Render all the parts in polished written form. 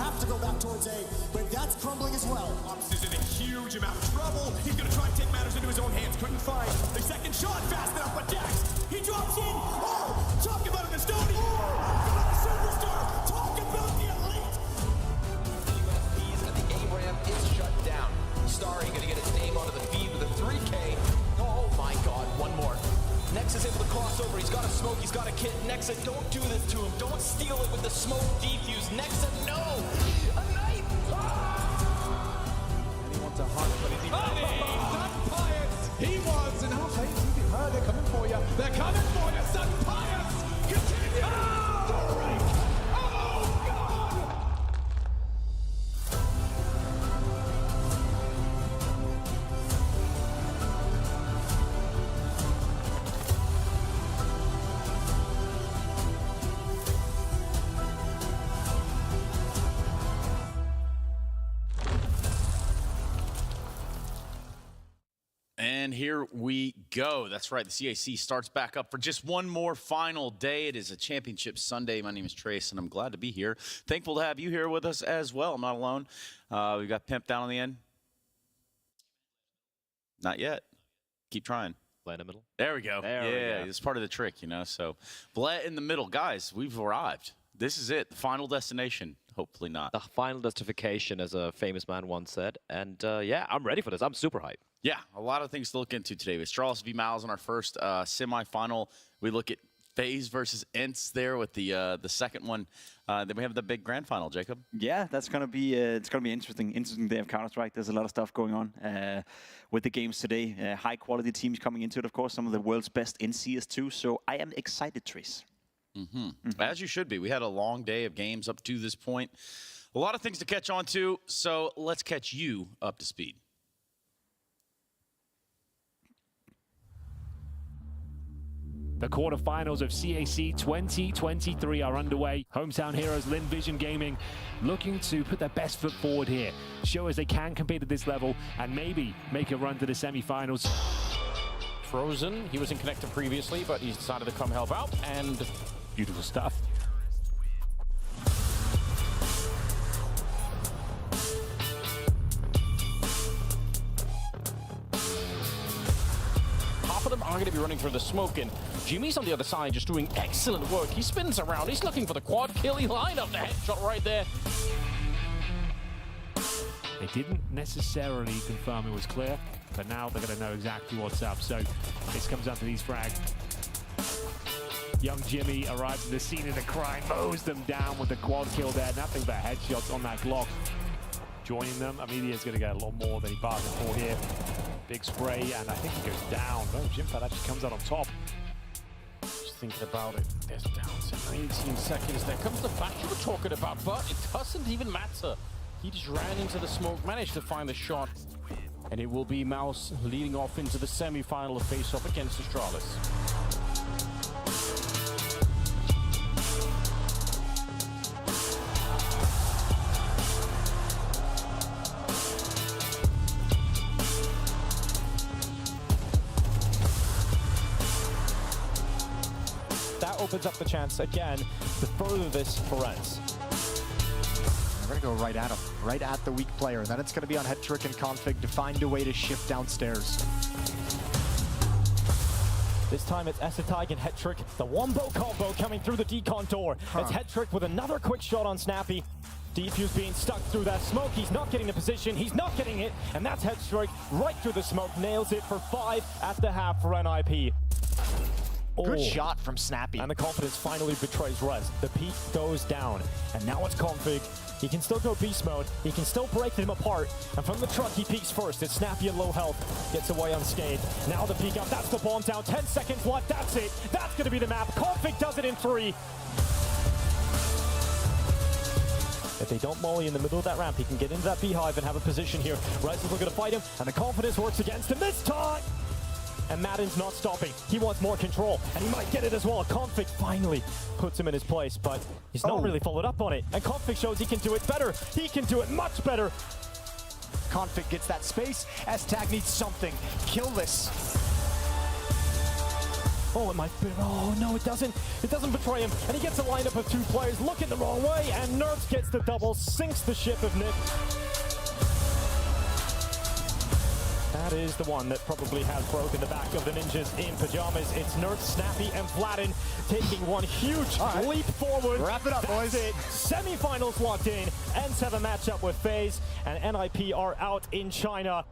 have to go back towards A, but that's crumbling as well. MOUZ is in a huge amount of trouble. He's going to try and take matters into his own hands. Couldn't find the second shot fast enough, but Dax, he drops in. Oh, talk about an Astralis. Oh, about a superstar. Talk about the elite. He's at the A ramp is shut down. Starry going to get his name onto the feed with a 3K. Oh my God, one more. Nex is able to cross over. He's got a smoke. He's got a kit. Nexa, don't do this to him. Don't steal it with the smoke defuse. Nexa, no! A knife! Ah! And he wants a hunt, but is he Sun Pious! He was, and half you heard they're coming for you. They're coming for you, Sun Pious! Continue! Oh! Break! Oh, God! And here we go. That's right. The CAC starts back up for just one more final day. It is a championship Sunday. My name is Trace, and I'm glad to be here. Thankful to have you here with us as well. I'm not alone. We got Pimp down on the end. Not yet. Keep trying. Bled in the middle. There we go. Yeah, it's part of the trick, you know. So, Bled in the middle. Guys, we've arrived. This is it. The final destination. Hopefully not. The final justification, as a famous man once said. And yeah, I'm ready for this. I'm super hyped. Yeah, a lot of things to look into today. Astralis v MOUZ in our first semifinal. We look at FaZe versus ENCE there with the second one. Then we have the big grand final, Jacob. Yeah, that's gonna be it's gonna be interesting day of Counter-Strike. There's a lot of stuff going on with the games today. High quality teams coming into it, of course. Some of the world's best in CS2. So I am excited, Trace. As you should be. We had a long day of games up to this point. A lot of things to catch on to. So let's catch you up to speed. The quarterfinals of CAC 2023 are underway. Hometown heroes Lin Vision Gaming looking to put their best foot forward here, show us they can compete at this level and maybe make a run to the semifinals. Frozen, he was in connector previously, but he's decided to come help out, and Beautiful stuff. half of them are going to be running through the smoke, and Jimmy's on the other side just doing excellent work. He spins around, he's looking for the quad kill, he lined up the headshot right there. They didn't necessarily confirm it was clear, but now they're going to know exactly what's up. So this comes down to these frags. Young Jimmy arrives at the scene of the crime, mows them down with the quad kill there. Nothing but headshots on that Glock. Joining them, Amelia's going to get a lot more than he bargained for here. Big spray, and I think he goes down. No, Jimpat actually comes out on top. Just thinking about it, there's down to 19 seconds. There comes the flash you were talking about, but it doesn't even matter. He just ran into the smoke, managed to find the shot, and it will be MOUZ leading off into the semi-final of face-off against Astralis. That opens up the chance again to further this for ENCE. We're going to go right at him, right at the weak player. Then it's going to be on Hetrick and Config to find a way to shift downstairs. This time it's Esatag and Hetrick. The wombo combo coming through the decon door. It's Hetrick with another quick shot on Snappy. Defuse being stuck through that smoke. He's not getting the position. He's not getting it. And that's Hetrick right through the smoke. Nails it for 5 at the half for NIP. Good shot from Snappy. And the confidence finally betrays Rez. The peak goes down. And now it's Config. He can still go beast mode. He can still break them apart. And from the truck, he peeks first. It's Snappy at low health. Gets away unscathed. Now the peek up. That's the bomb down. 10 seconds left. That's it. That's going to be the map. Config does it in 3. If they don't molly in the middle of that ramp, he can get into that beehive and have a position here. Rez is looking to fight him. And the confidence works against him this time. And Madden's not stopping. He wants more control, and he might get it as well. Config finally puts him in his place, but he's not really followed up on it. And Config shows he can do it better. He can do it much better. Config gets that space. S-Tag needs something. Kill this. Oh, it might be. Oh, no, it doesn't. It doesn't betray him. And he gets a lineup of 2 players looking the wrong way. And Nerfs gets the double, sinks the ship of Nip. That is the one that probably has broken the back of the Ninjas in pajamas. It's Nerfs, Snappy, and Vladin taking one huge leap forward. Wrap it up, boys. That's it. Semi-finals locked in. Ents have a matchup with FaZe, and NIP are out in China.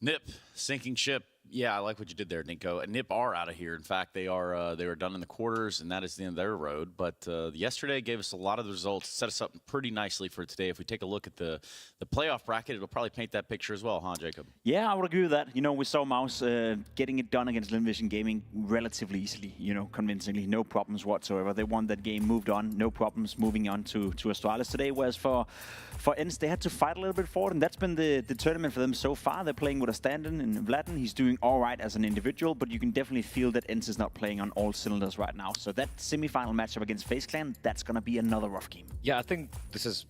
Nip, sinking ship. Yeah, I like what you did there, Nico. Nip are out of here. In fact, they are done in the quarters, and that is the end of their road. But yesterday gave us a lot of the results, set us up pretty nicely for today. If we take a look at the playoff bracket, it'll probably paint that picture as well, huh, Jacob? Yeah, I would agree with that. You know, we saw MOUZ getting it done against Linvision Gaming relatively easily, you know, convincingly. No problems whatsoever. They won that game, moved on. No problems moving on to Astralis today. Whereas for Ents, they had to fight a little bit for it, and that's been the tournament for them so far. They're playing with a stand-in in Vladin. He's doing all right as an individual, but you can definitely feel that Ents is not playing on all cylinders right now. So that semi-final matchup against FaZe Clan, that's going to be another rough game. Yeah, I think this is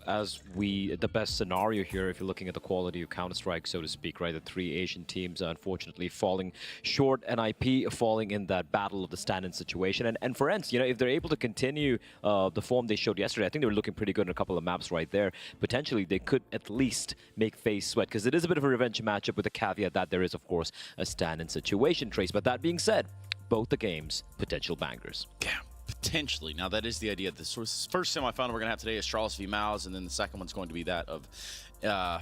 the best scenario here if you're looking at the quality of Counter-Strike, so to speak, right? The 3 Asian teams are unfortunately falling short, NIP falling in that battle of the stand-in situation. And for Ents, you know, if they're able to continue the form they showed yesterday, I think they were looking pretty good in a couple of maps right there. Potentially, they could at least make FaZe sweat, because it is a bit of a revenge matchup with the caveat that there is, of course, a stand-in situation, Trace. But that being said, both the games, potential bangers. Yeah, potentially. Now, that is the idea. The first semifinal we're going to have today is Astralis v MOUZ, and then the second one's going to be that of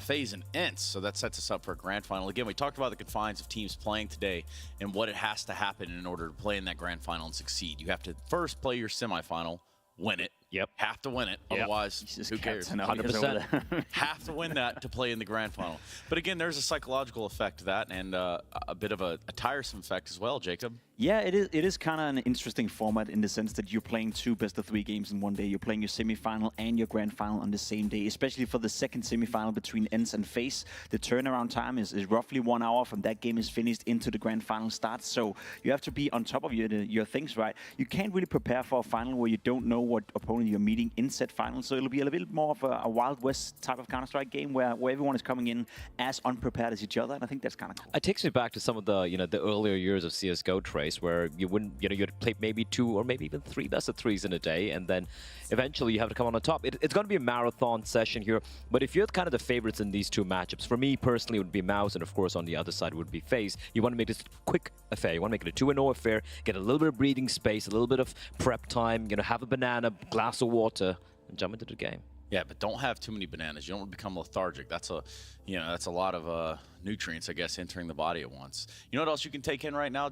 FaZe and Ents. So that sets us up for a grand final. Again, we talked about the confines of teams playing today and what it has to happen in order to play in that grand final and succeed. You have to first play your semifinal, win it. Yep. Have to win it. Yep. Otherwise, who cares? 100%. Have to win that to play in the grand final. But again, there's a psychological effect to that, and a bit of a tiresome effect as well, Jacob. Yeah, it is kind of an interesting format in the sense that you're playing 2 best-of-3 games in one day. You're playing your semi-final and your grand final on the same day, especially for the second semi-final between Ents and FaZe. The turnaround time is roughly 1 hour from that game is finished into the grand final starts. So you have to be on top of your things, right? You can't really prepare for a final where you don't know what opponent you're meeting in set final. So it'll be a little bit more of a Wild West type of Counter-Strike game where everyone is coming in as unprepared as each other, and I think that's kind of cool. It takes me back to some of the, the earlier years of CS:GO, Trace, where you wouldn't, you'd play maybe 2 or maybe even 3 best-of-3s in a day, and then eventually you have to come on top. It's going to be a marathon session here, but if you're kind of the favorites in these 2 matchups, for me personally it would be MOUZ, and of course on the other side would be FaZe. You want to make this a quick affair. You want to make it a 2-0 affair, get a little bit of breathing space, a little bit of prep time, have a banana, glass of water, and jump into the game. Yeah, but don't have too many bananas. You don't want to become lethargic. That's a lot of nutrients, I guess, entering the body at once. You know what else you can take in right now?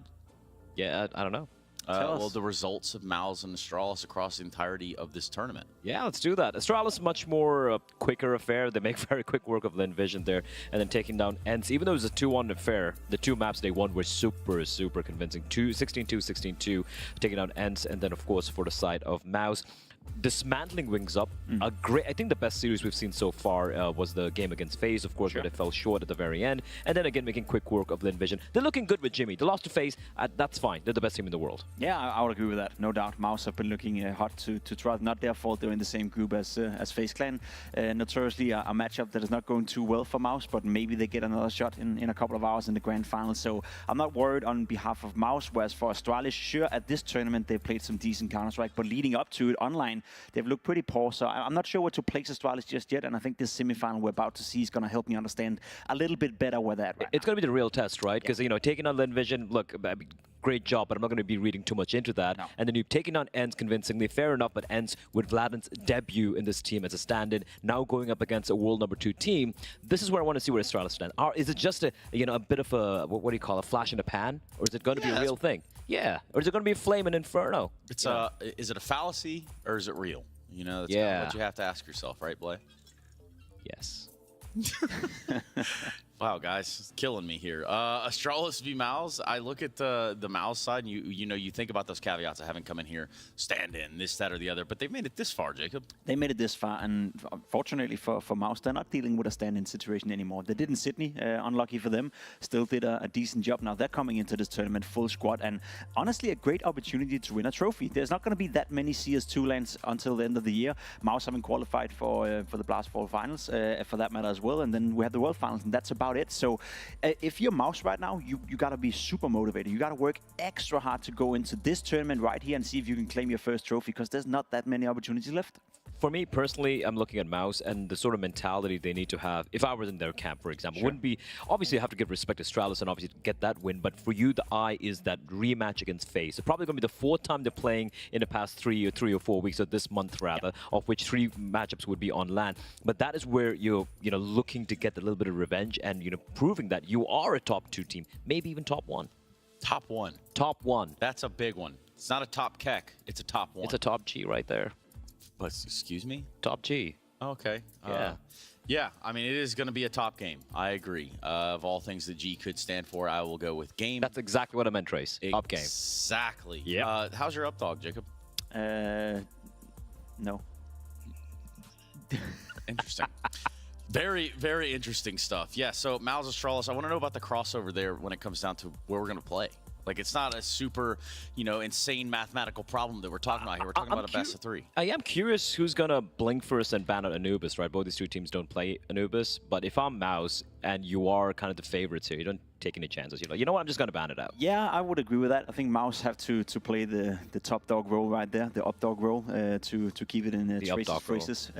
Yeah, I don't know. Well, the results of MOUZ and Astralis across the entirety of this tournament. Yeah, let's do that. Astralis, much more quicker affair. They make very quick work of Linvision there, and then taking down Ents. Even though it was a 2-1 affair, the 2 maps they won were super convincing. 16-2, 16-2, taking down Ents, and then of course for the side of MOUZ, dismantling Wings Up. I think the best series we've seen so far was the game against FaZe, of course, where they fell short at the very end. And then again, making quick work of Linvision. They're looking good with Jimmy. They lost to FaZe. That's fine. They're the best team in the world. Yeah, I would agree with that. No doubt. MOUZ have been looking hot to try. Not their fault. They're in the same group as FaZe Clan. Notoriously a matchup that is not going too well for MOUZ, but maybe they get another shot in a couple of hours in the grand final. So I'm not worried on behalf of MOUZ, whereas for Astralis, sure, at this tournament, they played some decent Counter-Strike, but leading up to it online, they've looked pretty poor. So I'm not sure where to place Astralis just yet, and I think this semi-final we're about to see is going to help me understand a little bit better where that It's going to be the real test, right? Because, taking on Linvision, look, great job, but I'm not going to be reading too much into that. No. And then you've taken on Ents convincingly, fair enough, but Ents with Vladin's debut in this team as a stand-in, now going up against a world #2 team. This is where I want to see where Astralis stand. Is it just a bit of a, what do you call it, a flash in the pan? Or is it going to be a real thing? Yeah. Or is it going to be a flame and inferno? It's is it a fallacy or is it real? That's kind of what you have to ask yourself, right, Blay? Yes. Wow, guys, killing me here. Astralis v MOUZ. I look at the MOUZ side, and you think about those caveats of having come in here, stand in, this, that, or the other. But they've made it this far, Jacob. They made it this far, and fortunately for MOUZ, they're not dealing with a stand-in situation anymore. They did in Sydney, unlucky for them. Still did a decent job. Now they're coming into this tournament full squad, and honestly, a great opportunity to win a trophy. There's not going to be that many CS2 lands until the end of the year. MOUZ haven't qualified for the Blast Fall Finals, for that matter as well, and then we have the World Finals, and that's about about it. So if you're MOUZ right now, you got to be super motivated. You got to work extra hard to go into this tournament right here and see if you can claim your first trophy, because there's not that many opportunities left. For me personally, I'm looking at MOUZ and the sort of mentality they need to have. If I was in their camp, for example, wouldn't be, obviously you have to give respect to Astralis and obviously get that win, but for you, the eye is that rematch against FaZe. It's probably going to be the fourth time they're playing in the past 3 or 4 weeks, or this month rather, of which 3 matchups would be on LAN. But that is where you're, looking to get a little bit of revenge and, proving that you are a top 2 team, maybe even top 1. Top 1. Top 1. That's a big one. It's not a top CAC. It's a top 1. It's a top G right there. But, excuse me? Top G. Okay. Yeah. Yeah, I mean, it is going to be a top game. I agree. Of all things that G could stand for, I will go with game. That's exactly what I meant, Trace. Top game. Exactly. Yeah. How's your up dog, Jacob? No. Interesting. Very, very interesting stuff. Yeah, so MOUZ Astralis, I want to know about the crossover there when it comes down to where we're going to play. Like, it's not a super, insane mathematical problem that we're talking about here. We're talking about a best of 3. I am curious who's going to blink first and ban out Anubis, right? Both these 2 teams don't play Anubis. But if I'm MOUZ and you are kind of the favorites here, you don't take any chances. You know what? I'm just going to ban it out. Yeah, I would agree with that. I think MOUZ have to play the top dog role right there, the up dog role, to keep it in the Trace's phrases.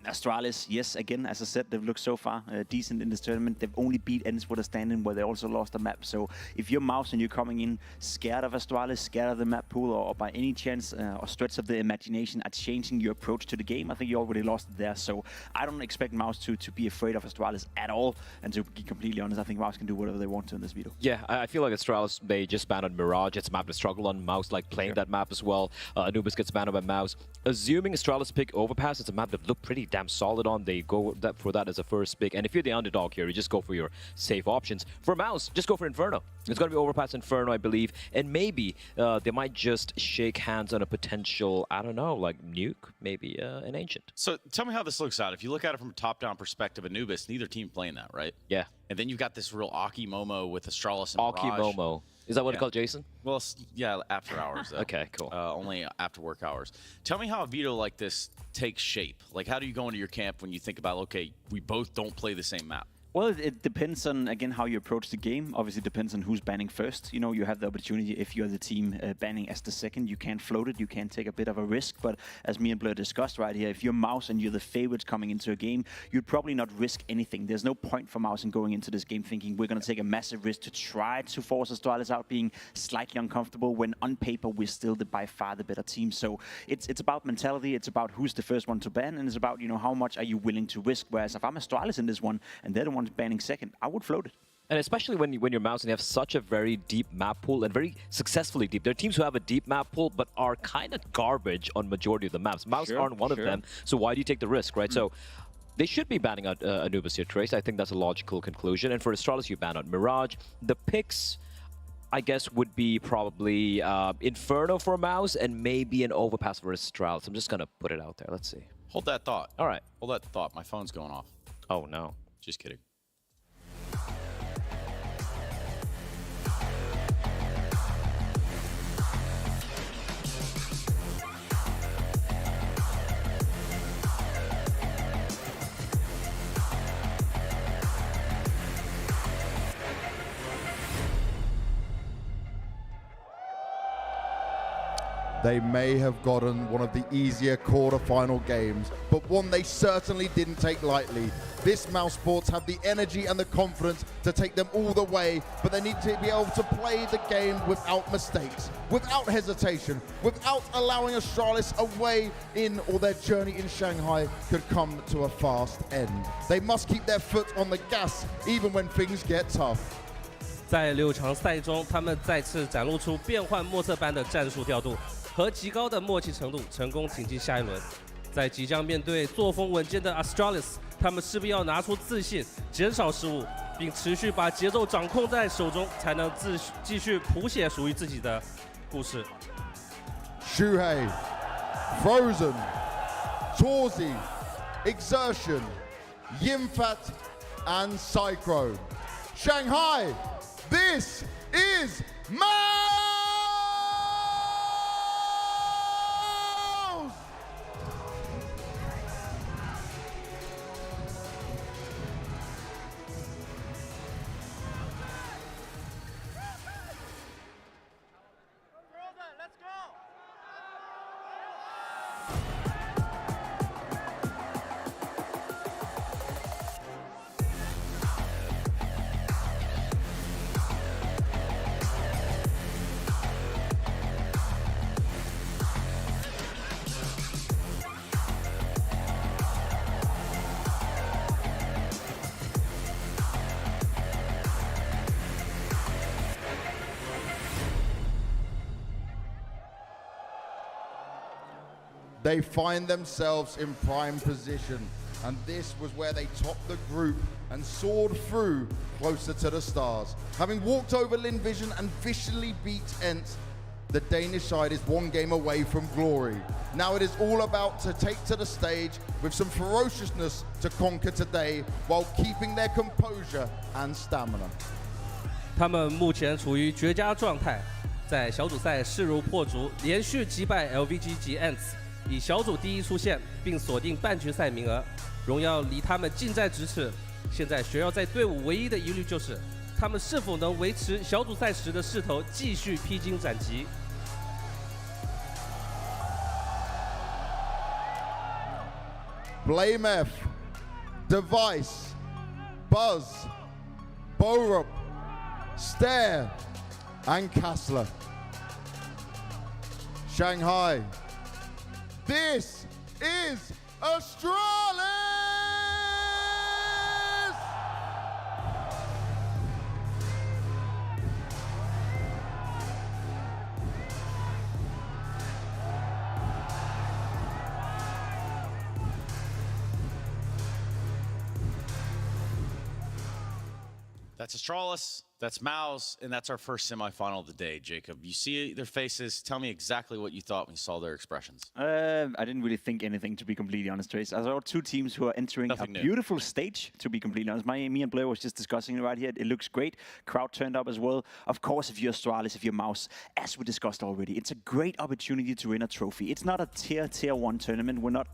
Astralis, yes, again, as I said, they've looked so far decent in this tournament. They've only beat Ends with a stand-in where they also lost a map. So if you're MOUZ and you're coming in scared of Astralis, scared of the map pool, or by any chance or stretch of the imagination at changing your approach to the game, I think you already lost it there. So I don't expect MOUZ to be afraid of Astralis at all. And to be completely honest, I think MOUZ can do whatever they want to in this video. Yeah, I feel like Astralis, they just banned on Mirage. It's a map to struggle on. MOUZ like playing that map as well. Anubis gets banned by MOUZ. Assuming Astralis pick Overpass, it's a map that looked pretty damn solid on. They go for that as a first pick. And if you're the underdog here, you just go for your safe options. For MOUZ, just go for Inferno. It's going to be Overpass Inferno, I believe. And maybe they might just shake hands on a potential, I don't know, like Nuke, maybe an Ancient. So tell me how this looks out. If you look at it from a top-down perspective, Anubis, neither team playing that, right? Yeah. And then you've got this real Aki Momo with Astralis and Aki Mirage. Momo. Is that what it's called, Jason? Well, yeah, after hours, though. Okay, cool. Only after work hours. Tell me how a veto like this takes shape. Like, how do you go into your camp when you think about, okay, we both don't play the same map? Well, it depends on, again, how you approach the game. Obviously, it depends on who's banning first. You have the opportunity, if you're the team banning as the second, you can float it, you can take a bit of a risk. But as me and Blur discussed right here, if you're MOUZ and you're the favorites coming into a game, you'd probably not risk anything. There's no point for MOUZ in going into this game thinking we're going to take a massive risk to try to force Astralis out, being slightly uncomfortable, when on paper we're still by far the better team. So it's about mentality, it's about who's the first one to ban, and it's about, how much are you willing to risk. Whereas if I'm Astralis in this one, and they're the ones banning second, I would float it. And especially when you're MOUZ and you have such a very deep map pool, and very successfully deep. There are teams who have a deep map pool but are kind of garbage on majority of the maps. MOUZ aren't one of them, so why do you take the risk, right? So they should be banning out Anubis here, Trace. I think that's a logical conclusion. And for Astralis, you ban out Mirage. The picks, I guess, would be probably Inferno for MOUZ and maybe an Overpass for Astralis. I'm just going to put it out there. Let's see. Hold that thought. All right. Hold that thought. My phone's going off. Oh, no. Just kidding. They may have gotten one of the easier quarter-final games, but one they certainly didn't take lightly. This MOUZ Sports have the energy and the confidence to take them all the way, but they need to be able to play the game without mistakes, without hesitation, without allowing Astralis a way in, or their journey in Shanghai could come to a fast end. They must keep their foot on the gas, even when things get tough. 在6场赛中，他们再次展露出变幻莫测般的战术调度和极高的默契程度，成功挺进下一轮。在即将面对作风稳健的 Astralis， 他们势必要拿出自信，减少失误，并持续把节奏掌控在手中，才能继续谱写属于自己的故事。Shuhei, Frozen, Torzi, Exertion, Yimfat, and Cyclone. Shanghai, this is MOUZ! they find themselves in prime position. And this was where they topped the group and soared through closer to the stars. Having walked over Lin Vision and viciously beat Ents, the Danish side is one game away from glory. Now it is all about to take to the stage with some ferociousness to conquer today while keeping their composure and stamina. 他们目前处于绝佳状态，在小组赛势如破竹，连续击败 LVG 及 Ents， 以小组第一出线，并锁定半决赛名额。荣耀离他们近在咫尺，现在学耀在队伍唯一的疑虑就是，他们是否能维持小组赛时的势头，继续披荆斩棘。BlameF, Device, Buzz, Borup, Stare, and Kassler. Shanghai. This is Astralis! That's Astralis, that's MOUZ, and that's our first semifinal of the day, Jacob. You see their faces. Tell me exactly what you thought when you saw their expressions. I didn't really think anything, to be completely honest, Trace. I saw two teams who are entering Nothing a new. beautiful stage, to be completely honest. Me and Blair was just discussing it right here. It looks great. Crowd turned up as well. Of course, if you're Astralis, if you're MOUZ, as we discussed already, it's a great opportunity to win a trophy. It's not a tier 1 tournament. We're not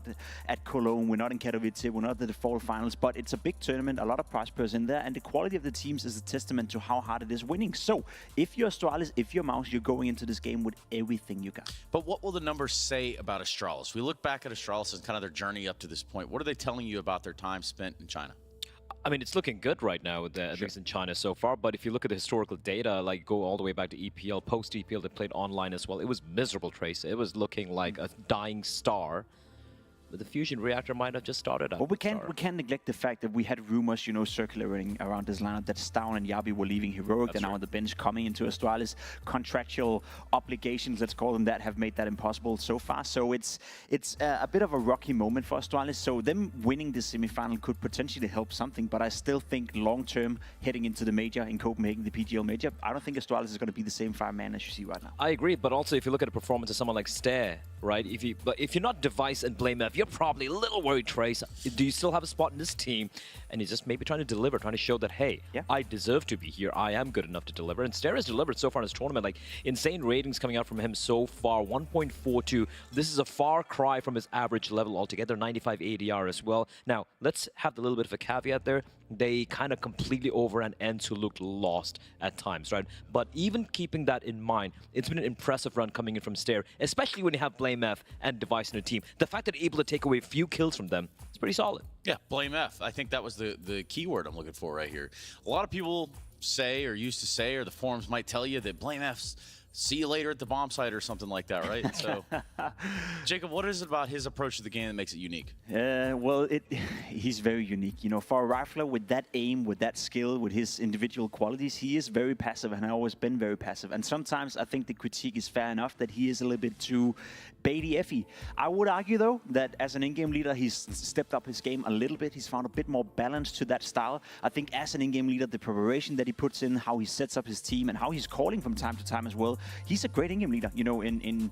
at Cologne. We're not in Katowice. We're not at the fall finals. But it's a big tournament. A lot of prize purse in there. And the quality of the teams is a testament to how hard it is winning. So, if you're Astralis, if you're MOUZ, you're going into this game with everything you got. But what will the numbers say about Astralis? We look back at Astralis and kind of their journey up to this point. What are they telling you about their time spent in China? I mean, it's looking good right now, at least in China so far. But if you look at the historical data, like go all the way back to EPL, post-EPL, they played online as well. It was miserable, Trace. It was looking like a dying star. But the fusion reactor might have just started up. But we can't neglect the fact that we had rumors, you know, circulating around this lineup that Stown and Yabi were leaving Heroic. They're now on the bench, coming into Astralis. Contractual obligations, let's call them that, have made that impossible so far. So it's a bit of a rocky moment for Astralis. So them winning this semifinal could potentially help something. But I still think long-term, heading into the major in Copenhagen, the PGL major, I don't think Astralis is going to be the same five-man as you see right now. I agree, but also if you look at the performance of someone like Stare, right? If you're not Device and BlameF, you're probably a little worried, Trace. Do you still have a spot in this team? And he's just maybe trying to deliver, trying to show that, hey, I deserve to be here. I am good enough to deliver. And Stare has delivered so far in this tournament. Like, insane ratings coming out from him so far. 1.42. This is a far cry from his average level altogether. 95 ADR as well. Now, let's have a little bit of a caveat there. They kind of completely overran Ents who looked lost at times, right? But even keeping that in mind, it's been an impressive run coming in from Stare, especially when you have BlameF and Device in a team. The fact that they're able to take away a few kills from them, it's pretty solid. Yeah, BlameF. I think that was the key word I'm looking for right here. A lot of people say, or used to say, or the forums might tell you that BlameF's see you later at the bomb site or something like that, right? So, Jacob, what is it about his approach to the game that makes it unique? Well, he's very unique. You know, for a rifler with that aim, with that skill, with his individual qualities, he is very passive and has always been very passive. And sometimes I think the critique is fair enough that he is a little bit too baity-effy. I would argue, though, that as an in-game leader, he's stepped up his game a little bit. He's found a bit more balance to that style. I think as an in-game leader, the preparation that he puts in, how he sets up his team, and how he's calling from time to time as well, he's a great in-game leader. You know, in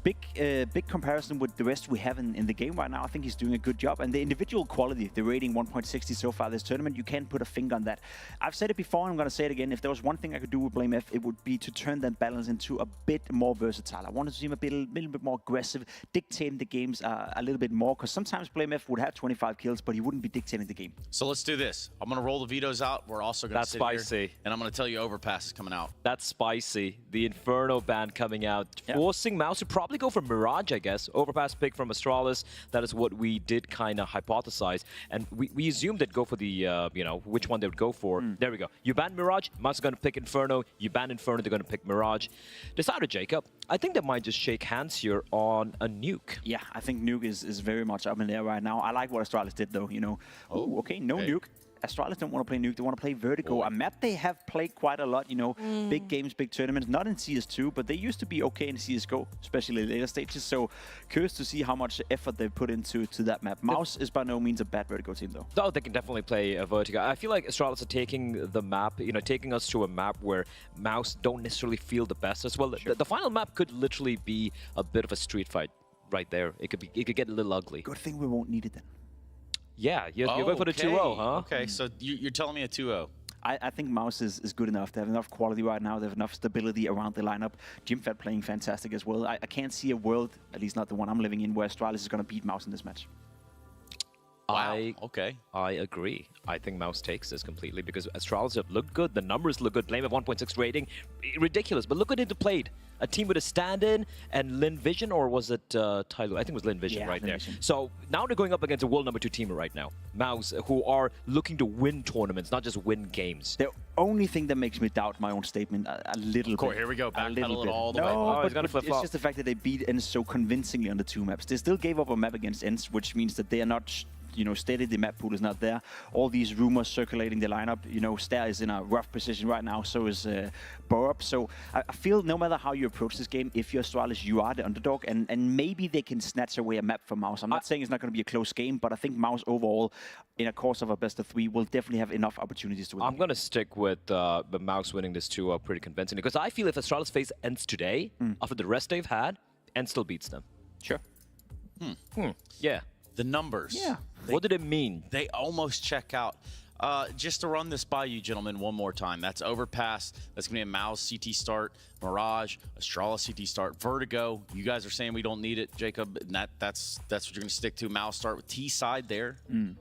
big comparison with the rest we have in the game right now, I think he's doing a good job. And the individual quality, the rating 1.60 so far this tournament, you can't put a finger on that. I've said it before, and I'm going to say it again. If there was one thing I could do with BlameF, it would be to turn that balance into a bit more versatile. I wanted to see him a little bit more aggressive, dictating the games a little bit more, because sometimes BlameF would have 25 kills, but he wouldn't be dictating the game. So let's do this. I'm going to roll the vetoes out. We're also going to sit spicy. here, and I'm going to tell you Overpass is coming out. That's spicy. The Inferno ban coming out, forcing MOUZ to probably go for Mirage, I guess. Overpass pick from Astralis. That is what we did kind of hypothesize. And we assumed they'd go for the, you know, which one they would go for. There we go. You ban Mirage, MOUZ is going to pick Inferno. You ban Inferno, they're going to pick Mirage. Decided, Jacob, I think they might just shake hands here on a nuke. Yeah, I think nuke is very much up in there right now. I like what Astralis did, though, you know. Oh, okay, no nuke. Astralis don't want to play Nuke, they want to play Vertigo, a map they have played quite a lot, you know, big games, big tournaments, not in CS2, but they used to be okay in CSGO, especially later stages, so curious to see how much effort they put into that map. MOUZ is by no means a bad Vertigo team, though. No, they can definitely play a Vertigo. I feel like Astralis are taking the map, you know, taking us to a map where MOUZ don't necessarily feel the best as well. The final map could literally be a bit of a street fight right there. It could get a little ugly. Good thing we won't need it then. Yeah, you're going for the 2-0, huh? Okay, so you're telling me a 2-0. I think MOUZ is good enough. They have enough quality right now. They have enough stability around the lineup. Jimfat playing fantastic as well. I can't see a world, at least not the one I'm living in, where Astralis is going to beat MOUZ in this match. Wow. Okay. I agree. I think MOUZ takes this completely because Astralis have looked good. The numbers look good. Blame of 1.6 rating. Ridiculous. But look at it played. A team with a stand-in and Lin Vision, or was it Tyler? I think it was Lin Vision right there. So now they're going up against a world number 2 teamer right now. MOUZ, who are looking to win tournaments, not just win games. The only thing that makes me doubt my own statement a little bit. Here we go. Backpedal it all the way. No, but it's just the fact that they beat ENCE so convincingly on the 2 maps. They still gave up a map against ENCE, which means that they are not, you know, steady. The map pool is not there. All these rumors circulating the lineup. You know, Stair is in a rough position right now. So is Borup. So I feel no matter how you approach this game, if you're Astralis, you are the underdog, and maybe they can snatch away a map from MOUZ. I'm not saying it's not going to be a close game, but I think MOUZ overall, in a course of a best of 3, will definitely have enough opportunities to win. I'm going to stick with the MOUZ winning this 2 pretty convincingly because I feel if Astralis face ENCE today, after the rest they've had, ENCE still beats them. Sure. Yeah. The numbers. Yeah. What did it mean? They almost check out. Just to run this by you, gentlemen, one more time. That's Overpass. That's going to be a MOUZ CT start. Mirage, Astralis CT start. Vertigo. You guys are saying we don't need it, Jacob. And that's what you're going to stick to. MOUZ start with T side there. And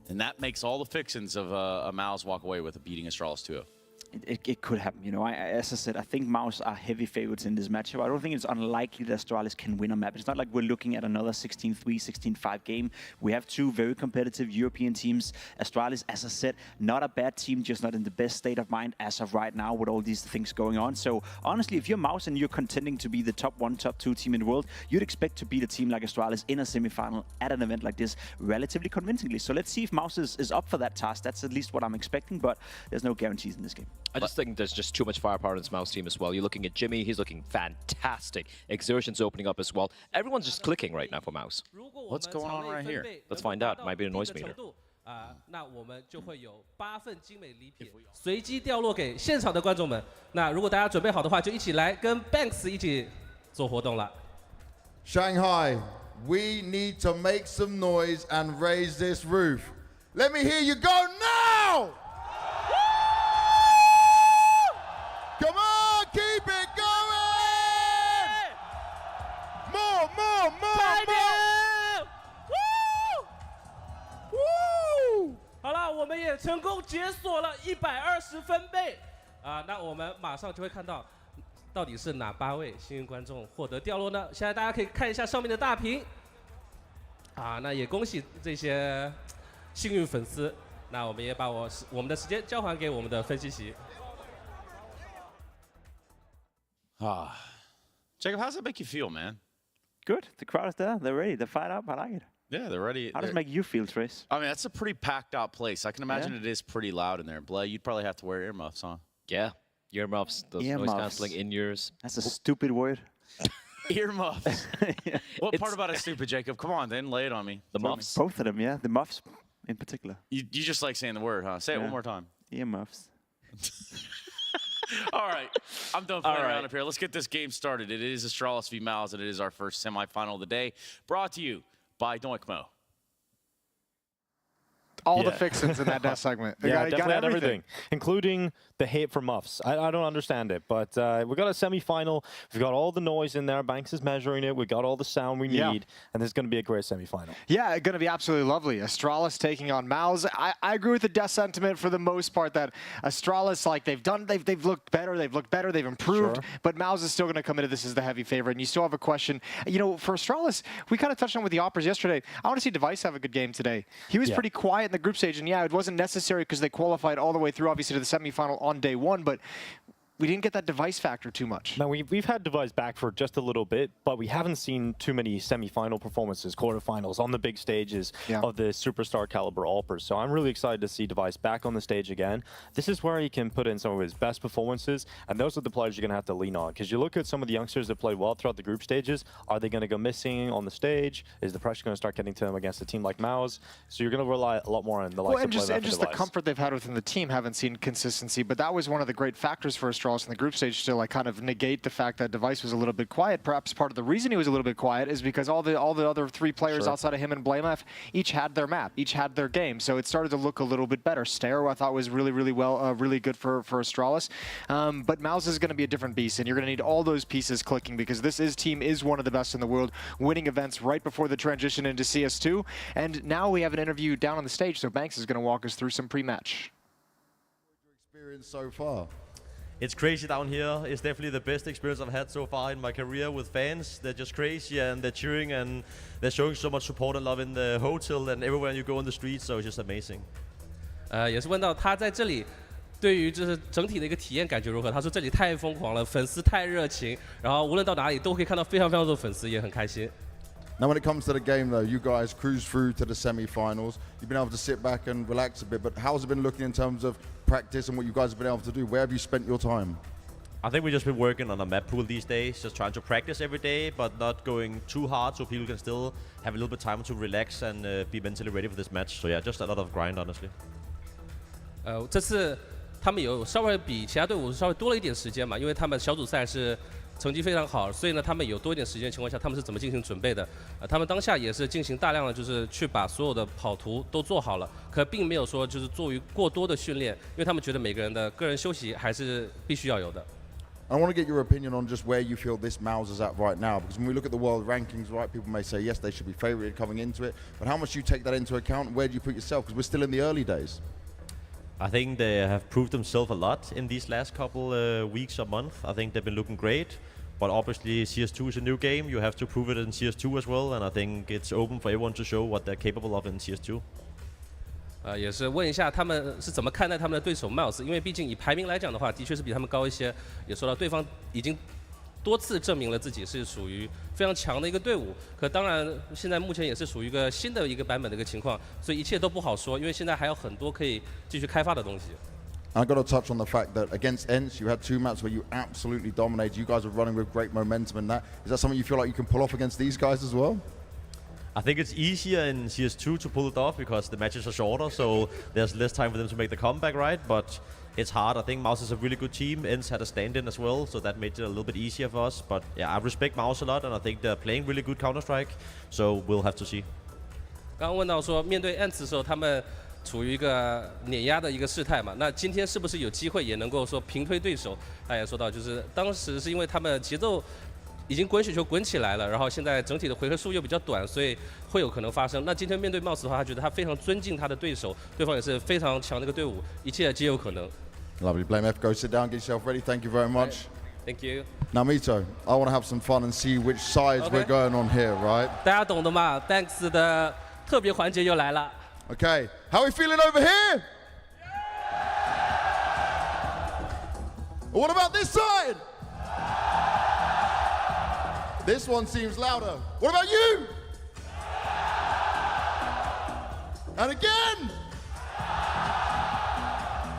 that makes all the fixings of a MOUZ walk away with a beating Astralis 2-0. It could happen, you know. As I said, I think MOUZ are heavy favorites in this matchup. I don't think it's unlikely that Astralis can win a map. It's not like we're looking at another 16-3, 16-5 game. We have 2 very competitive European teams. Astralis, as I said, not a bad team, just not in the best state of mind as of right now with all these things going on. So honestly, if you're MOUZ and you're contending to be the top 1, top 2 team in the world, you'd expect to beat a team like Astralis in a semifinal at an event like this relatively convincingly. So let's see if MOUZ is up for that task. That's at least what I'm expecting, but there's no guarantees in this game. I just think there's just too much firepower in this MOUZ team as well. You're looking at Jimmy, he's looking fantastic. Exertion's opening up as well. Everyone's just clicking right now for MOUZ. What's going on right here? Let's find out. Might be a noise meter. 那我们就会有8份精美礼品随机掉落给现场的观众们。那如果大家准备好的话，就一起来跟 Banks 一起做活动了。Shanghai, we need to make some noise and raise this roof. Let me hear you go now! Come on, keep it going! More! Woo! 好了，我们也成功解锁了120分贝那我们马上就会看到，到底是哪8位幸运观众获得掉落呢？现在大家可以看一下上面的大屏那也恭喜这些幸运粉丝。那我们也把我们的时间交还给我们的分析席。Jacob, how does that make you feel, man? Good. The crowd is there. They're ready. They're fired up. I like it. Yeah, they're ready. How does it make you feel, Trace? I mean, that's a pretty packed out place. I can imagine it is pretty loud in there. Blay, you'd probably have to wear earmuffs, huh? Yeah, earmuffs, those noise canceling in-ears. That's a stupid word. Earmuffs. What part about it stupid, Jacob? Come on, then lay it on me. The muffs. Both of them, yeah. The muffs in particular. You just like saying the word, huh? Say it one more time. Earmuffs. All right, I'm done playing around up here. Let's get this game started. It is Astralis v MOUZ, and it is our first semifinal of the day. Brought to you by Doinkmo. All the fixins in that death segment. Yeah, definitely had everything, including the hate for muffs. I don't understand it, but we got a semifinal. We've got all the noise in there. Banks is measuring it. We got all the sound we need, and this is going to be a great semifinal. Yeah, going to be absolutely lovely. Astralis taking on MOUZ. I agree with the death sentiment for the most part that Astralis, like they've looked better, they've improved, but MOUZ is still going to come into this as the heavy favorite. And you still have a question, you know, for Astralis, we kind of touched on with the Operas yesterday. I want to see Device have a good game today. He was pretty quiet in the group stage, and yeah, it wasn't necessary because they qualified all the way through, obviously, to the semifinal on day 1, but we didn't get that device factor too much. No, we've had device back for just a little bit, but we haven't seen too many semi-final performances, quarterfinals on the big stages of the superstar caliber Alpers. So I'm really excited to see device back on the stage again. This is where he can put in some of his best performances, and those are the players you're going to have to lean on. Because you look at some of the youngsters that played well throughout the group stages, are they going to go missing on the stage? Is the pressure going to start getting to them against a team like MOUZ? So you're going to rely a lot more on the likes of Playmath and just the comfort they've had within the team haven't seen consistency, but that was one of the great factors for Astralis in the group stage to like kind of negate the fact that device was a little bit quiet. Perhaps part of the reason he was a little bit quiet is because all the other three players outside of him and Playmath each had their map, each had their game, so it started to look a little bit better. Stair I thought was really good for Astralis, but MOUZ is going to be a different beast, and you're going to need all those pieces clicking because this team is one of the best in the world, winning events right before the transition into CS2, and now we have an interview down on the stage, so Banks is going to walk us through some pre-match. Experience so far. It's crazy down here. It's definitely the best experience I've had so far in my career with fans. They're just crazy and they're cheering and they're showing so much support and love in the hotel and everywhere you go on the streets, so it's just amazing. 也是问到他在这里对于就是整体的一个体验感觉如何？他说这里太疯狂了，粉丝太热情，然后无论到哪里都可以看到非常多的粉丝，也很开心。Now, when it comes to the game, though, you guys cruise through to the semi-finals. You've been able to sit back and relax a bit, but how's it been looking in terms of practice and what you guys have been able to do? Where have you spent your time? I think we've just been working on a map pool these days, just trying to practice every day, but not going too hard so people can still have a little bit of time to relax and be mentally ready for this match. So yeah, just a lot of grind, honestly. 这次他们有稍微比其他队伍稍微多了一点时间嘛，因为他们小组赛是成绩非常好，所以呢，他们有多一点时间的情况下，他们是怎么进行准备的？他们当下也是进行大量的就是去把所有的跑图都做好了，可并没有说就是做于过多的训练，因为他们觉得每个人的个人休息还是必须要有的。I want to get your opinion on just where you feel this MOUZ is at right now, because when we look at the world rankings, right, people may say, yes, they should be favorited coming into it, but how much do you take that into account? Where do you put yourself? Because we're still in the early days. I think they have proved themselves a lot in these last couple weeks or months. I think they've been looking great. But obviously, CS2 is a new game. You have to prove it in CS2 as well, and I think it's open for everyone to show what they're capable of in CS2. 也是问一下他们是怎么看待他们的对手 MOUZ， 因为毕竟以排名来讲的话，的确是比他们高一些。也说到对方已经多次证明了自己是属于非常强的一个队伍。可当然，现在目前也是属于一个新的一个版本的一个情况，所以一切都不好说，因为现在还有很多可以继续开发的东西。I got to touch on the fact that against ENCE, you had 2 maps where you absolutely dominated. You guys are running with great momentum in that. Is that something you feel like you can pull off against these guys as well? I think it's easier in CS2 to pull it off because the matches are shorter, so there's less time for them to make the comeback, right? But it's hard. I think MOUZ is a really good team. ENCE had a stand-in as well, so that made it a little bit easier for us. But yeah, I respect MOUZ a lot, and I think they're playing really good Counter-Strike, so we'll have to see. 刚刚问到说，面对 ENCE 的时候，他们处于一个碾压的一个事态嘛，那今天是不是有机会也能够说平推对手？他也说到，就是当时是因为他们节奏已经滚雪球滚起来了，然后现在整体的回合数又比较短，所以会有可能发生。那今天面对 MOUZ 的话，他觉得他非常尊敬他的对手，对方也是非常强的一个队伍，一切皆有可能。Lovely. Playmath, go sit down, get yourself ready. Thank you very much. Thank you. Now, Mito, I want to have some fun and see which sides we're going on here, right? 大家懂的嘛 ，Banks 的特别环节又来了。Okay, how are we feeling over here? What about this side? This one seems louder. What about you? And again.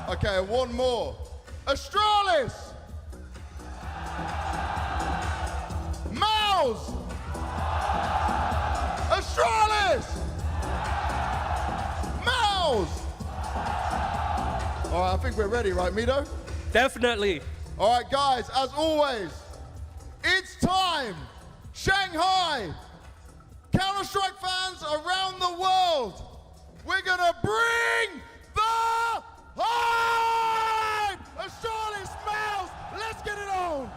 Okay, one more. Astralis. MOUZ. Astralis. MOUZ. All right, I think we're ready, right, Mito? Definitely. All right, guys, as always, it's time. Shanghai, Counter-Strike fans around the world, we're gonna bring the hype! Astralis, MOUZ, let's get it on!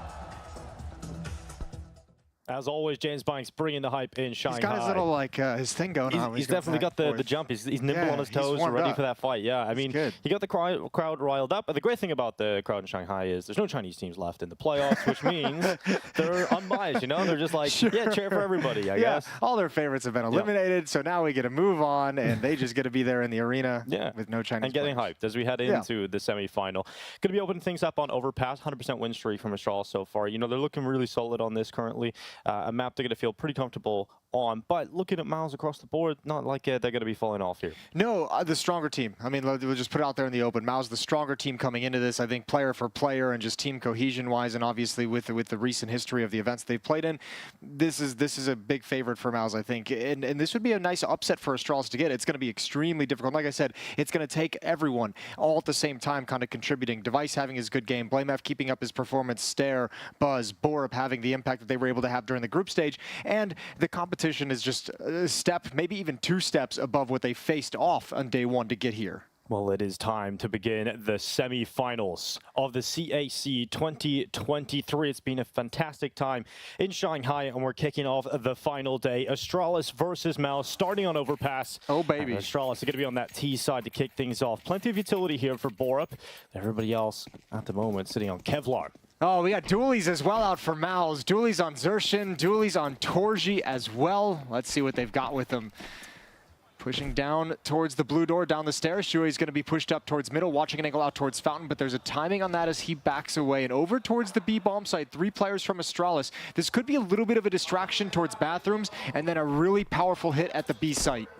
As always, James Banks bringing the hype in Shanghai. He's got his little, like, his thing going on. He's definitely got the jump. He's nimble on his toes, ready for that fight. Yeah, I mean, he got the crowd riled up. But the great thing about the crowd in Shanghai is there's no Chinese teams left in the playoffs, which means they're unbiased, you know? They're just like, yeah, cheer for everybody, I guess. All their favorites have been eliminated, so now we get to move on, and they just get to be there in the arena with no Chinese and getting hyped as we head into the semifinal. Going to be opening things up on Overpass, 100% win streak from Astralis so far. You know, they're looking really solid on this currently. A map they're going to feel pretty comfortable on, but looking at MOUZ across the board, not like they're going to be falling off here. No, the stronger team. I mean, we'll just put it out there in the open. MOUZ, the stronger team coming into this, I think, player for player and just team cohesion-wise, and obviously with the recent history of the events they've played in, this is a big favorite for MOUZ, I think, and this would be a nice upset for Astralis to get. It's going to be extremely difficult. Like I said, it's going to take everyone all at the same time kind of contributing. Device having his good game, BlameF keeping up his performance, Stare, Buzz, Borup having the impact that they were able to have during the group stage, and the competition is just a step, maybe even 2 steps above what they faced off on day 1 to get here. Well, it is time to begin the semi-finals of the CAC 2023. It's been a fantastic time in Shanghai, and we're kicking off the final day. Astralis versus MOUZ, starting on Overpass. Oh, baby. And Astralis are going to be on that T side to kick things off. Plenty of utility here for Borup. Everybody else at the moment sitting on Kevlar. Oh, we got dualies as well out for MOUZ. Dualies on Xerxin, dualies on Torji as well. Let's see what they've got with them. Pushing down towards the blue door, down the stairs. Shui's going to be pushed up towards middle, watching an angle out towards Fountain, but there's a timing on that as he backs away. And over towards the B bomb site, 3 players from Astralis. This could be a little bit of a distraction towards bathrooms, and then a really powerful hit at the B site.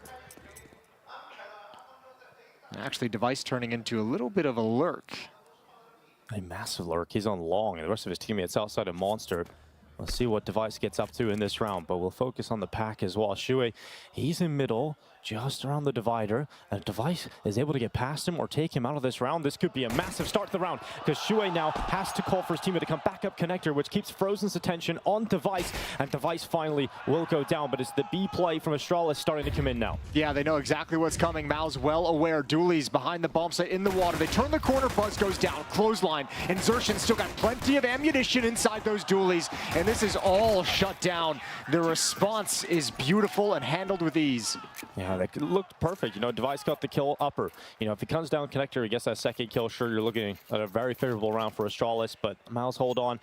Actually, Device turning into a little bit of a lurk. A massive lurk. He's on long, and the rest of his teammates outside of Monster. Let's see what Device gets up to in this round, but we'll focus on the pack as well. Shui, he's in middle, just around the divider, and Device is able to get past him or take him out of this round. This could be a massive start to the round, because Shui now has to call for his teammate to come back up connector, which keeps Frozen's attention on Device, and Device finally will go down, but it's the B play from Astralis starting to come in now. Yeah, they know exactly what's coming. MOUZ well aware. Dualies behind the bomb site in the water. They turn the corner, Buzz goes down, clothesline, and Xerxin still got plenty of ammunition inside those dualies, and this is all shut down. The response is beautiful and handled with ease. Yeah, that looked perfect. You know, Device got the kill upper. You know, if he comes down connector, he gets that second kill. Sure, you're looking at a very favorable round for Astralis, but MOUZ hold on.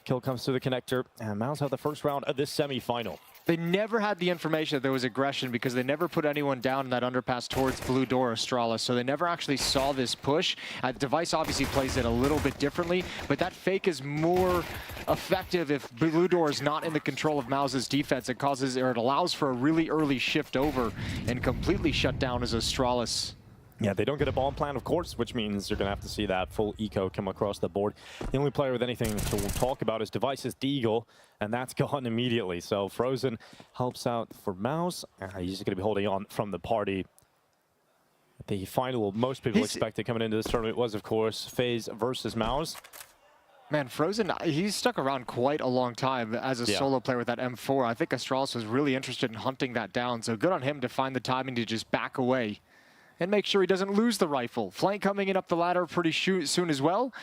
Kill comes through the connector, and MOUZ have the first round of this semi-final. They never had the information that there was aggression because they never put anyone down in that underpass towards blue door Astralis, so they never actually saw this push. Device obviously plays it a little bit differently, but that fake is more effective if blue door is not in the control of MOUZ's defense. It causes, or it allows for a really early shift over and completely shut down as Astralis. Yeah, they don't get a bomb plan, of course, which means you're going to have to see that full eco come across the board. The only player with anything to talk about is Device's Deagle, and that's gone immediately. So Frozen helps out for MOUZ. He's going to be holding on from the party. The final most people expected coming into this tournament was, of course, FaZe versus MOUZ. Man, Frozen, he's stuck around quite a long time as a solo player with that M4. I think Astralis was really interested in hunting that down, so good on him to find the timing to just back away and make sure he doesn't lose the rifle. Flank coming in up the ladder pretty soon as well.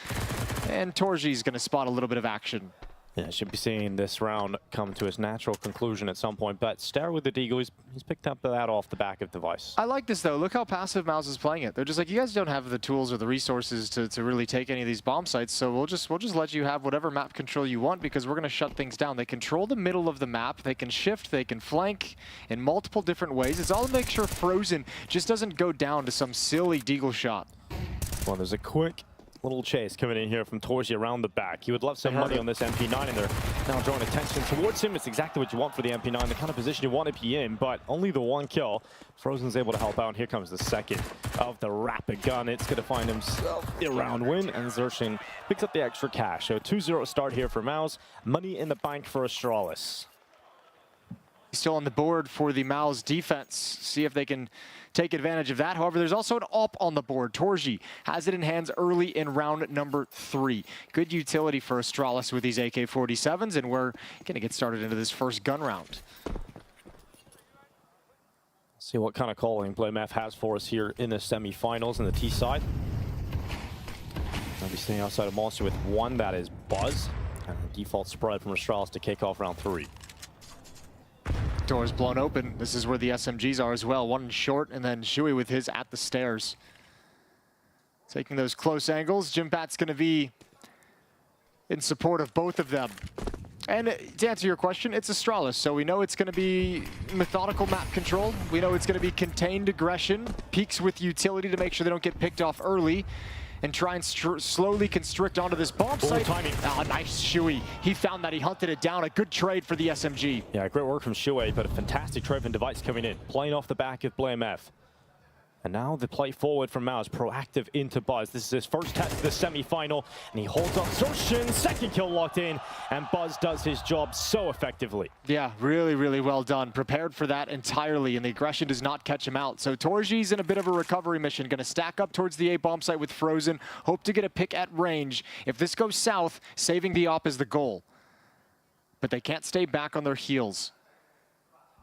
And Torji's going to spot a little bit of action. Yeah, should be seeing this round come to its natural conclusion at some point. But Stare with the Deagle, he's picked up that off the back of Device. I like this, though. Look how passive MOUZ is playing it. They're just like, you guys don't have the tools or the resources to really take any of these bomb sites, so we'll just let you have whatever map control you want because we're going to shut things down. They control the middle of the map. They can shift. They can flank in multiple different ways. It's all to make sure Frozen just doesn't go down to some silly Deagle shot. Well, there's a quick little chase coming in here from Torji around the back. He would love some money on this MP9, and they're now drawing attention towards him. It's exactly what you want for the MP9, the kind of position you want to be in, but only the 1 kill. Frozen's able to help out. Here comes the second of the rapid gun. It's going to find himself a round win, and Xerxin picks up the extra cash. So 2-0 start here for MOUZ. Money in the bank for Astralis. Still on the board for the MOUZ defense. See if they can take advantage of that. However, there's also an AWP on the board. Torji has it in hands early in round number 3. Good utility for Astralis with these AK-47s, and we're going to get started into this first gun round. See what kind of calling BlameF has for us here in the semifinals in the T side. I'll be staying outside of Monster with 1, that is Buzz. And a default spread from Astralis to kick off round 3. door is blown open. This is where the SMGs are as well. One short, and then Shui with his at the stairs. Taking those close angles. Jimbat's going to be in support of both of them. And to answer your question, it's Astralis, so we know it's going to be methodical map control. We know it's going to be contained aggression, peaks with utility to make sure they don't get picked off early, and try and slowly constrict onto this bomb site. Timing. Ah, nice Shui. He found that, he hunted it down. A good trade for the SMG. Yeah, great work from Shui, but a fantastic trade from Device coming in, playing off the back of BlameF. And now the play forward from MOUZ, proactive into Buzz. This is his first test of the semi-final, and he holds up Sershin, second kill locked in, and Buzz does his job so effectively. Yeah, really, really well done. Prepared for that entirely, and the aggression does not catch him out. So Torji's in a bit of a recovery mission, going to stack up towards the A bomb site with Frozen, hope to get a pick at range. If this goes south, saving the op is the goal. But they can't stay back on their heels.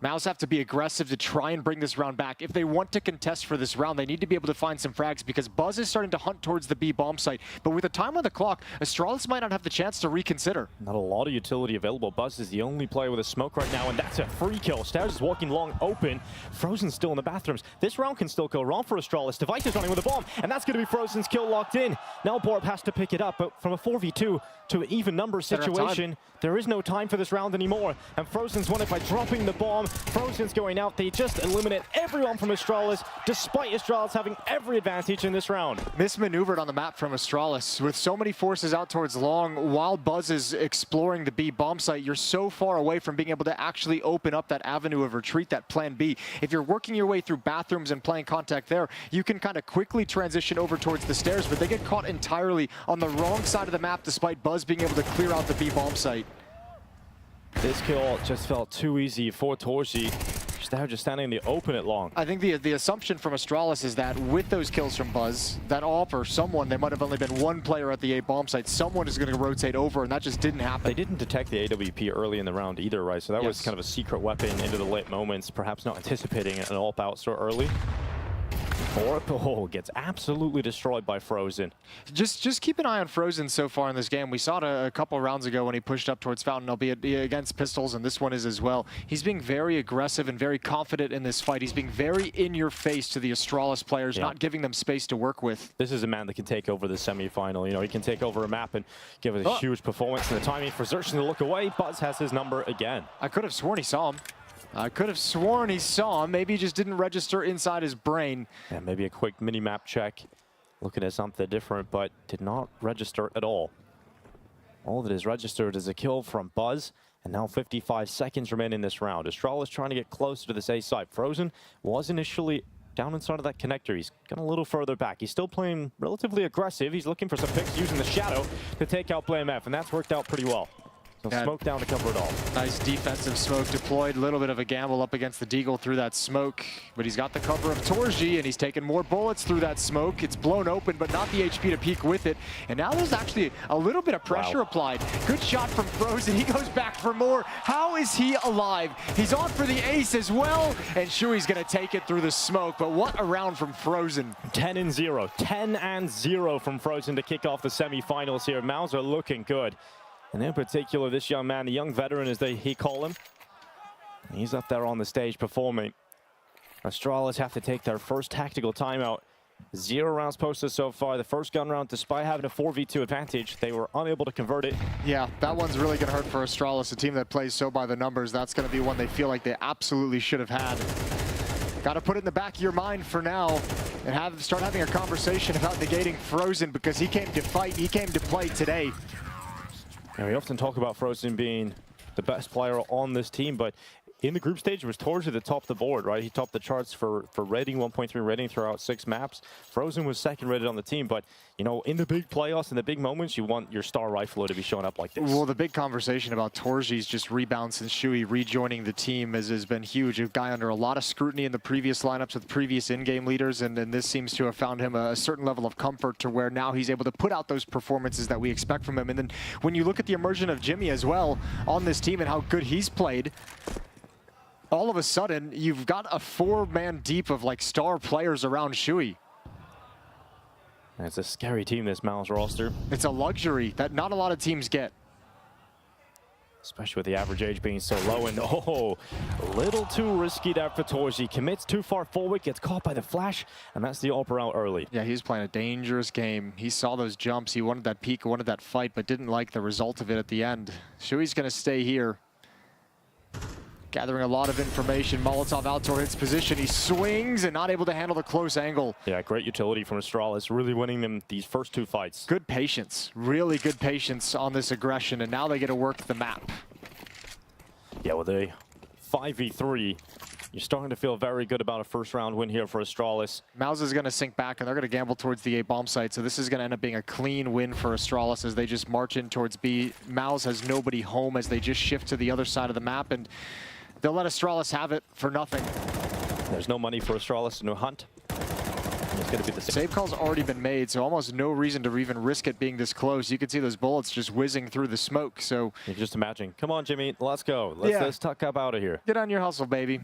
MOUZ have to be aggressive to try and bring this round back. If they want to contest for this round, they need to be able to find some frags because Buzz is starting to hunt towards the B bomb site. But with the time on the clock, Astralis might not have the chance to reconsider. Not a lot of utility available. Buzz is the only player with a smoke right now, and that's a free kill. Stairs is walking long open. Frozen's still in the bathrooms. This round can still go wrong for Astralis. Device is running with a bomb, and that's going to be Frozen's kill locked in. Now Borb has to pick it up, but from a 4v2 to an even number situation, there is no time for this round anymore. And Frozen's won it by dropping the bomb. Frozen's going out. They just eliminate everyone from Astralis, despite Astralis having every advantage in this round. Mismaneuvered on the map from Astralis. With so many forces out towards long, while Buzz is exploring the B bomb site, you're so far away from being able to actually open up that avenue of retreat, that plan B. If you're working your way through bathrooms and playing contact there, you can kind of quickly transition over towards the stairs, but they get caught entirely on the wrong side of the map despite Buzz being able to clear out the B bomb site. This kill just felt too easy for Torji. They're just standing in the open at long. I think the assumption from Astralis is that with those kills from Buzz, that AWP or someone, there might have only been one player at the A bomb site, someone is going to rotate over, and that just didn't happen. They didn't detect the AWP early in the round either, right? So that was kind of a secret weapon into the late moments, perhaps not anticipating an AWP out so early. Borb gets absolutely destroyed by Frozen. Just keep an eye on Frozen so far in this game. We saw it a couple rounds ago when he pushed up towards Fountain, albeit against pistols, and this one is as well. He's being very aggressive and very confident in this fight. He's being very in your face to the Astralis players, not giving them space to work with. This is a man that can take over the semi-final. You know, he can take over a map and give it a huge performance. And the timing for Xerxes to look away. Buzz has his number again. I could have sworn he saw him. I could have sworn he saw him. Maybe he just didn't register inside his brain. Yeah, maybe a quick mini-map check, looking at something different, but did not register at all. All that is registered is a kill from Buzz, and now 55 seconds remain in this round. Astralis trying to get closer to this A side. Frozen was initially down inside of that connector. He's gone a little further back. He's still playing relatively aggressive. He's looking for some picks using the shadow to take out BlameF, and that's worked out pretty well. So smoke down to cover it all. Nice defensive smoke deployed. A little bit of a gamble up against the Deagle through that smoke. But he's got the cover of Torji, and he's taking more bullets through that smoke. It's blown open, but not the HP to peek with it. And now there's actually a little bit of pressure applied. Good shot from Frozen. He goes back for more. How is he alive? He's on for the ace as well. And Shui's going to take it through the smoke. But what a round from Frozen. 10-0. 10-0 from Frozen to kick off the semifinals here. MOUZ are looking good. And in particular, this young man, the young veteran as he call him, he's up there on the stage performing. Astralis have to take their first tactical timeout. 0 rounds posted so far. The first gun round, despite having a 4v2 advantage, they were unable to convert it. Yeah, that one's really going to hurt for Astralis, a team that plays so by the numbers. That's going to be one they feel like they absolutely should have had. Got to put it in the back of your mind for now and start having a conversation about negating Frozen, because he came to fight, he came to play today. Yeah, we often talk about Frozen being the best player on this team, but in the group stage, it was Torji that topped the board, right? He topped the charts for rating, 1.3 rating throughout 6 maps. Frozen was second rated on the team, but, you know, in the big playoffs, in the big moments, you want your star rifler to be showing up like this. Well, the big conversation about Torji's just rebound since Shui rejoining the team has been huge. A guy under a lot of scrutiny in the previous lineups with previous in-game leaders, and this seems to have found him a certain level of comfort to where now he's able to put out those performances that we expect from him. And then when you look at the immersion of Jimmy as well on this team and how good he's played, all of a sudden, you've got a 4-man deep of like star players around Shui. It's a scary team, this MOUZ roster. It's a luxury that not a lot of teams get. especially with the average age being so low. And oh, a little too risky there for Torji. Commits too far forward, gets caught by the flash, and that's the AWP out early. Yeah, he was playing a dangerous game. He saw those jumps. He wanted that peak, wanted that fight, but didn't like the result of it at the end. Shui's going to stay here. Gathering a lot of information. Molotov out toward its position. He swings and not able to handle the close angle. Yeah, great utility from Astralis, really winning them these first 2 fights. Good patience, really good patience on this aggression, and now they get to work the map. Yeah, with a 5v3, you're starting to feel very good about a first round win here for Astralis. MOUZ is going to sink back, and they're going to gamble towards the A bomb site, so this is going to end up being a clean win for Astralis as they just march in towards B. MOUZ has nobody home as they just shift to the other side of the map, and they'll let Astralis have it for nothing. There's no money for Astralis, no hunt. It's going to be the save call's already been made, so almost no reason to even risk it being this close. You can see those bullets just whizzing through the smoke, so... You can just imagine. Come on, Jimmy, let's go. Let's tuck up out of here. Get on your hustle, baby.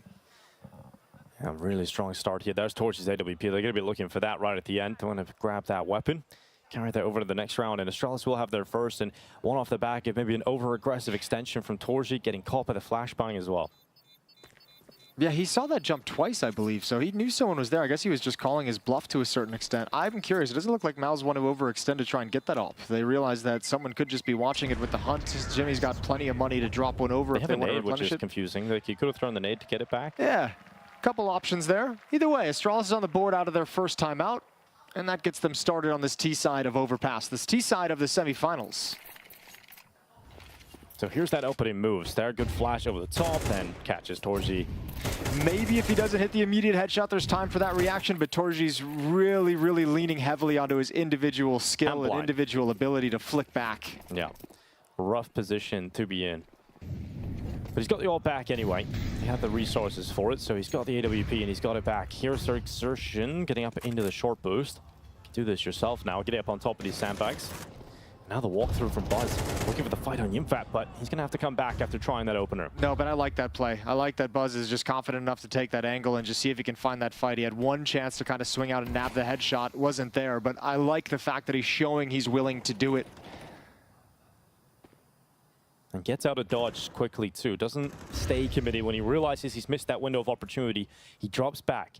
Yeah, really strong start here. There's Torch's AWP. They're going to be looking for that right at the end. They want to grab that weapon. Carry that over to the next round, and Astralis will have their first, and one off the back of maybe an over-aggressive extension from Torji, getting caught by the flashbang as well. Yeah, he saw that jump twice, I believe, so he knew someone was there. I guess he was just calling his bluff to a certain extent. I'm curious. It doesn't look like MOUZ want to overextend to try and get that up. They realize that someone could just be watching it with the hunt. Jimmy's got plenty of money to drop one over They if have they a want to nade, which replenish is it. confusing. Like, you could have thrown the nade to get it back. Yeah, couple options there. Either way, Astralis is on the board out of their first time out, and that gets them started on this T side of Overpass, this T side of the semifinals. So here's that opening moves. There, good flash over the top, then catches Torji. Maybe if he doesn't hit the immediate headshot, there's time for that reaction, but Torji's really, really leaning heavily onto his individual skill and individual ability to flick back. Yeah, rough position to be in. But he's got the ult back anyway. He had the resources for it, so he's got the AWP and he's got it back. Here's their exertion, getting up into the short boost. Do this yourself now, get up on top of these sandbags. Now the walkthrough from Buzz, looking for the fight on Yimfat, but he's going to have to come back after trying that opener. No, but I like that play. I like that Buzz is just confident enough to take that angle and just see if he can find that fight. He had one chance to kind of swing out and nab the headshot. Wasn't there, but I like the fact that he's showing he's willing to do it. And gets out of dodge quickly too. Doesn't stay committed. When he realizes he's missed that window of opportunity, he drops back.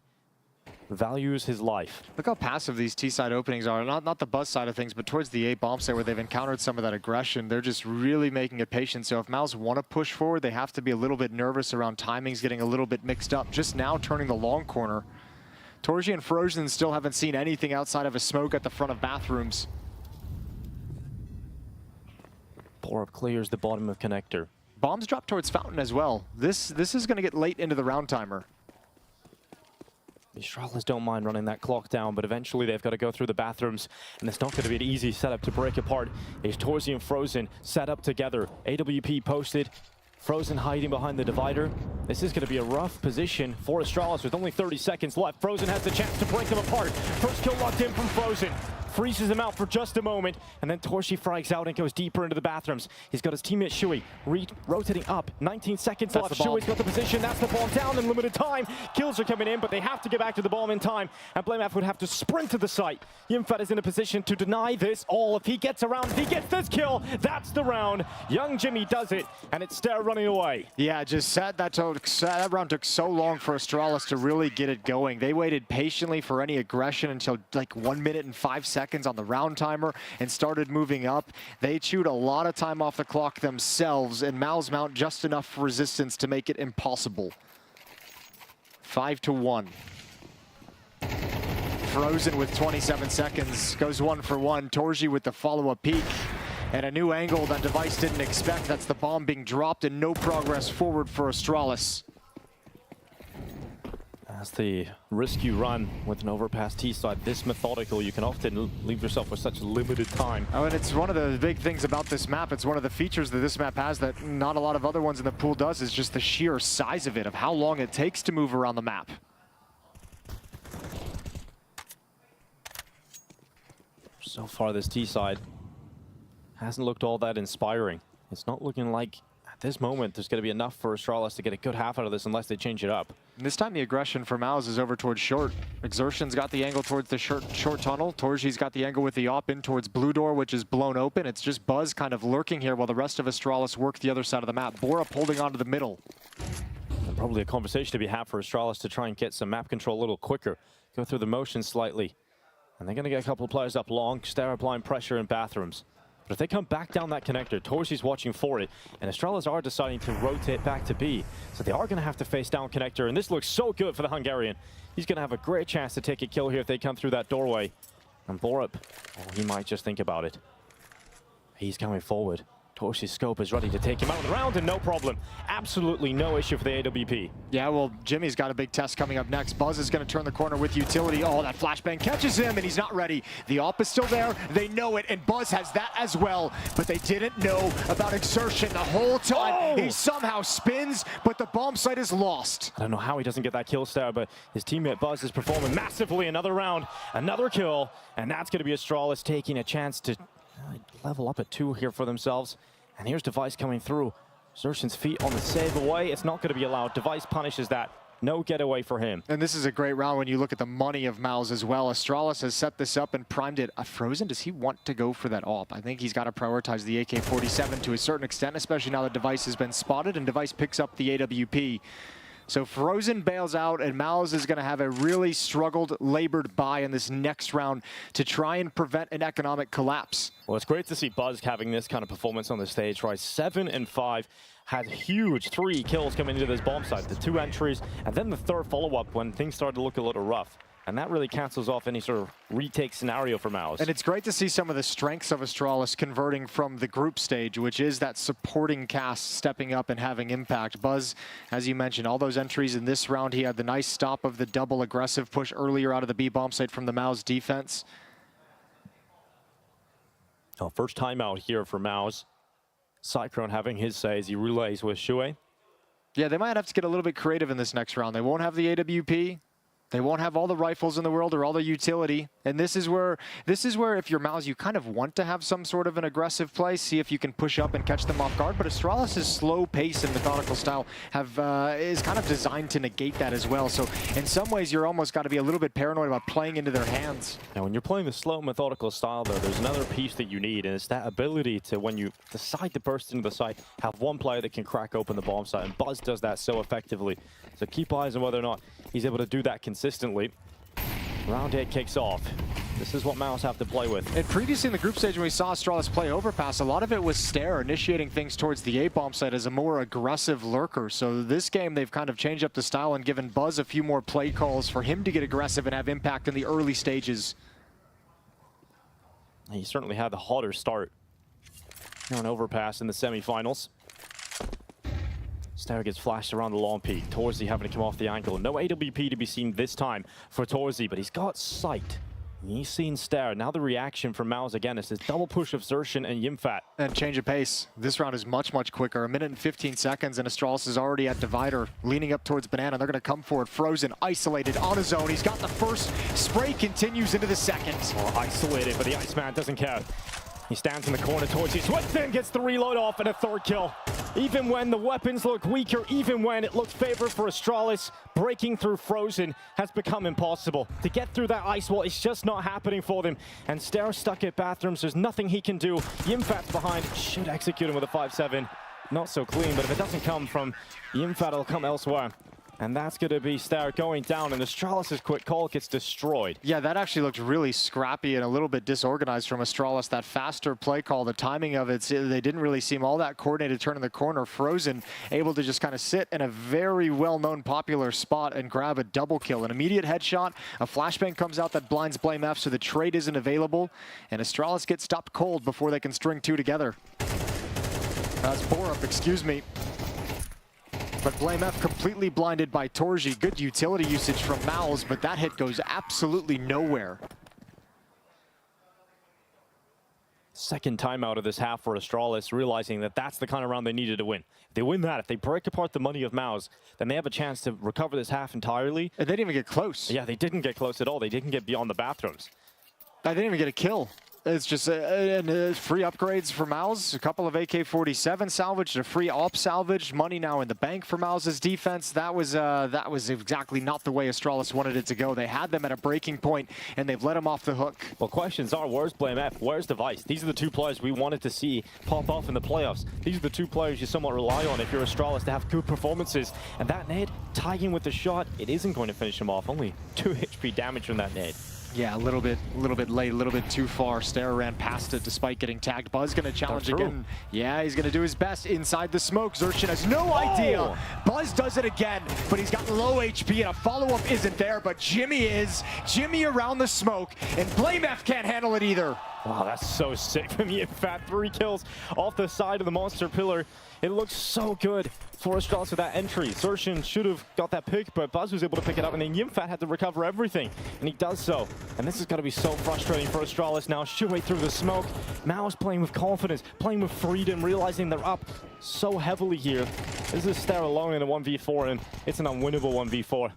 Values his life. Look how passive these T-side openings are. Not the Buzz side of things, but towards the A bomb site where they've encountered some of that aggression. They're just really making it patient. So if MOUZ want to push forward, they have to be a little bit nervous around timings, getting a little bit mixed up. Just now turning the long corner. Torji and Frozen still haven't seen anything outside of a smoke at the front of bathrooms. Borup clears the bottom of connector. Bombs drop towards Fountain as well. This is going to get late into the round timer. The Astralis don't mind running that clock down, but eventually they've got to go through the bathrooms, and it's not going to be an easy setup to break apart. There's Torzi and Frozen set up together. AWP posted. Frozen hiding behind the divider. This is going to be a rough position for Astralis with only 30 seconds left. Frozen has the chance to break them apart. First kill locked in from Frozen. Freezes him out for just a moment, and then Torji frags out and goes deeper into the bathrooms. He's got his teammate Shui rotating up. 19 seconds left. Shui's got the position. That's the bomb down in limited time. Kills are coming in, but they have to get back to the bomb in time, and Blamaf would have to sprint to the site. Yimfat is in a position to deny this all. If he gets around, if he gets this kill, that's the round. Young Jimmy does it, and it's Stair running away. Yeah, just sad that round took so long for Astralis to really get it going. They waited patiently for any aggression until like 1 minute and 5 seconds on the round timer and started moving up. They chewed a lot of time off the clock themselves, and MOUZ mount just enough resistance to make it impossible. 5-1. Frozen with 27 seconds, goes 1 for 1. Torji with the follow-up peek. And a new angle that Device didn't expect. That's the bomb being dropped and no progress forward for Astralis. That's the risk you run with an overpass T-side. This methodical, you can often leave yourself with such limited time. Oh, and it's one of the big things about this map. It's one of the features that this map has that not a lot of other ones in the pool does, is just the sheer size of it, of how long it takes to move around the map. So far, this T-side hasn't looked all that inspiring. It's not looking like At this moment, there's going to be enough for Astralis to get a good half out of this unless they change it up. And this time the aggression for MOUZ is over towards short. Exertion's got the angle towards the short tunnel. Torji's got the angle with the op in towards blue door, which is blown open. It's just Buzz kind of lurking here while the rest of Astralis work the other side of the map. Borup holding on to the middle. And probably a conversation to be had for Astralis to try and get some map control a little quicker. Go through the motion slightly. And they're going to get a couple of players up long, stare applying pressure in bathrooms. But if they come back down that connector, Torji's watching for it, and Astralis are deciding to rotate back to B. So they are going to have to face down connector, and this looks so good for the Hungarian. He's going to have a great chance to take a kill here if they come through that doorway. And Borup, oh, he might just think about it. He's coming forward. Torji's scope is ready to take him out of the round, and no problem. Absolutely no issue for the AWP. Yeah, well, Jimmy's got a big test coming up next. Buzz is going to turn the corner with utility. Oh, that flashbang catches him, and he's not ready. The op is still there. They know it, and Buzz has that as well. But they didn't know about exertion the whole time. Oh! He somehow spins, but the bomb site is lost. I don't know how he doesn't get that kill star, but his teammate Buzz is performing massively. Another round, another kill, and that's going to be Astralis taking a chance to level up at 2 here for themselves. And here's Device coming through. Xerxion's feet on the save away. It's not going to be allowed. Device punishes that. No getaway for him. And this is a great round when you look at the money of MOUZ as well. Astralis has set this up and primed it. Frozen, does he want to go for that op? I think he's got to prioritize the AK-47 to a certain extent, especially now that Device has been spotted and Device picks up the AWP. So Frozen bails out, and MOUZ is going to have a really struggled, labored buy in this next round to try and prevent an economic collapse. Well, it's great to see Buzz having this kind of performance on the stage, right? 7 and 5, had huge 3 kills coming into this bomb site. The 2 entries, and then the 3rd follow-up when things started to look a little rough. And that really cancels off any sort of retake scenario for MOUZ. And it's great to see some of the strengths of Astralis converting from the group stage, which is that supporting cast stepping up and having impact. Buzz, as you mentioned, all those entries in this round, he had the nice stop of the double aggressive push earlier out of the B bomb site from the MOUZ defense. Oh, first timeout here for MOUZ. Cyclone having his say as he relays with Shuey. Yeah, they might have to get a little bit creative in this next round. They won't have the AWP. They won't have all the rifles in the world or all the utility. And this is where if you're MOUZ, you kind of want to have some sort of an aggressive play, see if you can push up and catch them off guard. But Astralis' slow pace and methodical style is kind of designed to negate that as well. So in some ways, you're almost got to be a little bit paranoid about playing into their hands. Now, when you're playing the slow, methodical style, though, there's another piece that you need, and it's that ability to, when you decide to burst into the site, have one player that can crack open the bomb site. And Buzz does that so effectively. So keep eyes on whether or not he's able to do that consistently. Round 8 kicks off. This is what MOUZ have to play with. And previously in the group stage when we saw Astralis play Overpass, a lot of it was Stare initiating things towards the A-bomb site as a more aggressive lurker. So this game they've kind of changed up the style and given Buzz a few more play calls for him to get aggressive and have impact in the early stages. He certainly had the hotter start here on Overpass in the semifinals. Stare gets flashed around the long peak. Torzi having to come off the angle. No AWP to be seen this time for Torzi, but he's got sight. He's seen Stare. Now the reaction from MOUZ again is this double push of Xerxion and Yimfat. And change of pace. This round is much, much quicker. 1 minute and 15 seconds, and Astralis is already at Divider, leaning up towards Banana. They're going to come for it. Frozen, isolated, on his own. He's got the first. Spray continues into the second. Oh, isolated, but the Iceman doesn't care. He stands in the corner towards his swings in, gets the reload off, and a 3rd kill. Even when the weapons look weaker, even when it looks favored for Astralis, breaking through Frozen has become impossible. To get through that ice wall, it's just not happening for them. And Stare stuck at bathrooms, there's nothing he can do. Yimfat's behind, should execute him with a 5-7. Not so clean, but if it doesn't come from Yimfat, it'll come elsewhere. And that's going to be Stare going down, and Astralis' quick call gets destroyed. Yeah, that actually looked really scrappy and a little bit disorganized from Astralis. That faster play call, the timing of it, they didn't really seem all that coordinated turning the corner. Frozen able to just kind of sit in a very well-known popular spot and grab a double kill. An immediate headshot, a flashbang comes out that blinds Blame F, so the trade isn't available. And Astralis gets stopped cold before they can string 2 together. That's Borup, excuse me. But Blame F completely blinded by Torji. Good utility usage from MOUZ, but that hit goes absolutely nowhere. Second timeout of this half for Astralis, realizing that that's the kind of round they needed to win. If they win that, if they break apart the money of MOUZ, then they have a chance to recover this half entirely. And they didn't even get close. Yeah, they didn't get close at all. They didn't get beyond the bathrooms. They didn't even get a kill. It's just free upgrades for MOUZ, a couple of AK-47 salvaged, a free AWP salvaged, money now in the bank for MOUZ's defense. That was exactly not the way Astralis wanted it to go. They had them at a breaking point, and they've let them off the hook. Well, questions are, where's BlameF? Where's Device? These are the two players we wanted to see pop off in the playoffs. These are the two players you somewhat rely on if you're Astralis to have good performances. And that nade, tagging with the shot, it isn't going to finish him off. Only 2 HP damage from that nade. Yeah, a little bit late, a little bit too far. Stare ran past it despite getting tagged. Buzz gonna challenge again. Yeah, he's gonna do his best inside the smoke. Xerxin has no idea. Buzz does it again, but he's got low HP and a follow-up isn't there, but Jimmy is. Jimmy around the smoke, and BlameF can't handle it either. Wow, that's so sick from YimFat. 3 kills off the side of the monster pillar. It looks so good for Astralis with that entry. Xerxin should have got that pick, but Buzz was able to pick it up, and then YimFat had to recover everything, and he does so. And this is going to be so frustrating for Astralis now. Shoot way through the smoke. MOUZ playing with confidence, playing with freedom, realizing they're up so heavily here. This is Stare alone in a 1v4, and it's an unwinnable 1v4.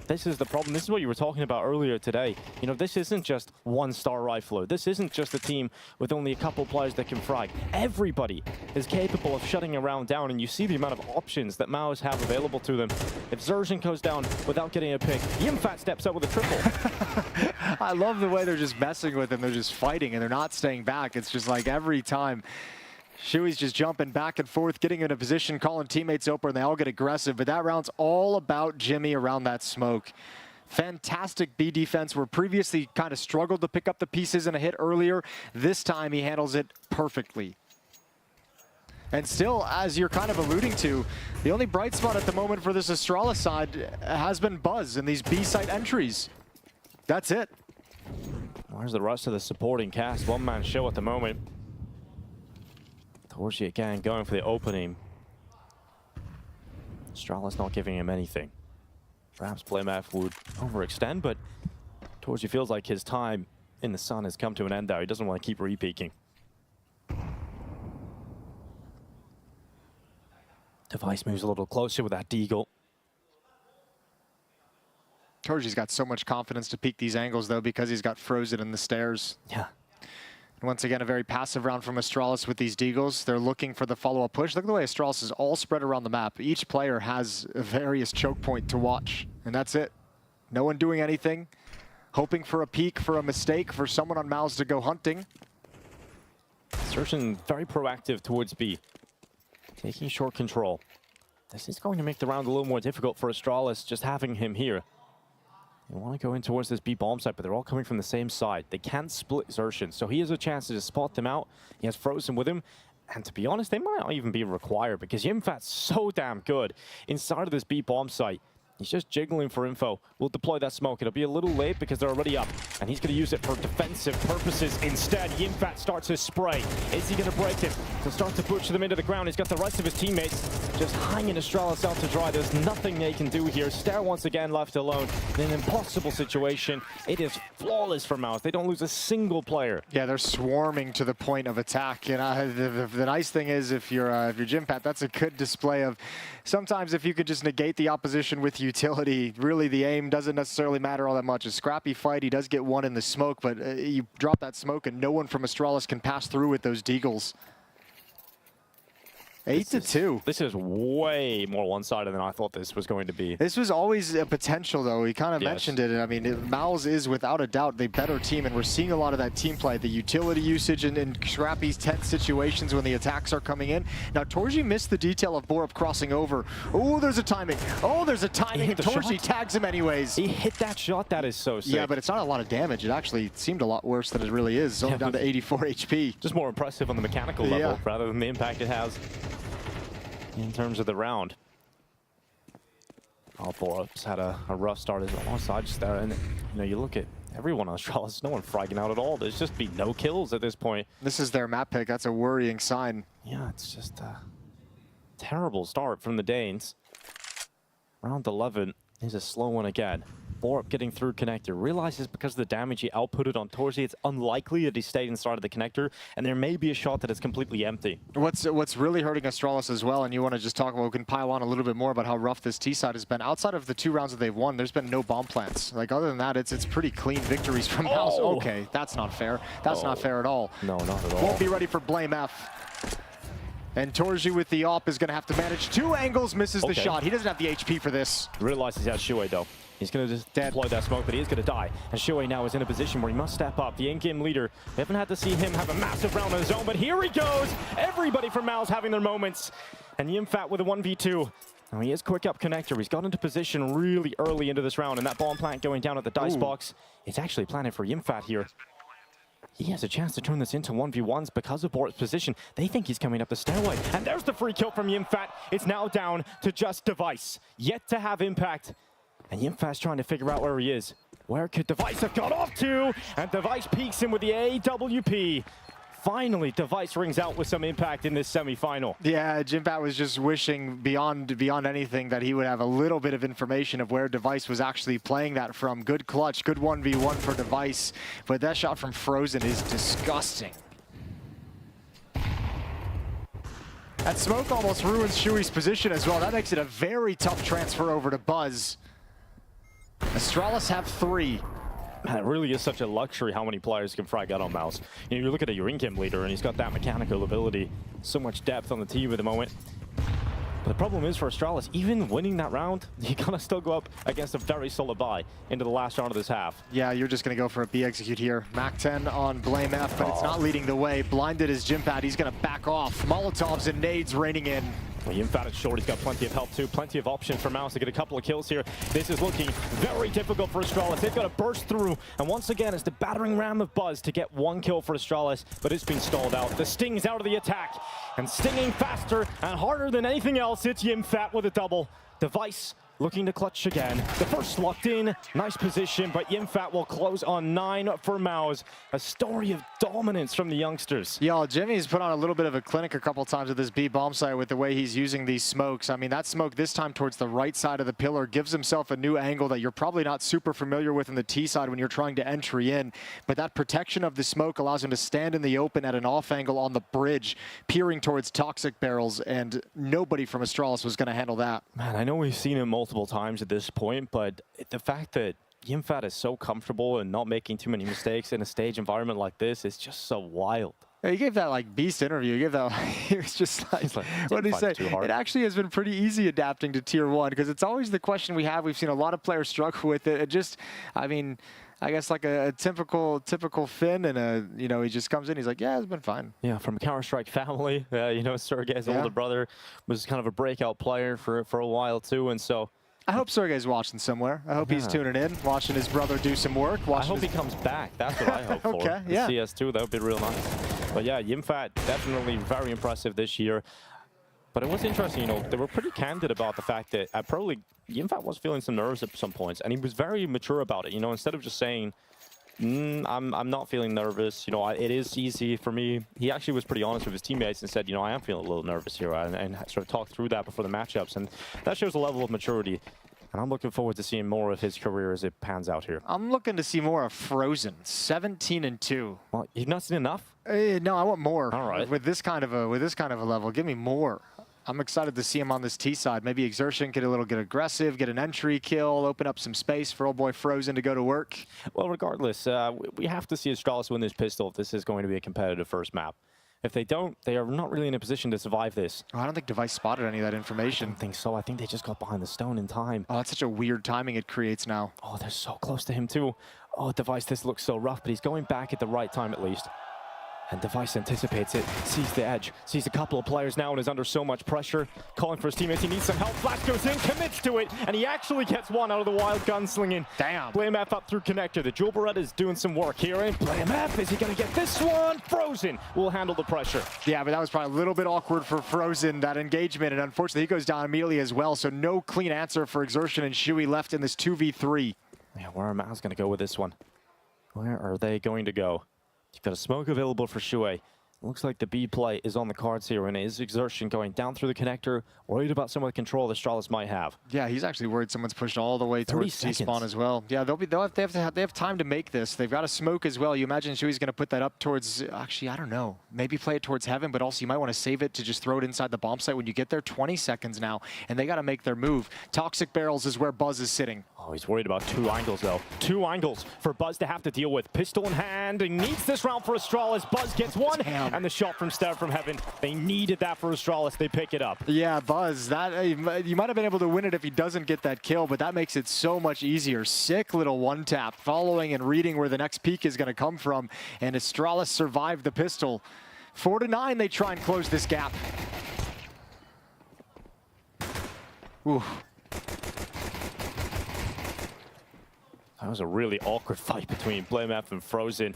This is the problem. This is what you were talking about earlier today. You know, this isn't just one star rifler. This isn't just a team with only a couple players that can frag. Everybody is capable of shutting a round down, and you see the amount of options that MOUZ have available to them. If Xerxin goes down without getting a pick, YimFat steps up with a triple. I love the way they're just messing with him. They're just fighting, and they're not staying back. It's just like every time. Shui's just jumping back and forth, getting in a position, calling teammates open, and they all get aggressive. But that round's all about Jimmy around that smoke. Fantastic B defense, where previously kind of struggled to pick up the pieces in a hit earlier. This time he handles it perfectly. And still, as you're kind of alluding to, the only bright spot at the moment for this Astralis side has been Buzz in these B site entries. That's it. Where's the rest of the supporting cast? One-man show at the moment. Torchi again going for the opening. Astralis not giving him anything. Perhaps BlameF would overextend, but Torchi feels like his time in the sun has come to an end there. He doesn't want to keep repeaking. Device moves a little closer with that deagle. Torchi's got so much confidence to peek these angles, though, because he's got frozen in the stairs. Yeah. Once again, a very passive round from Astralis with these deagles. They're looking for the follow-up push. Look at the way Astralis is all spread around the map. Each player has a various choke point to watch, and that's it. No one doing anything. Hoping for a peek, for a mistake, for someone on MOUZ to go hunting. Xerxin very proactive towards B. Taking short control. This is going to make the round a little more difficult for Astralis, just having him here. They want to go in towards this B bomb site, but they're all coming from the same side. They can't split Xerxin, so he has a chance to just spot them out. He has Frozen with him, and to be honest, they might not even be required because YimFat's so damn good inside of this B bomb site. He's just jiggling for info. We'll deploy that smoke. It'll be a little late because they're already up, and he's going to use it for defensive purposes instead. YimFat starts his spray. Is he going to break it? He'll start to butcher them into the ground. He's got the rest of his teammates just hanging Astralis out to dry. There's nothing they can do here. Stare once again left alone in an impossible situation. It is flawless for MOUZ. They don't lose a single player. Yeah, they're swarming to the point of attack. And the nice thing is, if you're YimFat, that's a good display of sometimes if you could just negate the opposition with utility, really the aim doesn't necessarily matter all that much. A scrappy fight, he does get one in the smoke, but you drop that smoke and no one from Astralis can pass through with those deagles. 8-2. This is way more one-sided than I thought this was going to be. This was always a potential, though. He kind of mentioned it. I mean, MOUZ is without a doubt the better team, and we're seeing a lot of that team play. The utility usage in scrappy, tense situations when the attacks are coming in. Now, Torchi missed the detail of Borup crossing over. Oh, there's a timing. Oh, there's a timing, and Torchi tags him anyways. He hit that shot. That is so sick. Yeah, but it's not a lot of damage. It actually seemed a lot worse than it really is. It's only down to 84 HP. Just more impressive on the mechanical level rather than the impact it has in terms of the round. Oh, Borup's had a rough start alongside just there, and you know, you look at everyone on Astralis, no one fragging out at all. There's just been no kills at this point. This is their map pick. That's a worrying sign. Yeah, it's just a terrible start from the Danes. Round 11 is a slow one again. Borup getting through connector. Realizes because of the damage he outputted on Torsi, it's unlikely that he stayed inside of the connector, and there may be a shot that is completely empty. What's really hurting Astralis as well, and you want to just talk about, we can pile on a little bit more about how rough this T side has been. Outside of the 2 rounds that they've won, there's been no bomb plants. Like, other than that, it's pretty clean victories from MOUZ. Okay, that's not fair. That's not fair at all. No, not at all. Won't be ready for Blame F. And Torji with the AWP is going to have to manage 2 angles, misses the shot. He doesn't have the HP for this. Realizes he has Shuei though. He's going to just deploy that smoke, but he is going to die. And Shuei now is in a position where he must step up. The in-game leader. We haven't had to see him have a massive round on his own, but here he goes. Everybody from MOUZ having their moments. And Yimfat with a 1v2. Now he is quick up connector. He's got into position really early into this round, and that bomb plant going down at the dice box. It's actually planted for Yimfat here. He has a chance to turn this into 1v1s because of Borup's position. They think he's coming up the stairway. And there's the free kill from Yimfat. It's now down to just Device. Yet to have impact. And Yimfat's trying to figure out where he is. Where could Device have got off to? And Device peeks him with the AWP. Finally, Device rings out with some impact in this semi-final. Yeah, Jimpat was just wishing beyond anything that he would have a little bit of information of where Device was actually playing that from. Good clutch, good 1v1 for Device, but that shot from Frozen is disgusting. That smoke almost ruins Shui's position as well. That makes it a very tough transfer over to Buzz. Astralis have 3. Man, it really is such a luxury how many players can frag out on MOUZ. You know, you look at your in-game leader and he's got that mechanical ability, so much depth on the team at the moment. But the problem is for Astralis, even winning that round, you gotta still go up against a very solid buy into the last round of this half. Yeah, you're just gonna go for a B execute here. Mac 10 on Blame F, but it's not leading the way. Blinded is Jimpat, he's gonna back off. Molotovs and nades raining in. Well, Yimfat is short, he's got plenty of help too, plenty of options for MOUZ to get a couple of kills here. This is looking very difficult for Astralis. They've got to burst through, and once again, it's the battering ram of Buzz to get 1 kill for Astralis, but it's been stalled out. The Sting's out of the attack, and stinging faster and harder than anything else, it's Yimfat with a double. Device looking to clutch again. The first locked in, nice position, but Yimfat will close on 9 for MOUZ. A story of dominance from the youngsters. Yeah, Jimmy's put on a little bit of a clinic a couple times at this B bomb site with the way he's using these smokes. I mean, that smoke this time towards the right side of the pillar gives himself a new angle that you're probably not super familiar with in the T side when you're trying to entry in. But that protection of the smoke allows him to stand in the open at an off angle on the bridge, peering towards toxic barrels, and nobody from Astralis was going to handle that. Man, I know we've seen him multiple times at this point, but the fact that Yimfat is so comfortable and not making too many mistakes in a stage environment like this is just so wild. Yeah, he gave that like beast interview. He gave that. He was just like what did he say? It actually has been pretty easy adapting to Tier 1 because it's always the question we have. We've seen a lot of players struggle with it. It just, I mean, I guess like a typical Finn, and you know, he just comes in. He's like, yeah, it's been fine. Yeah, from Counter-Strike family. You know, Sergey's older brother was kind of a breakout player for a while too, and so. I hope Sergey's watching somewhere. I hope he's tuning in, watching his brother do some work. I hope he comes back. That's what I hope for. Okay, yeah. CS2, that would be real nice. But yeah, Yimfat definitely very impressive this year. But it was interesting, you know, they were pretty candid about the fact that at Pro League, Yimfat was feeling some nerves at some points, and he was very mature about it. You know, instead of just saying, I'm not feeling nervous, you know, it is easy for me. He actually was pretty honest with his teammates and said, you know, I am feeling a little nervous here, and sort of talked through that before the matchups, and that shows a level of maturity. And I'm looking forward to seeing more of his career as it pans out here. I'm looking to see more of Frozen, 17-2. Well, you've not seen enough? No, I want more. All right. With this kind of a level, give me more. I'm excited to see him on this T side. Maybe Exertion get aggressive, get an entry kill, open up some space for old boy Frozen to go to work. Well, regardless, we have to see Astralis win this pistol if this is going to be a competitive first map. If they don't, they are not really in a position to survive this. Oh, I don't think Device spotted any of that information. I don't think so. I think they just got behind the stone in time. Oh, that's such a weird timing it creates now. Oh, they're so close to him too. Oh, Device, this looks so rough, but he's going back at the right time at least. And Device anticipates it, sees the edge, sees a couple of players now and is under so much pressure. Calling for his teammates, he needs some help. Flash goes in, commits to it, and he actually gets one out of the wild gunslinging. Damn. Blame F up through connector. The Jewel Beretta is doing some work here. And Blame F, is he going to get this one? Frozen will handle the pressure. Yeah, but that was probably a little bit awkward for Frozen, that engagement, and unfortunately he goes down immediately as well, so no clean answer for Exertion and Shui left in this 2v3. Yeah, where are MOUZ going to go with this one? Where are they going to go? You've got a smoke available for Shui. Looks like the B play is on the cards here, and it is exertion going down through the connector. Worried about some of the control that Astralis might have. Yeah, he's actually worried someone's pushed all the way towards T-spawn as well. Yeah, they have time to make this. They've got a smoke as well. You imagine Shui's going to put that up towards, actually, I don't know, maybe play it towards heaven, but also you might want to save it to just throw it inside the bomb site when you get there. 20 seconds now, and they got to make their move. Toxic barrels is where Buzz is sitting. Oh, he's worried about 2 angles, though. 2 angles for Buzz to have to deal with. Pistol in hand. He needs this round for Astralis. Buzz gets one, and the shot from Stare from heaven. They needed that for Astralis. They pick it up. Yeah, Buzz, that you might have been able to win it if he doesn't get that kill, but that makes it so much easier. Sick little one-tap, following and reading where the next peak is going to come from, and Astralis survived the pistol. 4-9, they try and close this gap. Ooh. That was a really awkward fight between BlameF and Frozen.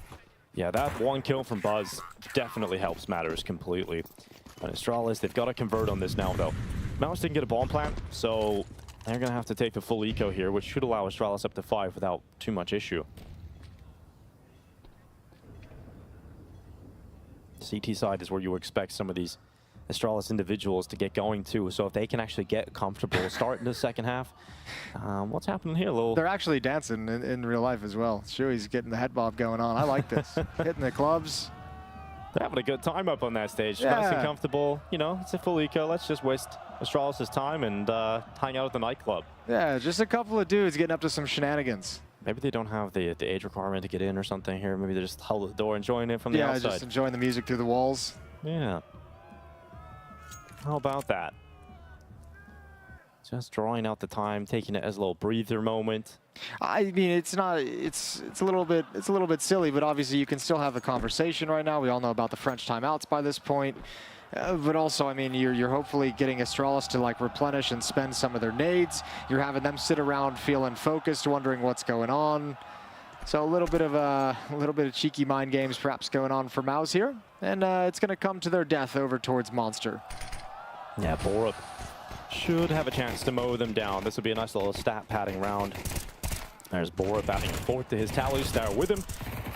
Yeah, that one kill from Buzz definitely helps matters completely. And Astralis, they've got to convert on this now, though. MOUZ didn't get a bomb plant, so they're going to have to take the full eco here, which should allow Astralis up to 5 without too much issue. CT side is where you expect some of these Astralis individuals to get going too, so if they can actually get comfortable start in the second half. What's happening here, Lil? They're actually dancing in real life as well. Shui's getting the head bob going on. I like this. Hitting the clubs. They're having a good time up on that stage. Yeah. Nice and comfortable. You know, it's a full eco. Let's just waste Astralis' time and hang out at the nightclub. Yeah, just a couple of dudes getting up to some shenanigans. Maybe they don't have the age requirement to get in or something here. Maybe they just held the door enjoying it from the outside. Yeah, just enjoying the music through the walls. Yeah. How about that? Just drawing out the time, taking it as a little breather moment. I mean, it's a little bit silly, but obviously you can still have a conversation right now. We all know about the French timeouts by this point. But also, I mean, you're hopefully getting Astralis to like replenish and spend some of their nades. You're having them sit around feeling focused, wondering what's going on. So a little bit of cheeky mind games perhaps going on for MOUZ here, and it's going to come to their death over towards Monster. Yeah, Borup should have a chance to mow them down. This would be a nice little stat padding round. There's Borup adding a 4th to his tally, Stare with him.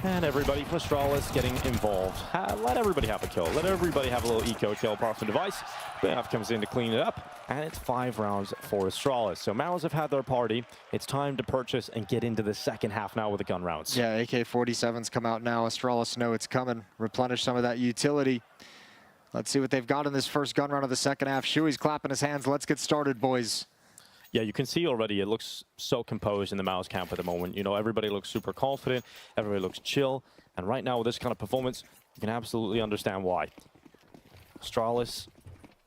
And everybody from Astralis getting involved. Let everybody have a kill. Let everybody have a little eco kill apart from the device. BF comes in to clean it up. And it's 5 rounds for Astralis. So MOUZ have had their party. It's time to purchase and get into the second half now with the gun rounds. Yeah, AK-47s come out now. Astralis know it's coming. Replenish some of that utility. Let's see what they've got in this first gun round of the second half. Shui's clapping his hands. Let's get started, boys. Yeah, you can see already it looks so composed in the MOUZ camp at the moment. You know, everybody looks super confident. Everybody looks chill. And right now with this kind of performance, you can absolutely understand why. Astralis,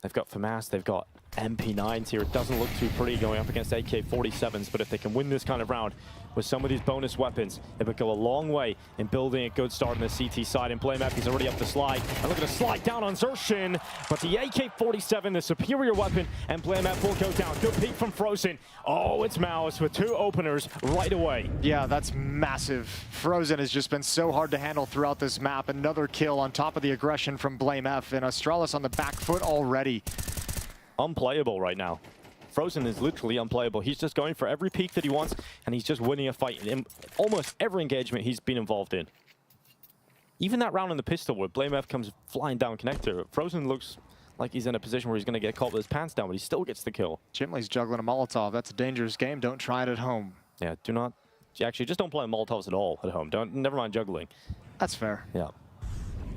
they've got FAMAS, they've got MP9s here. It doesn't look too pretty going up against AK-47s, but if they can win this kind of round with some of these bonus weapons, it would go a long way in building a good start on the CT side. And BlameF, he's already up the slide. And look at a slide down on Xerxin, but the AK-47, the superior weapon, and BlameF will go down. Good peek from Frozen. Oh, it's MOUZ with 2 openers right away. Yeah, that's massive. Frozen has just been so hard to handle throughout this map. Another kill on top of the aggression from BlameF, and Astralis on the back foot already. Unplayable right now. Frozen is literally unplayable. He's just going for every peak that he wants, and he's just winning a fight in almost every engagement he's been involved in. Even that round in the pistol where BlameF comes flying down connector, Frozen looks like he's in a position where he's going to get caught with his pants down, but he still gets the kill. Chimley's juggling a Molotov. That's a dangerous game. Don't try it at home. Yeah, do not. Actually, just don't play Molotovs at all at home. Never mind juggling. That's fair. Yeah.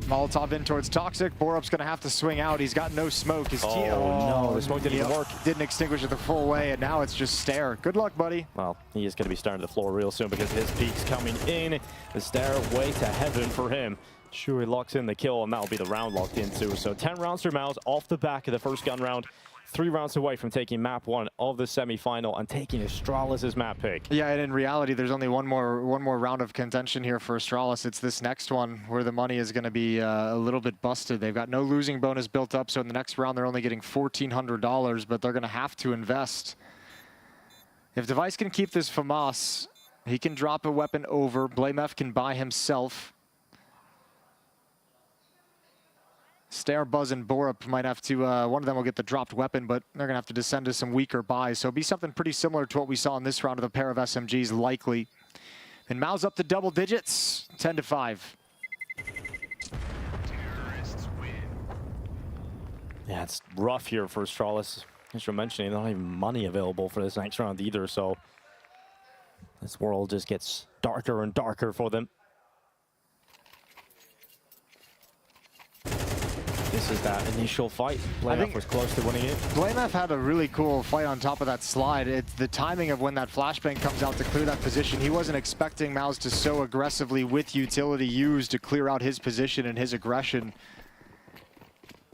Molotov in towards Toxic. Borup's going to have to swing out. He's got no smoke. His no, the smoke didn't even work. Didn't extinguish it the full way, and now it's just Stare. Good luck, buddy. Well, he is going to be starting to the floor real soon because his peak's coming in. The Stare way to heaven for him. Shui locks in the kill, and that'll be the round locked in too. So 10 rounds for MOUZ off the back of the first gun round. 3 rounds away from taking map 1 of the semi-final and taking Astralis' map pick. Yeah, and in reality, there's only one more round of contention here for Astralis. It's this next one where the money is going to be a little bit busted. They've got no losing bonus built up, so in the next round, they're only getting $1,400, but they're going to have to invest. If Device can keep this FAMAS, he can drop a weapon over. BlameF can buy himself. Stare, Buzz, and Borup might have to, one of them will get the dropped weapon, but they're going to have to descend to some weaker buys. So it'll be something pretty similar to what we saw in this round of a pair of SMGs, likely. And MOUZ up to double digits, 10-5. Yeah, it's rough here for Astralis. As you're mentioning, not even money available for this next round either, so this world just gets darker and darker for them. This is that initial fight. BlameF was close to winning it. BlameF had a really cool fight on top of that slide. It's the timing of when that flashbang comes out to clear that position. He wasn't expecting MOUZ to so aggressively with utility used to clear out his position and his aggression.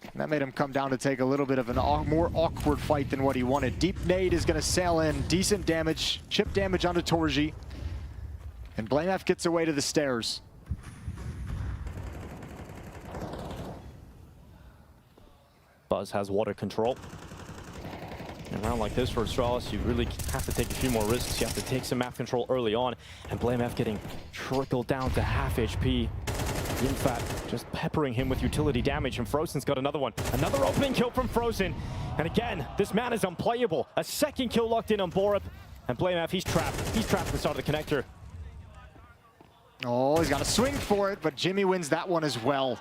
And that made him come down to take a little bit of a more awkward fight than what he wanted. Deep nade is going to sail in. Decent damage. Chip damage onto Torji. And BlameF gets away to the stairs. Buzz has water control. In a round like this for Astralis, you really have to take a few more risks. You have to take some map control early on. And BlameF getting trickled down to half HP. Yimfat just peppering him with utility damage, and Frozen's got another one. Another opening kill from Frozen. And again, this man is unplayable. A second kill locked in on Borup. And BlameF, he's trapped. He's trapped at the start of the connector. Oh, he's got to swing for it, but Jimmy wins that one as well.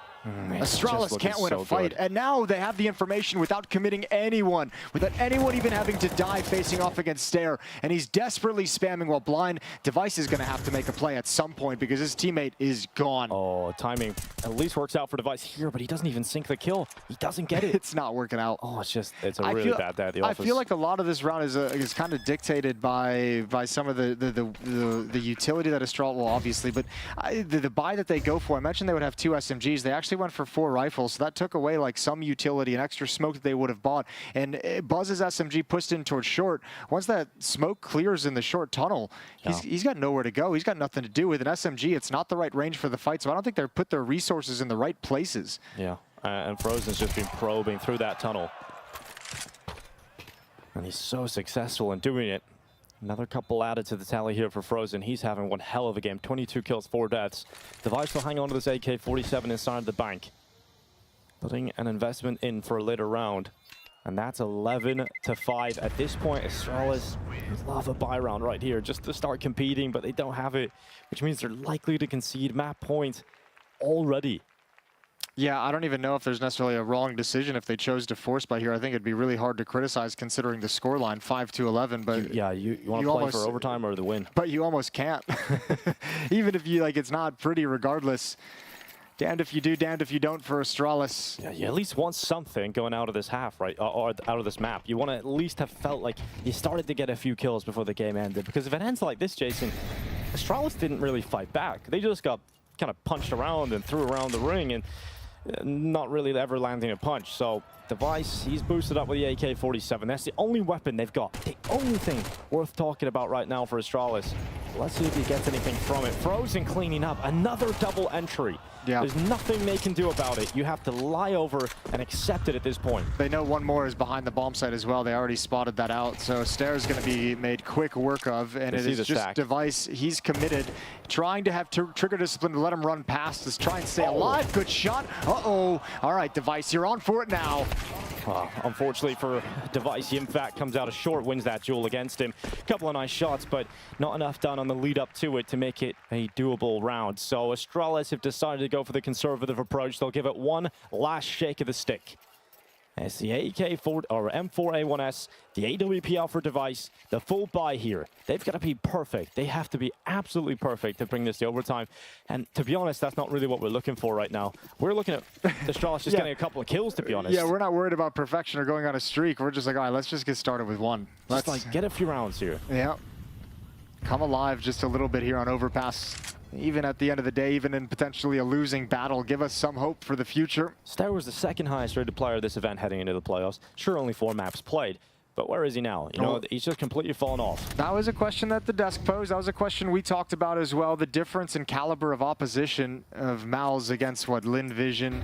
Astralis can't win a fight, and now they have the information without committing anyone, without anyone even having to die facing off against Stair, and he's desperately spamming while blind. Device is going to have to make a play at some point because his teammate is gone. Oh, timing at least works out for Device here, but he doesn't even sink the kill. He doesn't get it. It's not working out. Oh, it's a really bad day at the office. I feel like a lot of this round is kind of dictated by some of the utility that Astralis, well, obviously, but the buy that they go for. I mentioned they would have 2 SMGs. They actually went for 4 rifles, so that took away like some utility, an extra smoke that they would have bought. And Buzz's SMG pushed in towards short. Once that smoke clears in the short tunnel, he's got nowhere to go. He's got nothing to do with an SMG. It's not the right range for the fight, so I don't think they've put their resources in the right places. Yeah, and Frozen's just been probing through that tunnel. And he's so successful in doing it. Another couple added to the tally here for Frozen. He's having one hell of a game. 22 kills, 4 deaths. Device will hang on to this AK-47 inside the bank. Putting an investment in for a later round. And that's 11-5. At this point, Astralis would love a buy round right here just to start competing, but they don't have it, which means they're likely to concede map points already. Yeah, I don't even know if there's necessarily a wrong decision if they chose to force by here. I think it'd be really hard to criticize considering the scoreline, 5-11. But you want to play for overtime or the win. But you almost can't. Even if you it's not pretty regardless. Damned if you do, damned if you don't for Astralis. Yeah, you at least want something going out of this half, right? Or out of this map. You want to at least have felt like you started to get a few kills before the game ended. Because if it ends like this, Jason, Astralis didn't really fight back. They just got kind of punched around and threw around the ring and not really ever landing a punch. So Device, he's boosted up with the AK-47. That's the only weapon they've got. The only thing worth talking about right now for Astralis. Let's see if he gets anything from it. Frozen cleaning up. Another double entry. Yeah. There's nothing they can do about it. You have to lie over and accept it at this point. They know one more is behind the bomb site as well. They already spotted that out. So Stair is going to be made quick work of. And it is just Device. He's committed. Trying to have trigger discipline to let him run past this. Try and stay alive. Good shot. Uh-oh. All right, Device, you're on for it now. Unfortunately for Device, Yimfat comes out of short, wins that duel against him. A couple of nice shots, but not enough done on the lead up to it to make it a doable round. So Astralis have decided to go for the conservative approach. They'll give it one last shake of the stick. It's the AK-4 or M4A1S, the AWP out for Device, the full buy here. They've got to be perfect. They have to be absolutely perfect to bring this to overtime. And to be honest, that's not really what we're looking for right now. We're looking at Astralis just getting a couple of kills, to be honest. Yeah, we're not worried about perfection or going on a streak. We're just like, all right, let's just get started with one. Let's like get a few rounds here. Yeah. Come alive just a little bit here on Overpass. Even at the end of the day, even in potentially a losing battle, give us some hope for the future. Stair was the second highest rated player of this event heading into the playoffs. Sure, only 4 maps played, but where is he now? You know, he's just completely fallen off. That was a question that the desk posed. That was a question we talked about as well. The difference in caliber of opposition of MOUZ against what, Lin Vision,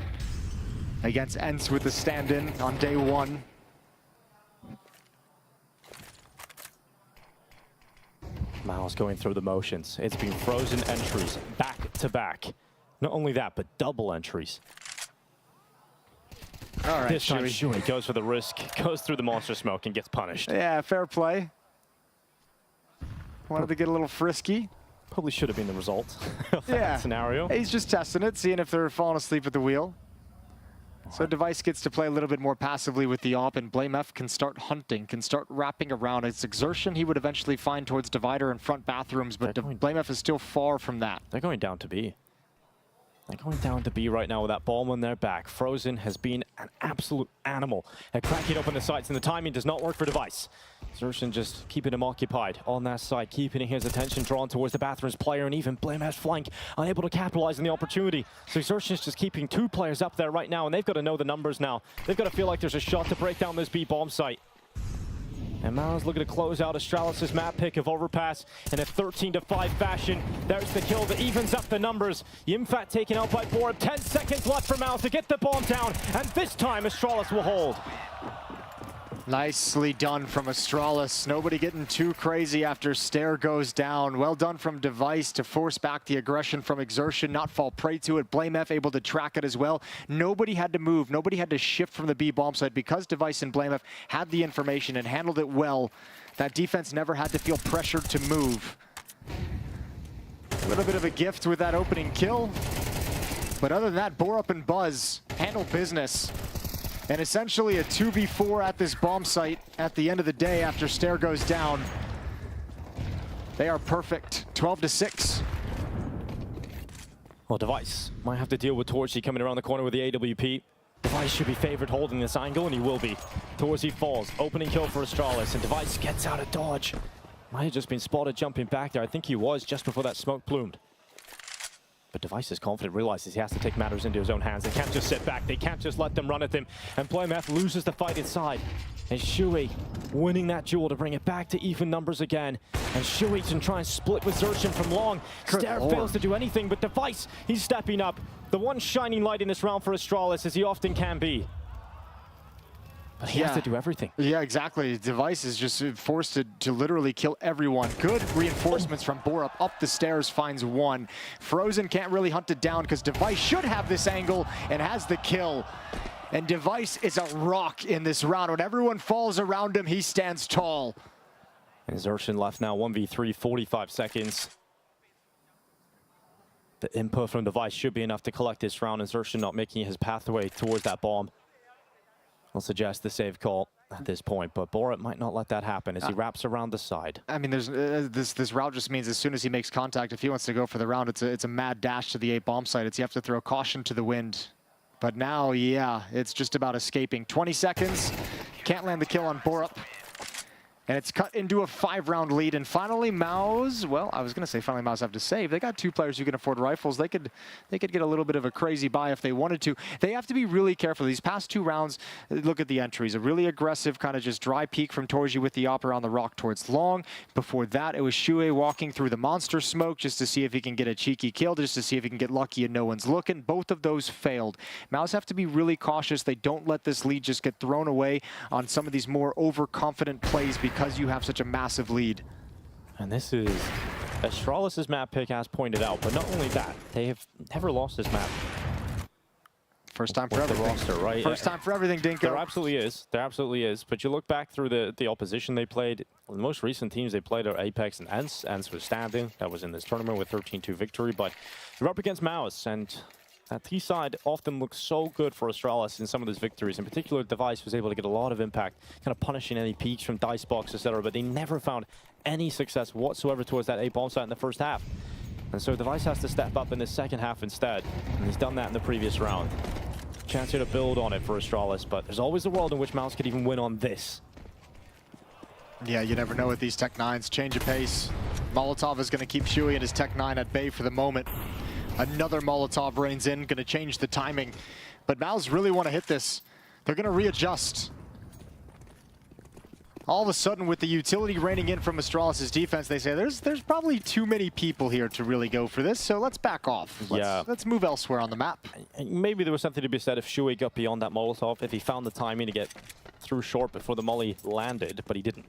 against ENCE with the stand-in on day 1. MOUZ going through the motions. It's been Frozen entries back to back. Not only that, but double entries. All right, this time Shui goes for the risk, goes through the monster smoke and gets punished. Yeah, fair play. Wanted to get a little frisky. Probably should have been the result of that scenario. He's just testing it, seeing if they're falling asleep at the wheel. So Device gets to play a little bit more passively with the AWP, and BlameF can start hunting, can start wrapping around. It's Exertion he would eventually find towards Divider and front bathrooms, but BlameF is still far from that. They're going down to B. They're going down to B right now with that bomb on their back. Frozen has been an absolute animal at cracking open the sights, and the timing does not work for Device. Exertion just keeping him occupied on that side, keeping his attention drawn towards the bathrooms player, and even BlameF's flank unable to capitalize on the opportunity. So Exertion's just keeping 2 players up there right now, and they've got to know the numbers now. They've got to feel like there's a shot to break down this B bomb site. And MOUZ looking to close out Astralis' map pick of Overpass in a 13-5 fashion. There's the kill that evens up the numbers. Yimfat taken out by Borup. 10 seconds left for MOUZ to get the bomb down, and this time Astralis will hold. Nicely done from Astralis. Nobody getting too crazy after Stair goes down. Well done from Device to force back the aggression from Exertion, not fall prey to it. BlameF able to track it as well. Nobody had to move. Nobody had to shift from the B bomb site because Device and BlameF had the information and handled it well. That defense never had to feel pressured to move. A little bit of a gift with that opening kill. But other than that, Borup and Buzz handle business. And essentially a 2v4 at this bomb site at the end of the day after Stair goes down. They are perfect. 12-6. Well, Device might have to deal with Torchy coming around the corner with the AWP. Device should be favored holding this angle, and he will be. Torchy falls. Opening kill for Astralis, and Device gets out of dodge. Might have just been spotted jumping back there. I think he was just before that smoke plumed. But Device is confident, realizes he has to take matters into his own hands. They can't just sit back. They can't just let them run at them. And BlameF loses the fight inside. And Shui winning that duel to bring it back to even numbers again. And Shui can try and split with Xerxin from long. Stair fails to do anything, but Device, he's stepping up. The one shining light in this round for Astralis, as he often can be. But he has to do everything. Yeah, exactly. Device is just forced to literally kill everyone. Good reinforcements from Borup. Up the stairs, finds one. Frozen can't really hunt it down because Device should have this angle and has the kill. And Device is a rock in this round. When everyone falls around him, he stands tall. And Xerxin left now 1v3, 45 seconds. The input from Device should be enough to collect this round, and Xerxin not making his pathway towards that bomb. I'll suggest the save call at this point, but Borup might not let that happen as he wraps around the side. I mean, there's this route just means as soon as he makes contact, if he wants to go for the round, it's a mad dash to the A bomb site. It's you have to throw caution to the wind. But now, yeah, it's just about escaping. 20 seconds, can't land the kill on Borup. And it's cut into a 5-round lead. And finally, MOUZ, well, I was going to say finally MOUZ have to save. They got 2 players who can afford rifles. They could get a little bit of a crazy buy if they wanted to. They have to be really careful. These past 2 rounds, look at the entries. A really aggressive kind of just dry peek from Torji with the op around the rock towards long. Before that, it was Shui walking through the monster smoke just to see if he can get a cheeky kill, just to see if he can get lucky and no one's looking. Both of those failed. MOUZ have to be really cautious. They don't let this lead just get thrown away on some of these more overconfident plays because you have such a massive lead. And this is Astralis' map pick, as pointed out, but not only that, they have never lost this map. First time for everything. Roster, right? First time for everything, Dinko. There absolutely is. There absolutely is. But you look back through the opposition they played, the most recent teams they played are Apex and ENCE. ENCE was standing. That was in this tournament with 13-2 victory. But you're up against MOUZ, and that T side often looks so good for Astralis in some of those victories. In particular, Device was able to get a lot of impact, kind of punishing any peaks from Dicebox, etc. But they never found any success whatsoever towards that A bomb site in the first half. And so Device has to step up in the second half instead. And he's done that in the previous round. Chance here to build on it for Astralis, but there's always a world in which MOUZ could even win on this. Yeah, you never know with these Tech 9s. Change of pace. Molotov is going to keep Shui and his Tech 9 at bay for the moment. Another Molotov rains in, going to change the timing. But MOUZ really want to hit this. They're going to readjust. All of a sudden, with the utility raining in from Astralis' defense, they say there's probably too many people here to really go for this, so let's back off. Let's move elsewhere on the map. Maybe there was something to be said if Shui got beyond that Molotov, if he found the timing to get through short before the molly landed, but he didn't.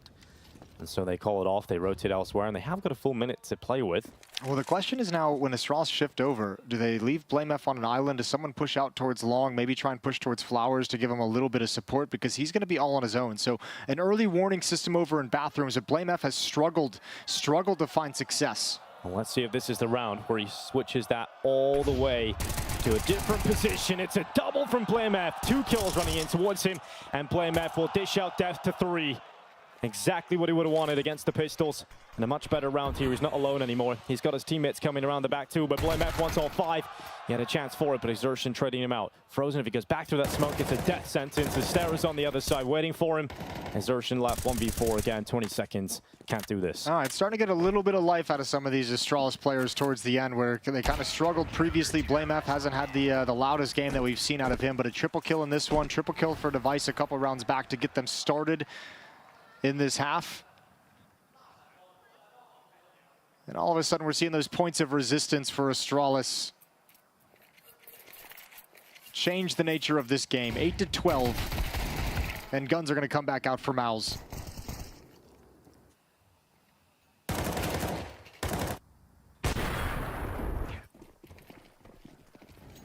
And so they call it off, they rotate elsewhere, and they have got a full minute to play with. Well, the question is now, when Astralis shift over, do they leave BlameF on an island? Does someone push out towards long, maybe try and push towards Flowers to give him a little bit of support? Because he's going to be all on his own. So an early warning system over in bathrooms, but BlameF has struggled to find success. Well, let's see if this is the round where he switches that all the way to a different position. It's a double from BlameF. 2 kills running in towards him, and BlameF will dish out death to 3. Exactly what he would have wanted against the Pistols. And a much better round here. He's not alone anymore. He's got his teammates coming around the back too, but BlameF wants all 5. He had a chance for it, but Exertion trading him out. Frozen, if he goes back through that smoke, it's a death sentence. Astralis on the other side waiting for him. Exertion left 1v4 again, 20 seconds. Can't do this. All right, starting to get a little bit of life out of some of these Astralis players towards the end, where they kind of struggled previously. BlameF hasn't had the loudest game that we've seen out of him, but a triple kill in this one. Triple kill for Device a couple rounds back to get them started in this half. And all of a sudden, we're seeing those points of resistance for Astralis change the nature of this game. 8-12. And guns are going to come back out for MOUZ.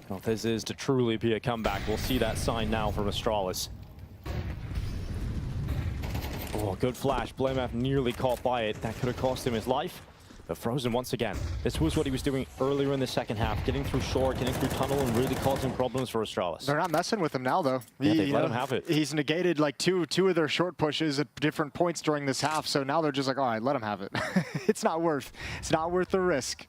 Well, if this is to truly be a comeback, we'll see that sign now from Astralis. Oh, good flash. BlameF nearly caught by it. That could have cost him his life. But Frozen once again. This was what he was doing earlier in the second half, getting through short, getting through tunnel, and really causing problems for Astralis. They're not messing with him now, though. Yeah, they let him have it. He's negated like two of their short pushes at different points during this half, so now they're just like, all right, let him have it. It's not worth the risk.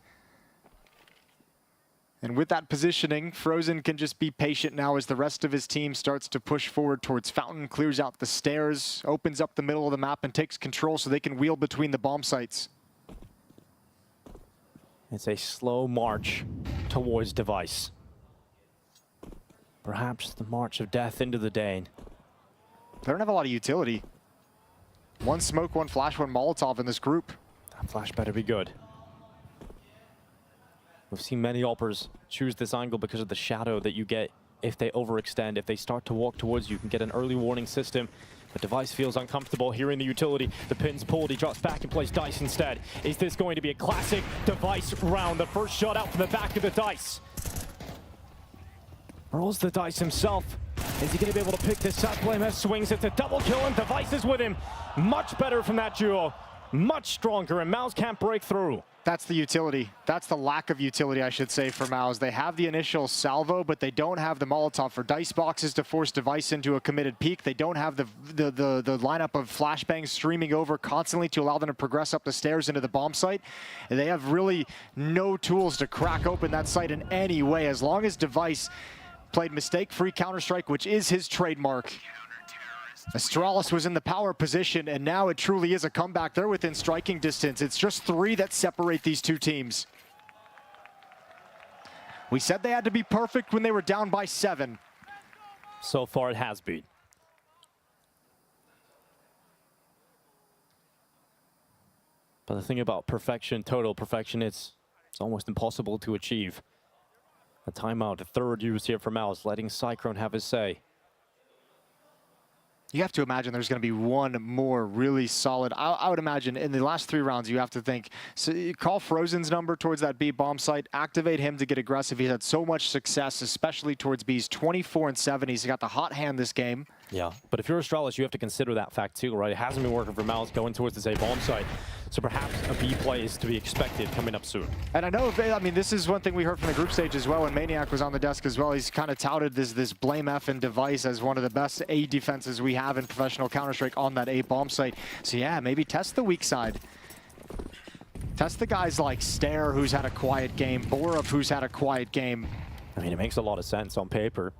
And with that positioning, Frozen can just be patient now as the rest of his team starts to push forward towards Fountain, clears out the stairs, opens up the middle of the map, and takes control so they can wheel between the bomb sites. It's a slow march towards Device. Perhaps the march of death into the Dane. They don't have a lot of utility. 1 smoke, 1 flash, 1 Molotov in this group. That flash better be good. We've seen many oppers choose this angle because of the shadow that you get if they overextend. If they start to walk towards you, you can get an early warning system. But Device feels uncomfortable hearing the utility. The pin's pulled, he drops back and plays Dice instead. Is this going to be a classic Device round? The first shot out from the back of the Dice. Rolls the Dice himself. Is he going to be able to pick this up? BlameF swings, it's a double kill and Device is with him. Much better from that duo. Much stronger, and MOUZ can't break through. That's the utility. That's the lack of utility, I should say, for MOUZ. They have the initial salvo, but they don't have the Molotov for dice boxes to force Device into a committed peak. They don't have the lineup of flashbangs streaming over constantly to allow them to progress up the stairs into the bomb site. And they have really no tools to crack open that site in any way. As long as Device played mistake-free Counter-Strike, which is his trademark, Astralis was in the power position, and now it truly is a comeback. They're within striking distance. It's just 3 that separate these two teams. We said they had to be perfect when they were down by 7. So far it has been. But the thing about perfection, total perfection, it's almost impossible to achieve. A timeout, a third use here for MOUZ, letting Cyclone have his say. You have to imagine there's going to be one more really solid. I would imagine in the last 3 rounds, you have to think, so you call Frozen's number towards that B bomb site, activate him to get aggressive. He's had so much success, especially towards B's 24-7. He's got the hot hand this game. Yeah, but if you're Astralis, you have to consider that fact too, right? It hasn't been working for MOUZ going towards this A bomb site. So perhaps a B play is to be expected coming up soon. And I know, I mean, this is one thing we heard from the group stage as well, and Maniac was on the desk as well. He's kind of touted this BlameF and Device as one of the best A defenses we have in professional Counter-Strike on that A bomb site. So yeah, maybe test the weak side. Test the guys like Stare, who's had a quiet game, Borup, who's had a quiet game. I mean, it makes a lot of sense on paper.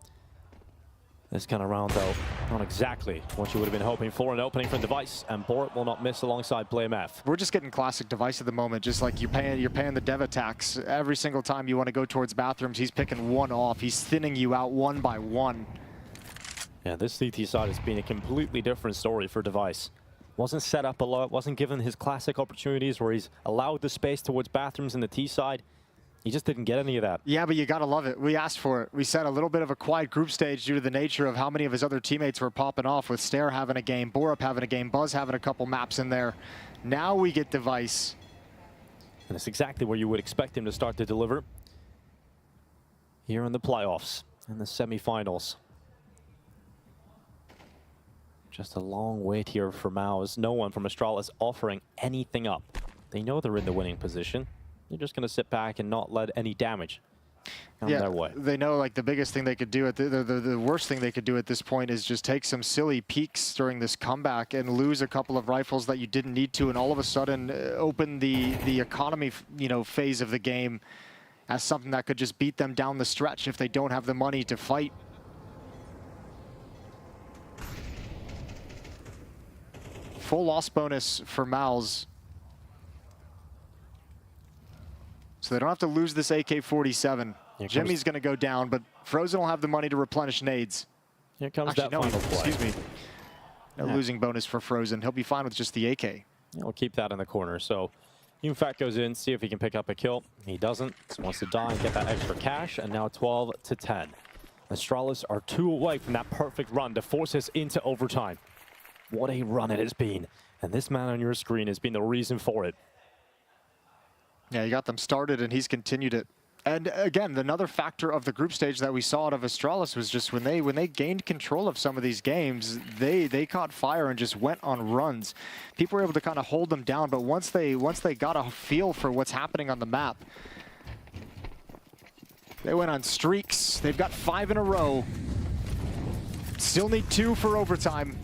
This kind of round, though, not exactly what you would have been hoping for. An opening from Device, and Borup will not miss alongside BlameF. We're just getting classic Device at the moment, just like you're paying the dev attacks. Every single time you want to go towards bathrooms, he's picking one off. He's thinning you out one by one. Yeah, this CT side has been a completely different story for Device. Wasn't set up a lot, wasn't given his classic opportunities where he's allowed the space towards bathrooms in the T side. He just didn't get any of that. Yeah, but you gotta love it. We asked for it. We said a little bit of a quiet group stage due to the nature of how many of his other teammates were popping off, with Stare having a game, Borup having a game, Buzz having a couple maps in there. Now we get Device. And it's exactly where you would expect him to start to deliver here in the playoffs, in the semifinals. Just a long wait here for MOUZ. No one from Astralis offering anything up. They know they're in the winning position. They're just going to sit back and not let any damage on their way. They know like the biggest thing they could do, the worst thing they could do at this point is just take some silly peeks during this comeback and lose a couple of rifles that you didn't need to, and all of a sudden open the economy, phase of the game as something that could just beat them down the stretch if they don't have the money to fight. Full loss bonus for MOUZ. So they don't have to lose this AK-47. Jimmy's going to go down, but Frozen will have the money to replenish nades. Here comes that final play. Excuse me. No losing bonus for Frozen. He'll be fine with just the AK. We'll keep that in the corner. So Unfat goes in, see if he can pick up a kill. He doesn't. Just wants to die and get that extra cash. And now 12-10. Astralis are 2 away from that perfect run to force us into overtime. What a run it has been. And this man on your screen has been the reason for it. Yeah, he got them started and he's continued it. And again, another factor of the group stage that we saw out of Astralis was just when they gained control of some of these games, they caught fire and just went on runs. People were able to kind of hold them down, but once they got a feel for what's happening on the map, they went on streaks. They've got 5 in a row. Still need 2 for overtime.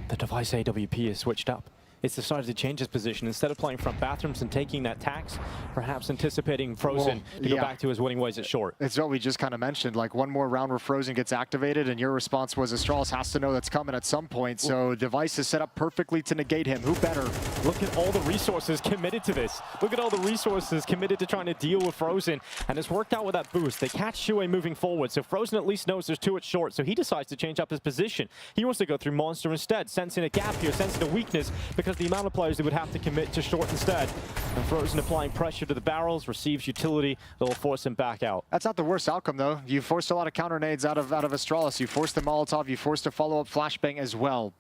The device AWP is switched up. It's decided to change his position. Instead of playing front bathrooms and taking that tax, perhaps anticipating Frozen to go back to his winning ways at short. It's what we just kind of mentioned, like one more round where Frozen gets activated, and your response was Astralis has to know that's coming at some point, so device is set up perfectly to negate him. Who better? Look at all the resources committed to this. Look at all the resources committed to trying to deal with Frozen, and it's worked out with that boost. They catch Shuey moving forward, so Frozen at least knows there's 2 at short, so he decides to change up his position. He wants to go through Monster instead, sensing a gap here, sensing a weakness, because the amount of players that would have to commit to short instead. And Frozen applying pressure to the barrels, receives utility that will force him back out. That's not the worst outcome, though. You forced a lot of counter nades out of Astralis. You forced the Molotov. You forced a follow-up flashbang as well.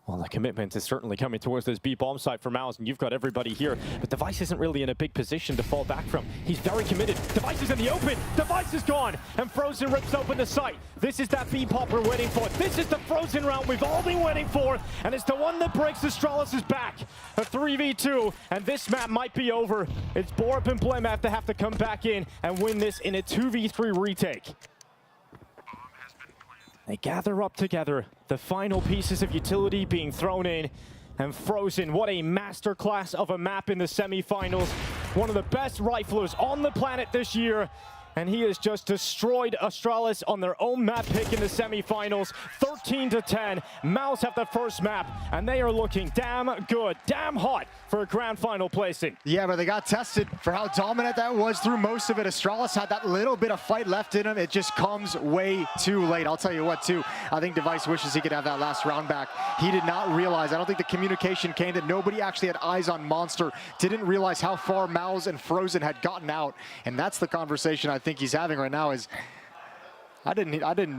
Well, the commitment is certainly coming towards this B bomb site for MOUZ, and you've got everybody here. But Device isn't really in a big position to fall back from. He's very committed. Device is in the open. Device is gone, and Frozen rips open the site. This is that B pop we're waiting for. This is the Frozen round we've all been waiting for, and it's the one that breaks Astralis' back. A 3v2, and this map might be over. It's Borup and Plymouth to have to come back in and win this in a 2v3 retake. They gather up together, the final pieces of utility being thrown in, and Frozen, what a masterclass of a map in the semifinals. One of the best riflers on the planet this year, and he has just destroyed Astralis on their own map pick in the semifinals, 13-10. MOUZ have the first map, and they are looking damn good, damn hot for a grand final placing. Yeah, but they got tested for how dominant that was through most of it. Astralis had that little bit of fight left in him. It just comes way too late. I'll tell you what, too. I think Device wishes he could have that last round back. He did not realize, I don't think the communication came that nobody actually had eyes on Monster, didn't realize how far MOUZ and Frozen had gotten out. And that's the conversation I think he's having right now is, I actually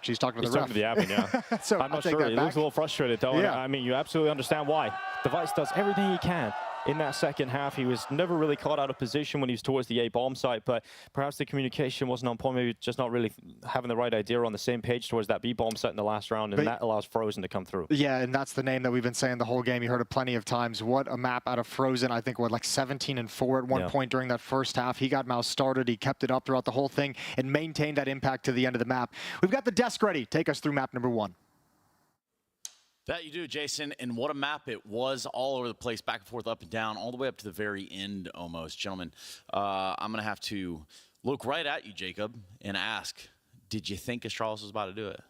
he's talking to the ref. He's talking to the admin, yeah. So I'm not sure. He looks a little frustrated, though. Yeah. I mean, you absolutely understand why. Device does everything he can in that second half. He was never really caught out of position when he was towards the A bomb site, but perhaps the communication wasn't on point, maybe just not really having the right idea on the same page towards that B bomb site in the last round, and that allows Frozen to come through. Yeah, and that's the name that we've been saying the whole game. You heard it plenty of times. What a map out of Frozen. I think, what, like 17-4 at one point during that first half. He got MOUZ started. He kept it up throughout the whole thing and maintained that impact to the end of the map. We've got the desk ready. Take us through map number 1. That you do, Jason, and what a map it was, all over the place, back and forth, up and down, all the way up to the very end almost. Gentlemen, I'm going to have to look right at you, Jacob, and ask, did you think Astralis was about to do it?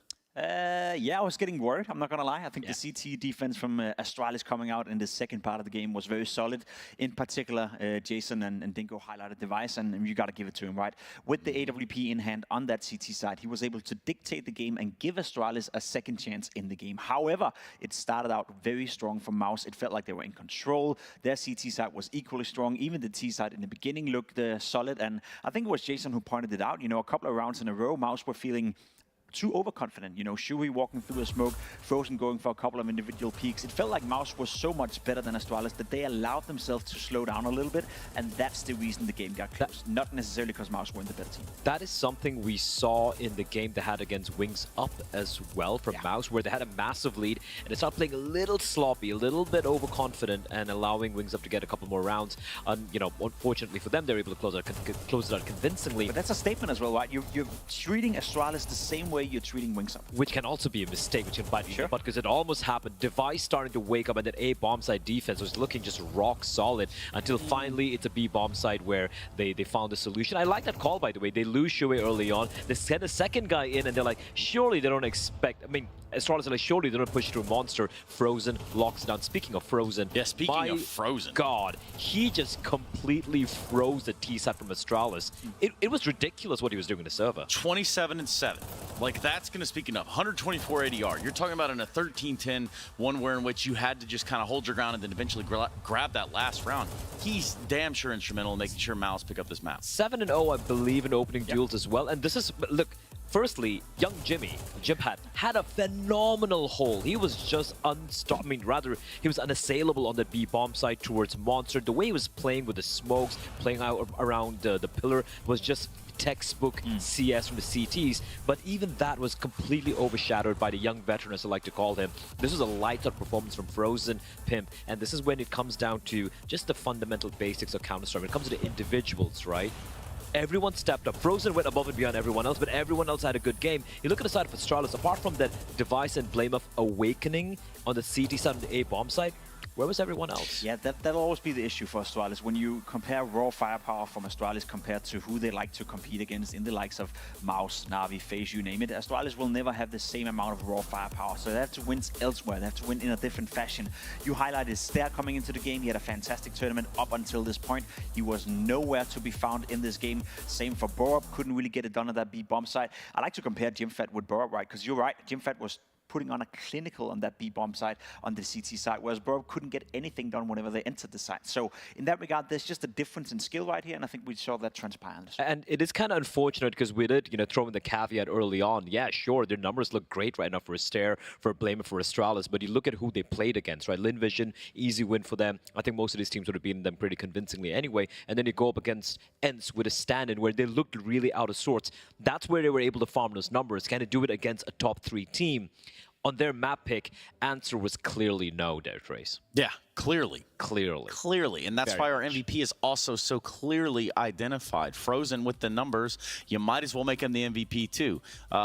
Yeah, I was getting worried, I'm not going to lie. I think the CT defense from Astralis coming out in the second part of the game was very solid. In particular, Jason and Dingo highlighted Device, and you got to give it to him, right? With the AWP in hand on that CT side, he was able to dictate the game and give Astralis a second chance in the game. However, it started out very strong for MOUZ. It felt like they were in control. Their CT side was equally strong. Even the T side in the beginning looked solid, and I think it was Jason who pointed it out. You know, a couple of rounds in a row, MOUZ were feeling too overconfident. You know, Shui walking through the smoke, Frozen going for a couple of individual peaks. It felt like MOUZ was so much better than Astralis that they allowed themselves to slow down a little bit, and that's the reason the game got close. Not necessarily because MOUZ weren't the better team. That is something we saw in the game they had against Wings Up as well from MOUZ, where they had a massive lead and they started playing a little sloppy, a little bit overconfident, and allowing Wings Up to get a couple more rounds. And you know, unfortunately for them, they're able to close it out convincingly. But that's a statement as well, right? You're treating Astralis the same way you're treating Wings Up. Which can also be a mistake, which can bite you in the butt, because it almost happened. Device starting to wake up, and that A bomb side defense was looking just rock solid until finally it's a B bomb side where they found a solution. I like that call, by the way. They lose Shui early on. They send a second guy in, and they're like, surely they don't expect. I mean, Astralis are like, surely they don't push through Monster. Frozen locks it down. Speaking of Frozen, speaking of Frozen, God, he just completely froze the T side from Astralis. It was ridiculous what he was doing in the server. 27-7. Like, that's going to speak enough. 124 ADR. You're talking about in a 13-10 one where in which you had to just kind of hold your ground and then eventually grab that last round. He's damn sure instrumental in making sure MOUZ pick up this map. 7-0, I believe, in opening duels as well. And this is, look, firstly, young Jimpat, had a phenomenal hole. He was just unstoppable. I mean, rather, he was unassailable on the B bomb side towards Monster. The way he was playing with the smokes, playing out around the pillar was just textbook CS from the CTs, but even that was completely overshadowed by the young veteran, as I like to call him. This was a lights-out performance from Frozen, Pimp, and this is when it comes down to just the fundamental basics of Counter-Strike. When it comes to the individuals, right? Everyone stepped up. Frozen went above and beyond everyone else, but everyone else had a good game. You look at the side of Astralis, apart from that Device and Blame of Awakening on the CT side and the A bomb side, where was everyone else? Yeah, that'll always be the issue for Astralis. When you compare raw firepower from Astralis compared to who they like to compete against in the likes of MOUZ, Na'Vi, FaZe, you name it, Astralis will never have the same amount of raw firepower. So they have to win elsewhere. They have to win in a different fashion. You highlighted Stair coming into the game. He had a fantastic tournament up until this point. He was nowhere to be found in this game. Same for Borup. Couldn't really get it done at that B bomb side. I like to compare Jimfat with Borup, right? Because you're right, Jimfat was putting on a clinical on that B bomb side, on the CT side, whereas Borup couldn't get anything done whenever they entered the site. So in that regard, there's just a difference in skill right here, and I think we saw that transpire. And it is kind of unfortunate because we did, throw in the caveat early on. Yeah, sure, their numbers look great right now for Stair, for Blame, for Astralis, but you look at who they played against, right? Linvision, easy win for them. I think most of these teams would have beaten them pretty convincingly anyway. And then you go up against ENCE with a stand-in where they looked really out of sorts. That's where they were able to farm those numbers. Can they do it against a top 3 team? On their map pick, answer was clearly no, there, Trace. Yeah, clearly. Clearly. And that's why our MVP is also so clearly identified. Frozen with the numbers, you might as well make him the MVP too.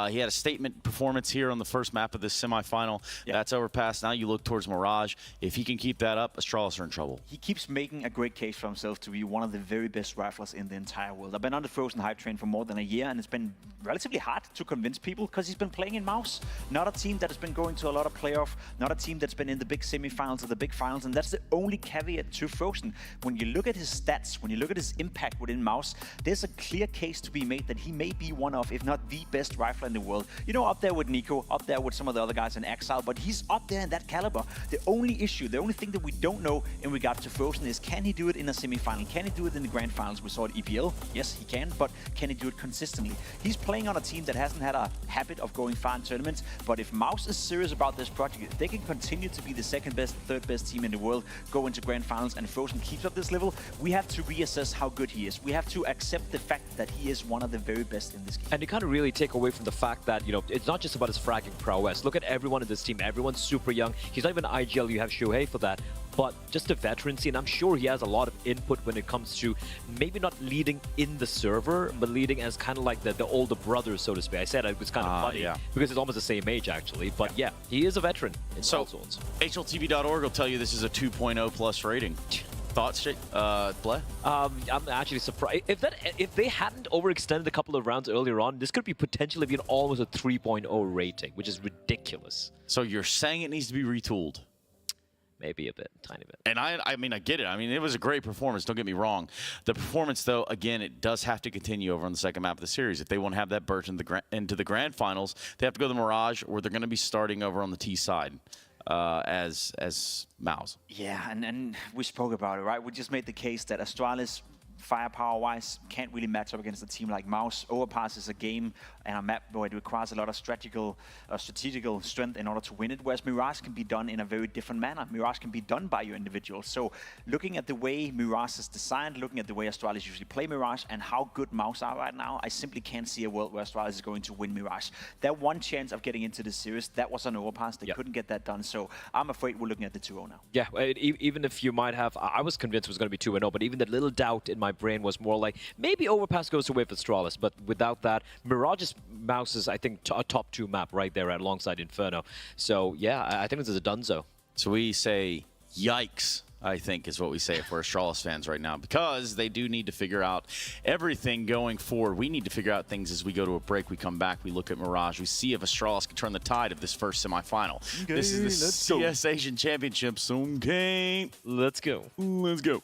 He had a statement performance here on the first map of this semifinal. That's overpassed. Now you look towards Mirage. If he can keep that up, Astralis are in trouble. He keeps making a great case for himself to be one of the very best riflers in the entire world. I've been on the Frozen hype train for more than a year, and it's been relatively hard to convince people because he's been playing in MOUZ. Not a team that has been going to a lot of playoff, not a team that's been in the big semifinals or the big finals, and that's the only caveat to Frozen. When you look at his stats, when you look at his impact within MOUZ, there's a clear case to be made that he may be one of, if not the best rifler in the world. You know, up there with Nico, up there with some of the other guys in Exile, but he's up there in that caliber. The only issue, the only thing that we don't know in regard to Frozen is, can he do it in a semifinal? Can he do it in the grand finals? We saw it EPL. Yes, he can, but can he do it consistently? He's playing on a team that hasn't had a habit of going far in tournaments, but if MOUZ is serious about this project, if they can continue to be the second best, third best team in the world, go into grand finals, and Frozen keeps up this level, we have to reassess how good he is. We have to accept the fact that he is one of the very best in this game. And you can't really take away from the fact that, it's not just about his fragging prowess. Look at everyone in this team. Everyone's super young. He's not even IGL. You have Shohei for that. But just the veterancy, and I'm sure he has a lot of input when it comes to maybe not leading in the server, but leading as kind of like the older brother, so to speak. I said it was kind of funny because it's almost the same age, actually. But yeah, he is a veteran in all sorts. HLTV.org will tell you this is a 2.0 plus rating. Thoughts, Bleh? I'm actually surprised. If they hadn't overextended a couple of rounds earlier on, this could be potentially being almost a 3.0 rating, which is ridiculous. So you're saying it needs to be retooled? Maybe a bit, tiny bit. And I mean, I get it. I mean, it was a great performance. Don't get me wrong. The performance, though, again, it does have to continue over on the second map of the series. If they want to have that burst into the grand finals, they have to go to the Mirage, or they're going to be starting over on the T side as MOUZ. Yeah, and we spoke about it, right? We just made the case that Astralis, firepower-wise, can't really match up against a team like MOUZ. Overpass is a game and a map where it requires a lot of strategical strength in order to win it, whereas Mirage can be done in a very different manner. Mirage can be done by your individuals. So looking at the way Mirage is designed, looking at the way Astralis usually play Mirage, and how good MOUZ are right now, I simply can't see a world where Astralis is going to win Mirage. That one chance of getting into the series, that was an overpass. They couldn't get that done, so I'm afraid we're looking at the 2-0 now. Yeah, even if you might have, I was convinced it was going to be 2-0, but even the little doubt in my brain was more like, maybe overpass goes away for Astralis, but without that, Mirage's MOUZ is, I think, a top 2 map right there alongside Inferno. So yeah, I think this is a donezo. So we say, yikes, I think is what we say if we're Astralis fans right now, because they do need to figure out everything going forward. We need to figure out things as we go to a break. We come back, we look at Mirage, we see if Astralis can turn the tide of this first semifinal. Okay, this is the CS Asian Championship, so okay, let's go. Let's go.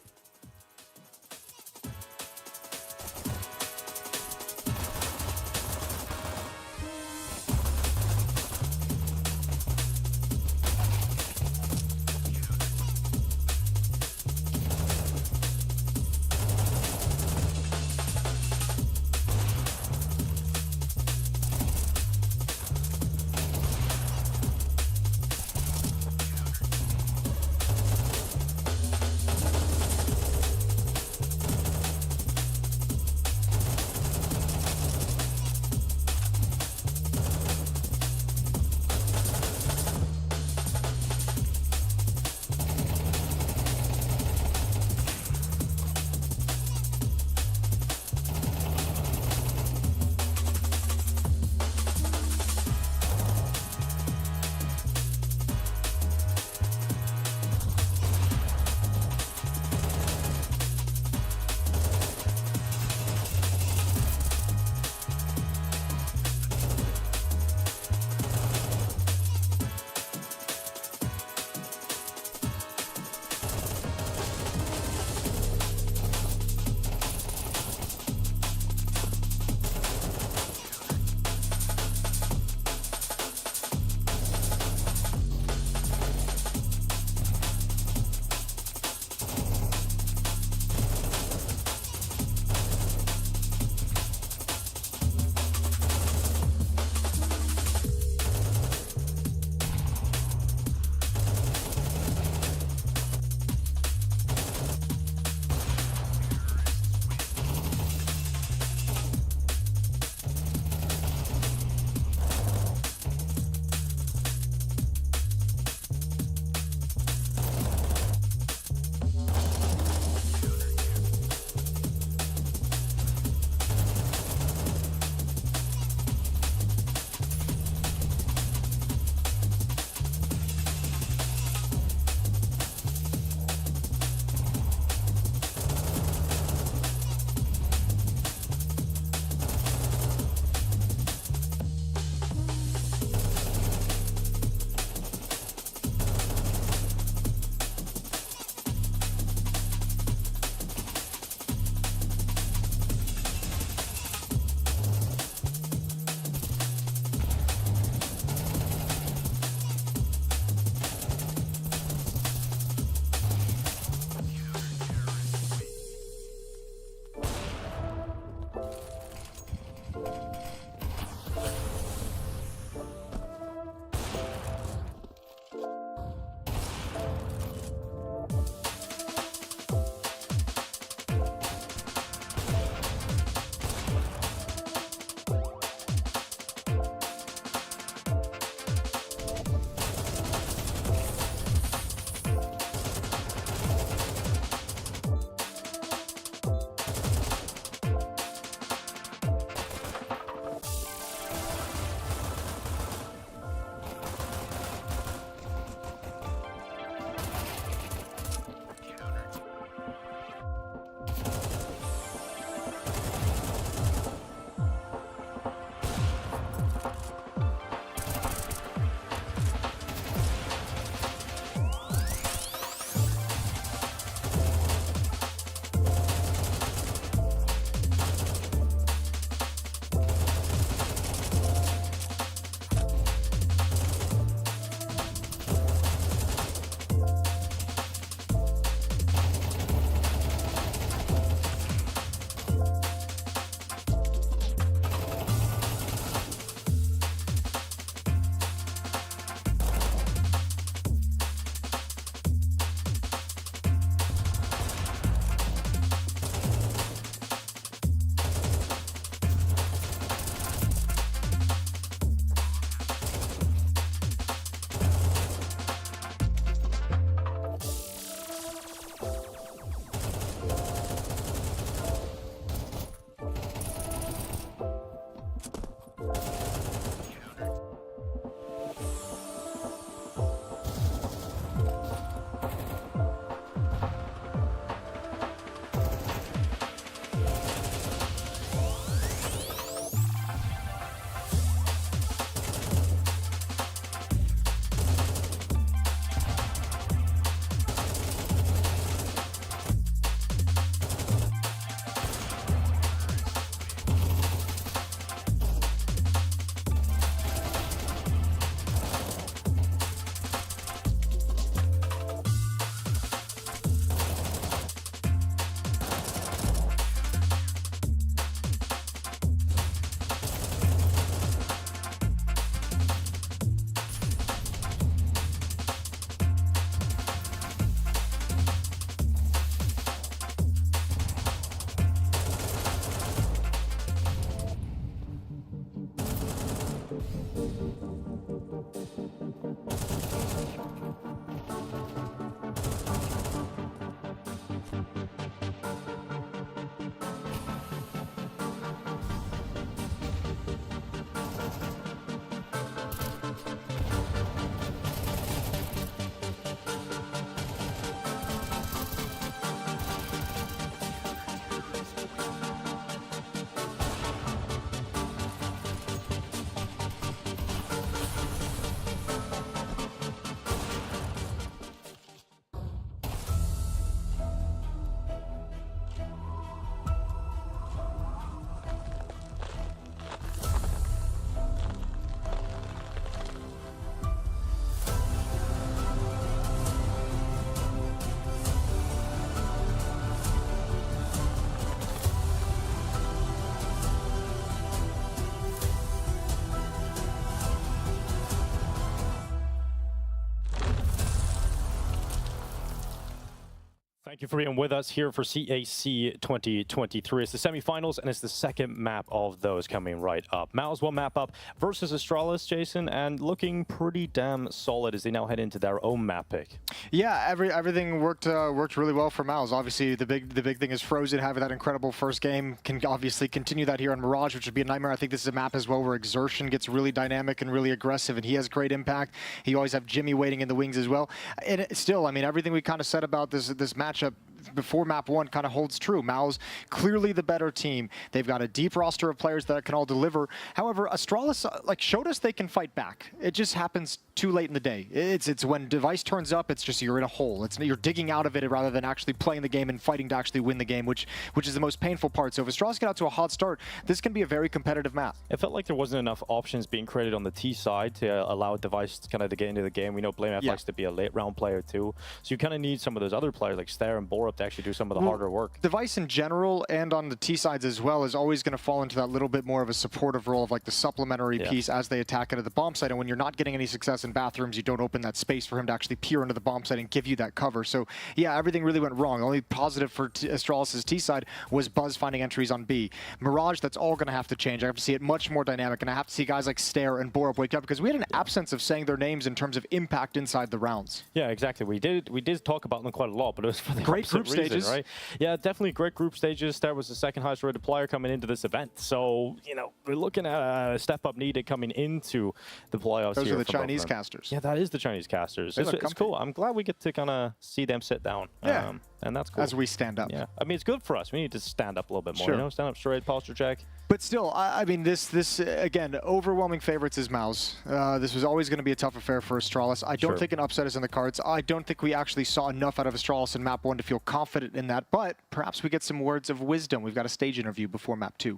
Thank you for being with us here for CAC 2023. It's the semifinals, and it's the second map of those coming right up. MOUZ one map up versus Astralis, Jason, and looking pretty damn solid as they now head into their own map pick. Yeah, everything worked really well for MOUZ. Obviously, the big thing is Frozen having that incredible first game. Can obviously continue that here on Mirage, which would be a nightmare. I think this is a map as well where Exertion gets really dynamic and really aggressive, and he has great impact. You always have Jimmy waiting in the wings as well. And still, I mean, everything we kind of said about this matchup before map one kind of holds true. MOUZ clearly the better team. They've got a deep roster of players that can all deliver. However, Astralis showed us they can fight back. It just happens too late in the day. It's when Device turns up, it's just you're in a hole. You're digging out of it rather than actually playing the game and fighting to actually win the game, which is the most painful part. So if Astralis get out to a hot start, this can be a very competitive map. It felt like there wasn't enough options being created on the T side to allow Device kind of to get into the game. We know Blame likes to be a late round player too. So you kind of need some of those other players like Stair and Borup to actually do some of the harder work. Device in general and on the T sides as well is always going to fall into that little bit more of a supportive role of like the supplementary piece as they attack into the bomb site. And when you're not getting any success in bathrooms, you don't open that space for him to actually peer into the bomb site and give you that cover. So yeah, everything really went wrong. The only positive for Astralis' T side was Buzz finding entries on B. Mirage, that's all going to have to change. I have to see it much more dynamic, and I have to see guys like Stair and Borup wake up, because we had an absence of saying their names in terms of impact inside the rounds. Yeah, exactly. We did talk about them quite a lot, but it was for the great group reason, stages, right? Yeah, definitely great group stages. Stair was the second highest rated player coming into this event. So, you know, we're looking at a step up needed coming into the playoffs. Those here are the for Chinese both of them. casters. Yeah, that is the Chinese casters. It's cool. I'm glad we get to kind of see them sit down. Yeah. And that's cool. As we stand up. Yeah. I mean, it's good for us. We need to stand up a little bit more. Sure. You know, stand up straight, posture check. But still, I mean, this again, overwhelming favorites is MOUZ. This was always going to be a tough affair for Astralis. I don't think an upset is in the cards. I don't think we actually saw enough out of Astralis in map 1 to feel confident in that. But perhaps we get some words of wisdom. We've got a stage interview before map 2.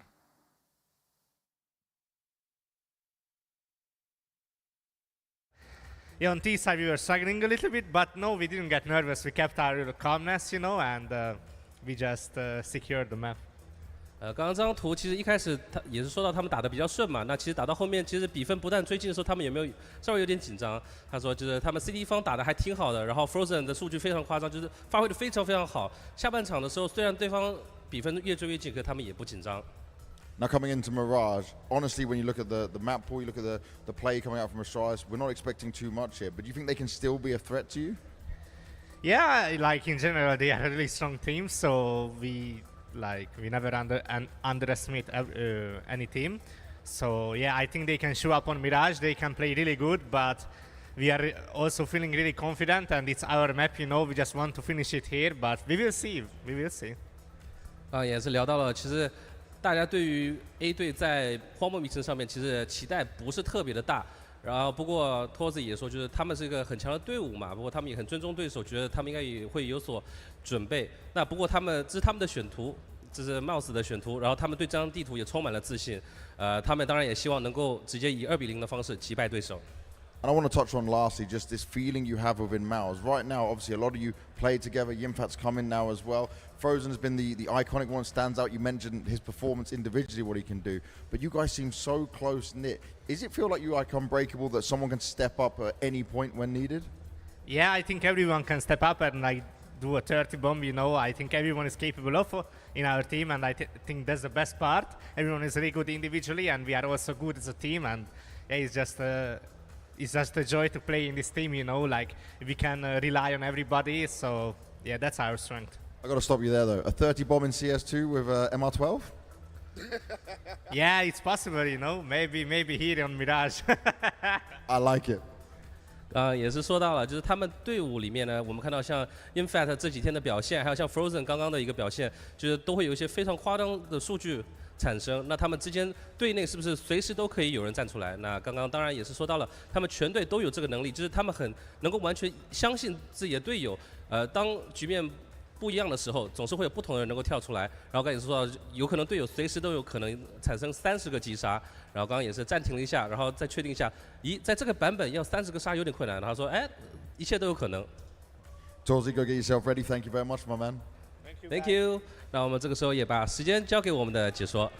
Yeah, on T side we were struggling a little bit, but no, we didn't get nervous. We kept our calmness, you know, and we just secured the map. 刚刚这张图其实一开始他也是说到他们打得比较顺嘛，那其实打到后面其实比分不但追近的时候，他们有没有稍微有点紧张？他说就是他们 CD 方打得还挺好的，然后 Frozen 的数据非常夸张，就是发挥得非常非常好。下半场的时候虽然对方比分越追越近，可他们也不紧张。 Now coming into Mirage, honestly, when you look at the map pool, you look at the play coming out from Astralis, we're not expecting too much here, but do you think they can still be a threat to you? Yeah, like in general, they are a really strong team, so we never underestimate any team. So yeah, I think they can show up on Mirage. They can play really good, but we are also feeling really confident, and it's our map, you know. We just want to finish it here, but we will see. We will see. 也是聊到了，其实大家对于 A 队在荒漠迷城上面其实期待不是特别的大。然后不过托子也说，就是他们是一个很强的队伍嘛，不过他们也很尊重对手，觉得他们应该也会有所准备。那不过这是他们的选图，这是 MOUZ 的选图，然后他们对这张地图也充满了自信。他们当然也希望能够直接以2比0的方式击败对手。 And I want to touch on lastly just this feeling you have within MOUZ. Right now, obviously, a lot of you played together. Yimfat's come in now as well. Frozen has been the iconic one, stands out. You mentioned his performance individually, what he can do. But you guys seem so close-knit. Does it feel like you are unbreakable, that someone can step up at any point when needed? Yeah, I think everyone can step up and like do a 30 bomb, you know. I think everyone is capable of in our team, and I think that's the best part. Everyone is really good individually, and we are also good as a team. And yeah, it's just a joy to play in this team, you know. Like we can rely on everybody, so yeah, that's our strength. I got to stop you there though. A 30 bomb in CS2 with MR12? Yeah, it's possible, you know. Maybe here on Mirage. I like it. 也是说到了，就是他们队伍里面呢，我们看到像 Infat 这几天的表现，还有像 Frozen 刚刚的一个表现，就是都会有一些非常夸张的数据产生。那他们之间队内是不是随时都可以有人站出来？那刚刚当然也是说到了，他们全队都有这个能力，就是他们很能够完全相信自己的队友。当局面不一样的时候，总是会有不同的人能够跳出来。然后刚才也是说到，有可能队友随时都有可能产生30个击杀。然后刚刚也是暂停了一下，然后再确定一下，在这个版本要30个杀有点困难。然后说，一切都有可能。Torzy, go get yourself ready. Thank you very much, my man. Thank you. 那我们这个时候也把时间交给我们的解说。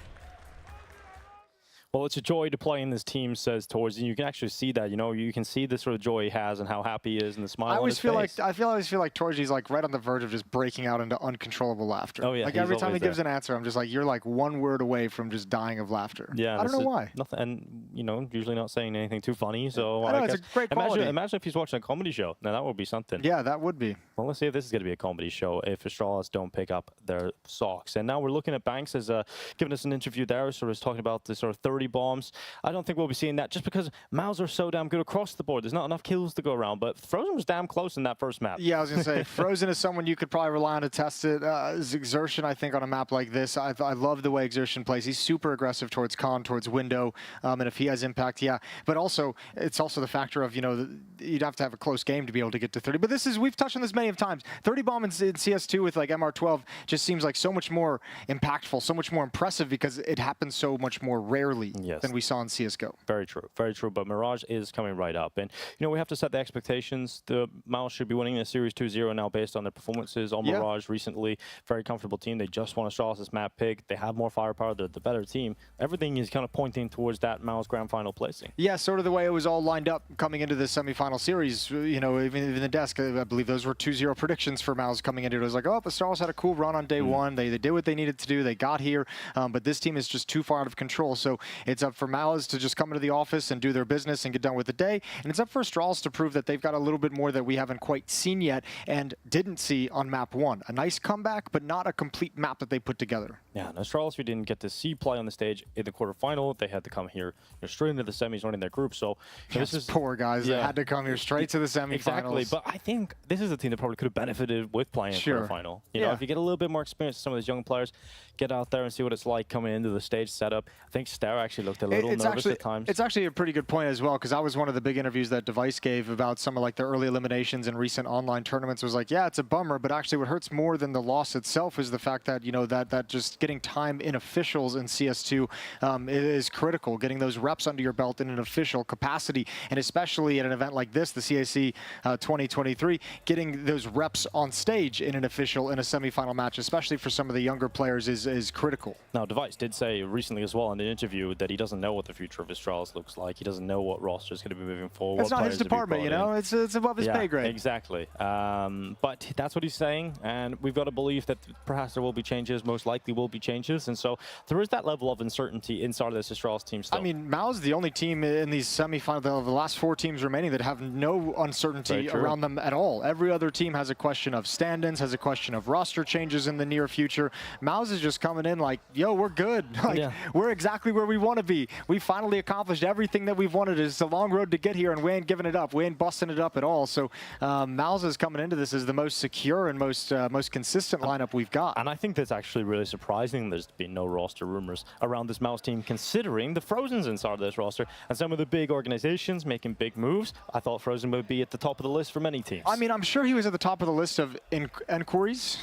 Well, it's a joy to play in this team, says Torres, and you can actually see that. You know, you can see the sort of joy he has and how happy he is and the smile on his face. I always feel like Torres like right on the verge of just breaking out into uncontrollable laughter. Oh yeah, like every time he gives an answer, I'm just like, you're like one word away from just dying of laughter. Yeah, I don't know why. Nothing, and you know, usually not saying anything too funny. So I know, it's a great quality. Imagine if he's watching a comedy show. Now that would be something. Yeah, that would be. Well, let's see if this is going to be a comedy show if Astralis don't pick up their socks. And now we're looking at Banks as giving us an interview there, sort of talking about the sort of 30 bombs. I don't think we'll be seeing that just because MOUZ are so damn good across the board. There's not enough kills to go around, but Frozen was damn close in that first map. Yeah, I was going to say, Frozen is someone you could probably rely on to test it. Exertion, I think, on a map like this, I love the way Exertion plays. He's super aggressive towards Con, towards Window, and if he has impact, yeah. But also, it's also the factor of, you know, you'd have to have a close game to be able to get to 30. But this is, we've touched on this many of times. 30 bomb in CS2 with like MR12 just seems like so much more impactful, so much more impressive because it happens so much more rarely than we saw in CSGO. Very true, very true. But Mirage is coming right up. And, you know, we have to set the expectations. The MOUZ should be winning the Series 2-0 now based on their performances on Mirage recently. Very comfortable team. They just won Astralis' map pick. They have more firepower. They're the better team. Everything is kind of pointing towards that MOUZ grand final placing. Yeah, sort of the way it was all lined up coming into the semifinal series. You know, even in the desk, I believe those were 2-0 predictions for MOUZ coming into it. It was like, oh, Astralis had a cool run on day one. They did what they needed to do. They got here, but this team is just too far out of control. So it's up for MOUZ to just come into the office and do their business and get done with the day. And it's up for Astralis to prove that they've got a little bit more that we haven't quite seen yet and didn't see on map one. A nice comeback, but not a complete map that they put together. Yeah, and Astralis, we didn't get to see play on the stage in the quarterfinal. They had to come here straight into the semis running their group. So this is poor guys that had to come here straight to the semifinals. Exactly, but I think this is a team that probably could have benefited with playing in quarterfinal. You know, if you get a little bit more experience with some of these young players, get out there and see what it's like coming into the stage setup. I think Stare actually looked a little nervous at times. It's actually a pretty good point as well, because that was one of the big interviews that Device gave about some of like the early eliminations in recent online tournaments. Was like, yeah, it's a bummer, but actually what hurts more than the loss itself is the fact that, you know, that just getting time in officials in CS2 is critical. Getting those reps under your belt in an official capacity, and especially at an event like this, the CAC 2023, getting those reps on stage in an official in a semifinal match, especially for some of the younger players, is critical. Now, Device did say recently as well in an interview that he doesn't know what the future of Astralis looks like. He doesn't know what roster is going to be moving forward. It's not his department, you know? It's above his pay grade. Exactly. But that's what he's saying, and we've got to believe that perhaps there will be changes, most likely will be changes, and so there is that level of uncertainty inside of this Astralis team still. I mean, MOUZ is the only team in these semifinals, the last 4 teams remaining, that have no uncertainty around them at all. Every other team has a question of stand-ins, has a question of roster changes in the near future. MOUZ is just coming in like, yo, we're good. Like, we're exactly where we want to be. We finally accomplished everything that we've wanted. It's a long road to get here, and we ain't giving it up. We ain't busting it up at all. So MOUZ is coming into this as the most secure and most consistent lineup we've got. And I think that's actually really surprising. There's been no roster rumors around this MOUZ team, considering the Frozen's inside of this roster and some of the big organizations making big moves. I thought Frozen would be at the top of the list for many teams. I mean, I'm sure he was at the top of the list of inquiries.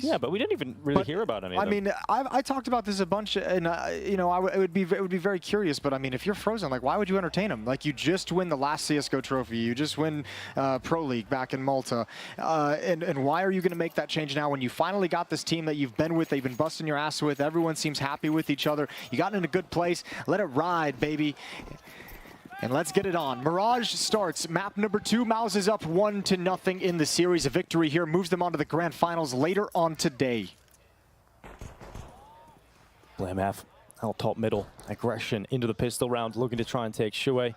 Yeah, but we didn't even really hear about any of them. I mean, I talked about this a bunch, and you know, it would be very curious. But I mean, if you're Frozen, like, why would you entertain him? Like, you just win the last CS:GO trophy, you just win Pro League back in Malta, and why are you going to make that change now when you finally got this team that you've been with, that you've been busting your ass with? Everyone seems happy with each other. You got in a good place. Let it ride, baby. And let's get it on. Mirage starts. Map number 2. MOUZ is up 1-0 in the series. A victory here moves them on to the grand finals later on today. BlameF out top middle. Aggression into the pistol round, looking to try and take Shuey.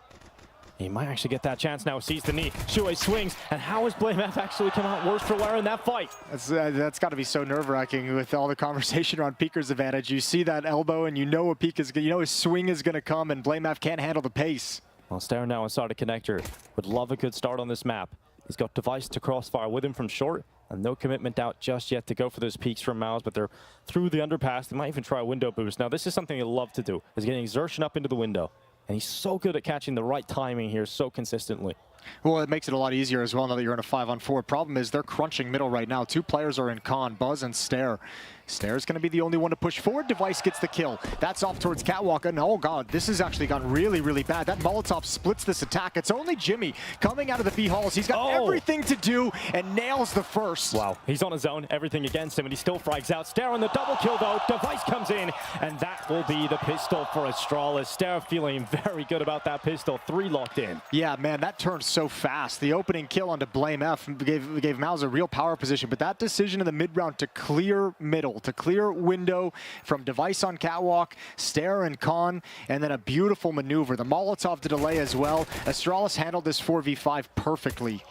He might actually get that chance now. Sees the knee. Shuey swings. And how has BlameF actually come out worse for wear in that fight? That's got to be so nerve-wracking with all the conversation around Peeker's advantage. You see that elbow, and you know what Peek is. You know his swing is going to come, and BlameF can't handle the pace. Well, Stare now inside a connector. Would love a good start on this map. He's got Device to crossfire with him from short, and no commitment out just yet to go for those peaks from MOUZ, but they're through the underpass. They might even try a window boost. Now, this is something he'll love to do, is getting Exertion up into the window. And he's so good at catching the right timing here so consistently. Well, it makes it a lot easier as well now that you're in a 5-on-4. Problem is they're crunching middle right now. 2 players are in con, Buzz and Stare. Stare's going to be the only one to push forward. Device gets the kill. That's off towards Catwalk. And oh god, this has actually gone really, really bad. That Molotov splits this attack. It's only Jimmy coming out of the B halls. He's got everything to do and nails the first. Wow, he's on his own, everything against him, and he still frags out. Stare on the double kill though. Device comes in, and that will be the pistol for Astralis. Stare feeling very good about that pistol. 3 locked in. Yeah, man, that turned so fast. The opening kill onto Blame F gave MOUZ a real power position, but that decision in the mid-round to clear middle, to clear window from Device on Catwalk, Stare and Con, and then a beautiful maneuver. The Molotov to delay as well. Astralis handled this 4v5 perfectly.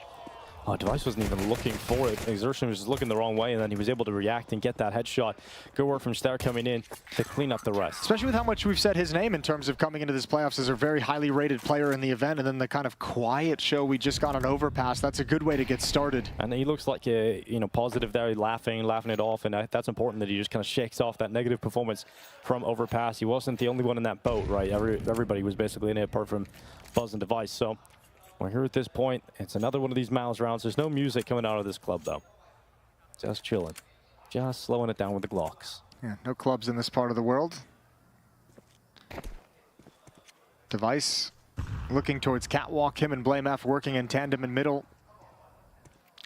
Oh, Device wasn't even looking for it. Exertion was just looking the wrong way, and then he was able to react and get that headshot. Good work from Stare coming in to clean up the rest. Especially with how much we've said his name in terms of coming into this playoffs as a very highly rated player in the event, and then the kind of quiet show we just got on Overpass. That's a good way to get started. And he looks like a positive there, laughing it off, and that's important that he just kind of shakes off that negative performance from Overpass. He wasn't the only one in that boat, right? Everybody was basically in it apart from Buzz and Device. So we're here at this point. It's another one of these MOUZ rounds. There's no music coming out of this club, though. Just chilling. Just slowing it down with the Glocks. Yeah, no clubs in this part of the world. Device looking towards Catwalk. Him and Blame F working in tandem in middle.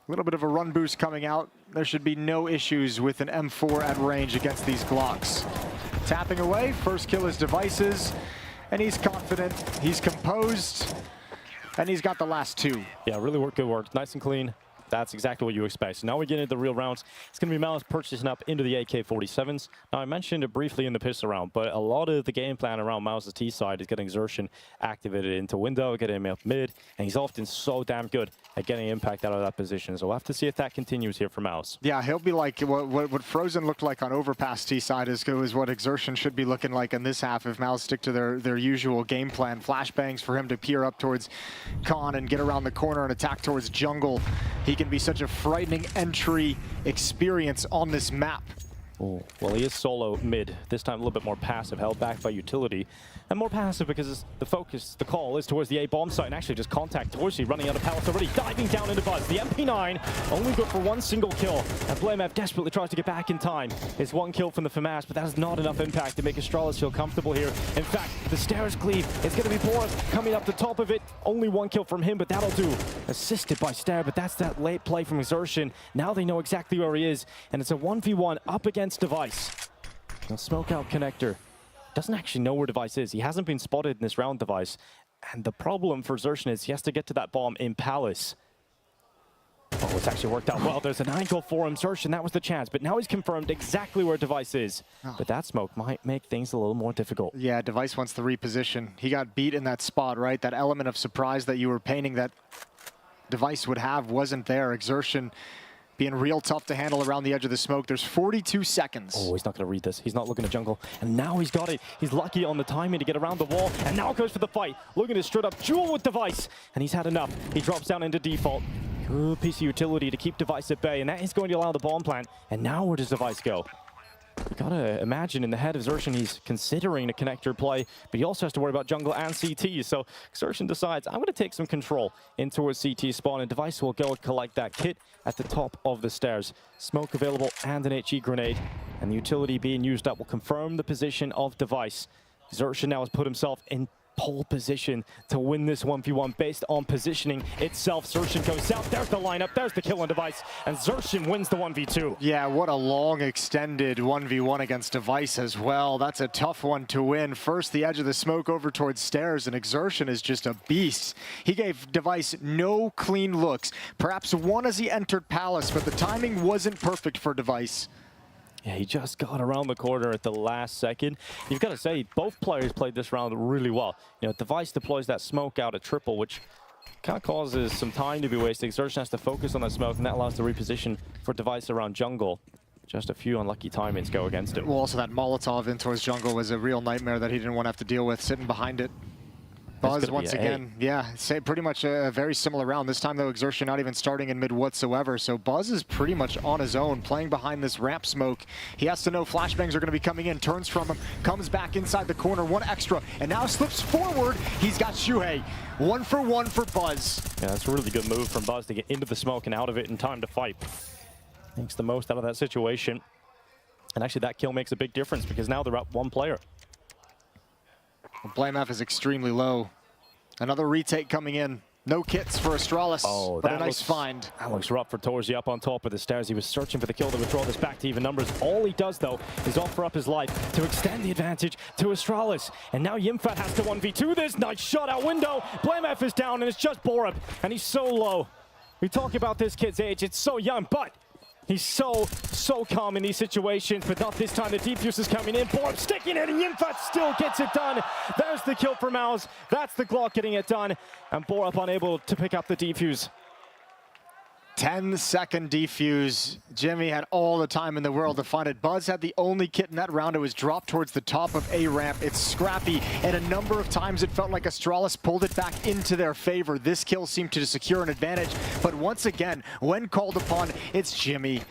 A little bit of a run boost coming out. There should be no issues with an M4 at range against these Glocks. Tapping away. First kill is Device's. And he's confident. He's composed. And he's got the last 2. Yeah, really good work. Nice and clean. That's exactly what you expect. So now we get into the real rounds. It's going to be MOUZ purchasing up into the AK-47s. Now, I mentioned it briefly in the pistol round, but a lot of the game plan around MOUZ's T side is getting Exertion activated into window, getting him up mid, and he's often so damn good at getting impact out of that position. So we'll have to see if that continues here for MOUZ. Yeah, he'll be like what Frozen looked like on Overpass T side is what Exertion should be looking like in this half if MOUZ stick to their usual game plan. Flashbangs for him to peer up towards Con and get around the corner and attack towards jungle. He can be such a frightening entry experience on this map. Oh, well, he is solo mid. This time a little bit more passive, held back by utility. And more passive because the focus, the call is towards the A-bomb site, and actually just contact Dorsey running out of pallets already, diving down into Buzz. The MP9 only good for 1 single kill, and Blame F desperately tries to get back in time. It's 1 kill from the FAMAS, but that is not enough impact to make Astralis feel comfortable here. In fact, the stairs cleave. It's going to be Boris coming up the top of it. Only 1 kill from him, but that'll do. Assisted by Stare, but that's that late play from Exertion. Now they know exactly where he is, and it's a 1v1 up against Device. He'll smoke out connector. Doesn't actually know where Device is. He hasn't been spotted in this round, Device. And the problem for Exertion is he has to get to that bomb in Palace. Oh, it's actually worked out well. There's an angle for Exertion. That was the chance. But now he's confirmed exactly where Device is. But that smoke might make things a little more difficult. Yeah, Device wants to reposition. He got beat in that spot, right? That element of surprise that you were painting that Device would have wasn't there. Exertion being real tough to handle around the edge of the smoke. There's 42 seconds. Oh, he's not going to read this. He's not looking at jungle. And now he's got it. He's lucky on the timing to get around the wall. And now goes for the fight. Looking to straight up duel with Device. And he's had enough. He drops down into default. Good piece of utility to keep Device at bay. And that is going to allow the bomb plant. And now where does Device go? You gotta imagine in the head of Exertion, he's considering a connector play, but he also has to worry about jungle and CT. So Exertion decides, I'm gonna take some control into a CT spawn, and Device will go and collect that kit at the top of the stairs. Smoke available and an HE grenade, and the utility being used up will confirm the position of Device. Exertion now has put himself in pole position to win this 1v1 based on positioning itself. Exertion goes south. There's the lineup. There's the kill on Device. And Exertion wins the 1v2. Yeah, what a long extended 1v1 against Device as well. That's a tough one to win. First, the edge of the smoke over towards stairs, and Exertion is just a beast. He gave Device no clean looks. Perhaps one as he entered Palace, but the timing wasn't perfect for Device. Yeah, he just got around the corner at the last second. You've got to say, both players played this round really well. You know, Device deploys that smoke out at triple, which kind of causes some time to be wasted. Exertion has to focus on that smoke, and that allows the reposition for Device around jungle. Just a few unlucky timings go against him. Well, also that Molotov in towards jungle was a real nightmare that he didn't want to have to deal with, sitting behind it. Buzz once again. Yeah, say pretty much a very similar round. This time though, Exertion not even starting in mid whatsoever. So Buzz is pretty much on his own, playing behind this ramp smoke. He has to know flashbangs are going to be coming in. Turns from him, comes back inside the corner, one extra, and now slips forward. He's got Shuhei. 1 for 1 for Buzz. Yeah, that's a really good move from Buzz to get into the smoke and out of it in time to fight. Makes the most out of that situation. And actually that kill makes a big difference because now they're up 1 player. BlameF is extremely low. Another retake coming in. No kits for Astralis, but a nice find. That looks rough for Torzi up on top of the stairs. He was searching for the kill to withdraw this back to even numbers. All he does, though, is offer up his life to extend the advantage to Astralis. And now Yimfat has to 1v2 this. Nice shot out window. BlameF is down, and it's just Borup, and he's so low. We talk about this kid's age. It's so young, but he's so calm in these situations, but not this time. The defuse is coming in. Borup sticking it, and Yimfat still gets it done. There's the kill for MOUZ. That's the Glock getting it done, and Borup unable to pick up the defuse. 10-second defuse. Jimmy had all the time in the world to find it. Buzz had the only kit in that round. It was dropped towards the top of A ramp. It's scrappy, and a number of times it felt like Astralis pulled it back into their favor. This kill seemed to secure an advantage, but once again, when called upon, it's Jimmy.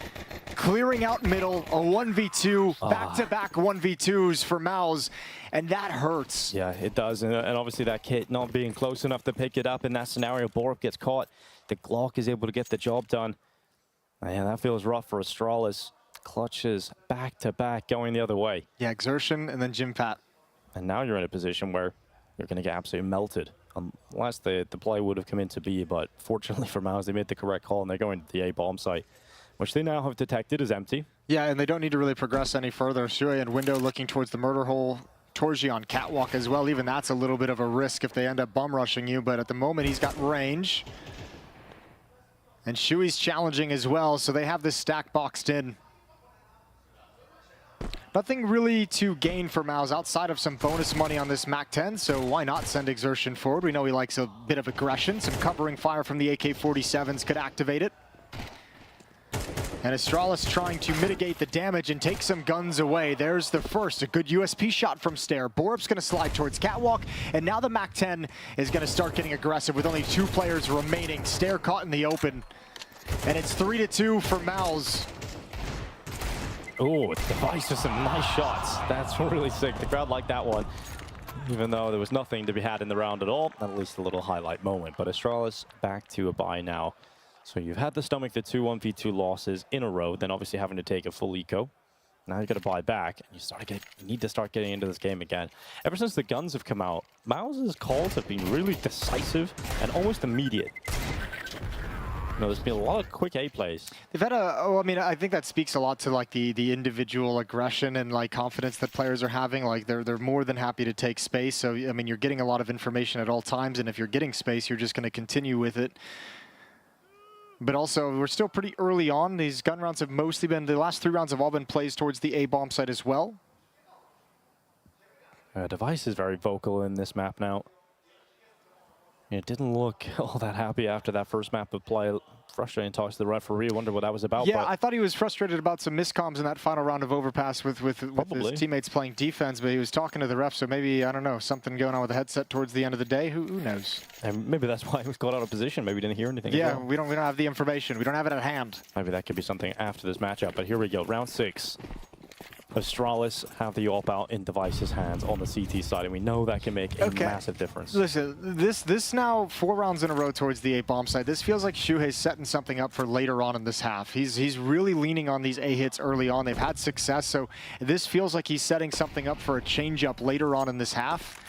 Clearing out middle, a 1v2, back-to-back 1v2s for MOUZ, and that hurts. Yeah, it does, and obviously that kit not being close enough to pick it up in that scenario. Borup gets caught. The Glock is able to get the job done. Man, that feels rough for Astralis. Clutches back-to-back going the other way. Yeah, Exertion and then Jimpat. And now you're in a position where you're going to get absolutely melted. Unless the play would have come into B, but fortunately for MOUZ, they made the correct call, and they're going to the A bomb site, which they now have detected is empty. Yeah, and they don't need to really progress any further. Shuhei and Window looking towards the murder hole. Torji on catwalk as well. Even that's a little bit of a risk if they end up bum rushing you, but at the moment he's got range. And Shui's challenging as well, so they have this stack boxed in. Nothing really to gain for MOUZ outside of some bonus money on this MAC-10, so why not send Exertion forward? We know he likes a bit of aggression. Some covering fire from the AK-47s could activate it. And Astralis trying to mitigate the damage and take some guns away. There's the first, a good USP shot from Stair. Borup's going to slide towards Catwalk, and now the MAC-10 is going to start getting aggressive with only 2 players remaining. Stair caught in the open, and it's 3-2 for MOUZ. Oh, Device with some nice shots. That's really sick. The crowd liked that one, even though there was nothing to be had in the round at all. At least a little highlight moment. But Astralis back to a bye now. So you've had to stomach the 2 1v2 losses in a row, then obviously having to take a full eco. Now you got to buy back, and you need to start getting into this game again. Ever since the guns have come out, MOUZ's calls have been really decisive and almost immediate. You know, there's been a lot of quick A plays. They've had I think that speaks a lot to like the individual aggression and like confidence that players are having. Like they're more than happy to take space. So I mean, you're getting a lot of information at all times, and if you're getting space, you're just going to continue with it. But also, we're still pretty early on. These gun rounds have mostly been, the last 3 rounds have all been plays towards the A bomb site as well. Device is very vocal in this map now. It didn't look all that happy after that first map of play. Frustrating talks to the referee. I wonder what that was about. Yeah, I thought he was frustrated about some miscoms in that final round of Overpass with his teammates playing defense, but he was talking to the ref, so maybe, I don't know, something going on with the headset towards the end of the day. Who knows? And maybe that's why he was caught out of position. Maybe he didn't hear anything. Yeah, we don't have the information. We don't have it at hand. Maybe that could be something after this matchup, but here we go. Round 6. Astralis have the AWP out in Device's hands on the CT side, and we know that can make a massive difference. Listen, this now 4 rounds in a row towards the A bomb side. This feels like Shuhei's setting something up for later on in this half. He's really leaning on these A hits early on. They've had success, so this feels like he's setting something up for a change up later on in this half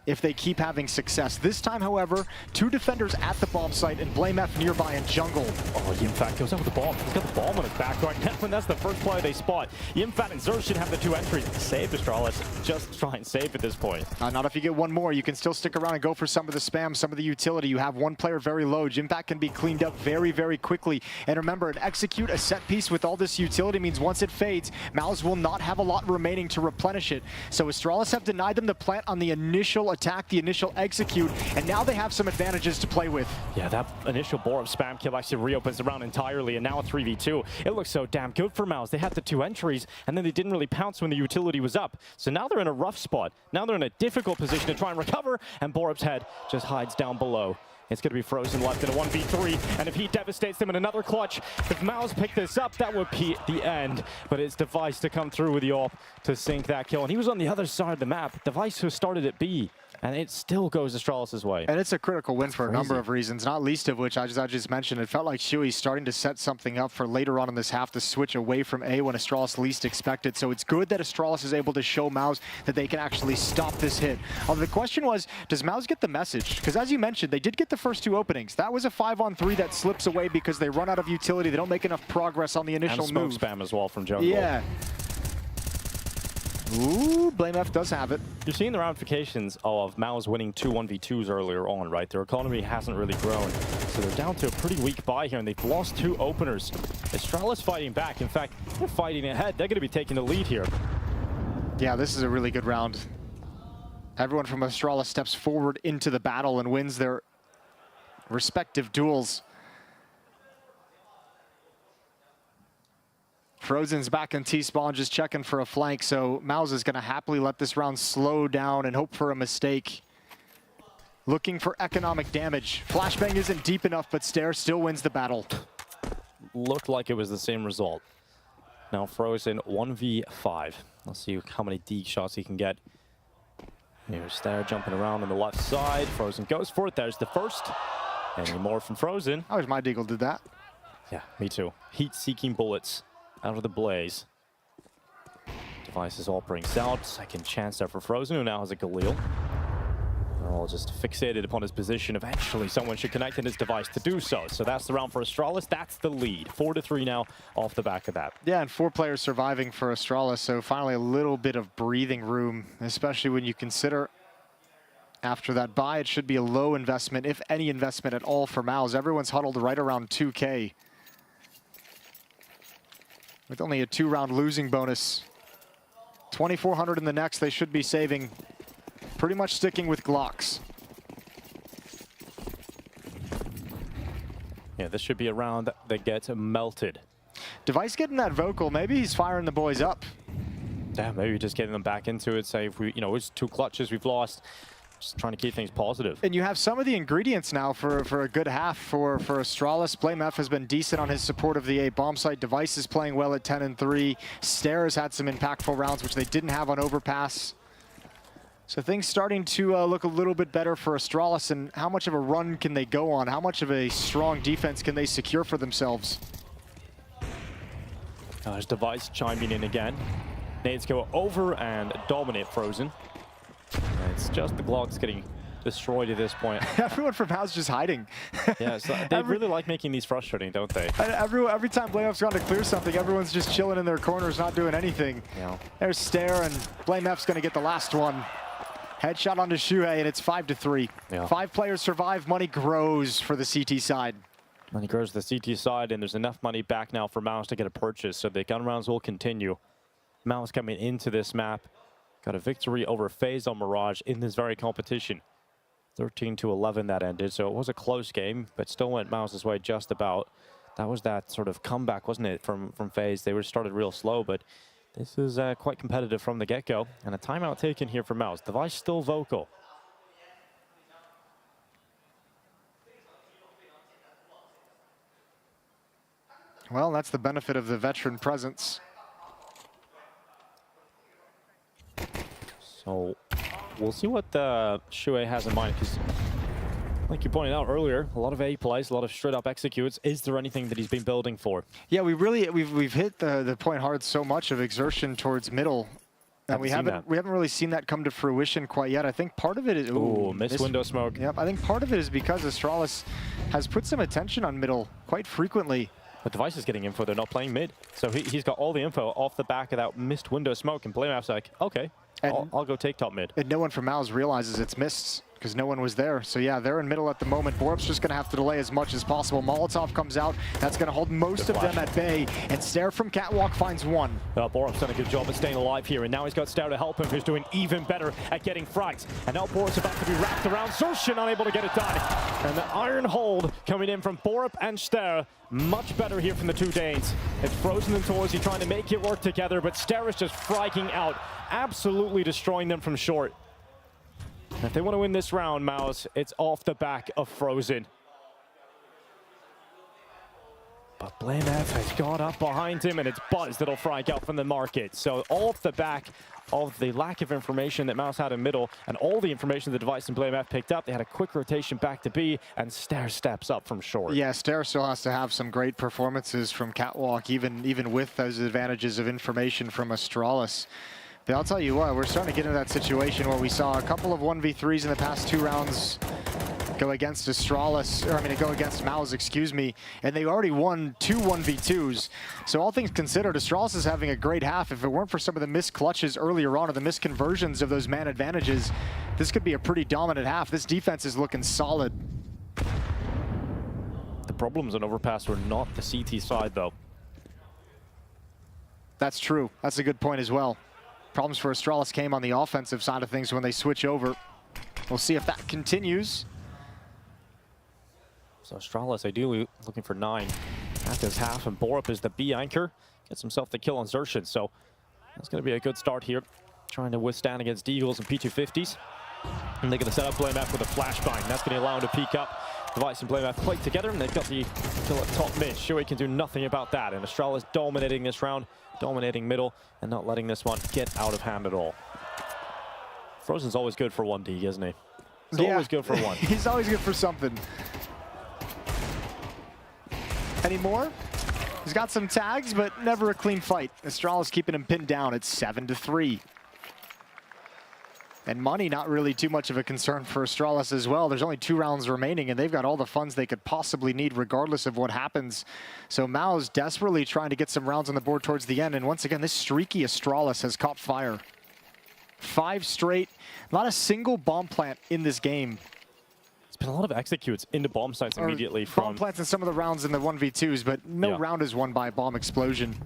if they keep having success. This time, however, 2 defenders at the bomb site and BlameF nearby in jungle. Oh, Yimfat goes out with the bomb. He's got the bomb on his back right now, and that's the first player they spot. Yimfat and Xerxin have the 2 entries. Save Astralis. Just try and save at this point. Not if you get 1 more. You can still stick around and go for some of the spam, some of the utility. You have 1 player very low. Jimpat can be cleaned up very, very quickly. And remember, an execute a set piece with all this utility means once it fades, MOUZ will not have a lot remaining to replenish it. So Astralis have denied them the plant on the initial attack, the initial execute, and now they have some advantages to play with. Yeah, that initial Borov spam kill actually reopens the round entirely, and now a 3v2. It looks so damn good for MOUZ. They had the 2 entries, and then they didn't really pounce when the utility was up. So now they're in a rough spot. Now they're in a difficult position to try and recover, and Borov's head just hides down below. It's going to be Frozen left in a 1v3, and if he devastates them in another clutch, if MOUZ pick this up, that would be the end. But it's Device to come through with the AWP to sink that kill, and he was on the other side of the map. Device who started at B, and it still goes Astralis' way. And it's a critical win for a number of reasons, not least of which I just mentioned. It felt like Shui's starting to set something up for later on in this half to switch away from A when Astralis least expected. So it's good that Astralis is able to show MOUZ that they can actually stop this hit. The question was, does MOUZ get the message? Because as you mentioned, they did get the first 2 openings. That was a 5-on-3 that slips away because they run out of utility. They don't make enough progress on the initial and move. Smoke spam as well from Jungle. Yeah. Ooh, BlameF does have it. You're seeing the ramifications of MOUZ winning 2 1v2s earlier on, right? Their economy hasn't really grown, so they're down to a pretty weak buy here, and they've lost 2 openers. Astralis fighting back. In fact, they're fighting ahead. They're going to be taking the lead here. Yeah, this is a really good round. Everyone from Astralis steps forward into the battle and wins their respective duels. Frozen's back in T-spawn, just checking for a flank, so MOUZ is going to happily let this round slow down and hope for a mistake. Looking for economic damage. Flashbang isn't deep enough, but Stare still wins the battle. Looked like it was the same result. Now Frozen 1v5. Let's see how many D shots he can get. Here's Stare jumping around on the left side. Frozen goes for it. There's the first. Any more from Frozen? I wish my Deagle did that. Yeah, me too. Heat-seeking bullets out of the blaze. Devices all brings out. Second chance there for Frozen, who now has a Galil. They're all just fixated upon his position. Eventually, someone should connect in his Device to do so. So that's the round for Astralis. That's the lead. 4-3 now off the back of that. Yeah, and 4 players surviving for Astralis, so finally a little bit of breathing room, especially when you consider after that buy, it should be a low investment, if any investment at all for MOUZ. Everyone's huddled right around 2K. With only a 2-round losing bonus. 2,400 in the next, they should be saving. Pretty much sticking with Glocks. Yeah, this should be a round that gets melted. Device getting that vocal, maybe he's firing the boys up. Yeah, maybe just getting them back into it. Say if we, it's 2 clutches we've lost. Just trying to keep things positive. And you have some of the ingredients now for a good half for Astralis. BlameF has been decent on his support of the A bomb site. Device is playing well at 10-3. Stare has had some impactful rounds, which they didn't have on Overpass. So things starting to look a little bit better for Astralis. And how much of a run can they go on? How much of a strong defense can they secure for themselves? There's Device chiming in again. Nades go over and dominate Frozen. And it's just the Glocks getting destroyed at this point. Everyone from MOUZ just hiding. Yeah, so they really like making these frustrating, don't they? Every time BlameF's gone to clear something, everyone's just chilling in their corners, not doing anything. Yeah. There's Stare, and BlameF's going to get the last one. Headshot onto Shuhei, and it's 5-3. Yeah. 5 players survive. Money grows for the CT side. Money grows to the CT side, and there's enough money back now for MOUZ to get a purchase, so the gun rounds will continue. MOUZ coming into this map. Got a victory over FaZe on Mirage in this very competition. 13-11 that ended, so it was a close game, but still went MOUZ's way just about. That was that sort of comeback, wasn't it, from FaZe? They were started real slow, but this is quite competitive from the get-go. And a timeout taken here for MOUZ. Device still vocal. Well, that's the benefit of the veteran presence. So we'll see what Shuhei has in mind, because like you pointed out earlier, a lot of A plays, a lot of straight up executes. Is there anything that he's been building for? Yeah, we've hit the point hard so much of exertion towards middle. And we haven't really seen that come to fruition quite yet. I think part of it is missed window smoke. Yep, I think part of it is because Astralis has put some attention on middle quite frequently. But Device is getting info, they're not playing mid. So he's got all the info off the back of that missed window smoke, and BlameF's like, okay, I'll go take top mid. And no one from MOUZ realizes it's missed, because no one was there. So yeah, they're in middle at the moment. Borup's just going to have to delay as much as possible. Molotov comes out. That's going to hold most of them at bay. And Stare from Catwalk finds one. Borup's done a good job of staying alive here, and now he's got Stare to help him, who's doing even better at getting frags. And now Borup's about to be wrapped around. Zershin unable to get it done. And the iron hold coming in from Borup and Stare. Much better here from the two Danes. It's Frozen and Torsi trying to make it work together, but Stare is just fragging out, absolutely destroying them from short. And if they want to win this round, MOUZ, it's off the back of Frozen. But blameF has got up behind him, and it's Buzz that'll frag out from the market. So off the back of the lack of information that MOUZ had in middle, and all the information the Device and blameF picked up, they had a quick rotation back to B, and Stare steps up from short. Yeah, Stare still has to have some great performances from Catwalk, even with those advantages of information from Astralis. But I'll tell you what, we're starting to get into that situation where we saw a couple of 1v3s in the past 2 rounds go against Astralis, or I mean, go against MOUZ, excuse me, and they already won 2 1v2s. So all things considered, Astralis is having a great half. If it weren't for some of the missed clutches earlier on, or the missed conversions of those man advantages, this could be a pretty dominant half. This defense is looking solid. The problems on Overpass were not the CT side, though. That's true. That's a good point as well. Problems for Astralis came on the offensive side of things when they switch over. We'll see if that continues. So Astralis ideally looking for 9 at this half, and Borup is the B anchor. Gets himself the kill on Zershin, so that's going to be a good start here. Trying to withstand against Deagles and P250s. And they're going to set up blameF with a flashbang. That's going to allow him to peek up. Device and blameF play together, and they've got the kill at top mid. Shui can do nothing about that, and Astralis dominating this round, dominating middle, and not letting this one get out of hand at all. Frozen's always good for 1D, isn't he? He's always good for one. He's always good for something. Any more? He's got some tags, but never a clean fight. Astralis keeping him pinned down at 7-3. And money not really too much of a concern for Astralis as well. There's only 2 rounds remaining, and they've got all the funds they could possibly need regardless of what happens. So MOUZ desperately trying to get some rounds on the board towards the end. And once again, this streaky Astralis has caught fire. 5 straight, not a single bomb plant in this game. It's been a lot of executes into bomb sites immediately from... Bomb plants in some of the rounds in the 1v2s, but no round is won by a bomb explosion.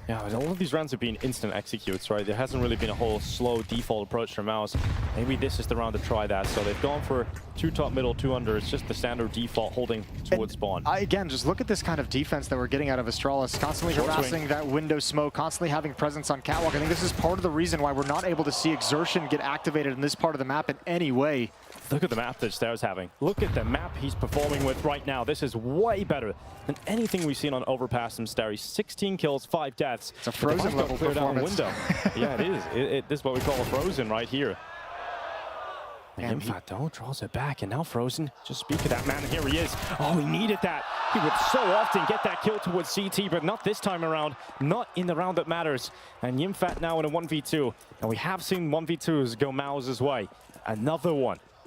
Yeah, all of these rounds have been instant executes, right? There hasn't really been a whole slow default approach from MOUZ. Maybe this is the round to try that. So they've gone for 2 top, middle, 2 under. It's just the standard default holding towards spawn. Again, just look at this kind of defense that we're getting out of Astralis. Constantly harassing that window smoke, constantly having presence on Catwalk. I think this is part of the reason why we're not able to see Exertion get activated in this part of the map in any way. Look at the map that Stare's having. Look at the map he's performing with right now. This is way better than anything we've seen on Overpass from Stare. 16 kills, 5 deaths. It's a Frozen level performance. Window. Yeah, it is. This is what we call a Frozen right here. And Yimfat though draws it back, and now Frozen, just speak of that man, here he is. Oh, he needed that. He would so often get that kill towards CT, but not this time around, not in the round that matters. And Yimfat now in a 1v2, and we have seen 1v2s go MOUZ's way.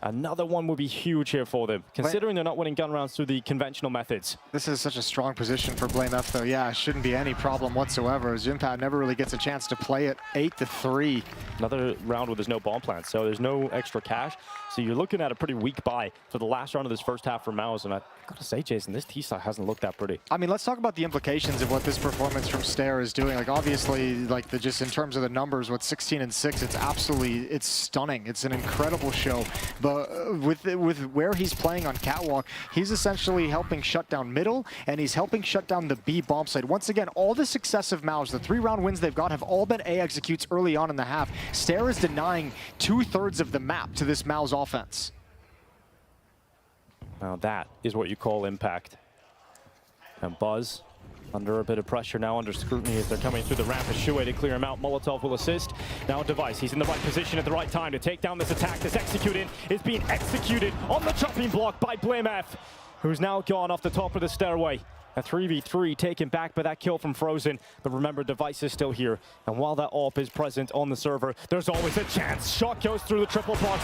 Another one would be huge here for them, considering they're not winning gun rounds through the conventional methods. This is such a strong position for blameF, though. Yeah, it shouldn't be any problem whatsoever. Zimpad never really gets a chance to play it. 8-3. Another round where there's no bomb plants, so there's no extra cash. So you're looking at a pretty weak buy for the last round of this first half for MOUZ, and I've got to say, Jason, this T-side hasn't looked that pretty. I mean, let's talk about the implications of what this performance from Stare is doing. Like, obviously, like, just in terms of the numbers, what 16 and 6, it's stunning. It's an incredible show. But with where he's playing on Catwalk, he's essentially helping shut down middle, and he's helping shut down the B bomb site. Once again, all the success of MOUZ, the 3-round wins they've got have all been A executes early on in the half. Stare is denying 2/3 of the map to this MOUZ offense. Now that is what you call impact. And Buzz under a bit of pressure now, under scrutiny as they're coming through the ramp. A Shui to clear him out. Molotov will assist. Now Device, he's in the right position at the right time to take down this attack. This executing is being executed on the chopping block by blameF, who's now gone off the top of the stairway. A 3v3 taken back by that kill from Frozen. But remember, Device is still here. And while that AWP is present on the server, there's always a chance. Shot goes through the triple box,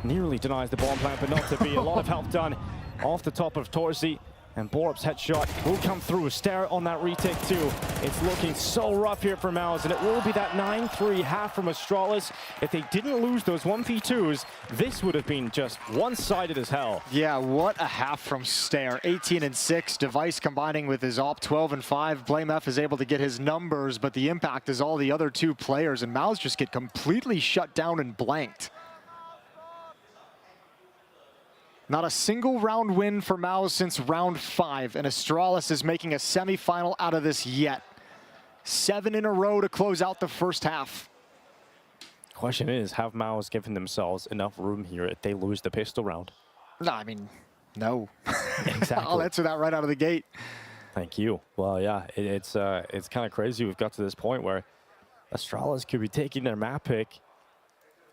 nearly denies the bomb plant, but not to be. A lot of help done off the top of Torsi. And Borup's headshot will come through. Stare on that retake too. It's looking so rough here for MOUZ, and it will be that 9-3 half from Astralis. If they didn't lose those 1v2s, this would have been just one-sided as hell. Yeah, what a half from Stare. 18-6. Device combining with his op 12-5. BlameF is able to get his numbers, but the impact is all the other two players, and MOUZ just get completely shut down and blanked. Not a single round win for MOUZ since round 5, and Astralis is making a semifinal out of this yet. 7 in a row to close out the first half. Question is, have MOUZ given themselves enough room here if they lose the pistol round? No, I mean, no. Exactly. I'll answer that right out of the gate. Thank you. Well, yeah, it's kind of crazy we've got to this point where Astralis could be taking their map pick.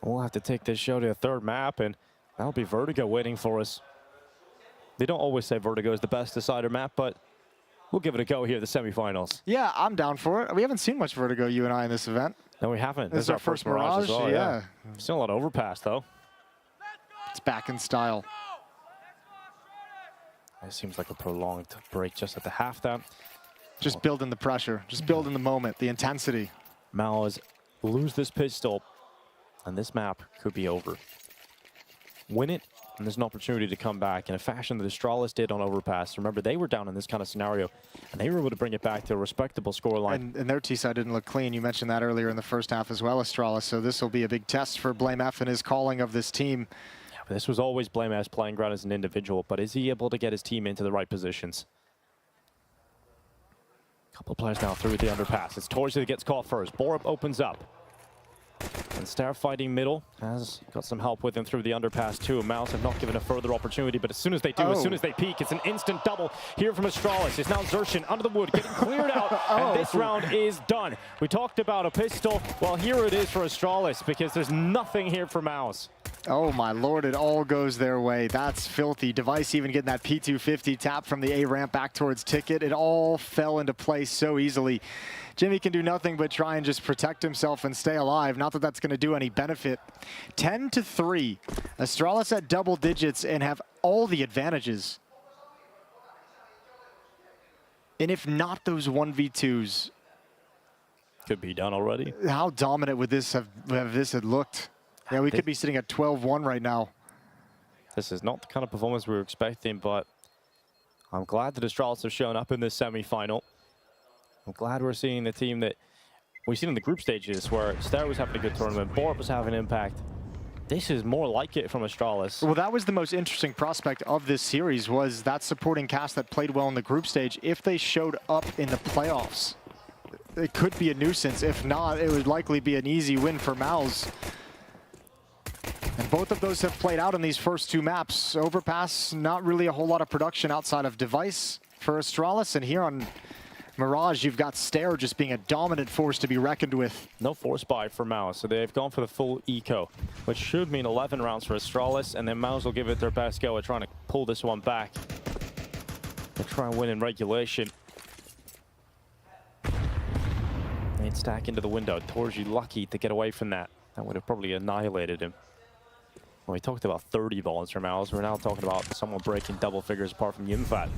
We'll have to take this show to a third map, and that'll be Vertigo waiting for us. They don't always say Vertigo is the best decider map, but we'll give it a go here at the semifinals. Yeah, I'm down for it. We haven't seen much Vertigo, you and I, in this event. No, we haven't. This is our first Mirage as well, yeah. Still a lot of overpass, though. It's back in style. It seems like a prolonged break just at the half there. Just building the pressure. Just building the moment, the intensity. MOUZ lose this pistol, and this map could be over. Win it, and there's an opportunity to come back in a fashion that Astralis did on overpass. Remember, they were down in this kind of scenario, and they were able to bring it back to a respectable scoreline. And their T-side didn't look clean. You mentioned that earlier in the first half as well, Astralis. So this will be a big test for BlameF and his calling of this team. Yeah, but this was always BlameF's playing ground as an individual, but is he able to get his team into the right positions? A couple of players now through the underpass. It's Torsi that gets caught first. Borup opens up. And Stare fighting middle has got some help with him through the underpass too. MOUZ have not given a further opportunity, but as soon as they do, as soon as they peek, it's an instant double here from Astralis. It's now Zershin under the wood, getting cleared out, and this round is done. We talked about a pistol. Well, here it is for Astralis, because there's nothing here for MOUZ. Oh my lord, it all goes their way. That's filthy. Device even getting that P250 tap from the A ramp back towards Ticket. It all fell into place so easily. Jimmy can do nothing but try and just protect himself and stay alive. Not that that's going to do any benefit. 10-3. Astralis at double digits and have all the advantages. And if not those 1v2s, could be done already. How dominant would this have this had looked? Yeah, we could be sitting at 12-1 right now. This is not the kind of performance we were expecting, but I'm glad that Astralis have shown up in this semi-final. I'm glad we're seeing the team that we've seen in the group stages, where Stare was having a good tournament, Borup was having impact. This is more like it from Astralis. Well, that was the most interesting prospect of this series, was that supporting cast that played well in the group stage. If they showed up in the playoffs, it could be a nuisance. If not, it would likely be an easy win for MOUZ. And both of those have played out in these first two maps. Overpass, not really a whole lot of production outside of Device for Astralis. And here on Mirage, you've got Stare just being a dominant force to be reckoned with. No force buy for MOUZ, so they've gone for the full eco, which should mean 11 rounds for Astralis, and then MOUZ will give it their best go at trying to pull this one back. They'll try and win in regulation. They'd stack into the window. Torji lucky to get away from that. That would have probably annihilated him. When we talked about 30 balls from MOUZ, we're now talking about someone breaking double figures apart from Yimfat.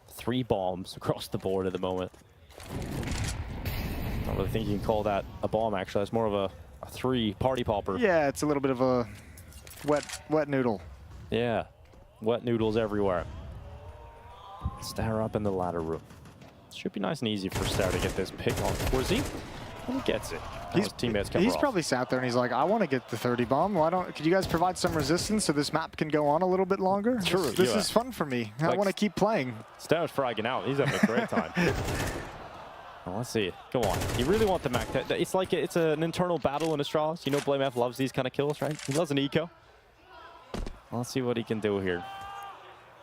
3 bombs across the board at the moment. I don't really think you can call that a bomb, actually. It's more of a 3 party popper. Yeah, it's a little bit of a wet noodle. Yeah, wet noodles everywhere. Stare up in the ladder room. Should be nice and easy for Stare to get this pick on Torsi. And he gets it. His teammates cover He's off. probably sat there and he's like, I want to get the 30 bomb. Could you guys provide some resistance so this map can go on a little bit longer? True. This is fun for me. I want to keep playing. Stare's fragging out. He's having a great time. Well, let's see. Go on. You really want the Mac. It's like it's an internal battle in Astralis. You know BlameF loves these kind of kills, right? He loves an eco. Well, let's see what he can do here.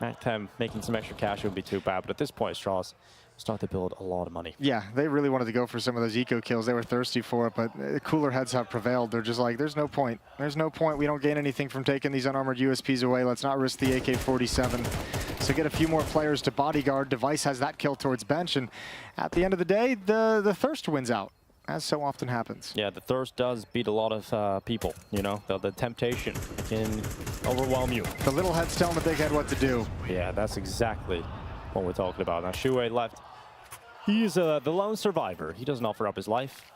Mac 10 making some extra cash would be too bad, but at this point, Astralis start to build a lot of money. Yeah, they really wanted to go for some of those eco kills. They were thirsty for it, but cooler heads have prevailed. They're just like, there's no point. There's no point. We don't gain anything from taking these unarmored USPs away. Let's not risk the AK-47. So get a few more players to bodyguard. Device has that kill towards bench, and at the end of the day, the thirst wins out. as so often happens. Yeah, the thirst does beat a lot of people, you know. The temptation can overwhelm you. The little head's telling the big head what to do. Yeah, that's exactly what we're talking about. Now, Shuey left. He's the lone survivor. He doesn't offer up his life.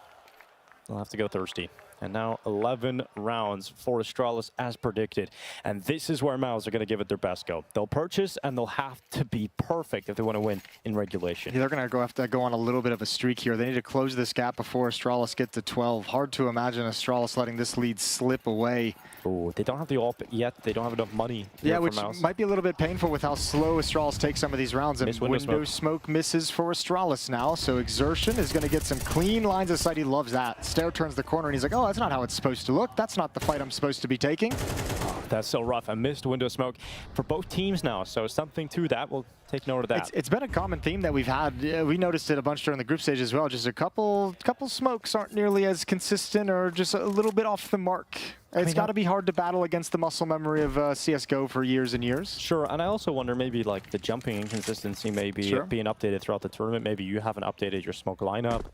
He'll have to go thirsty. And now 11 rounds for Astralis as predicted. And this is where MOUZ are going to give it their best go. They'll purchase and they'll have to be perfect if they want to win in regulation. Yeah, they're going to have to go on a little bit of a streak here. They need to close this gap before Astralis get to 12. Hard to imagine Astralis letting this lead slip away. Oh, they don't have the AWP yet. They don't have enough money. Yeah, which might be a little bit painful with how slow Astralis takes some of these rounds. And window smoke misses for Astralis now. So Exertion is going to get some clean lines of sight. He loves that. Stair turns the corner and he's like, oh, that's not how it's supposed to look. That's not the fight I'm supposed to be taking. Oh, that's so rough. I missed window smoke for both teams now. So something to that. We'll take note of that. It's been a common theme that we've had. We noticed it a bunch during the group stage as well. Just a couple smokes aren't nearly as consistent or just a little bit off the mark. It's got to be hard to battle against the muscle memory of CSGO for years and years. Sure, and I also wonder maybe like the jumping inconsistency maybe being updated throughout the tournament. Maybe you haven't updated your smoke lineup,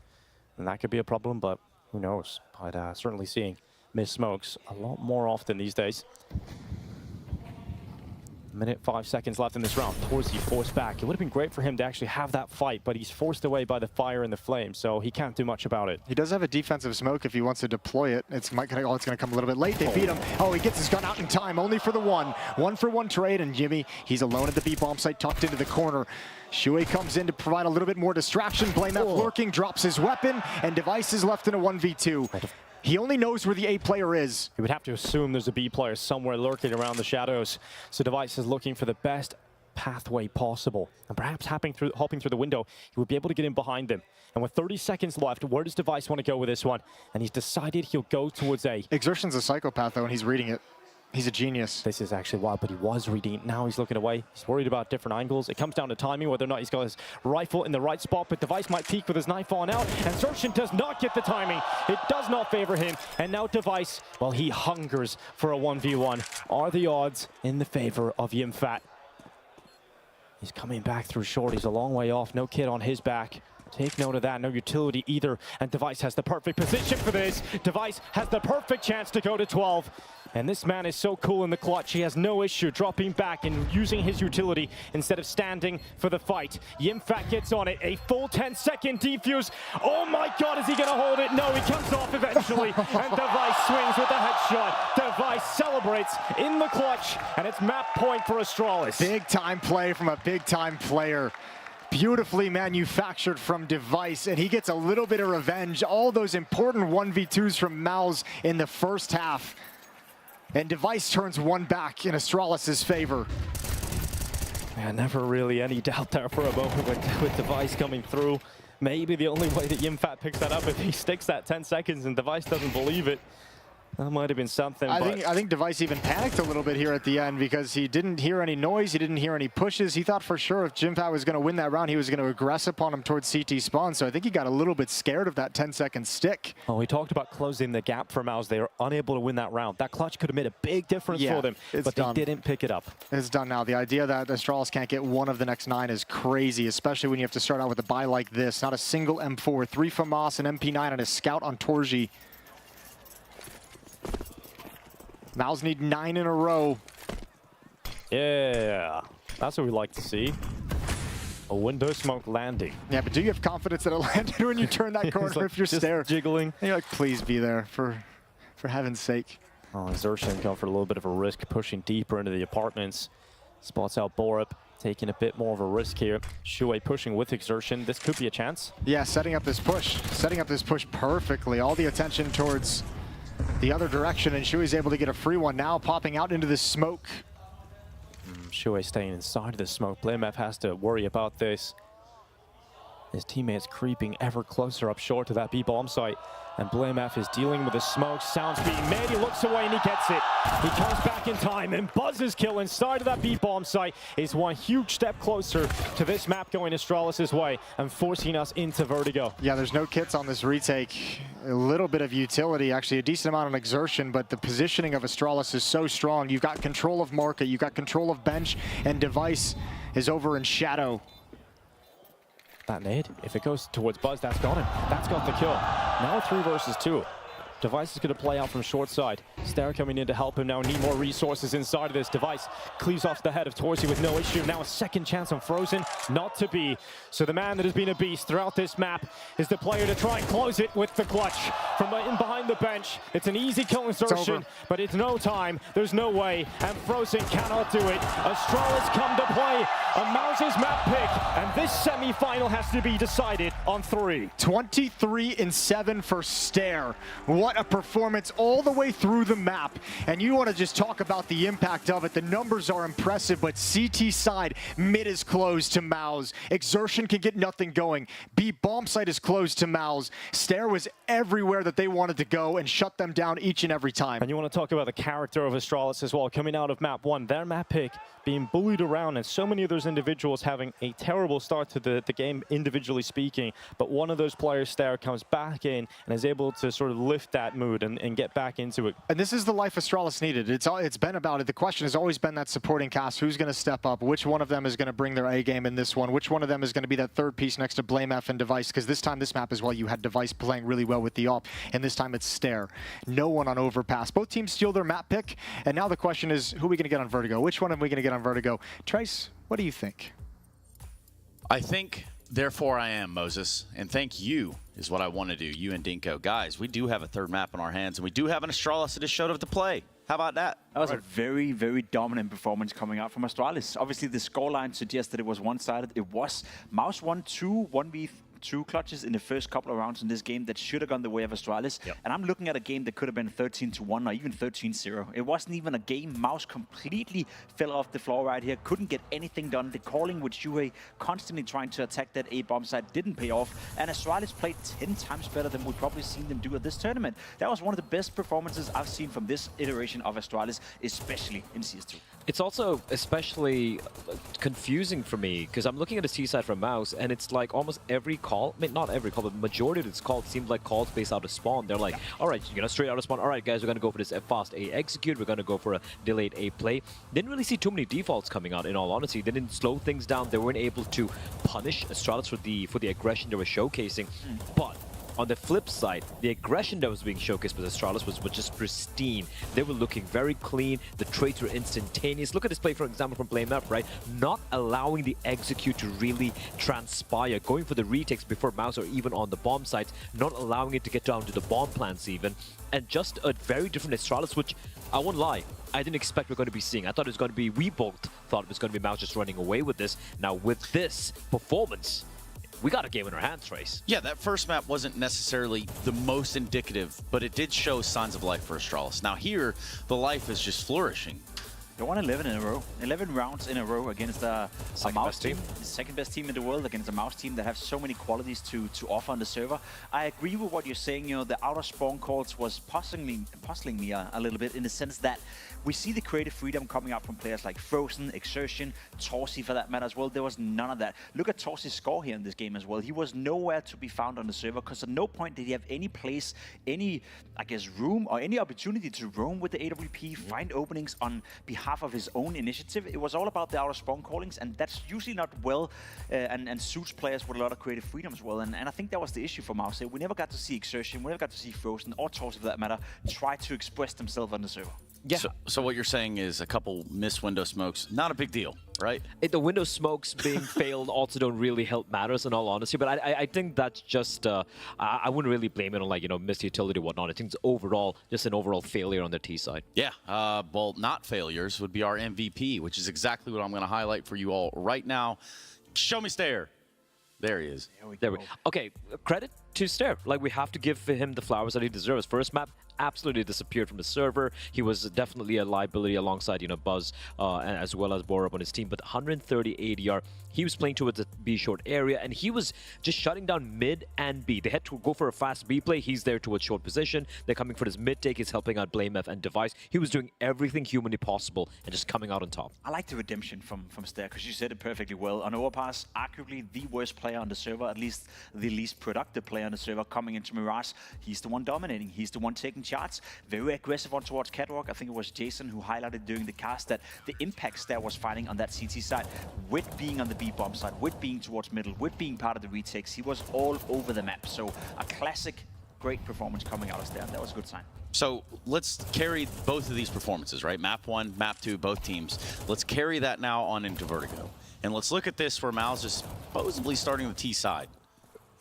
and that could be a problem, but who knows. But certainly seeing missed smokes a lot more often these days. Minute 5 seconds left in this round. Torzy forced back. It would have been great for him to actually have that fight, but he's forced away by the fire and the flame, so he can't do much about it. He does have a defensive smoke if he wants to deploy it. It's going to come a little bit late. They beat him. Oh, he gets his gun out in time, only for the one. 1-for-1 trade, and Jimmy, he's alone at the B-bomb site, tucked into the corner. Shuey comes in to provide a little bit more distraction. BlameF lurking, drops his weapon, and Device is left in a 1v2. He only knows where the A player is. You would have to assume there's a B player somewhere lurking around the shadows. So Device is looking for the best pathway possible. And perhaps hopping through the window, he would be able to get in behind them. And with 30 seconds left, where does Device want to go with this one? And he's decided he'll go towards A. Exertion's a psychopath, though, and he's reading it. He's a genius. This is actually wild, but he was reading. Now he's looking away. He's worried about different angles. It comes down to timing, whether or not he's got his rifle in the right spot, but Device might peek with his knife on out, and Exertion does not get the timing. It does not favor him, and now Device, well, he hungers for a 1v1. Are the odds in the favor of YimFat? He's coming back through short. He's a long way off. No kid on his back. Take note of that. No utility either, and Device has the perfect position for this. Device has the perfect chance to go to 12. And this man is so cool in the clutch. He has no issue dropping back and using his utility instead of standing for the fight. YimFat gets on it. A full 10-second defuse. Oh my God, is he going to hold it? No, he comes off eventually. And Device swings with a headshot. Device celebrates in the clutch. And it's map point for Astralis. Big time play from a big time player. Beautifully manufactured from Device, and he gets a little bit of revenge. All those important 1v2s from MOUZ in the first half. And Device turns one back in Astralis' favor. Man, never really any doubt there for a moment with Device coming through. Maybe the only way that YimFat picks that up if he sticks that 10 seconds and Device doesn't believe it. That might have been something. I think Device even panicked a little bit here at the end because he didn't hear any noise, he didn't hear any pushes. He thought for sure if YimFat was going to win that round, he was going to aggress upon him towards CT spawn. So I think he got a little bit scared of that 10-second stick. Oh, we talked about closing the gap for MOUZ. They were unable to win that round. That clutch could have made a big difference for them, but they didn't pick it up. It's done now. The idea that Astralis can't get one of the next 9 is crazy, especially when you have to start out with a buy like this. Not a single M4, 3 FAMAS, an MP9, and a scout on Torzy. MOUZ need 9 in a row. Yeah, that's what we like to see. A window smoke landing. Yeah, but do you have confidence that it landed when you turn that corner like if you're just jiggling? And you're like, please be there for heaven's sake. Oh, Exertion going for a little bit of a risk, pushing deeper into the apartments. Spots out Borup, taking a bit more of a risk here. Shuey pushing with Exertion. This could be a chance. Yeah, setting up this push perfectly. All the attention towards the other direction, and Shuey's able to get a free one now, popping out into the smoke. Shuey staying inside of the smoke. BlameF has to worry about this. His teammates creeping ever closer up short to that B-bomb site. And BlameF is dealing with the smoke. Sounds being made. He looks away and he gets it. He comes back in time, and Buzz's kill inside of that B-bomb site is one huge step closer to this map going Astralis' way and forcing us into Vertigo. Yeah, there's no kits on this retake. A little bit of utility, actually a decent amount of Exertion, but the positioning of Astralis is so strong. You've got control of market, you've got control of bench, and Device is over in shadow. That nade, if it goes towards Buzz, that's got him. That's got the kill. Now 3 versus 2. Device is going to play out from short side. Stair coming in to help him now. Need more resources inside of this. Device cleaves off the head of Torsi with no issue. Now a second chance on Frozen. Not to be. So the man that has been a beast throughout this map is the player to try and close it with the clutch. From in behind the bench, it's an easy kill insertion, but it's no time. There's no way, and Frozen cannot do it. Astralis come to play a MOUZ's map pick, and this semi-final has to be decided on 3. 23-7 for Stair. What a performance all the way through the map. And you want to just talk about the impact of it. The numbers are impressive, but CT side, mid is closed to MOUZ. Exertion can get nothing going. B bomb site is closed to MOUZ. Stair was everywhere that they wanted to go and shut them down each and every time. And you want to talk about the character of Astralis as well, coming out of map 1. Their map pick being bullied around, and so many of those individuals having a terrible start to the game, individually speaking. But one of those players, Stair, comes back in and is able to sort of lift that mood and get back into it. And this is the life Astralis needed. It's been about it. The question has always been that supporting cast. Who's going to step up? Which one of them is going to bring their A game in this one? Which one of them is going to be that third piece next to BlameF and Device? Because this time, this map as well, you had Device playing really well with the op, and this time it's Stair. No one on overpass. Both teams steal their map pick, and now the question is, who are we going to get on Vertigo? Which one are we going to get on Vertigo? Trace, what do you think? I think, therefore I am, Moses. And thank you is what I want to do, you and Dinko. Guys, we do have a third map in our hands, and we do have an Astralis that has showed up to play. How about that? That was a very, very dominant performance coming out from Astralis. Obviously, the scoreline suggests that it was one-sided. It was. MOUZ won 2 1v2 clutches in the first couple of rounds in this game that should have gone the way of Astralis. Yep. And I'm looking at a game that could have been 13-1 or even 13-0. It wasn't even a game. MOUZ completely fell off the floor right here. Couldn't get anything done. The calling with Shuhei constantly trying to attack that A bomb site didn't pay off. And Astralis played 10 times better than we've probably seen them do at this tournament. That was one of the best performances I've seen from this iteration of Astralis, especially in CS2. It's also especially confusing for me because I'm looking at the C side from MOUZ, and it's like almost every call, I mean, not every call, but the majority of its calls seems like calls based out of spawn. They're like, all right, you know, straight out of spawn. All right, guys, we're going to go for this fast A execute. We're going to go for a delayed A play. Didn't really see too many defaults coming out, in all honesty. They didn't slow things down. They weren't able to punish Astralis for the aggression they were showcasing. But on the flip side, the aggression that was being showcased with Astralis was just pristine. They were looking very clean. The trades were instantaneous. Look at this play, for example, from BlameF, right? Not allowing the execute to really transpire, going for the retakes before MOUZ or even on the bomb sites, not allowing it to get down to the bomb plants even. And just a very different Astralis, which, I won't lie, I didn't expect we're going to be seeing. I thought it was going to be, we both thought it was going to be MOUZ just running away with this. Now, with this performance, we got a game in our hands, Trace. Yeah, that first map wasn't necessarily the most indicative, but it did show signs of life for Astralis. Now here, the life is just flourishing. They won 11 in a row. 11 rounds in a row against a MOUZ team. The second best team in the world against a MOUZ team that have so many qualities to offer on the server. I agree with what you're saying. You know, the outer spawn calls was puzzling me a little bit in the sense that we see the creative freedom coming out from players like Frozen, Exertion, Torsi for that matter as well. There was none of that. Look at Torsi's score here in this game as well. He was nowhere to be found on the server because at no point did he have any place, any, I guess, room or any opportunity to roam with the AWP, find openings on behalf of his own initiative. It was all about the outer spawn callings, and that's usually not well and suits players with a lot of creative freedom as well. And I think that was the issue for MOUZ. We never got to see Exertion, we never got to see Frozen or Torsi for that matter try to express themselves on the server. Yeah. So what you're saying is a couple missed window smokes, not a big deal, right? The window smokes being failed also don't really help matters, in all honesty. But I think that's just, I wouldn't really blame it on, like, you know, missed utility or whatnot. I think it's overall, just an overall failure on the T side. Yeah, well, not failures would be our MVP, which is exactly what I'm going to highlight for you all right now. Show me Stair. There he is. There we go. Okay, credit to Stair. Like, we have to give him the flowers that he deserves. First map, absolutely disappeared from the server. He was definitely a liability alongside, you know, Buzz as well as Borup on his team. But 130 ADR, he was playing towards the B short area, and he was just shutting down mid and B. They had to go for a fast B play. He's there towards short position. They're coming for his mid take. He's helping out BlameF and Device. He was doing everything humanly possible and just coming out on top. I like the redemption from Stair because you said it perfectly well. On overpass, arguably the worst player on the server, at least the least productive player player on the server coming into MOUZ. He's the one dominating. He's the one taking shots. Very aggressive on towards Catwalk. I think it was Jason who highlighted during the cast that the impacts there was fighting on that CT side, with being on the B bomb side, with being towards middle, with being part of the retakes. He was all over the map. So a classic, great performance coming out of there. That was a good sign. So let's carry both of these performances, right? Map 1, Map 2, both teams. Let's carry that now on into Vertigo. And let's look at this where MOUZ is supposedly starting the T side.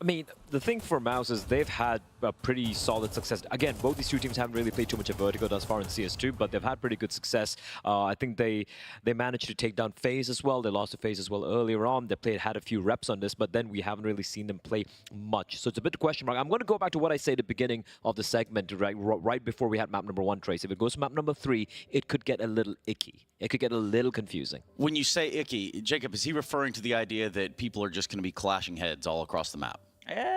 I mean, the thing for MOUZ is they've had a pretty solid success. Again, both these two teams haven't really played too much of Vertigo thus far in CS2, but they've had pretty good success. I think they managed to take down FaZe as well. They lost to FaZe as well earlier on. They had a few reps on this, but then we haven't really seen them play much. So it's a bit of a question mark. I'm going to go back to what I said at the beginning of the segment, right before we had map number 1, Trace. If it goes to map number 3, it could get a little icky. It could get a little confusing. When you say icky, Jacob, is he referring to the idea that people are just going to be clashing heads all across the map?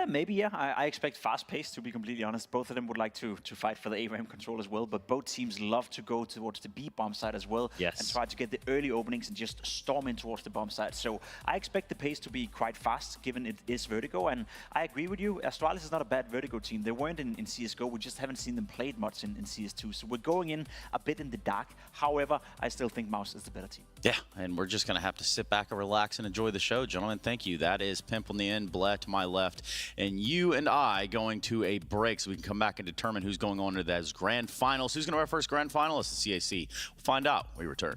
Maybe, yeah. I expect fast pace, to be completely honest. Both of them would like to fight for the A-Ram control as well, but both teams love to go towards the B-bomb side as well. Yes. And try to get the early openings and just storm in towards the bomb side. So I expect the pace to be quite fast, given it is Vertigo. And I agree with you, Astralis is not a bad Vertigo team. They weren't in CSGO, we just haven't seen them played much in CS2. So we're going in a bit in the dark. However, I still think MOUZ is the better team. Yeah, and we're just going to have to sit back and relax and enjoy the show. Gentlemen, thank you. That is Pimp on the end, Bled to my left, and you and I going to a break so we can come back and determine who's going on to those grand finals. Who's going to be our first grand final? It's the CAC. We'll find out when we return.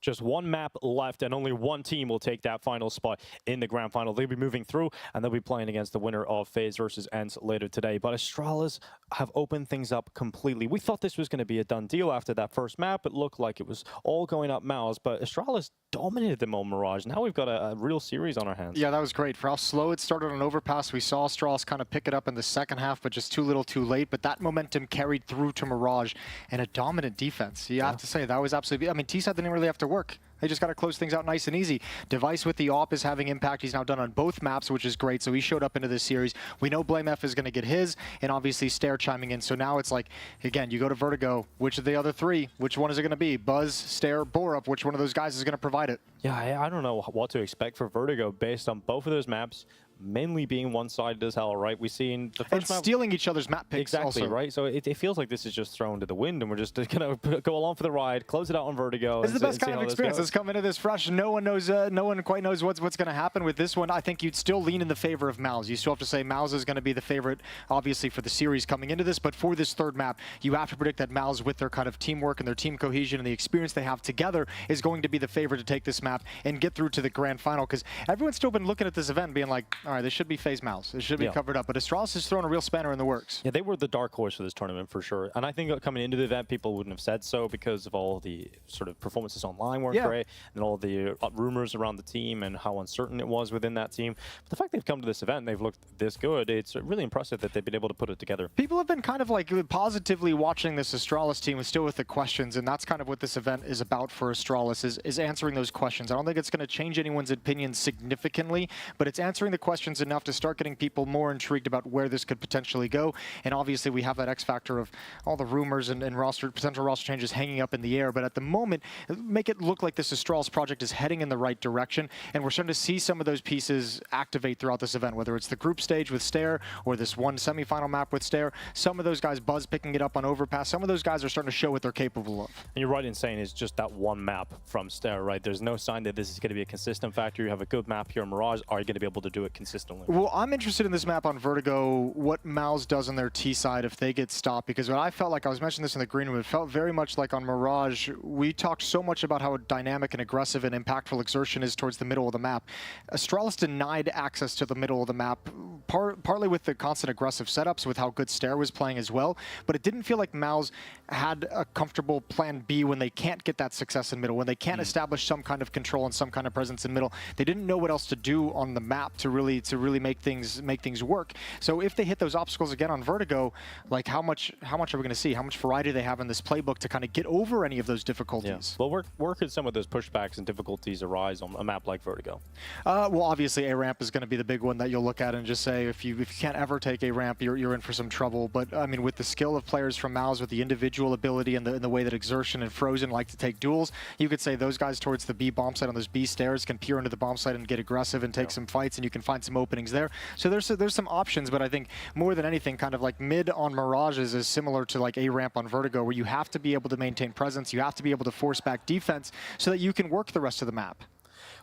Just one map left, and only one team will take that final spot in the grand final. They'll be moving through, and they'll be playing against the winner of FaZe versus ENCE later today. But Astralis have opened things up completely. We thought this was going to be a done deal after that first map. It looked like it was all going up MOUZ, but Astralis dominated them on Mirage. Now we've got a real series on our hands. Yeah, that was great. For how slow it started on Overpass, we saw Astralis kind of pick it up in the second half, but just too little too late. But that momentum carried through to Mirage and a dominant defense. You have to say, that was absolutely... I mean, T-Side didn't really have to work. They just got to close things out nice and easy. Device with the AWP is having impact. He's now done on both maps, which is great. So he showed up into this series. We know BlameF is going to get his, and obviously Stair chiming in. So now it's like, again, you go to Vertigo. Which of the other three? Which one is it going to be? Buzz, Stair, Borup. Which one of those guys is going to provide it? Yeah, I don't know what to expect for Vertigo based on both of those maps. Mainly being one-sided as hell, right? We've seen the first map stealing each other's map picks. Exactly, also. Right? So it feels like this is just thrown to the wind, and we're just gonna go along for the ride, close it out on Vertigo. This is the best kind of experience. Let's come into this fresh. No one knows. No one quite knows what's going to happen with this one. I think you'd still lean in the favor of MOUZ. You still have to say MOUZ is going to be the favorite, obviously, for the series coming into this. But for this third map, you have to predict that MOUZ, with their kind of teamwork and their team cohesion and the experience they have together, is going to be the favorite to take this map and get through to the grand final. Because everyone's still been looking at this event, being like, all right, this should be FaZe MOUZ. It should be covered up, but Astralis has thrown a real spanner in the works. Yeah, they were the dark horse for this tournament for sure. And I think coming into the event, people wouldn't have said so because of all the sort of performances online weren't great, and all the rumors around the team and how uncertain it was within that team. But the fact they've come to this event and they've looked this good, it's really impressive that they've been able to put it together. People have been kind of like positively watching this Astralis team still with the questions, and that's kind of what this event is about for Astralis, is answering those questions. I don't think it's going to change anyone's opinion significantly, but it's answering the questions enough to start getting people more intrigued about where this could potentially go. And obviously we have that X factor of all the rumors and potential roster changes hanging up in the air, but at the moment, make it look like this Astralis project is heading in the right direction, and we're starting to see some of those pieces activate throughout this event, whether it's the group stage with Stair or this one semifinal map with Stair. Some of those guys, Buzz picking it up on Overpass, some of those guys are starting to show what they're capable of. And you're right in saying it's just that one map from Stair, right? There's no sign that this is going to be a consistent factor. You have a good map here in Mirage. Are you going to be able to do it consistently? Well, I'm interested in this map on Vertigo, what MOUZ does on their T side if they get stopped, because what I felt like, I was mentioning this in the green room, it felt very much like on Mirage, we talked so much about how dynamic and aggressive and impactful exertion is towards the middle of the map. Astralis denied access to the middle of the map, partly with the constant aggressive setups, with how good Stair was playing as well, but it didn't feel like MOUZ had a comfortable plan B when they can't get that success in middle, when they can't establish some kind of control and some kind of presence in middle. They didn't know what else to do on the map to really make things work. So if they hit those obstacles again on Vertigo, like how much are we going to see? How much variety do they have in this playbook to kind of get over any of those difficulties? Well, where could some of those pushbacks and difficulties arise on a map like Vertigo? Well, obviously A ramp is going to be the big one that you'll look at and just say if you can't ever take A ramp, you're in for some trouble. But I mean, with the skill of players from MOUZ, with the individual ability and the way that Exertion and Frozen like to take duels, you could say those guys towards the B bomb site on those B stairs can peer into the bomb site and get aggressive and take some fights, and you can find some openings there. So there's some options, but I think more than anything, kind of like mid on Mirages is similar to like A ramp on Vertigo, where you have to be able to maintain presence, you have to be able to force back defense so that you can work the rest of the map.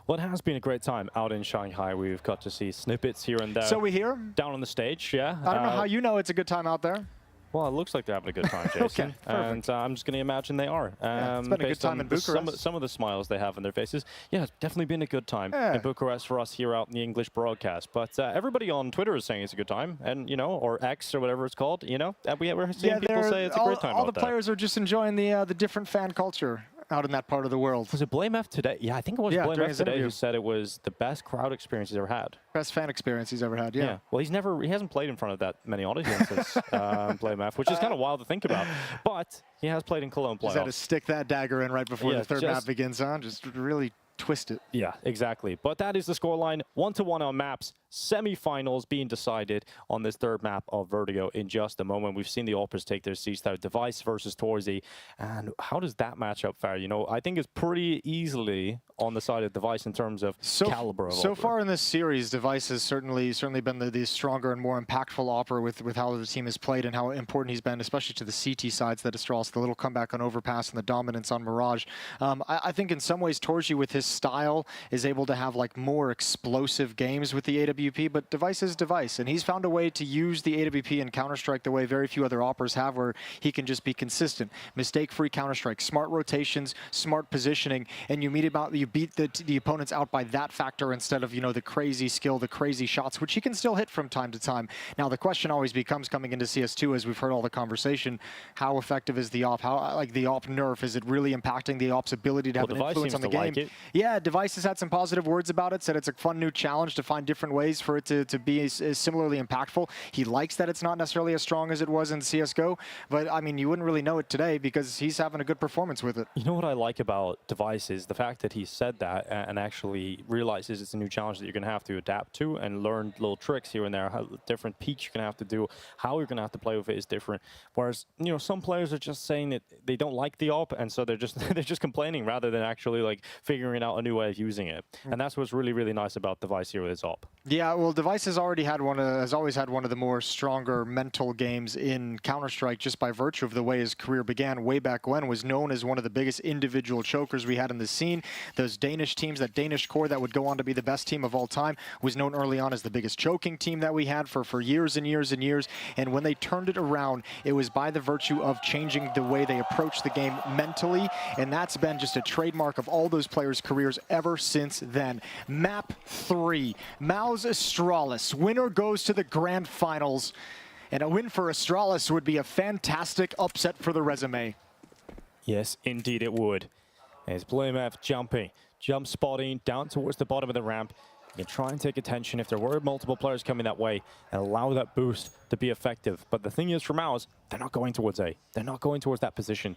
Well, it has been a great time out in Shanghai. We've got to see snippets here and there. So we hear? Down on the stage, yeah. I don't know how you know it's a good time out there. Well, it looks like they're having a good time, Jason. Okay, and I'm just going to imagine they are. It's been a good time in Bucharest. Some of the smiles they have on their faces. Yeah, it's definitely been a good time in Bucharest for us here out in the English broadcast. But everybody on Twitter is saying it's a good time, and or X or whatever it's called. We're seeing people say it's a great time. All the players are just enjoying the different fan culture out in that part of the world. Was it BlameF today? Yeah, I think it was BlameF today who said it was the best crowd experience he's ever had. Best fan experience he's ever had, yeah. Well, he hasn't played in front of that many audiences, BlameF, which is kind of wild to think about. But he has played in Cologne playoffs. Just had to stick that dagger in right before the third map begins on. Just really twist it. Yeah, exactly. But that is the scoreline. 1-1 on maps. Semi-finals being decided on this third map of Vertigo in just a moment. We've seen the Opers take their seats there. Device versus Torzy. And how does that matchup fare? I think it's pretty easily on the side of Device in terms of caliber of So far in this series, Device has certainly been the stronger and more impactful Opera with how the team has played and how important he's been, especially to the CT sides that Astralis, the little comeback on Overpass and the dominance on Mirage. I think in some ways Torzy, with his his style, is able to have like more explosive games with the AWP, but Device is Device, and he's found a way to use the AWP in Counter-Strike the way very few other operas have, where he can just be consistent. Mistake-free Counter-Strike, smart rotations, smart positioning, and you beat the opponents out by that factor instead of, you know, the crazy skill, the crazy shots, which he can still hit from time to time. Now, the question always becomes coming into CS2, as we've heard all the conversation, how effective is the op? How, like, the op nerf, is it really impacting the op's ability to have an influence on the game? Yeah, Device has had some positive words about it, said it's a fun new challenge to find different ways for it to be as similarly impactful. He likes that it's not necessarily as strong as it was in CSGO, but I mean, you wouldn't really know it today because he's having a good performance with it. You know what I like about Device is the fact that he said that and actually realizes it's a new challenge that you're going to have to adapt to and learn little tricks here and there, how different peaks you're going to have to do, how you're going to have to play with it is different. Whereas, you know, some players are just saying that they don't like the op, and so they're just complaining rather than actually like figuring out a new way of using it. And that's what's really, really nice about Device here with his op. Yeah, well, Device has already had has always had one of the more stronger mental games in Counter-Strike, just by virtue of the way his career began way back when. Was known as one of the biggest individual chokers we had in the scene. Those Danish teams, that Danish core that would go on to be the best team of all time, was known early on as the biggest choking team that we had for years and years and years. And when they turned it around, it was by the virtue of changing the way they approach the game mentally, and that's been just a trademark of all those players' careers ever since then. Map 3, MOUZ Astralis. Winner goes to the grand finals, and a win for Astralis would be a fantastic upset for the resume. Yes, indeed it would. As BlameF jumping, jump spotting down towards the bottom of the ramp. You can try and take attention if there were multiple players coming that way and allow that boost to be effective. But the thing is, for MOUZ, they're not going towards A. They're not going towards that position.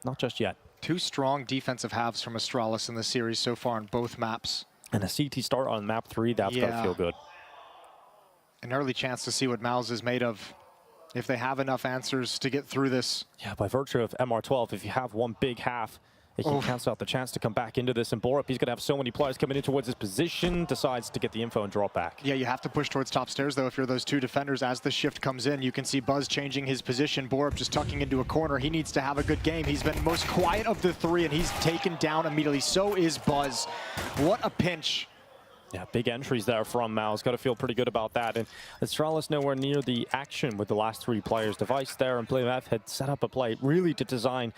Not just yet. Two strong defensive halves from Astralis in the series so far on both maps. And a CT start on map 3, that's got to feel good. An early chance to see what MOUZ is made of, if they have enough answers to get through this. Yeah, by virtue of MR12, if you have one big half, it can cancel out the chance to come back into this. And Borup, he's going to have so many players coming in towards his position, decides to get the info and drop back. Yeah, you have to push towards top stairs, though, if you're those two defenders. As the shift comes in, you can see Buzz changing his position. Borup just tucking into a corner. He needs to have a good game. He's been most quiet of the three, and he's taken down immediately. So is Buzz. What a pinch. Yeah, big entries there from MOUZ. Got to feel pretty good about that. And Astralis nowhere near the action with the last three players. Device there and BlameF had set up a play really to designed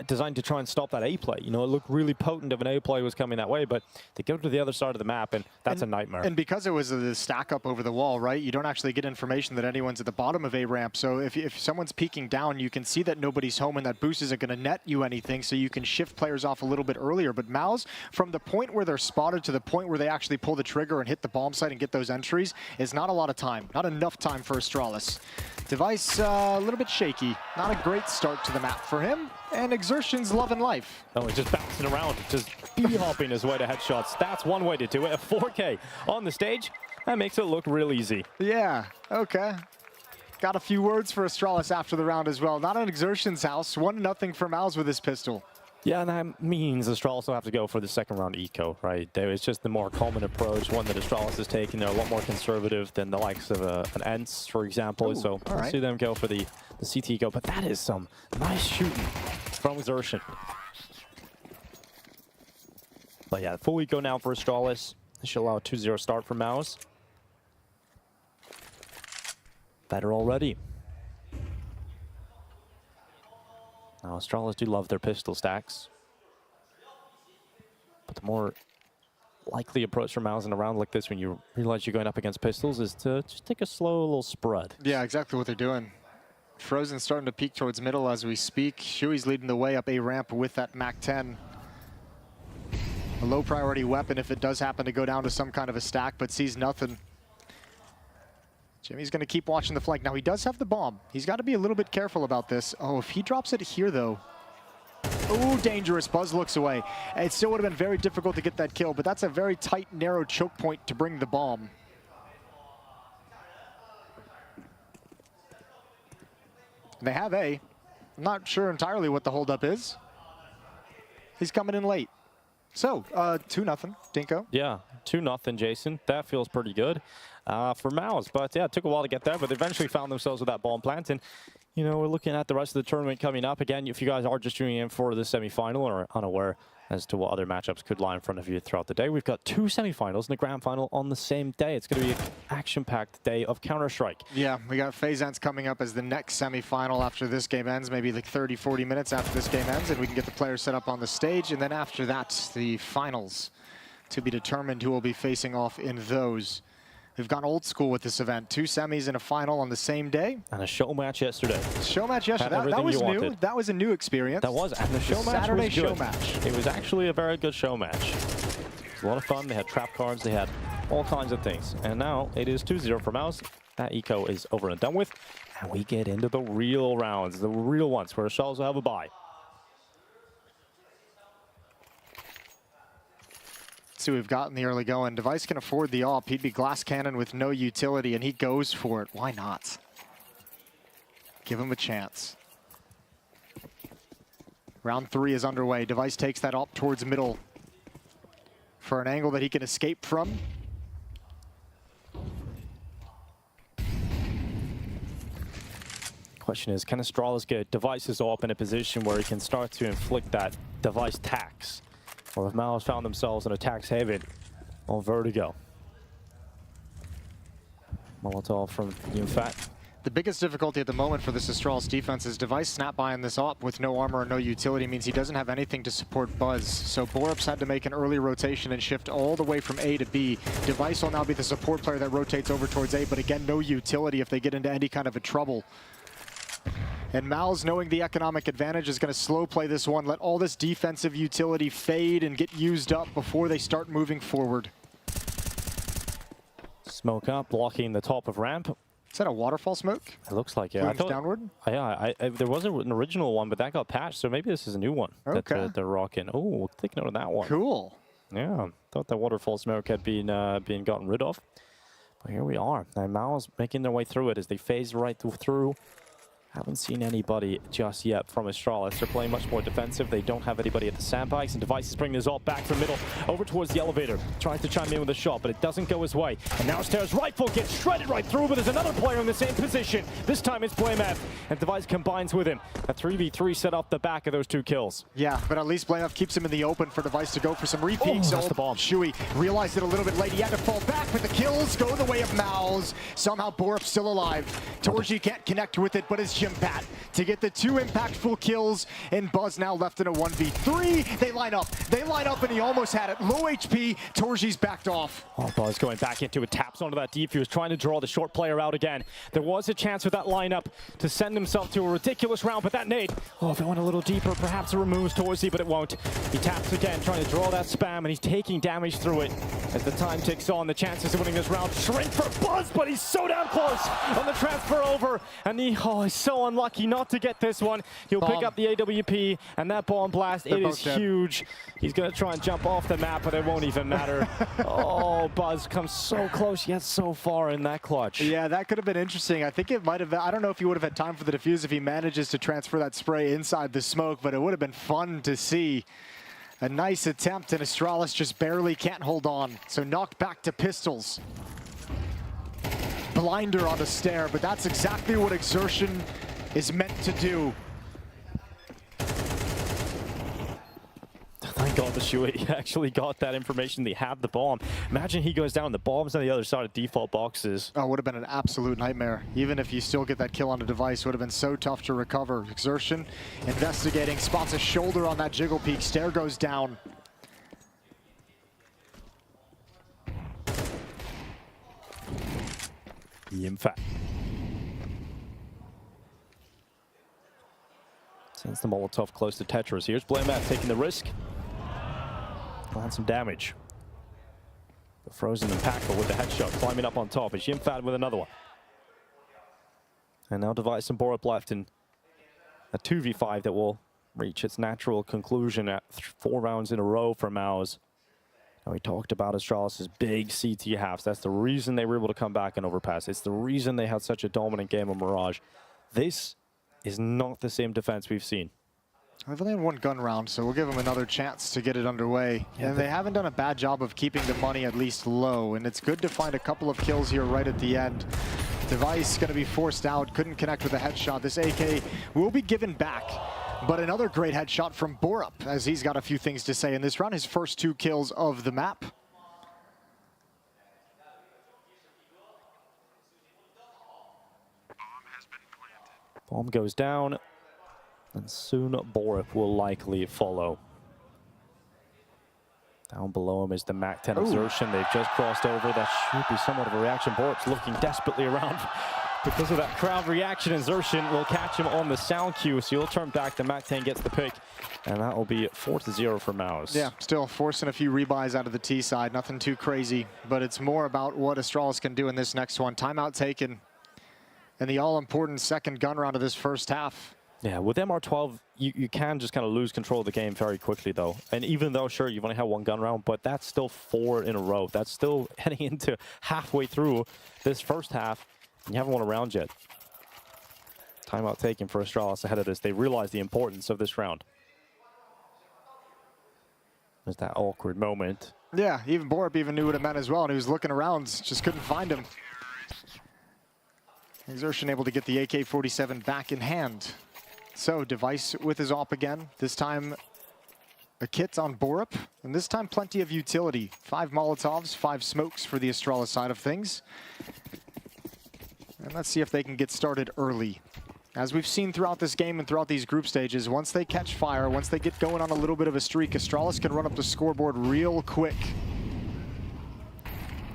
to try and stop that A play. You know, it looked really potent if an A play was coming that way, but they go to the other side of the map, and that's a nightmare. And because it was a stack up over the wall, right, you don't actually get information that anyone's at the bottom of A ramp. So if someone's peeking down, you can see that nobody's home, and that boost isn't going to net you anything, so you can shift players off a little bit earlier. But MOUZ, from the point where they're spotted to the point where they actually pull the trigger and hit the bomb site and get those entries, is not a lot of time. Not enough time for Astralis. Device a little bit shaky. Not a great start to the map for him. And Exertion's loving life. Oh, he's just bouncing around, just bee-hopping his way to headshots. That's one way to do it. A 4K on the stage, that makes it look real easy. Yeah, okay. Got a few words for Astralis after the round as well. Not an Exertion's house. 1-0 for MOUZ with his pistol. Yeah, and that means Astralis will have to go for the second round eco, right? It's just the more common approach, one that Astralis is taking. They're a lot more conservative than the likes of an ENCE, for example. Ooh, so we'll see them go for the CT eco. But that is some nice shooting from Exertion. But yeah, full eco now for Astralis. This should allow a 2-0 start for MOUZ. Better already. Now, Astralis do love their pistol stacks. But the more likely approach for MOUZ in a round like this, when you realize you're going up against pistols, is to just take a slow little spread. Yeah, exactly what they're doing. Frozen starting to peek towards middle as we speak. Shui's leading the way up A ramp with that MAC-10. A low priority weapon if it does happen to go down to some kind of a stack, but sees nothing. Jimmy's going to keep watching the flank. Now, he does have the bomb. He's got to be a little bit careful about this. Oh, if he drops it here, though. Oh, dangerous. Buzz looks away. It still would have been very difficult to get that kill, but that's a very tight, narrow choke point to bring the bomb. They have A. I'm not sure entirely what the holdup is. He's coming in late. So, 2-0, Dinko. Yeah, 2-0, Jason. That feels pretty good for MOUZ. But yeah, it took a while to get there, but they eventually found themselves with that bomb plant. And, you know, we're looking at the rest of the tournament coming up. Again, if you guys are just tuning in for the semifinal or unaware, as to what other matchups could lie in front of you throughout the day. We've got 2 semifinals and a grand final on the same day. It's going to be an action-packed day of Counter-Strike. Yeah, we got FaZe coming up as the next semifinal after this game ends, maybe like 30, 40 minutes after this game ends, and we can get the players set up on the stage. And then after that, the finals to be determined who will be facing off in those. We've gone old school with this event. 2 semis and a final on the same day. And a show match yesterday. Show match yesterday. That was new. Wanted. That was a new experience. That was. And the show match Saturday was good. show match. It was actually a very good show match. It was a lot of fun. They had trap cards. They had all kinds of things. And now it is 2-0 for MOUZ. That eco is over and done with. And we get into the real rounds, the real ones, where Astralis will have a bye. See what we've got in the early going. Device can afford the AWP. He'd be glass cannon with no utility, and he goes for it. Why not? Give him a chance. Round 3 is underway. Device takes that AWP towards middle for an angle that he can escape from. Question is, can Astralis get Device's AWP in a position where he can start to inflict that Device tax? Or if MOUZ found themselves in a tax haven on Vertigo. Molotov from Yunfat. The biggest difficulty at the moment for this Astralis defense is Device snap by in this AWP with no armor and no utility means he doesn't have anything to support Buzz. So Borup's had to make an early rotation and shift all the way from A to B. Device will now be the support player that rotates over towards A, but again, no utility if they get into any kind of a trouble. And MOUZ, knowing the economic advantage, is going to slow play this one, let all this defensive utility fade and get used up before they start moving forward. Smoke up, blocking the top of ramp. Is that a waterfall smoke? It looks like it. I thought, downward? Yeah, there was an original one, but that got patched, so maybe this is a new one that they're rocking. Oh, take note of that one. Cool. Yeah, thought that waterfall smoke had been gotten rid of. But here we are. Now MOUZ making their way through it as they phase right through. Haven't seen anybody just yet from Astralis. They're playing much more defensive. They don't have anybody at the sandbags, and Device is bringing this all back from middle over towards the elevator. Tries to chime in with a shot, but it doesn't go his way. And now Stairs rifle gets shredded right through, but there's another player in the same position. This time it's Blamef, and Device combines with him. A 3v3 set off the back of those 2 kills. Yeah, but at least Blamef keeps him in the open for Device to go for some repeats. That's the bomb. Shuey realized it a little bit late. He had to fall back, but the kills go the way of MOUZ. Somehow Borup still alive. Torji can't connect with it, but it's Jimpat to get the 2 impactful kills, and Buzz now left in a 1v3. They line up, and he almost had it. Low HP, Torji's backed off. Oh, Buzz going back into it, taps onto that deep. He was trying to draw the short player out again. There was a chance with that lineup to send himself to a ridiculous round, but that nade, if it went a little deeper, perhaps it removes Torji, but it won't. He taps again, trying to draw that spam, and he's taking damage through it. As the time ticks on, the chances of winning this round shrink for Buzz, but he's so damn close on the transfer over, and he's so unlucky not to get this one. He'll pick up the AWP, and that bomb blast, it is huge. He's going to try and jump off the map, but it won't even matter. Oh, Buzz comes so close, yet so far in that clutch. Yeah, that could have been interesting. I think it might have, I don't know if he would have had time for the defuse if he manages to transfer that spray inside the smoke, but it would have been fun to see. A nice attempt, and Astralis just barely can't hold on. So knocked back to pistols. Blinder on the stair, but that's exactly what exertion is meant to do. Thank God the Shuey actually got that information. They have the bomb. Imagine he goes down, the bomb's on the other side of default boxes. Oh, would have been an absolute nightmare. Even if you still get that kill on a Device, would have been so tough to recover. Exertion, investigating, spots a shoulder on that jiggle peak. Stair goes down. Yimfat. Sends the Molotov close to Tetris. Here's Blamef taking the risk. Land some damage. The Frozen impactful with the headshot, climbing up on top. It's Yimfat with another one. And now Device and Borup left in a 2v5 that will reach its natural conclusion at 4 rounds in a row for MOUZ. And we talked about Astralis' big CT halves. That's the reason they were able to come back and overpass. It's the reason they had such a dominant game of Mirage. This is not the same defense we've seen. They've only had 1 gun round, so we'll give them another chance to get it underway. Yeah, and they haven't done a bad job of keeping the money at least low, and it's good to find a couple of kills here right at the end. Device going to be forced out, couldn't connect with a headshot. This AK will be given back. But another great headshot from Borup, as he's got a few things to say in this round. His first 2 kills of the map. Bomb goes down, and soon Borup will likely follow. Down below him is the MAC-10 Exertion. They've just crossed over. That should be somewhat of a reaction. Borup's looking desperately around because of that crowd reaction. Exertion will catch him on the sound cue, so he'll turn back. The MAC-10 gets the pick, and that will be 4-0 for MOUZ. Yeah, still forcing a few rebuys out of the T side. Nothing too crazy, but it's more about what Astralis can do in this next one. Timeout taken in the all-important second gun round of this first half. Yeah, with MR12, you can just kind of lose control of the game very quickly, though. And even though, sure, you've only had 1 gun round, but that's still 4 in a row. That's still heading into halfway through this first half, and you haven't won a round yet. Timeout taken for Astralis ahead of this. They realize the importance of this round. There's that awkward moment. Yeah, even Borup even knew what it meant as well, and he was looking around, just couldn't find him. Exertion able to get the AK-47 back in hand. So, Device with his AWP again. This time, a kit on Borup, and this time plenty of utility. 5 Molotovs, 5 smokes for the Astralis side of things. And let's see if they can get started early. As we've seen throughout this game and throughout these group stages, once they catch fire, once they get going on a little bit of a streak, Astralis can run up the scoreboard real quick.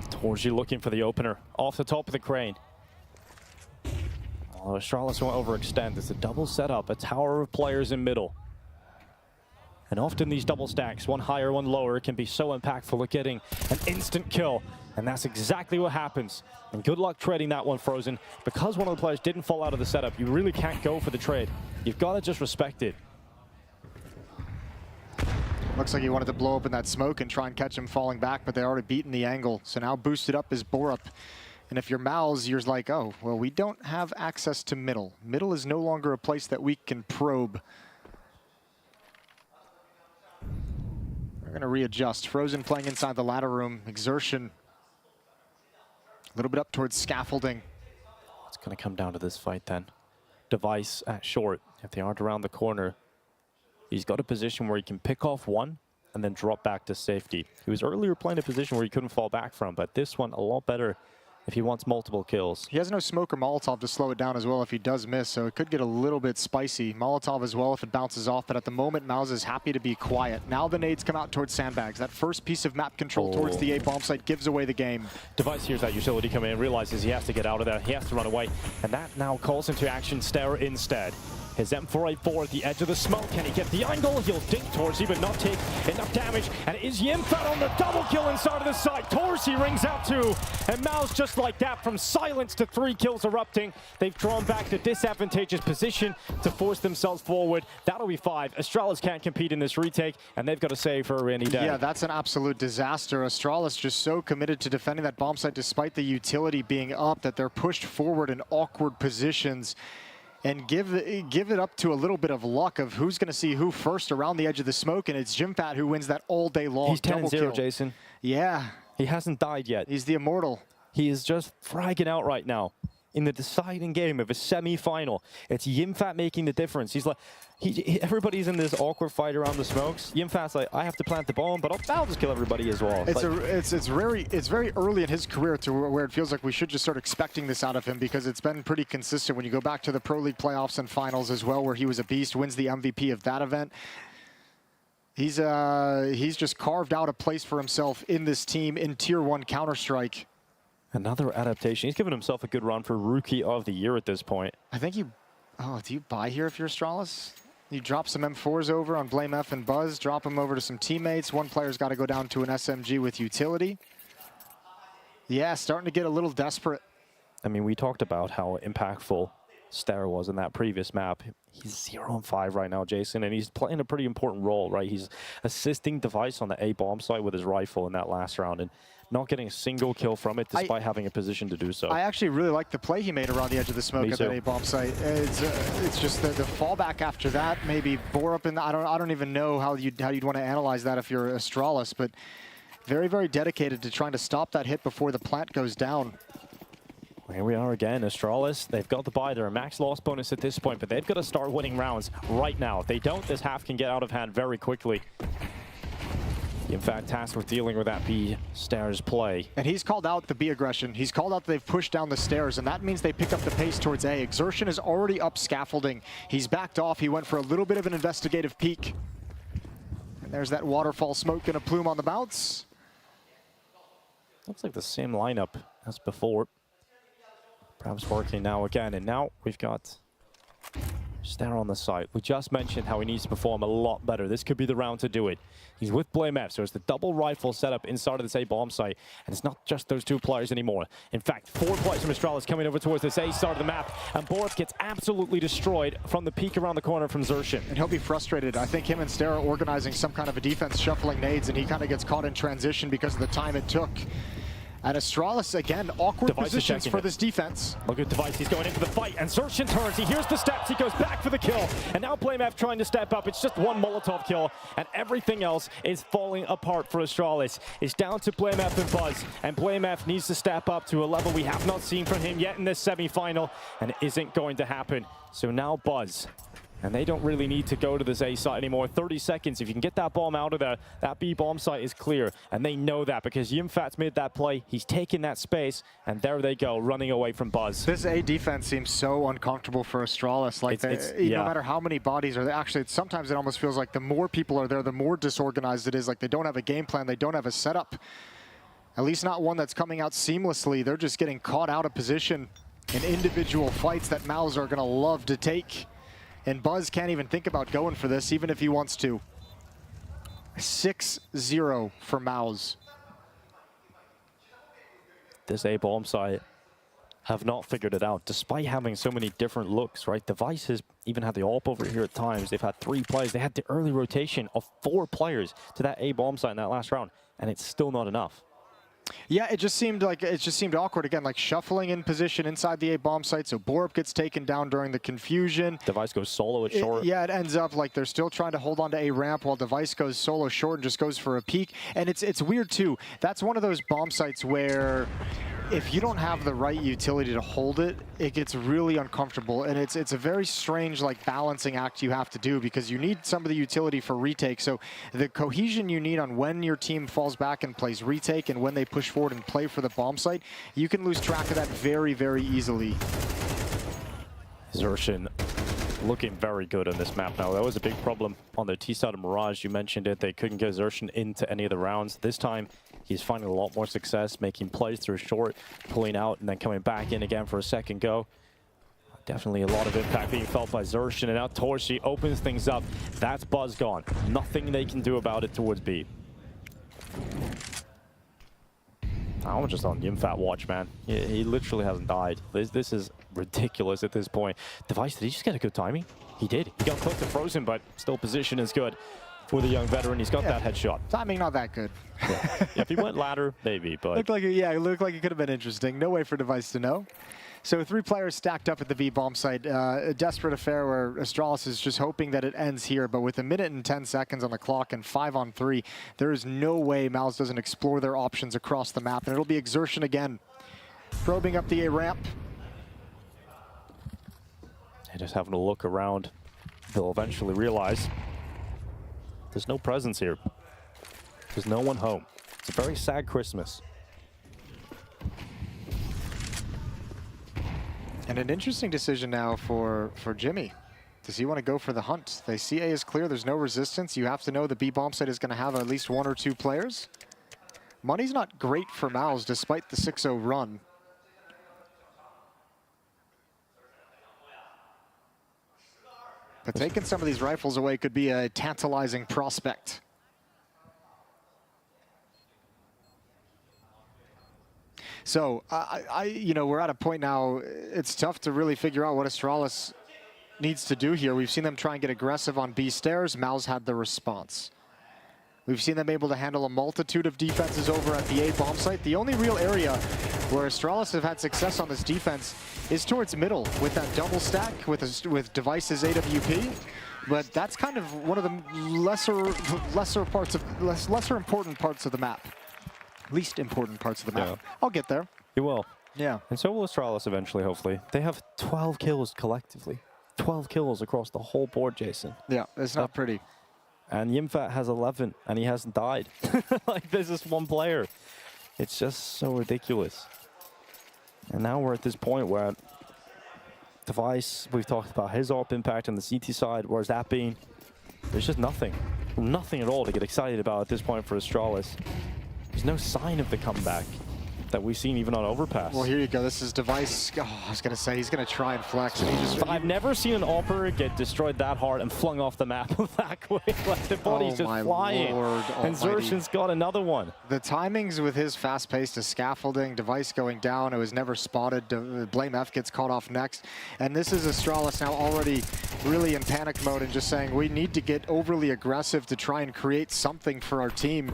Torji looking for the opener off the top of the crane. Astralis won't overextend. It's a double setup, a tower of players in middle. And often these double stacks, one higher, one lower, can be so impactful at getting an instant kill. And that's exactly what happens. And good luck trading that one, Frozen. Because one of the players didn't fall out of the setup, you really can't go for the trade. You've got to just respect it. Looks like he wanted to blow open that smoke and try and catch him falling back, but they already beaten the angle. So now boosted up is Borup. And if you're MOUZ, you're like, oh, well, we don't have access to middle. Middle is no longer a place that we can probe. We're going to readjust. Frozen playing inside the ladder room. Exertion a little bit up towards scaffolding. It's going to come down to this fight then. Device at short. If they aren't around the corner, he's got a position where he can pick off one and then drop back to safety. He was earlier playing a position where he couldn't fall back from, but this one a lot better if he wants multiple kills. He has no smoke or Molotov to slow it down as well if he does miss, so it could get a little bit spicy. Molotov as well if it bounces off, but at the moment, MOUZ is happy to be quiet. Now the nades come out towards sandbags. That first piece of map control towards the A bomb site gives away the game. Device hears that utility come in, realizes he has to get out of there, he has to run away, and that now calls into action Stare instead. His M4A4 at the edge of the smoke. Can he get the angle? He'll dink Torsi, but not take enough damage. And it is Yimfat on the double kill inside of the side. Torsi rings out too. And MOUZ just like that, from silence to 3 kills erupting. They've drawn back to disadvantageous position to force themselves forward. That'll be 5. Astralis can't compete in this retake, and they've got to save for a rainy day. Yeah, that's an absolute disaster. Astralis just so committed to defending that bomb site despite the utility being up that they're pushed forward in awkward positions. And give it up to a little bit of luck of who's going to see who first around the edge of the smoke, and it's Jimfat who wins that all day long. He's 10-0, Jason. Yeah. He hasn't died yet. He's the immortal. He is just fragging out right now. In the deciding game of a semi-final, it's Yimfat making the difference. He's like, everybody's in this awkward fight around the smokes. Yimfat's like, I have to plant the bomb, but I'll just kill everybody as well. It's very early in his career to where it feels like we should just start expecting this out of him, because it's been pretty consistent when you go back to the Pro League playoffs and finals as well, where he was a beast, wins the MVP of that event. He's just carved out a place for himself in this team in Tier 1 Counter-Strike. Another adaptation. He's given himself a good run for Rookie of the Year at this point. I think you... Oh, do you buy here if you're Astralis? You drop some M4s over on Blame F and Buzz, drop them over to some teammates. One player's got to go down to an SMG with utility. Yeah, starting to get a little desperate. I mean, we talked about how impactful Stare was in that previous map. He's 0-5 right now, Jason, and he's playing a pretty important role, right? He's assisting Device on the A bomb site with his rifle in that last round, and not getting a single kill from it despite having a position to do so. I actually really like the play he made around the edge of the smoke at that A bomb site. It's just the fallback after that. Maybe Borup, and I don't even know how you'd want to analyze that if you're Astralis, but very, very dedicated to trying to stop that hit before the plant goes down. Here we are again, Astralis. They've got the buy. They're a max loss bonus at this point, but they've got to start winning rounds right now. If they don't, this half can get out of hand very quickly. In fact, tasked with dealing with that B stairs play. And he's called out the B aggression. He's called out that they've pushed down the stairs, and that means they pick up the pace towards A. Exertion is already up scaffolding. He's backed off. He went for a little bit of an investigative peek. And there's that waterfall smoke and a plume on the bounce. Looks like the same lineup as before. Perhaps working now again, and now we've got Stair on the side. We just mentioned how he needs to perform a lot better. This could be the round to do it. He's with Blame F, so it's the double rifle setup inside of this A bomb site, and it's not just those two players anymore. In fact, 4 players from Astralis coming over towards this A side of the map, and Borup gets absolutely destroyed from the peek around the corner from Xerxin. And he'll be frustrated. I think him and Stair are organizing some kind of a defense, shuffling nades, and he kind of gets caught in transition because of the time it took. And Astralis, again, awkward Device positions for this defense. Look at Device, he's going into the fight, and Xerxin turns, he hears the steps, he goes back for the kill, and now BlameF trying to step up. It's just one Molotov kill, and everything else is falling apart for Astralis. It's down to BlameF and Buzz, and BlameF needs to step up to a level we have not seen from him yet in this semi-final, and it isn't going to happen. So now Buzz. And they don't really need to go to this A site anymore. 30 seconds. If you can get that bomb out of there, that B bomb site is clear. And they know that because Yimfat's made that play. He's taken that space. And there they go, running away from Buzz. This A defense seems so uncomfortable for Astralis. Like, no matter how many bodies are there, actually, sometimes it almost feels like the more people are there, the more disorganized it is. Like, they don't have a game plan. They don't have a setup. At least not one that's coming out seamlessly. They're just getting caught out of position in individual fights that MOUZ are going to love to take. And Buzz can't even think about going for this, even if he wants to. 6-0 for MOUZ. This A bomb site have not figured it out, despite having so many different looks, right? Device has even had the AWP over here at times. They've had 3 players. They had the early rotation of 4 players to that A bomb site in that last round, and it's still not enough. Yeah, it just seemed awkward again, like shuffling in position inside the A bomb site. So Borup gets taken down during the confusion. Device goes solo at short. Yeah, it ends up like they're still trying to hold on to A ramp while Device goes solo short and just goes for a peek. And it's weird too. That's one of those bomb sites where if you don't have the right utility to hold it, it gets really uncomfortable. And it's a very strange like balancing act you have to do because you need some of the utility for retake. So the cohesion you need on when your team falls back and plays retake and when they push forward and play for the bomb site, you can lose track of that very, very easily. Xerxin looking very good on this map now. That was a big problem on the T-side of Mirage. You mentioned it. They couldn't get Xerxin into any of the rounds. This time, he's finding a lot more success, making plays through short, pulling out, and then coming back in again for a second go. Definitely a lot of impact being felt by Xerxin, and now Torshi opens things up. That's Buzz gone. Nothing they can do about it towards B. I'm just on Yimfat watch, man. He literally hasn't died. This is ridiculous at this point. Device, did he just get a good timing? He did. He got close to Frozen, but still position is good for the young veteran. He's got that headshot. Timing not that good. Yeah, if he went ladder, maybe, but... It looked like it could have been interesting. No way for Device to know. So 3 players stacked up at the V bomb site. A desperate affair where Astralis is just hoping that it ends here. But with 1 minute and 10 seconds on the clock and 5 on 3, there is no way MOUZ doesn't explore their options across the map. And it'll be Exertion again, probing up the A ramp. And just having a look around, they'll eventually realize there's no presence here. There's no one home. It's a very sad Christmas. And an interesting decision now for Jimmy. Does he want to go for the hunt? They see A is clear. There's no resistance. You have to know the B bomb site is going to have at least 1 or 2 players. Money's not great for MOUZ despite the 6-0 run. But taking some of these rifles away could be a tantalizing prospect. So, we're at a point now, it's tough to really figure out what Astralis needs to do here. We've seen them try and get aggressive on B stairs. MOUZ had the response. We've seen them able to handle a multitude of defenses over at the A bomb site. The only real area where Astralis have had success on this defense is towards middle with that double stack with Device's AWP. But that's kind of one of the lesser important parts of the map. Least important parts of the map. Yeah. I'll get there. You will. Yeah. And so will Astralis eventually, hopefully. They have 12 kills collectively. 12 kills across the whole board, Jason. Yeah, it's not pretty. And Yimfat has 11, and he hasn't died. Like, there's this one player. It's just so ridiculous. And now we're at this point where Device, we've talked about his AWP impact on the CT side. Where's that been? There's just nothing. Nothing at all to get excited about at this point for Astralis. There's no sign of the comeback that we've seen even on Overpass. Well, here you go. This is Device. Oh, I was going to say, he's going to try and flex. And he just, I've never seen an AWPer get destroyed that hard and flung off the map that quick. Like, the body's just flying. Lord and almighty. Xerxion's got another one. The timings with his fast pace to scaffolding, Device going down, it was never spotted. Blame F gets caught off next. And this is Astralis now already really in panic mode and just saying, we need to get overly aggressive to try and create something for our team.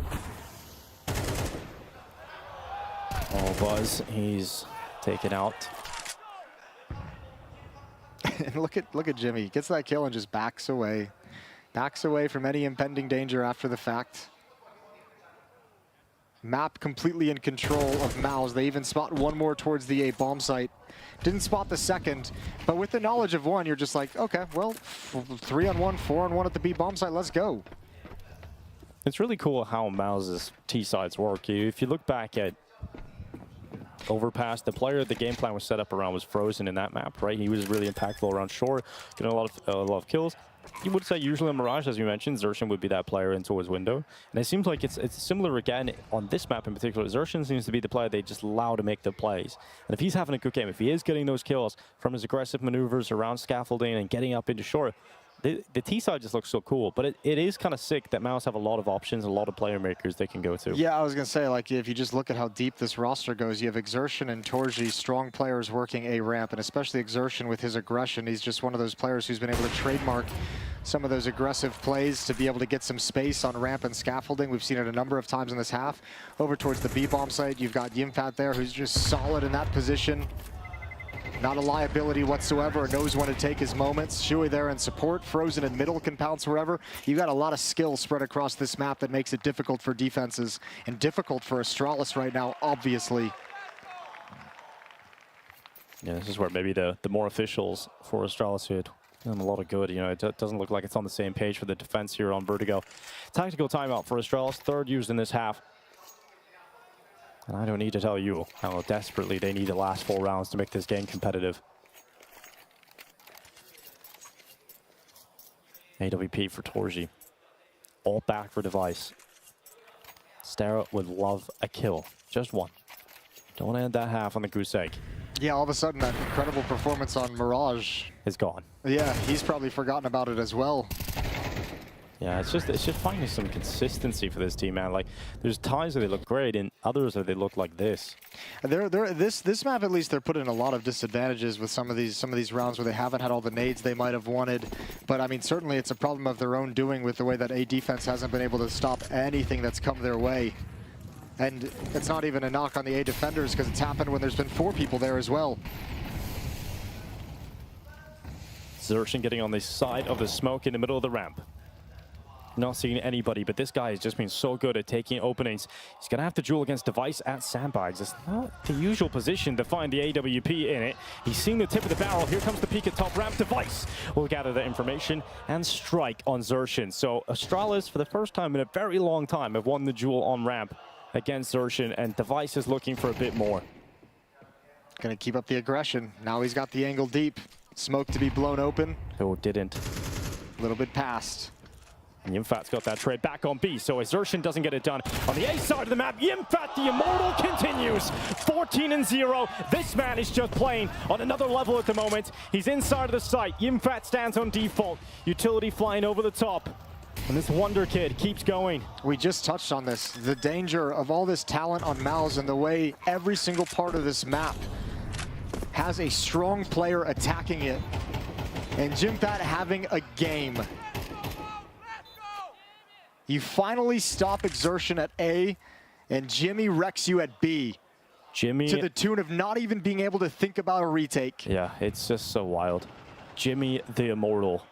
Oh, Buzz, he's taken out. And look at Jimmy. He gets that kill and just backs away. Backs away from any impending danger after the fact. Map completely in control of MOUZ. They even spot one more towards the A bomb site. Didn't spot the second, but with the knowledge of one, you're just like, okay, well, 3-on-1, 4-on-1 at the B bomb site, let's go. It's really cool how MOUZ's T sides work. If you look back at Overpass, the player the game plan was set up around was Frozen in that map, right? He was really impactful around shore, getting a lot of kills. You would say usually on Mirage, as you mentioned, Xerxion would be that player into his window. And it seems like it's similar again on this map in particular. Xerxion seems to be the player they just allow to make the plays. And if he's having a good game, if he is getting those kills from his aggressive maneuvers around scaffolding and getting up into shore, the T side just looks so cool, but it is kind of sick that MOUZ have a lot of options, a lot of player makers they can go to. Yeah, I was going to say, like, if you just look at how deep this roster goes, you have Xerxion and Torji, strong players working A ramp, and especially Xerxion with his aggression. He's just one of those players who's been able to trademark some of those aggressive plays to be able to get some space on ramp and scaffolding. We've seen it a number of times in this half. Over towards the B bomb site, you've got Yimfat there, who's just solid in that position. Not a liability whatsoever, knows when to take his moments. Shui there in support, Frozen in middle, can pounce wherever. You've got a lot of skill spread across this map that makes it difficult for defenses and difficult for Astralis right now, obviously. Yeah, this is where maybe the more officials for Astralis did them a lot of good. You know, it doesn't look like it's on the same page for the defense here on Vertigo. Tactical timeout for Astralis, third used in this half. And I don't need to tell you how desperately they need the last 4 rounds to make this game competitive. AWP for Torji. All back for Device. Stara would love a kill. Just one. Don't end that half on the goose egg. Yeah, all of a sudden that incredible performance on Mirage is gone. Yeah, he's probably forgotten about it as well. Yeah, it's just finding some consistency for this team, man. Like, there's times where they look great, and others where they look like this. This map, at least, they're put in a lot of disadvantages with some of these rounds where they haven't had all the nades they might have wanted. But I mean, certainly it's a problem of their own doing with the way that A defense hasn't been able to stop anything that's come their way. And it's not even a knock on the A defenders because it's happened when there's been 4 people there as well. Xerxion getting on the side of the smoke in the middle of the ramp. Not seeing anybody, but this guy has just been so good at taking openings. He's going to have to duel against Device at sandbags. It's not the usual position to find the AWP in it. He's seen the tip of the barrel. Here comes the peek at top ramp. Device will gather the information and strike on Xerxion. So Astralis, for the first time in a very long time, have won the duel on ramp against Xerxion, and Device is looking for a bit more. Gonna keep up the aggression. Now he's got the angle deep. Smoke to be blown open. Oh, didn't. A little bit past. And Yimfat's got that trade back on B, so Xerxion doesn't get it done. On the A side of the map, Yimfat, the Immortal, continues. 14-0. This man is just playing on another level at the moment. He's inside of the site. Yimfat stands on default. Utility flying over the top. And this Wonder Kid keeps going. We just touched on this. The danger of all this talent on MOUZ and the way every single part of this map has a strong player attacking it. And Yimfat having a game. You finally stop Xerxion at A, and Jimmy wrecks you at B. Jimmy, to the tune of not even being able to think about a retake. Yeah, it's just so wild. Jimmy the Immortal,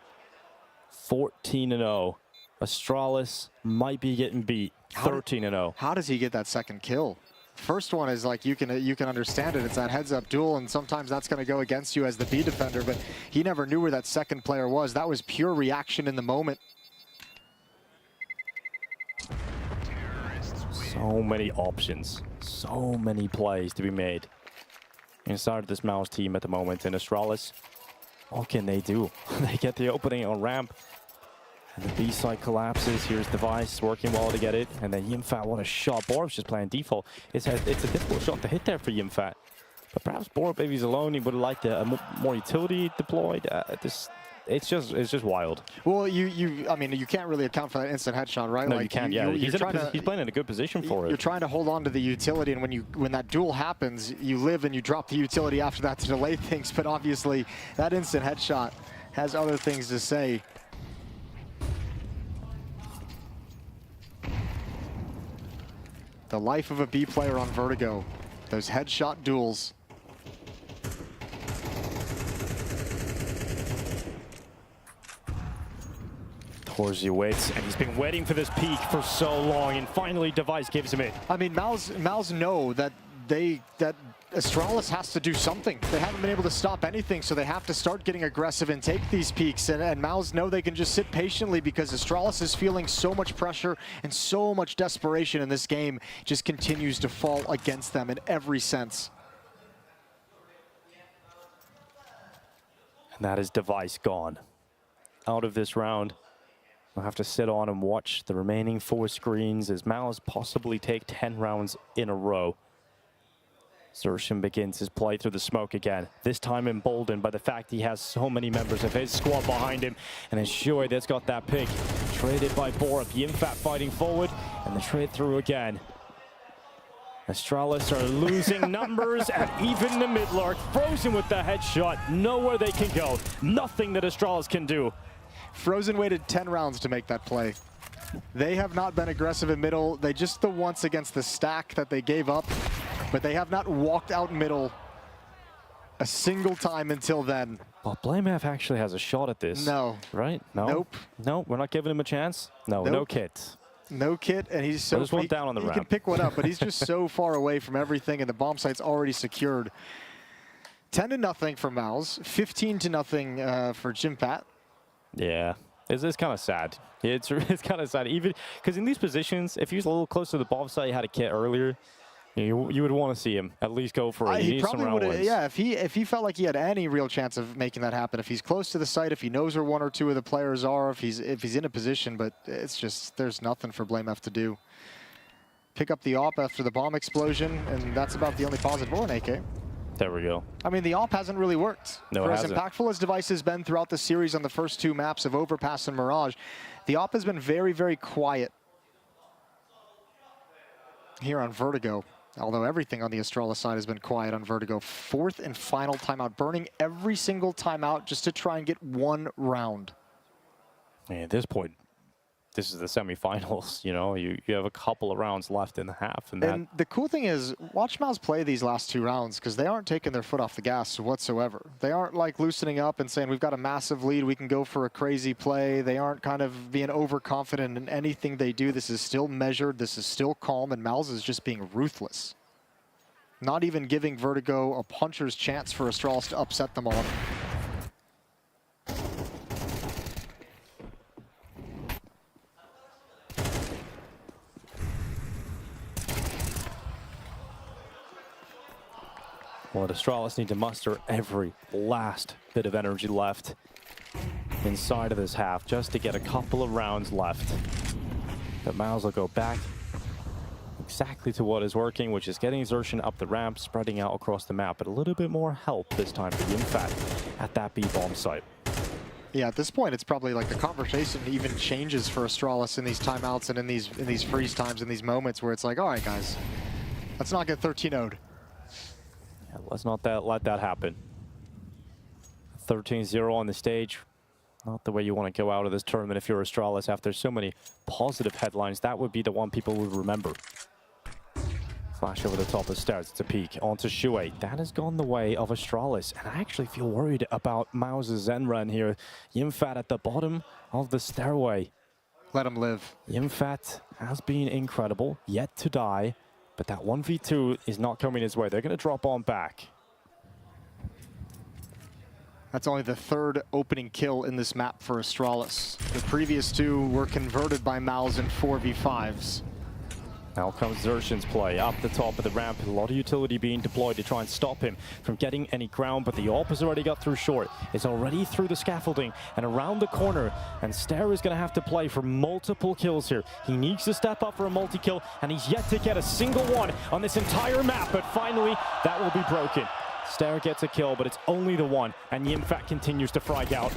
14-0. Astralis might be getting beat, 13-0. How does he get that second kill? First one is like you can understand it. It's that heads-up duel, and sometimes that's going to go against you as the B defender. But he never knew where that second player was. That was pure reaction in the moment. So many options, so many plays to be made inside of this MOUZ team at the moment. And Astralis, what can they do? They get the opening on ramp, and the B side collapses. Here's Device working well to get it, and then Yimfat, what a shot. Borb's just playing default. It's a difficult shot to hit there for Yimfat, but perhaps Borb, if he's alone, he would have liked a more utility deployed. It's just wild. Well, I mean, you can't really account for that instant headshot, right? No, like, you can't. Yeah, he's playing in a good position for it. You're trying to hold on to the utility, and when that duel happens, you live and you drop the utility after that to delay things. But obviously, that instant headshot has other things to say. The life of a B player on Vertigo. Those headshot duels. Torzi waits, and he's been waiting for this peak for so long, and finally Device gives him it. I mean, MOUZ know that Astralis has to do something. They haven't been able to stop anything, so they have to start getting aggressive and take these peaks. And MOUZ know they can just sit patiently because Astralis is feeling so much pressure and so much desperation in this game. Just continues to fall against them in every sense. And that is Device gone out of this round. We'll have to sit on and watch the remaining 4 screens as MOUZ possibly take 10 rounds in a row. Zershin begins his play through the smoke again, this time emboldened by the fact he has so many members of his squad behind him. And then Shui that's got that pick, traded by Borup. Yimfat fighting forward, and the trade through again. Astralis are losing numbers, and even the mid-lark, Frozen with the headshot, nowhere they can go. Nothing that Astralis can do. Frozen waited 10 rounds to make that play. They have not been aggressive in middle. They just the once against the stack that they gave up, but they have not walked out middle a single time until then. Well, BlameF actually has a shot at this. No. Right? No? Nope. No, we're not giving him a chance? No, Nope. no kit. No kit, and he's so... There's one down on the ramp. He can pick one up, but he's just so far away from everything, and the bomb site's already secured. 10-0 for MOUZ, 15-0 for Jimpat. Yeah, it's kind of sad. It's kind of sad, even because in these positions, if he was a little closer to the bomb site, he had a kit earlier, you would want to see him at least go for it. He probably would have, yeah, if he felt like he had any real chance of making that happen, if he's close to the site, if he knows where 1 or 2 of the players are, if he's in a position, but it's just, there's nothing for BlameF to do. Pick up the AWP after the bomb explosion, and that's about the only positive or an AK. There we go. I mean, the AWP hasn't really worked. No, for it as hasn't. impactful as Device has been throughout the series on the first 2 maps of Overpass and Mirage, the AWP has been very, very quiet here on Vertigo. Although everything on the Astralis side has been quiet on Vertigo. 4th and final timeout, burning every single timeout just to try and get 1 round. And at this point, this is the semifinals. You know, you have a couple of rounds left in the half, and the cool thing is, watch MOUZ play these last 2 rounds because they aren't taking their foot off the gas whatsoever. They aren't like loosening up and saying we've got a massive lead, we can go for a crazy play. They aren't kind of being overconfident in anything they do. This is still measured, this is still calm, and MOUZ is just being ruthless. Not even giving Vertigo a puncher's chance for Astralis to upset them all. Well, Astralis need to muster every last bit of energy left inside of this half just to get a couple of rounds left. But MOUZ will go back exactly to what is working, which is getting Zershin up the ramp, spreading out across the map, but a little bit more help this time for Yimfat at that B-bomb site. Yeah, at this point, it's probably like the conversation even changes for Astralis in these timeouts and in these freeze times, in these moments where it's like, all right, guys, let's not get 13-0'd. Yeah, let's not let that happen. 13-0 on the stage. Not the way you want to go out of this tournament if you're Astralis after so many positive headlines. That would be the one people would remember. Flash over the top of the stairs. It's a peek onto Shui. That has gone the way of Astralis. And I actually feel worried about MOUZ's Zenran here. Yimfat at the bottom of the stairway. Let him live. Yimfat has been incredible, yet to die. But that 1v2 is not coming his way. They're going to drop on back. That's only the third opening kill in this map for Astralis. The previous two were converted by MOUZ in 4v5s. Now comes Xerxion's play up the top of the ramp. A lot of utility being deployed to try and stop him from getting any ground, but the AWP has already got through short. It's already through the scaffolding and around the corner, and Ster is going to have to play for multiple kills here. He needs to step up for a multi-kill, and he's yet to get a single one on this entire map, but finally that will be broken. Ster gets a kill, but it's only the one, and Yimfat continues to frag out.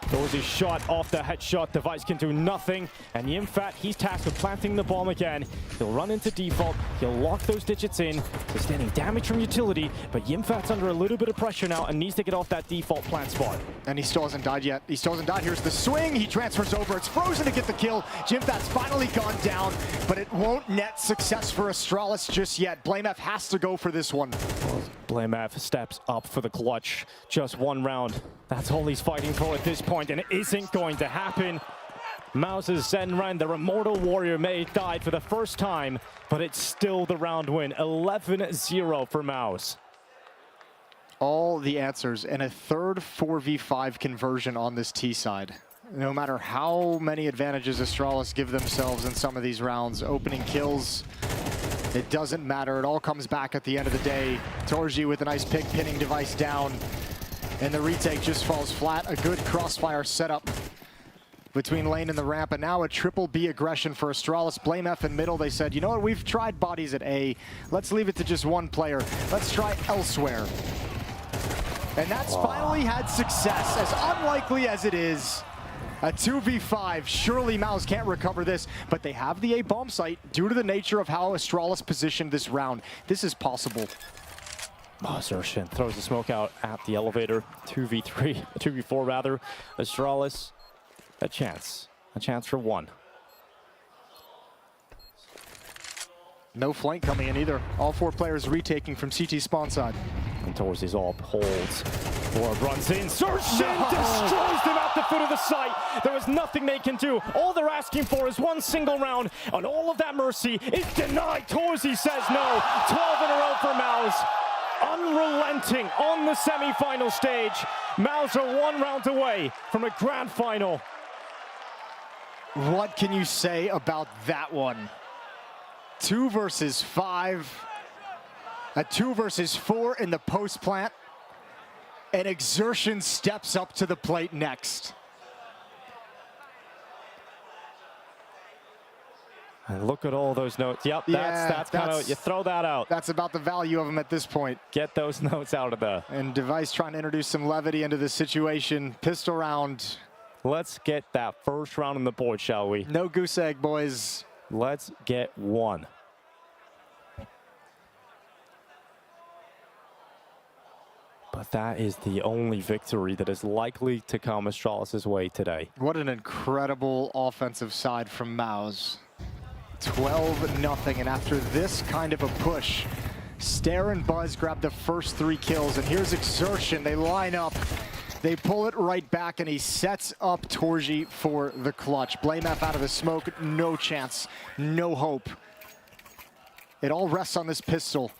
Dorsey's shot off the headshot. Device can do nothing. And Yimfat, he's tasked with planting the bomb again. He'll run into default. He'll lock those digits in. Withstanding damage from utility. But Yimfat's under a little bit of pressure now and needs to get off that default plant spot. And he still hasn't died yet. He still hasn't died. Here's the swing. He transfers over. It's frozen to get the kill. Yimfat's finally gone down, but it won't net success for Astralis just yet. BlameF has to go for this one. BlameF steps up for the clutch. Just one round. That's all he's fighting for at this point, and it isn't going to happen. MOUZ's Zenran, their immortal warrior, may have died for the first time, but it's still the round win. 11-0 for MOUZ. All the answers, and a third 4v5 conversion on this T side. No matter how many advantages Astralis give themselves in some of these rounds, opening kills, it doesn't matter. It all comes back at the end of the day. Torji with a nice pick, pinning Device down. And the retake just falls flat. A good crossfire setup between lane and the ramp. And now a triple B aggression for Astralis. BlameF in middle. They said, you know what, we've tried bodies at A. Let's leave it to just one player. Let's try elsewhere. And that's finally had success. As unlikely as it is, a 2v5. Surely MOUZ can't recover this, but they have the A bomb site due to the nature of how Astralis positioned this round. This is possible. Xerxion throws the smoke out at the elevator. 2v3, 2v4 rather. Astralis, a chance for one. No flank coming in either. All four players retaking from CT spawn side. And towards his AWP, holds. Orb runs in. Xerxion destroys them at the foot of the site. There is nothing they can do. All they're asking for is one single round, and all of that mercy is denied. Torzy says no. 12 in a row for MOUZ. Unrelenting on the semi-final stage. MOUZ are one round away from a grand final. What can you say about that one? 2 versus 5. A 2 versus 4 in the post plant. And Xerxion steps up to the plate next. And look at all those notes. Yep, that's kind of, you throw that out. That's about the value of them at this point. Get those notes out of there. And Device trying to introduce some levity into this situation. Pistol round. Let's get that first round on the board, shall we? No goose egg, boys. Let's get one. But that is the only victory that is likely to come Astralis' way today. What an incredible offensive side from MOUZ. 12-0, and after this kind of a push, Ster and Buzz grab the first 3 kills, and here's Xerxion. They line up, they pull it right back, and he sets up Torji for the clutch. BlameF out of the smoke, no chance, no hope. It all rests on this pistol.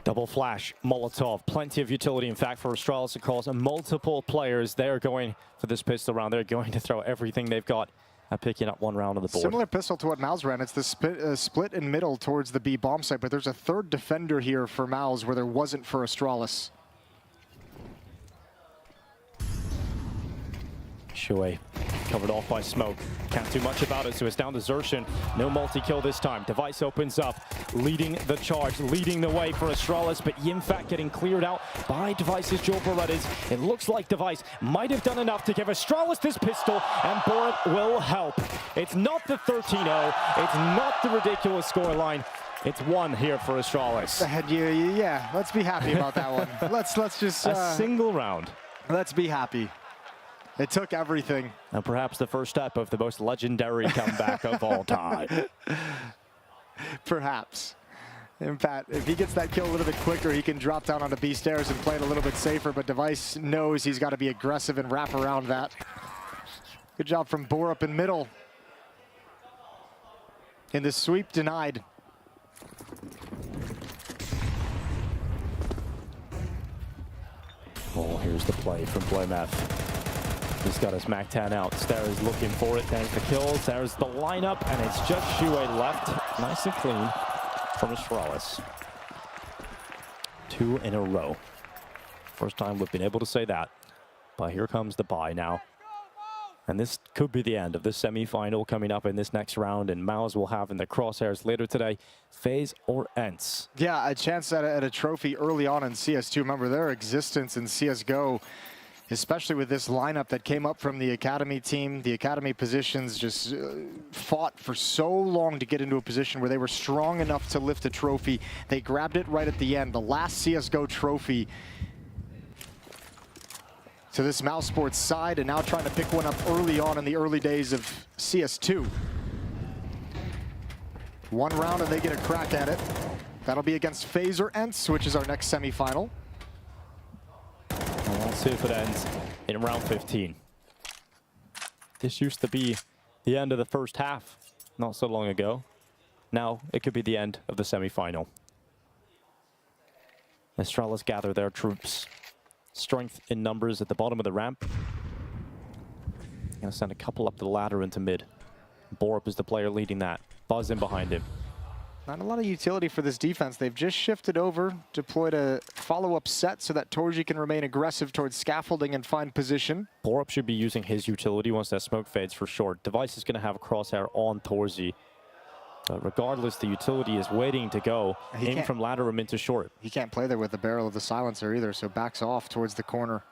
Double flash, Molotov, plenty of utility. In fact, for Astralis across multiple players, they're going for this pistol round. They're going to throw everything they've got at picking up one round on the board. Similar pistol to what MOUZ ran. It's the split in middle towards the B bomb site, but there's a third defender here for MOUZ where there wasn't for Astralis. Shui covered off by smoke. Can't do much about it, so it's down to Xerxion. No multi-kill this time. Device opens up, leading the charge, leading the way for Astralis, but Yimfat getting cleared out by Device's dual Berettas. It looks like Device might have done enough to give Astralis this pistol, and Borat will help. It's not the 13-0. It's not the ridiculous scoreline. It's 1 here for Astralis. Yeah, let's be happy about that one. Let's just... a single round. Let's be happy. It took everything. And perhaps the first step of the most legendary comeback of all time. Perhaps. In fact, if he gets that kill a little bit quicker, he can drop down onto B stairs and play it a little bit safer, but Device knows he's got to be aggressive and wrap around that. Good job from Borup in middle. And the sweep denied. Oh, here's the play from Playmath. He's got his MAC-10 out. Stara's looking for it. There's the kill. There's the lineup, and it's just Shue left. Nice and clean from Astralis. 2 in a row. First time we've been able to say that. But here comes the bye now. And this could be the end of this semi-final coming up in this next round. And MOUZ will have in the crosshairs later today, FaZe or ENCE. Yeah, a chance at a trophy early on in CS2. Remember, their existence in CSGO, especially with this lineup that came up from the Academy team. The Academy positions just fought for so long to get into a position where they were strong enough to lift a trophy. They grabbed it right at the end. The last CSGO trophy to this MOUZ Sports side, and now trying to pick one up early on in the early days of CS2. One round and they get a crack at it. That'll be against FaZe or ENCE, which is our next semi-final. Well, let's see if it ends in round 15. This used to be the end of the first half not so long ago. Now it could be the end of the semi-final. Astralis gather their troops. Strength in numbers at the bottom of the ramp. Gonna send a couple up the ladder into mid. Borup is the player leading that. Buzz in behind him. Not a lot of utility for this defense. They've just shifted over, deployed a follow-up set so that Torji can remain aggressive towards scaffolding and find position. Borup should be using his utility once that smoke fades for short. Device is going to have a crosshair on Torji. But regardless, the utility is waiting to go. Aim from ladder room into short. He can't play there with the barrel of the silencer either, so backs off towards the corner.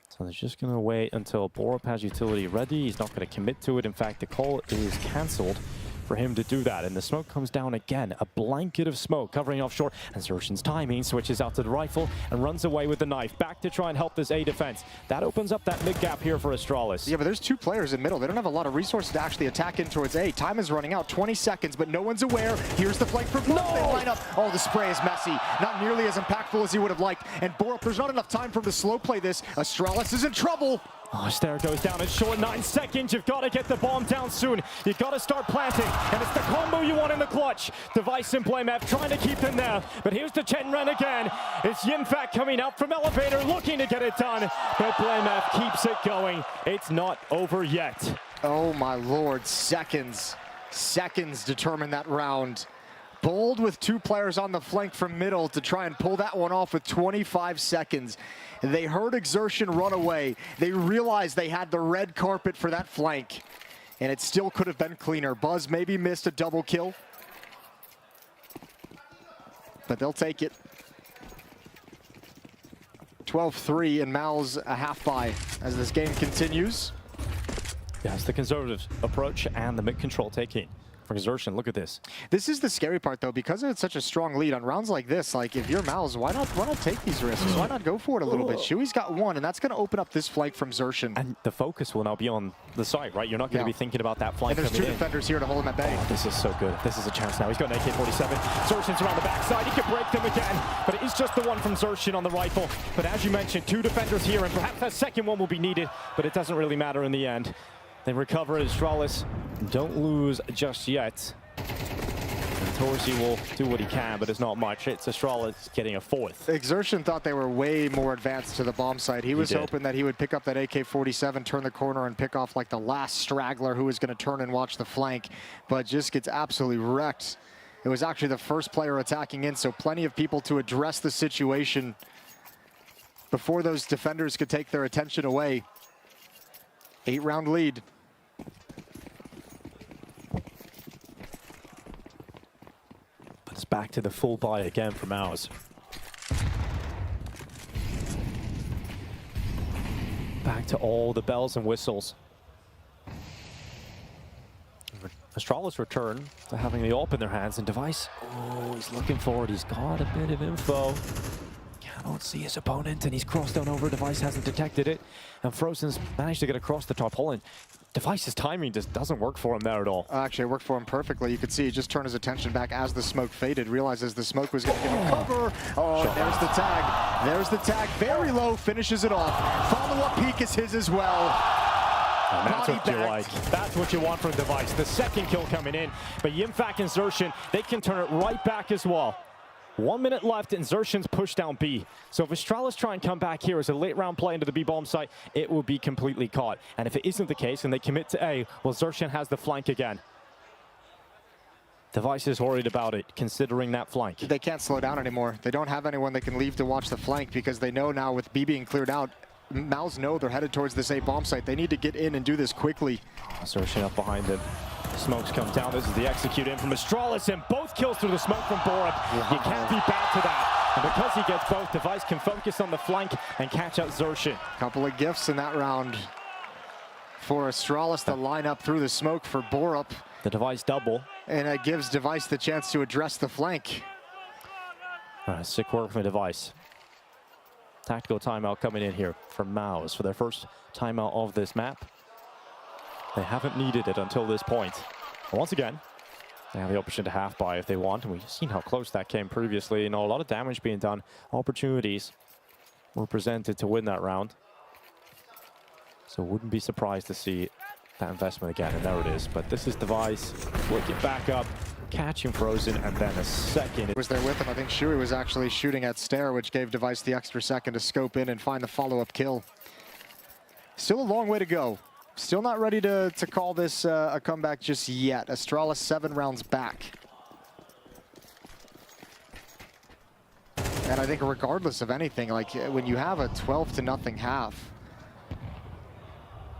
So they're just going to wait until Borup has utility ready. He's not going to commit to it. In fact, the call is cancelled for him to do that. And the smoke comes down again. A blanket of smoke covering off short. And Zershin's timing switches out to the rifle and runs away with the knife. Back to try and help this A defense. That opens up that mid gap here for Astralis. Yeah, but there's 2 players in middle. They don't have a lot of resources to actually attack in towards A. Time is running out, 20 seconds, but no one's aware. Here's the flank for Borup. They line up. Oh, the spray is messy. Not nearly as impactful as he would have liked. And Borup, there's not enough time for him to slow play this. Astralis is in trouble. Oh, Stare goes down in short. 9 seconds. You've got to get the bomb down soon. You've got to start planting. And it's the combo you want in the clutch. Device and Playmath trying to keep them there. But here's the Chenren again. It's Yinfak coming out from elevator looking to get it done. But Playmath keeps it going. It's not over yet. Oh my lord, seconds. Seconds determine that round. Bold with 2 players on the flank from middle to try and pull that one off with 25 seconds. They heard Exertion run away. They realized they had the red carpet for that flank. And it still could have been cleaner. Buzz maybe missed a double kill. But they'll take it. 12-3 and MOUZ a half bye as this game continues. Yes, the conservative approach and the mid control taking. For Exertion, look at this. This is the scary part, though, because it's such a strong lead on rounds like this. Like, if you're MOUZ, why not take these risks? Why not go for it a little bit? Shui's got 1, and that's going to open up this flank from Zershin. And the focus will now be on the site, right? You're not going to be thinking about that flank. And there's 2 defenders here to hold him at bay. Oh, this is so good. This is a chance now. He's got an AK-47. Zershin's around the backside. He can break them again. But it is just the one from Zershin on the rifle. But as you mentioned, 2 defenders here, and perhaps that second one will be needed. But it doesn't really matter in the end. They recover Astralis. Don't lose just yet. Torsi will do what he can, but it's not much. It's Astralis getting a 4th. Exertion thought they were way more advanced to the bomb site. He was hoping that he would pick up that AK-47, turn the corner, and pick off like the last straggler who was going to turn and watch the flank, but just gets absolutely wrecked. It was actually the first player attacking in, so plenty of people to address the situation before those defenders could take their attention away. 8-round lead. It's back to the full buy again for MOUZ. Back to all the bells and whistles. Astralis return to having the AWP in their hands, and Device, oh, he's looking for it. He's got a bit of info. Cannot see his opponent, and he's crossed on over. Device hasn't detected it, and Frozen's managed to get across the tarpaulin. Device's timing just doesn't work for him there at all. Actually, it worked for him perfectly. You could see he just turned his attention back as the smoke faded, realizes the smoke was going to give him cover. Oh, and there's the tag. There's the tag. Very low, finishes it off. Follow-up peek is his as well. And that's what you like. That's what you want from Device. The second kill coming in. But Yimfac and Xerxin, they can turn it right back as well. 1 minute left and Xerxin's pushed down B. So if Astralis try and come back here as a late round play into the B bomb site, it will be completely caught. And if it isn't the case and they commit to A, well, Xerxin has the flank again. Device is worried about it, considering that flank. They can't slow down anymore. They don't have anyone they can leave to watch the flank because they know now with B being cleared out, MOUZ know they're headed towards this A bomb site. They need to get in and do this quickly. Xerxin up behind them. Smokes come down. This is the execute in from Astralis, and both kills through the smoke from Borup. Wow. You can't be bad to that. And because he gets both, Device can focus on the flank and catch out Xerxin. Couple of gifts in that round for Astralis to line up through the smoke for Borup. The Device double. And it gives Device the chance to address the flank. Sick work from Device. Tactical timeout coming in here from MOUZ for their first timeout of this map. They haven't needed it until this point. But once again, they have the option to half buy if they want, and we've seen how close that came previously. You know, a lot of damage being done. Opportunities were presented to win that round. So wouldn't be surprised to see that investment again, and there it is. But this is Device, flick it back up, catching Frozen, and then a second. It was there with him. I think Shui was actually shooting at Stair, which gave Device the extra second to scope in and find the follow-up kill. Still a long way to go. Still not ready to call this a comeback just yet. Astralis 7 rounds back. And I think regardless of anything, like when you have a 12-0 half,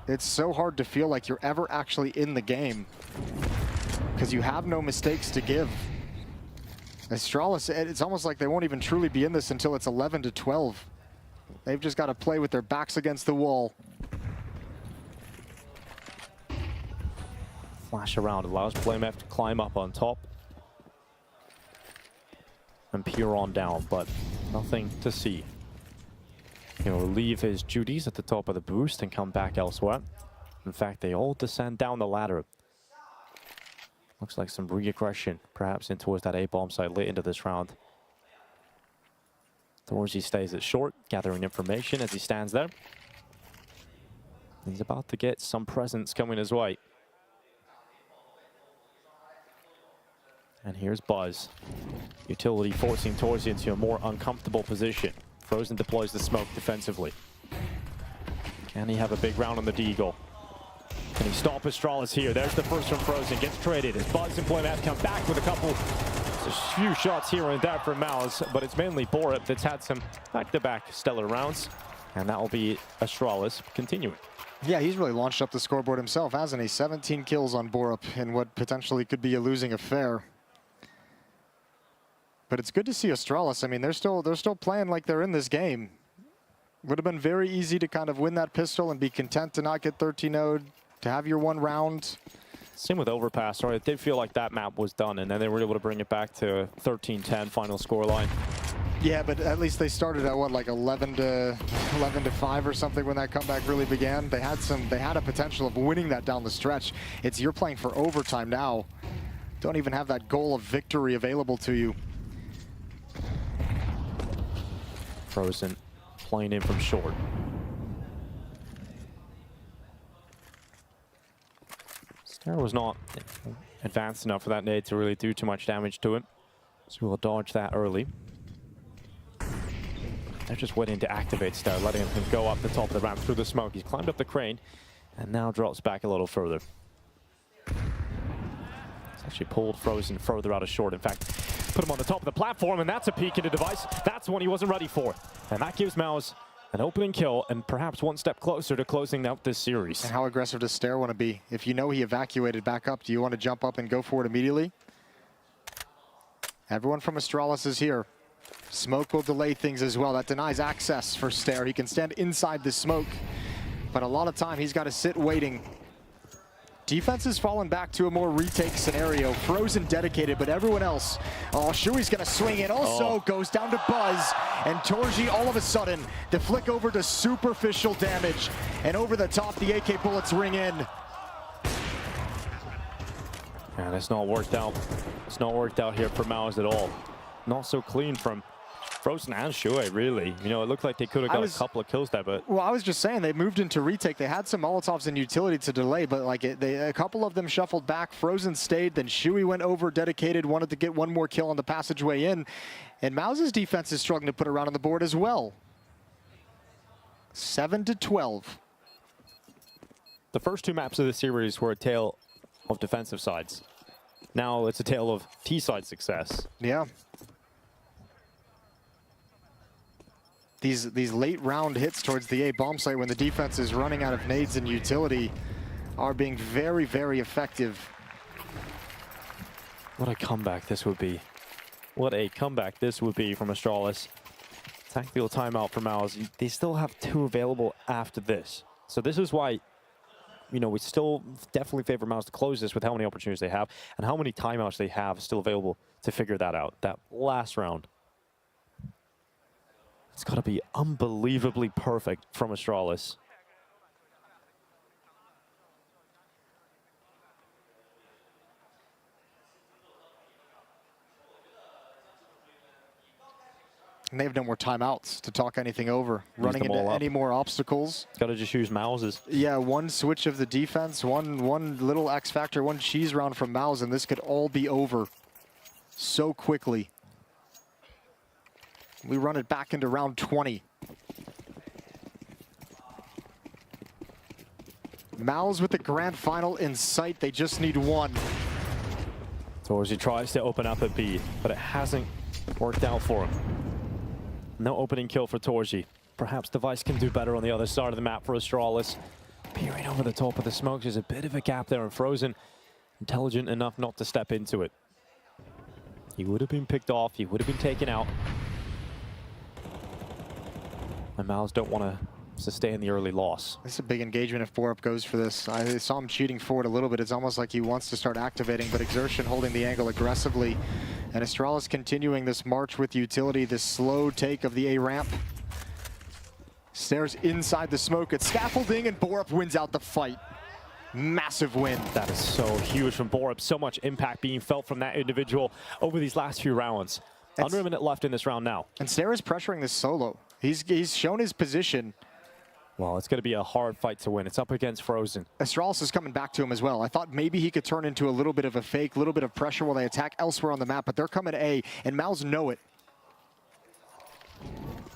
it's so hard to feel like you're ever actually in the game because you have no mistakes to give. Astralis, it's almost like they won't even truly be in this until it's 11-12. They've just got to play with their backs against the wall. Flash around allows BlameF to climb up on top and peer on down, but nothing to see. He'll leave his duties at the top of the boost and come back elsewhere. In fact, they all descend down the ladder. Looks like some reaggression, perhaps in towards that A bomb site late into this round. Thorzy stays at short, gathering information as he stands there. He's about to get some presence coming his way. And here's Buzz. Utility forcing Thorzy into a more uncomfortable position. Frozen deploys the smoke defensively. Can he have a big round on the Deagle? Can he stop Astralis here? There's the first from Frozen. Gets traded as Buzz and BlameF come back with a few shots here and there for MOUZ, but it's mainly Borup that's had some back-to-back stellar rounds. And that will be Astralis continuing. Yeah, he's really launched up the scoreboard himself, hasn't he? 17 kills on Borup in what potentially could be a losing affair. But it's good to see Astralis. I mean, they're still playing like they're in this game. Would have been very easy to kind of win that pistol and be content to not get 13-0'd, to have your one round. Same with Overpass, right? It did feel like that map was done, and then they were able to bring it back to 13-10 final scoreline. Yeah, but at least they started at what, like 11-5 or something when that comeback really began. They had a potential of winning that down the stretch. It's you're playing for overtime now. Don't even have that goal of victory available to you. Frozen playing in from short. Stair was not advanced enough for that nade to really do too much damage to him. So we'll dodge that early. They're just waiting to activate Stair, letting him go up the top of the ramp through the smoke. He's climbed up the crane and now drops back a little further. He's actually pulled Frozen further out of short. In fact, put him on the top of the platform, and that's a peek into Device. That's one he wasn't ready for. And that gives MOUZ an opening kill and perhaps one step closer to closing out this series. And how aggressive does Stair want to be? If you know he evacuated back up, do you want to jump up and go for it immediately? Everyone from Astralis is here. Smoke will delay things as well. That denies access for Stair. He can stand inside the smoke, but a lot of time he's got to sit waiting. Defense has fallen back to a more retake scenario. Frozen dedicated, but everyone else. Oh, Shui's gonna swing in. Also goes down to Buzz. And Thorzy, all of a sudden, the flick over to superficial damage. And over the top, the AK bullets ring in. And it's not worked out. It's not worked out here for MOUZ at all. Not so clean from Frozen and Shui, really. You know, it looked like they could have got a couple of kills there, but... Well, I was just saying, they moved into retake. They had some Molotovs in utility to delay, but like a couple of them shuffled back. Frozen stayed, then Shui went over, dedicated, wanted to get one more kill on the passageway in. And MOUZ's defense is struggling to put a round on the board as well. 7-12. The first two maps of the series were a tale of defensive sides. Now it's a tale of T-side success. Yeah. These late round hits towards the A bomb site when the defense is running out of nades and utility are being very, very effective. What a comeback this would be. What a comeback this would be from Astralis. Tactical timeout for MOUZ. They still have 2 available after this. So this is why, you know, we still definitely favor MOUZ to close this with how many opportunities they have and how many timeouts they have still available to figure that out. That last round. It's got to be unbelievably perfect from Astralis. And they have no more timeouts to talk anything over. Running into any more obstacles. Got to just use MOUZ's. Yeah, one switch of the defense, one little X factor, one cheese round from MOUZ, and this could all be over so quickly. We run it back into round 20. MOUZ with the grand final in sight. They just need one. Torzi tries to open up a B, but it hasn't worked out for him. No opening kill for Torzi. Perhaps Device can do better on the other side of the map for Astralis. Peering over the top of the smoke, there's a bit of a gap there, and Frozen intelligent enough not to step into it. He would have been picked off, he would have been taken out. And MOUZ don't want to sustain the early loss. This is a big engagement if Borup goes for this. I saw him cheating forward a little bit. It's almost like he wants to start activating, but Exertion holding the angle aggressively. And Astralis continuing this march with utility, this slow take of the A ramp. Stares inside the smoke at scaffolding, and Borup wins out the fight. Massive win. That is so huge from Borup. So much impact being felt from that individual over these last few rounds. Under a minute left in this round now. And Stare is pressuring this solo. He's shown his position. Well, it's going to be a hard fight to win. It's up against Frozen. Astralis is coming back to him as well. I thought maybe he could turn into a little bit of a fake, little bit of pressure while they attack elsewhere on the map, but they're coming to A, and MOUZ know it.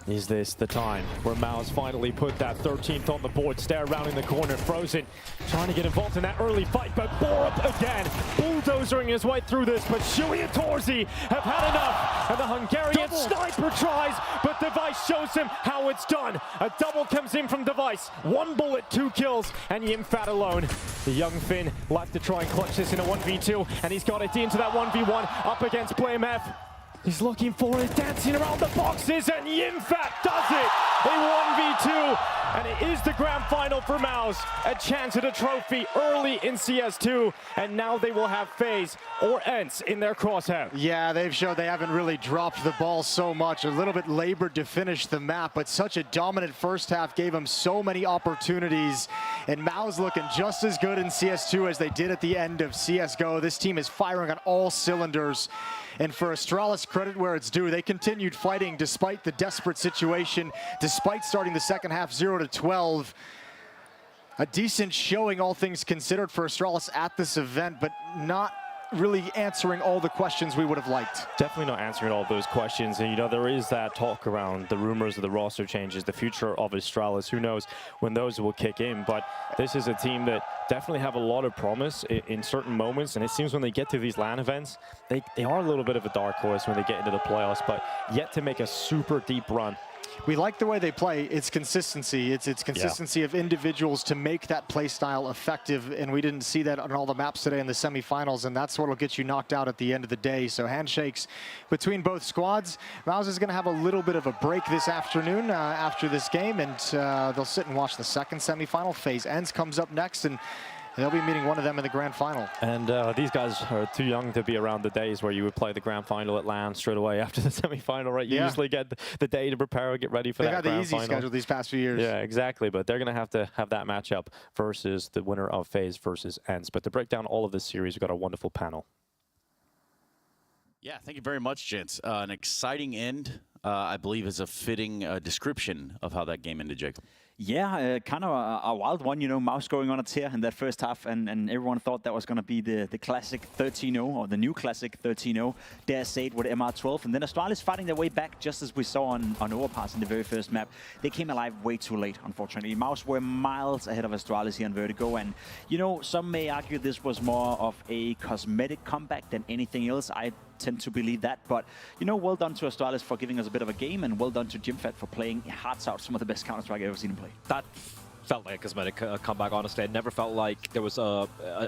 Is this the time where MOUZ finally put that 13th on the board? Stare rounding the corner. Frozen trying to get involved in that early fight, but Borup again bulldozering his way through this. But Shui and Torzi have had enough, and the Hungarian sniper tries, but Device shows him how it's done. A double comes in from Device. 1 bullet, 2 kills, and Yimfat alone. The young Finn like to try and clutch this in a 1v2, and he's got it into that 1v1 up against BlameF. He's looking for it, dancing around the boxes, and Yimfat does it! A 1v2, and it is the grand final for MOUZ. A chance at a trophy early in CS2, and now they will have FaZe or ENCE in their crosshair. Yeah, they've showed they haven't really dropped the ball so much. A little bit labored to finish the map, but such a dominant first half gave them so many opportunities. And MOUZ looking just as good in CS2 as they did at the end of CSGO. This team is firing on all cylinders. And for Astralis, credit where it's due, they continued fighting despite the desperate situation, despite starting the second half 0-12. A decent showing, all things considered, for Astralis at this event, but not really answering all the questions we would have liked. Definitely not answering all those questions. And, you know, there is that talk around the rumors of the roster changes, the future of Astralis. Who knows when those will kick in. But this is a team that definitely have a lot of promise in certain moments. And it seems when they get to these LAN events, they are a little bit of a dark horse when they get into the playoffs, but yet to make a super deep run. We like the way they play. It's consistency. It's consistency of individuals to make that play style effective, and we didn't see that on all the maps today in the semifinals, and that's what will get you knocked out at the end of the day. So handshakes between both squads. MOUZ is going to have a little bit of a break this afternoon after this game, and they'll sit and watch the second semifinal. FaZe ENCE comes up next, and They'll be meeting one of them in the grand final. And these guys are too young to be around the days where you would play the grand final at LAN straight away after the semi-final, right? You usually get the day to prepare, get ready for that grand final. They've had the easy schedule these past few years. Yeah, exactly. But they're going to have that matchup versus the winner of FaZe versus ENCE. But to break down all of this series, we've got a wonderful panel. Yeah, thank you very much, gents. An exciting end, I believe, is a fitting description of how that game ended, Jacob. Yeah, kind of a wild one, you know, MOUZ going on a tear in that first half, and everyone thought that was going to be the classic 13-0, or the new classic 13-0, dare say it, with MR12, and then Astralis fighting their way back, just as we saw on Overpass in the very first map. They came alive way too late, unfortunately. MOUZ were miles ahead of Astralis here on Vertigo, and, you know, some may argue this was more of a cosmetic comeback than anything else. I tend to believe that, but, you know, well done to Astralis for giving us a bit of a game, and well done to Jimfat for playing hearts out, some of the best Counter-Strike I've ever seen him play. That felt like a cosmetic comeback, honestly. It never felt like there was a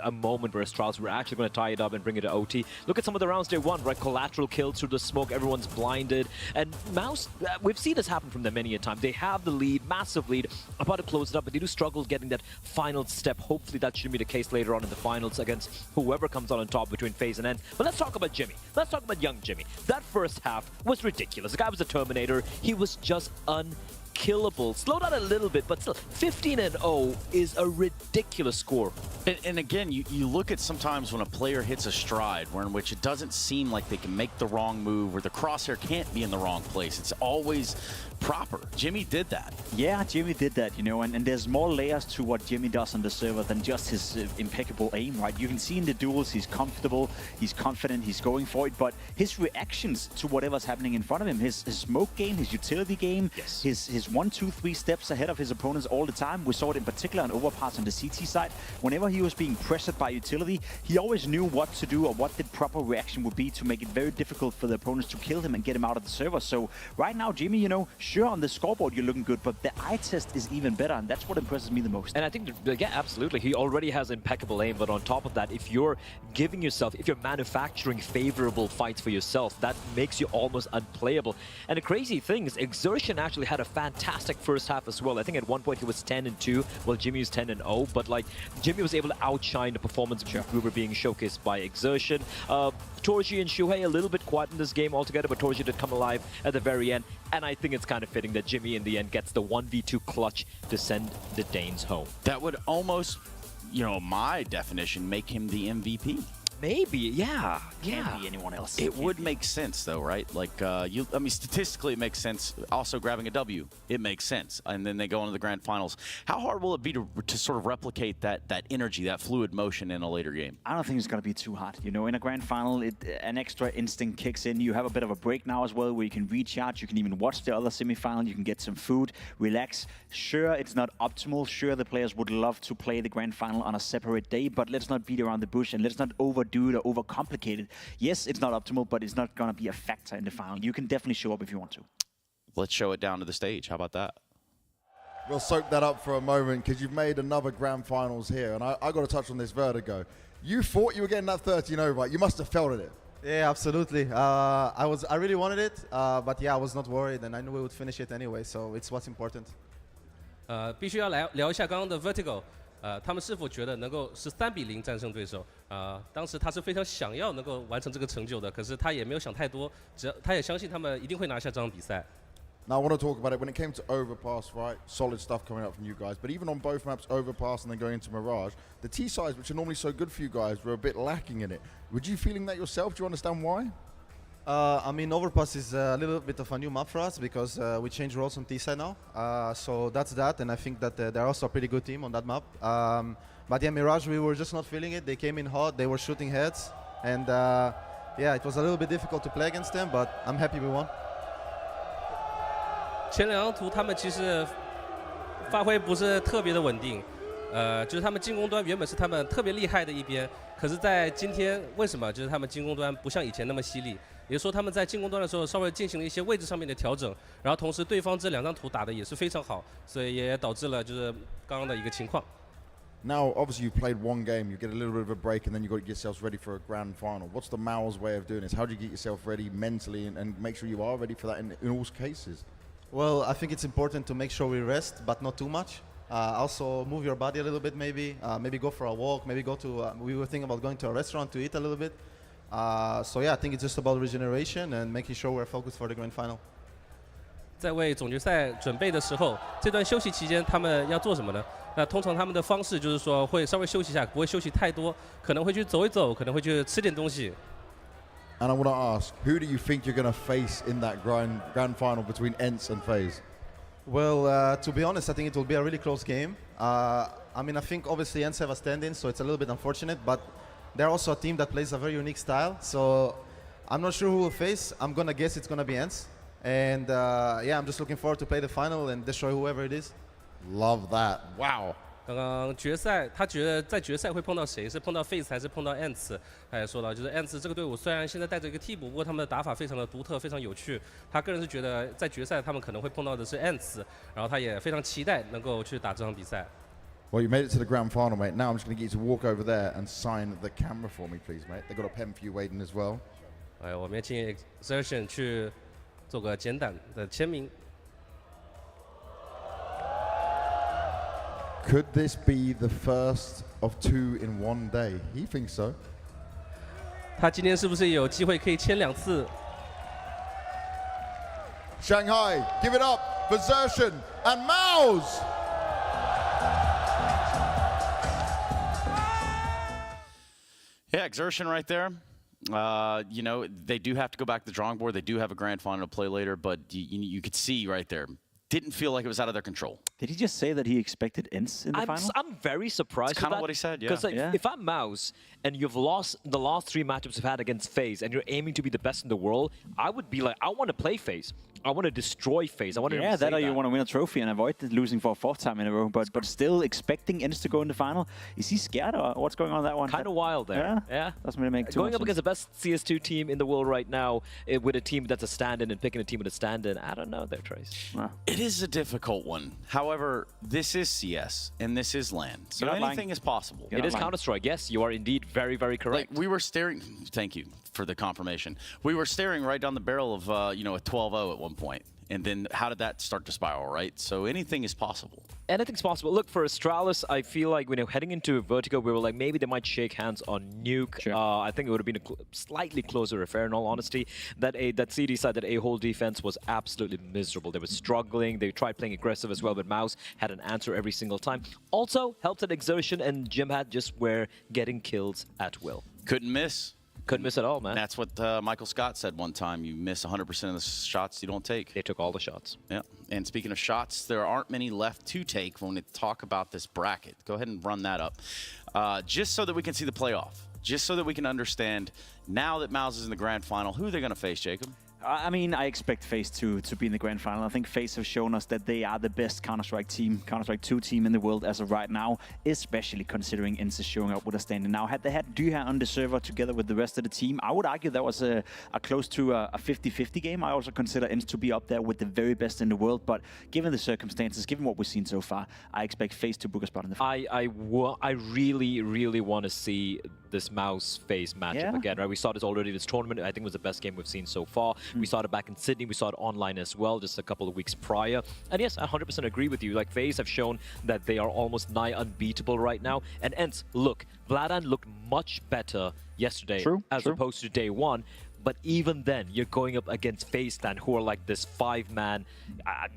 moment where Astralis were actually going to tie it up and bring it to OT. Look at some of the rounds they won, right? Collateral kills through the smoke, everyone's blinded. And MOUZ, we've seen this happen from them many a time. They have the lead, massive lead, about to close it up, but they do struggle getting that final step. Hopefully that shouldn't be the case later on in the finals against whoever comes on top between FaZe and ENCE. But let's talk about Jimmy. Let's talk about young Jimmy. That first half was ridiculous. The guy was a Terminator. He was just unkillable. Slowed down a little bit, but still, 15-0 is a ridiculous score. And again, you look at sometimes when a player hits a stride where in which it doesn't seem like they can make the wrong move or the crosshair can't be in the wrong place. It's always proper. Jimmy did that. Yeah, Jimmy did that, you know, and there's more layers to what Jimmy does on the server than just his impeccable aim, right? You can see in the duels he's comfortable, he's confident, he's going for it, but his reactions to whatever's happening in front of him, his smoke game, his utility game, his 1, 2, 3 steps ahead of his opponents all the time. We saw it in particular on Overpass on the CT side. Whenever he was being pressured by utility, he always knew what to do or what the proper reaction would be to make it very difficult for the opponents to kill him and get him out of the server. So right now, Jimmy, you know, sure, on the scoreboard you're looking good, but the eye test is even better, and that's what impresses me the most. And I think, yeah, absolutely. He already has impeccable aim, but on top of that, if you're giving yourself, if you're manufacturing favorable fights for yourself, that makes you almost unplayable. And the crazy thing is, Exertion actually had a fantastic first half as well. I think at one point he was 10-2, while Jimmy was 10-0, but like, Jimmy was able to outshine the performance we were being showcased by Exertion. Torji and Shuhei a little bit quiet in this game altogether, but Torji did come alive at the very end, and I think it's kind of fitting that Jimmy in the end gets the 1v2 clutch to send the Danes home. That would almost, you know, my definition, make him the MVP. Maybe, yeah. Can't be anyone else. It would make sense, though, right? Like, I mean, statistically, it makes sense. Also, grabbing a W, it makes sense. And then they go into the grand finals. How hard will it be to sort of replicate that energy, that fluid motion in a later game? I don't think it's going to be too hard. You know, in a grand final, an extra instinct kicks in. You have a bit of a break now as well, where you can recharge. You can even watch the other semifinal. You can get some food, relax. Sure, it's not optimal. Sure, the players would love to play the grand final on a separate day, but let's not beat around the bush and let's not overdo it or overcomplicate it. Yes, it's not optimal, but it's not going to be a factor in the final. You can definitely show up if you want to. Let's show it down to the stage. How about that? We'll soak that up for a moment because you've made another grand finals here, and I got to touch on this Vertigo. You thought you were getting that 13-0, right? You must have felt it. Yeah, absolutely. I really wanted it, but yeah, I was not worried, and I knew we would finish it anyway, so it's what's important. 必须要聊一下刚刚的 Vertigo。他们是否觉得能够是3-0战胜对手？当时他是非常想要能够完成这个成就的，可是他也没有想太多，他也相信他们一定会拿下这场比赛。Now I want to talk about it when it came to Overpass, right? Solid stuff coming out from you guys. But even on both maps, Overpass and then going into Mirage, the T sides, which are normally so good for you guys, were a bit lacking in it. Were you feeling that yourself? Do you understand why? I mean, Overpass is a little bit of a new map for us because we changed roles on T-side now. So that's that, and I think that they're also a pretty good team on that map. But yeah, Mirage, we were just not feeling it. They came in hot, they were shooting heads, and yeah, it was a little bit difficult to play against them, but I'm happy we won. 前两张图他们其实发挥不是特别的稳定，就是他们进攻端原本是他们特别厉害的一边，可是在今天为什么就是他们进攻端不像以前那么犀利？也就是说他们在进攻端的时候稍微进行了一些位置上面的调整，然后同时对方这两张图打的也是非常好，所以也导致了就是刚刚的一个情况。Now, obviously, you played one game, you get a little bit of a break, and then you got to get yourselves ready for a grand final. What's the MOUZ way of doing this? How do you get yourself ready mentally and make sure you are ready for that in all cases? Well, I think it's important to make sure we rest, but not too much. Also, move your body a little bit, maybe. Maybe go for a walk. Maybe go to. We were thinking about going to a restaurant to eat a little bit. So yeah, I think it's just about regeneration and making sure we're focused for the grand final. 在为总决赛准备的时候，这段休息期间他们要做什么呢？那通常他们的方式就是说会稍微休息一下，不会休息太多，可能会去走一走，可能会去吃点东西。And I want to ask, who do you think you're going to face in that grand final between ENCE and FaZe? Well, to be honest, I think it will be a really close game. I mean, I think obviously ENCE have a stand-in, so it's a little bit unfortunate, but they're also a team that plays a very unique style. So I'm not sure who will face. I'm going to guess it's going to be ENCE. And yeah, I'm just looking forward to play the final and destroy whoever it is. Love that. Wow. 刚刚决赛，他觉得在决赛会碰到谁？是碰到 FaZe 还是碰到 ENCE？ 他也说到，就是 ENCE 这个队伍虽然现在带着一个替补，不过他们的打法非常的独特，非常有趣。他个人是觉得在决赛他们可能会碰到的是 ENCE， 然后他也非常期待能够去打这场比赛。Well, you made it to the grand final, mate. Now I'm just going to get you to walk over there and sign the camera for me, please, mate. They've got a pen for you waiting as well. 我们也请 Exertion 去做个简短的签名。Could this be the first of 2 in 1 day? He thinks so. 他今天是不是有机会可以签2次？ Shanghai, give it up for Xertion and MOUZ. Yeah, Exertion right there. You know, they do have to go back to the drawing board. They do have a grand final to play later, but you could see right there. Didn't feel like it was out of their control. Did he just say that he expected ENCE in the final? I'm very surprised. That's kind of what he said, yeah. Because if I'm MOUZ and you've lost the last 3 matchups you've had against FaZe and you're aiming to be the best in the world, I would be like, I want to play FaZe. I want to destroy FaZe. I want to that or you want to win a trophy and avoid losing for a 4th time in a row. But still expecting ENCE to go in the final. Is he scared or what's going on in that one? Kind of wild there. Yeah. Doesn't really make too Going much up against the best CS2 team in the world right now with a team that's a stand-in and picking a team with a stand-in. I don't know there, Trace. It is a difficult one. However, this is CS and this is LAN, so anything is possible. It is Counter-Strike. Yes, you are indeed very, very correct. Like, we were staring. Thank you for the confirmation. We were staring right down the barrel of a 12-0 at one point, and then how did that start to spiral? Right. So anything is possible. Anything's possible. Look, for Astralis, I feel like when heading into Vertigo, we were like, maybe they might shake hands on Nuke. Sure. I think it would have been a slightly closer affair, in all honesty. That CD side, that A-hole defense was absolutely miserable. They were struggling. They tried playing aggressive as well, but MOUZ had an answer every single time. Also, helped at Exertion and Jimhat just were getting kills at will. Couldn't miss. Couldn't miss at all, man. That's what Michael Scott said one time. You miss 100% of the shots you don't take. They took all the shots. Yeah. And speaking of shots, there aren't many left to take when we talk about this bracket. Go ahead and run that up. Just so that we can see the playoff. Just so that we can understand, now that MOUZ is in the grand final, who are they going to face, Jacob? I mean, I expect FaZe to be in the grand final. I think FaZe have shown us that they are the best Counter-Strike team, Counter-Strike 2 team in the world as of right now, especially considering ENCE is showing up with a stand-in. Now, had they had Duha on the server together with the rest of the team, I would argue that was a close to a 50-50 game. I also consider ENCE to be up there with the very best in the world, but given the circumstances, given what we've seen so far, I expect FaZe to book a spot in the final. I really, really want to see this MOUZ FaZe matchup again, right? We saw this already this tournament. I think it was the best game we've seen so far. We saw it back in Sydney. We saw it online as well just a couple of weeks prior. And yes, I 100% agree with you. Like, FaZe have shown that they are almost nigh unbeatable right now. And ENCE, look, Vladan looked much better yesterday as opposed to day one. But even then, you're going up against FaZe-Land, who are like this 5-man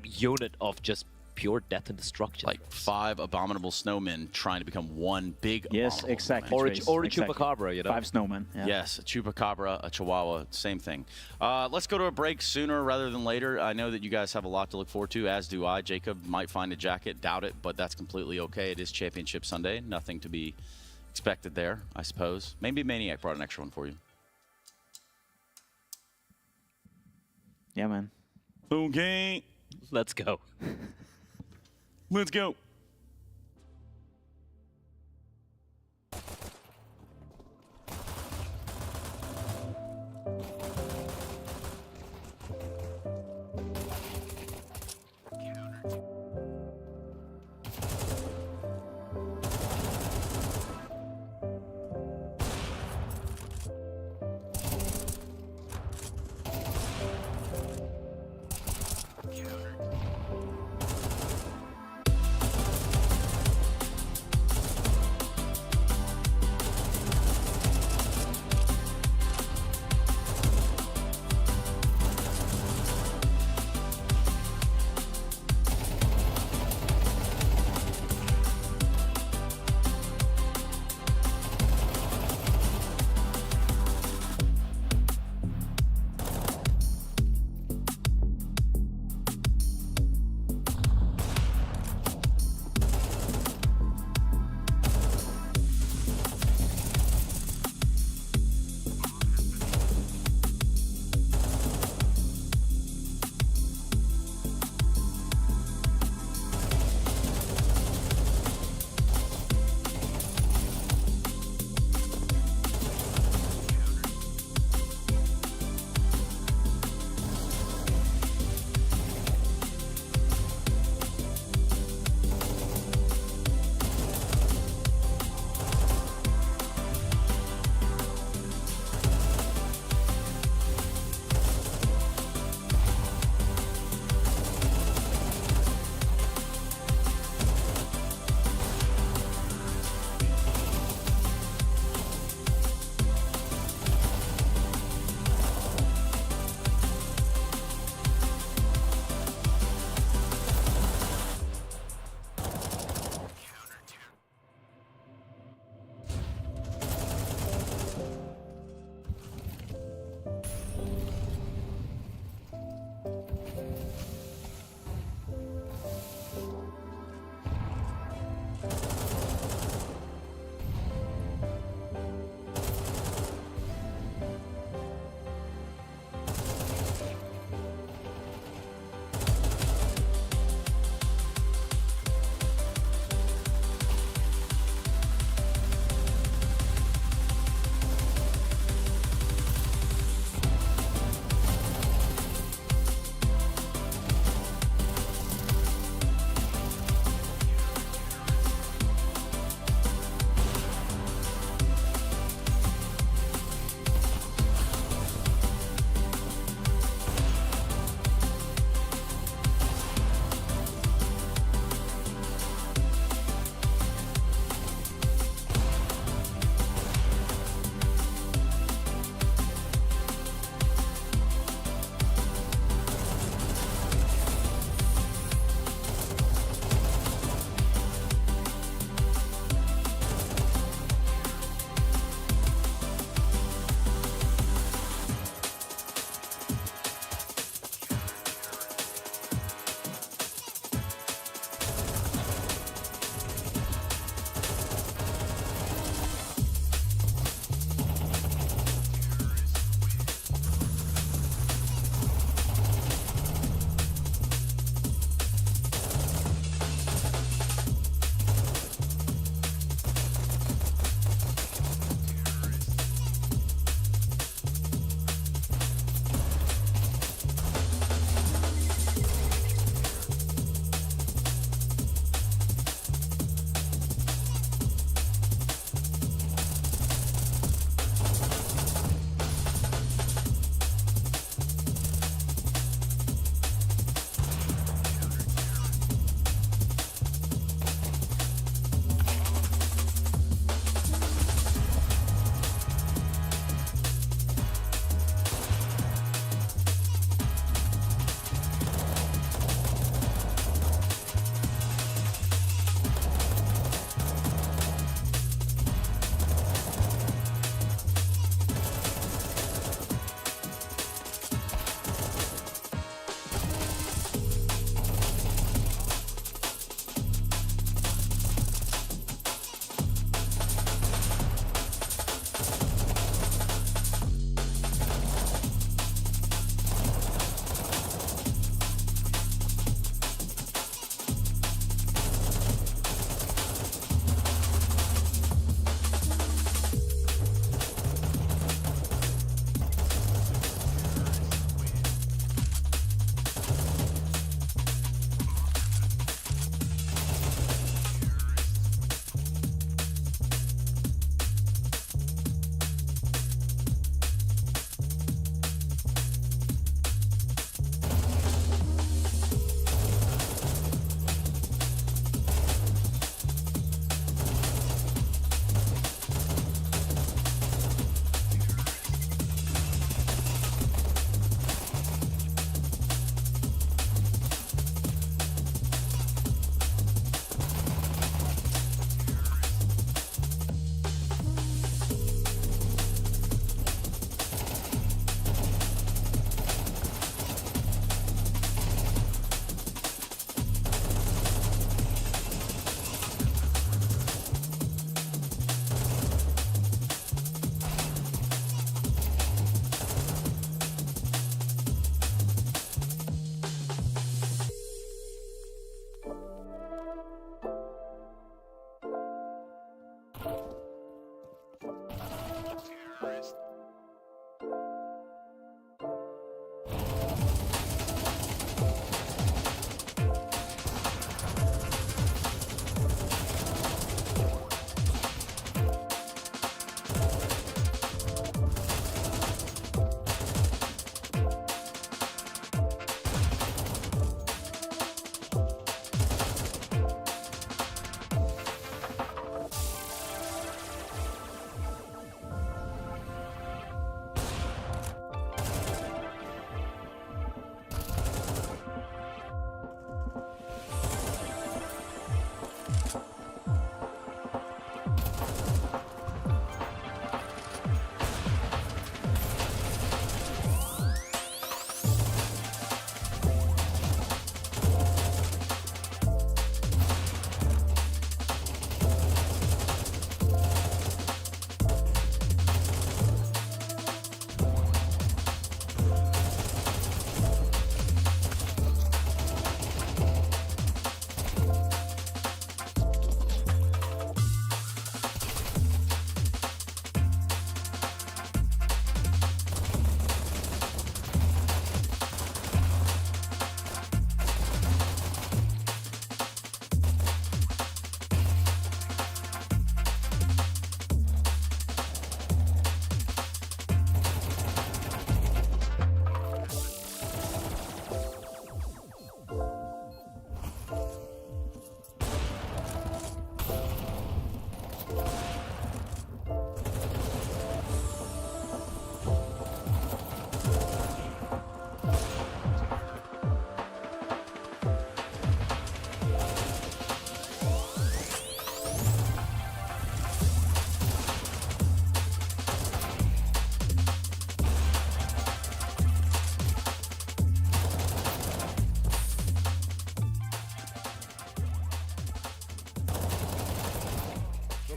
unit of just pure death and destruction. Like 5 abominable snowmen trying to become one big Yes, exactly. Or a Chupacabra, you know? 5 snowmen. Yeah. Yes, a Chupacabra, a Chihuahua, same thing. Let's go to a break sooner rather than later. I know that you guys have a lot to look forward to, as do I. Jacob might find a jacket, doubt it, but that's completely okay. It is Championship Sunday. Nothing to be expected there, I suppose. Maybe Maniac brought an extra one for you. Yeah, man. Okay. Let's go. Let's go.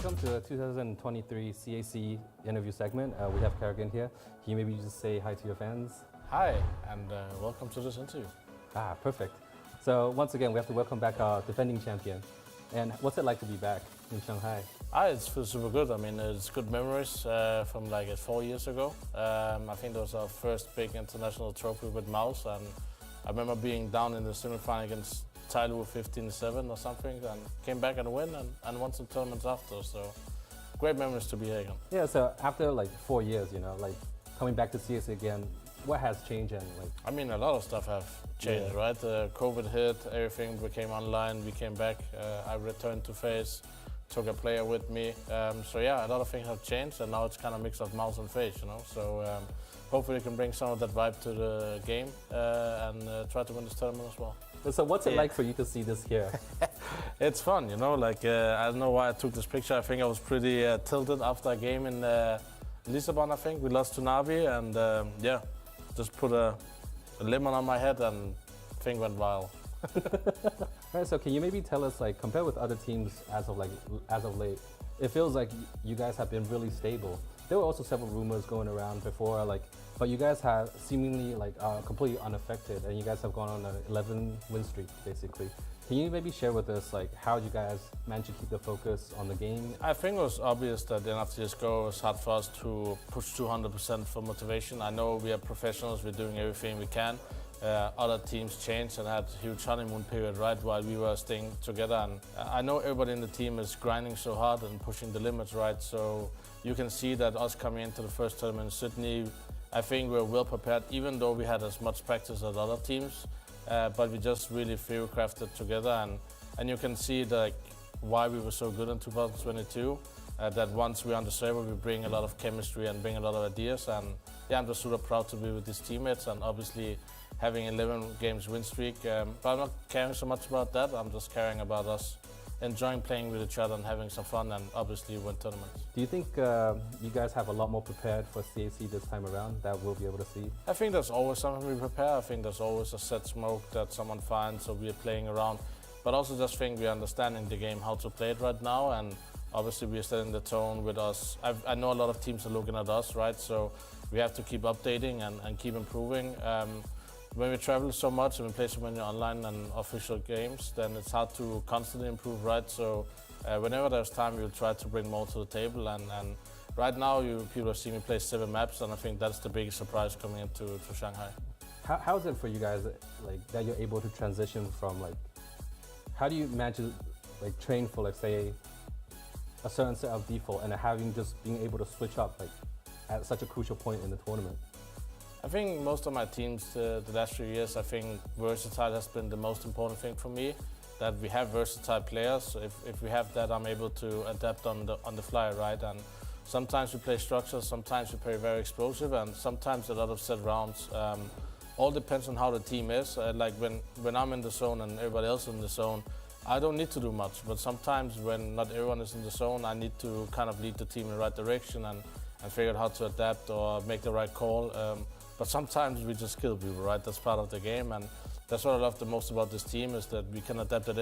welcome to the 2023 CAC interview segment. We have Kerrigan here. Can you maybe just say hi to your fans? Hi, and welcome to this interview. Perfect. So once again, we have to welcome back our defending champion. And what's it like to be back in Shanghai? It feels super good. I mean, it's good memories from like 4 years ago. I think that was our first big international trophy with MOUZ, and I remember being down in the semi-final against Thailand 15-7 or something, and came back and win and won some tournaments after. So great memories to be here again. Yeah. So after like 4 years, you know, like coming back to CAC again, what has changed? And like, I mean, a lot of stuff have changed, right? COVID hit, everything became online. We came back. I returned to FaZe, took a player with me. So yeah, a lot of things have changed, and now it's kind of a mix of MOUZ and FaZe, you know. So hopefully we can bring some of that vibe to the game and try to win this tournament as well. So what's it like for you to see this here? It's fun, you know. Like I don't know why I took this picture. I think I was pretty tilted after a game in Lisbon. I think we lost to Navi, and yeah, just put a lemon on my head and thing went wild. Right, so can you maybe tell us, like, compared with other teams as of late, it feels like you guys have been really stable. There were also several rumors going around before, like, but you guys have seemingly like completely unaffected, and you guys have gone on an 11 win streak basically. Can you maybe share with us like how you guys managed to keep the focus on the game? I think it was obvious that in CSGO it was hard for us to push 200% for motivation. I know we are professionals, we're doing everything we can. Other teams changed and had a huge honeymoon period, right, while we were staying together. And I know everybody in the team is grinding so hard and pushing the limits, right? So you can see that us coming into the first tournament in Sydney, I think we're well prepared, even though we had as much practice as other teams. But we just really theory-crafted together, and you can see like why we were so good in 2022. That once we're on the server, we bring a lot of chemistry and bring a lot of ideas. And yeah, I'm just super proud to be with these teammates, and obviously having 11 games win streak. But I'm not caring so much about that. I'm just caring about us enjoying playing with each other and having some fun, and obviously win tournaments. Do you think you guys have a lot more prepared for CAC this time around that we'll be able to see? I think there's always something we prepare. I think there's always a set smoke that someone finds, so we're playing around. But also just think we're understanding the game, how to play it right now, and obviously we're setting the tone with us. I know a lot of teams are looking at us, right? So we have to keep updating and keep improving. When we travel so much and we play so many online and official games, then it's hard to constantly improve, right? So whenever there's time, we'll try to bring more to the table. And right now, people have seen me play 7 maps, and I think that's the biggest surprise coming into Shanghai. How is it for you guys, like, that you're able to transition from, like, how do you manage to, like, train for, like, say, a certain set of default and having just being able to switch up, like, at such a crucial point in the tournament? I think most of my teams the last few years, I think versatile has been the most important thing for me. That we have versatile players. So if we have that, I'm able to adapt on the fly, right? And sometimes we play structure, sometimes we play very explosive, and sometimes a lot of set rounds. All depends on how the team is. Like when I'm in the zone and everybody else is in the zone, I don't need to do much. But sometimes when not everyone is in the zone, I need to kind of lead the team in the right direction and figure out how to adapt or make the right call. But sometimes we just kill people, right? That's part of the game, and that's what I love the most about this team, is that we can adapt at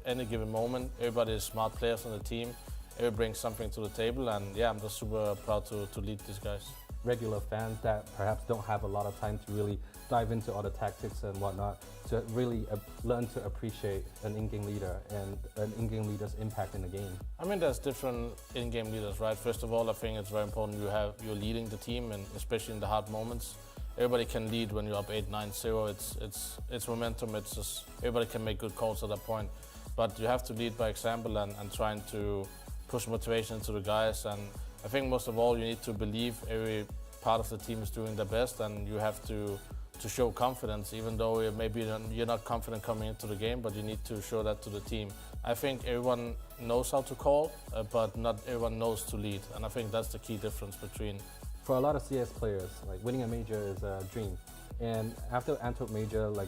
any given moment. Everybody is smart players on the team. Everybody brings something to the table, and yeah, I'm just super proud to lead these guys. Regular fans that perhaps don't have a lot of time to really dive into all the tactics and whatnot, to really learn to appreciate an in-game leader and an in-game leader's impact in the game. I mean, there's different in-game leaders, right? First of all, I think it's very important you're leading the team, and especially in the hard moments. Everybody can lead when you're up 8-9-0. It's momentum. It's just everybody can make good calls at that point. But you have to lead by example and trying to push motivation into the guys. And I think most of all, you need to believe every part of the team is doing their best, and you have to show confidence, even though maybe you're not confident coming into the game, but you need to show that to the team. I think everyone knows how to call, but not everyone knows to lead, and I think that's the key difference between. For a lot of CS players, like, winning a major is a dream. And after Antwerp Major, like,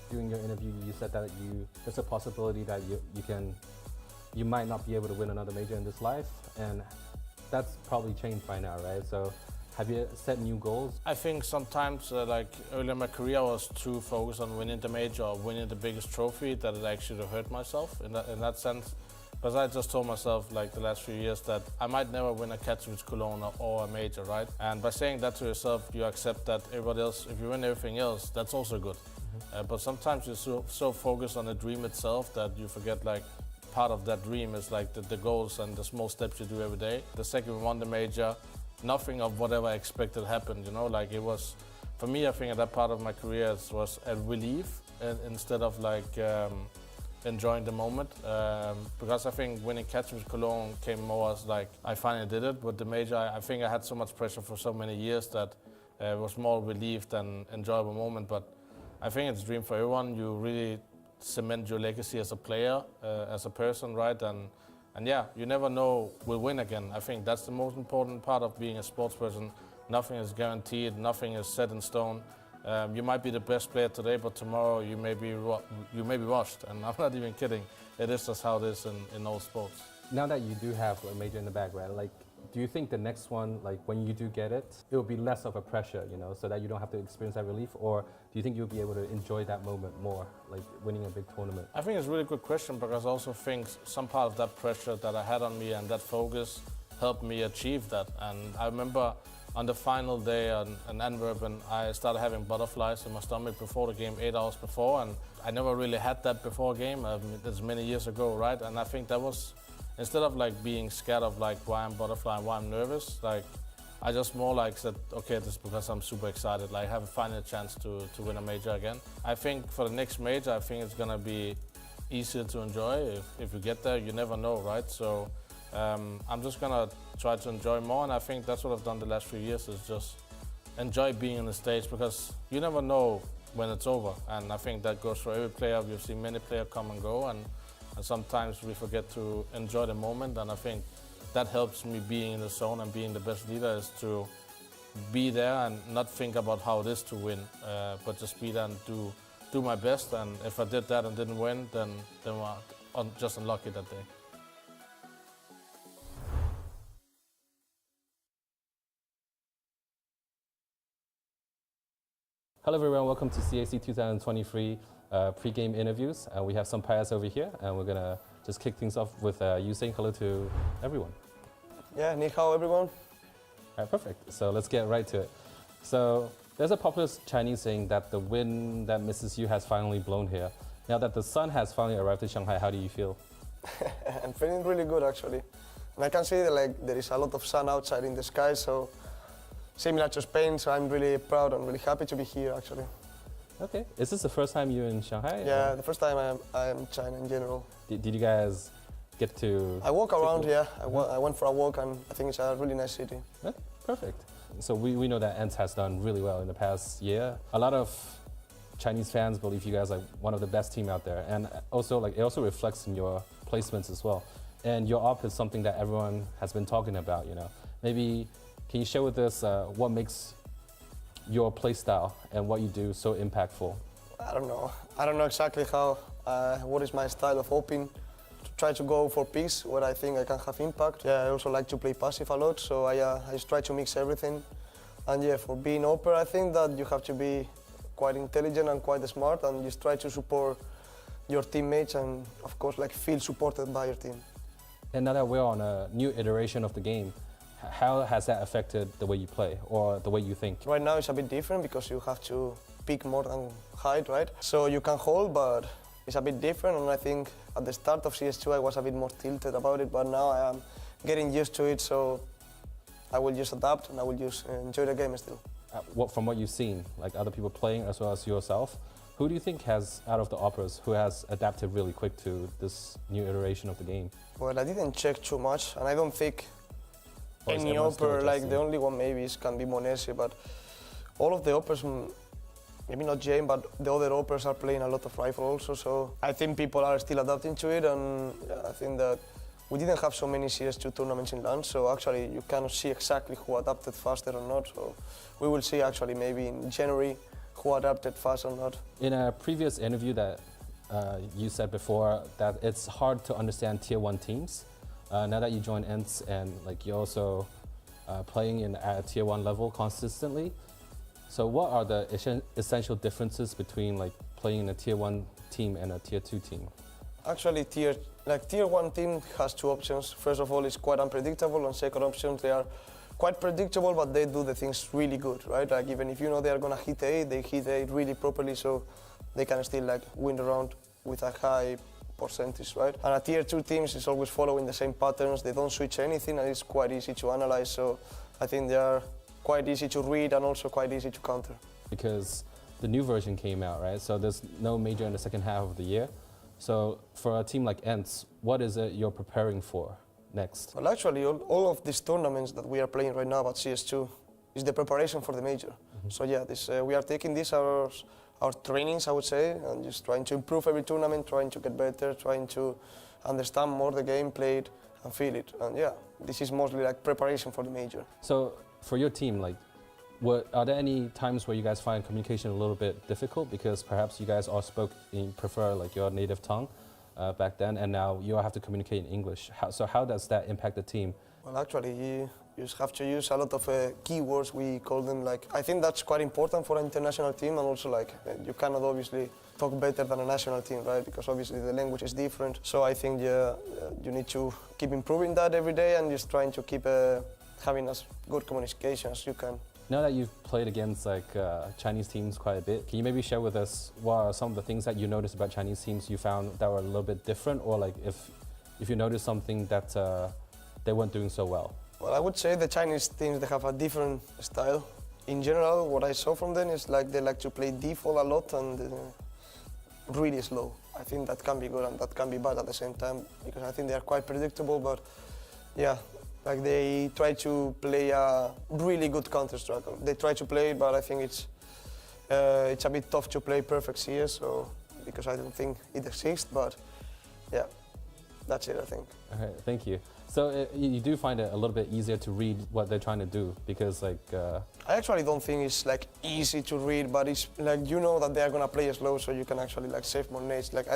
during your interview, you said that there's a possibility that you might not be able to win another major in this life, and that's probably changed by now, right? So have you set new goals? I think sometimes, like earlier in my career, I was too focused on winning the major or winning the biggest trophy that it actually hurt myself in that sense. Because I just told myself, like, the last few years that I might never win a Katowice, Cologne or a major, right? And by saying that to yourself, you accept that everybody else, if you win everything else, that's also good. But sometimes you're so focused on the dream itself that you forget, like, part of that dream is like the goals and the small steps you do every day. The second we won the major, nothing of whatever I expected happened, you know? Like, it was, for me, I think at that part of my career, it was a relief instead of, like, enjoying the moment, because I think winning Katowice, Cologne came more as like I finally did it. But the major, I think I had so much pressure for so many years that it was more relief than enjoyable moment. But I think it's a dream for everyone. You really cement your legacy as a player, as a person, right? And yeah, you never know we'll win again. I think that's the most important part of being a sports person. Nothing is guaranteed. Nothing is set in stone. You might be the best player today, but tomorrow you may be washed, and I'm not even kidding. It is just how it is in all sports. Now that you do have a major in the bag, right? Like, do you think the next one, like when you do get it, it will be less of a pressure, you know, so that you don't have to experience that relief, or do you think you'll be able to enjoy that moment more, like winning a big tournament? I think it's a really good question because I also think some part of that pressure that I had on me and that focus helped me achieve that. And I remember on the final day in Antwerp, I started having butterflies in my stomach before the game, 8 hours before, and I never really had that before a game. That's many years ago, right? And I think that was, instead of like being scared of like why I'm butterfly and why I'm nervous, like I just more like said, okay, this is because I'm super excited. Like have finally a chance to win a major again. I think for the next major, I think it's gonna be easier to enjoy if you get there. You never know, right? So. I'm just gonna try to enjoy more, and I think that's what I've done the last few years, is just enjoy being on the stage, because you never know when it's over, and I think that goes for every player. We've seen many players come and go, and sometimes we forget to enjoy the moment, and I think that helps me being in the zone and being the best leader, is to be there and not think about how it is to win, but just be there and do my best, and if I did that and didn't win, then I'm just unlucky that day. Hello everyone, welcome to CAC 2023 pre-game interviews. We have some players over here, and we're gonna just kick things off with you saying hello to everyone. Yeah, ni hao everyone. All right, perfect. So let's get right to it. So there's a popular Chinese saying that the wind that misses you has finally blown here. Now that the sun has finally arrived in Shanghai, how do you feel? I'm feeling really good actually. And I can see that like there is a lot of sun outside in the sky, so similar to Spain, so I'm really proud and really happy to be here, actually. Okay. Is this the first time you're in Shanghai? Yeah, the first time I am in China in general. Did you guys get to... I walk around, yeah. I went for a walk, and I think it's a really nice city. Okay, perfect. So we know that ENCE has done really well in the past year. A lot of Chinese fans believe you guys are one of the best team out there, and also like it also reflects in your placements as well. And your op is something that everyone has been talking about, you know. Maybe can you share with us what makes your play style and what you do so impactful? I don't know. I don't know exactly how, what is my style of hoping. To try to go for picks where I think I can have impact. Yeah, I also like to play passive a lot, so I just try to mix everything. And yeah, for being OPER, I think that you have to be quite intelligent and quite smart, and just try to support your teammates and, of course, like feel supported by your team. And now that we're on a new iteration of the game, how has that affected the way you play or the way you think? Right now it's a bit different because you have to pick more than height, right? So you can hold, but it's a bit different, and I think at the start of CS2 I was a bit more tilted about it, but now I am getting used to it, so I will just adapt and I will just enjoy the game still. From what you've seen, like other people playing as well as yourself, who do you think has, out of the operas, who has adapted really quick to this new iteration of the game? Well, I didn't check too much, and I don't think any opera, like the only one maybe can be Monesi, but all of the operas, maybe not Jane, but the other operas are playing a lot of rifle also, so I think people are still adapting to it, and yeah, I think that we didn't have so many CS2 tournaments in launch, so actually you cannot see exactly who adapted faster or not, so we will see actually maybe in January who adapted fast or not. In a previous interview that you said before that it's hard to understand Tier 1 teams. Now that you join ENCE and like you're also playing at a Tier 1 level consistently, so what are the essential differences between like playing in a Tier 1 team and a Tier 2 team Actually, tier 1 team has two options. First of all, it's quite unpredictable, and second option, they are quite predictable, but they do the things really good, right? Like even if you know they are gonna hit A, they hit A really properly, so they can still like win the round with a high percentage, right? And a tier 2 teams is always following the same patterns. They don't switch anything, and it's quite easy to analyze. So I think they are quite easy to read and also quite easy to counter. Because the new version came out, right? So there's no major in the second half of the year. So for a team like ENCE, what is it you're preparing for next? Well, actually, all of these tournaments that we are playing right now at CS2 is the preparation for the major. So yeah, we are taking this our trainings, I would say, and just trying to improve every tournament, trying to get better, trying to understand more the game, play it, and feel it. And yeah, this is mostly like preparation for the major. So for your team, like, are there any times where you guys find communication a little bit difficult because perhaps you guys all prefer like your native tongue back then, and now you all have to communicate in English? So how does that impact the team? Well, actually, you just have to use a lot of keywords, we call them. Like, I think that's quite important for an international team, and also like you cannot obviously talk better than a national team, right? Because obviously the language is different. So I think you need to keep improving that every day and just trying to keep having as good communication as you can. Now that you've played against like Chinese teams quite a bit, can you maybe share with us what are some of the things that you noticed about Chinese teams you found that were a little bit different, or like if you noticed something that they weren't doing so well? Well, I would say the Chinese teams, they have a different style. In general, what I saw from them is like they like to play default a lot and really slow. I think that can be good and that can be bad at the same time, because I think they are quite predictable, but yeah, like they try to play a really good Counter-Strike. They try to play it, but I think it's a bit tough to play perfect CS, so because I don't think it exists, but yeah, that's it, I think. Okay, thank you. So you do find it a little bit easier to read what they're trying to do, because like... I actually don't think it's like easy to read, but it's like you know that they are gonna play slow, so you can actually like save more nades. Like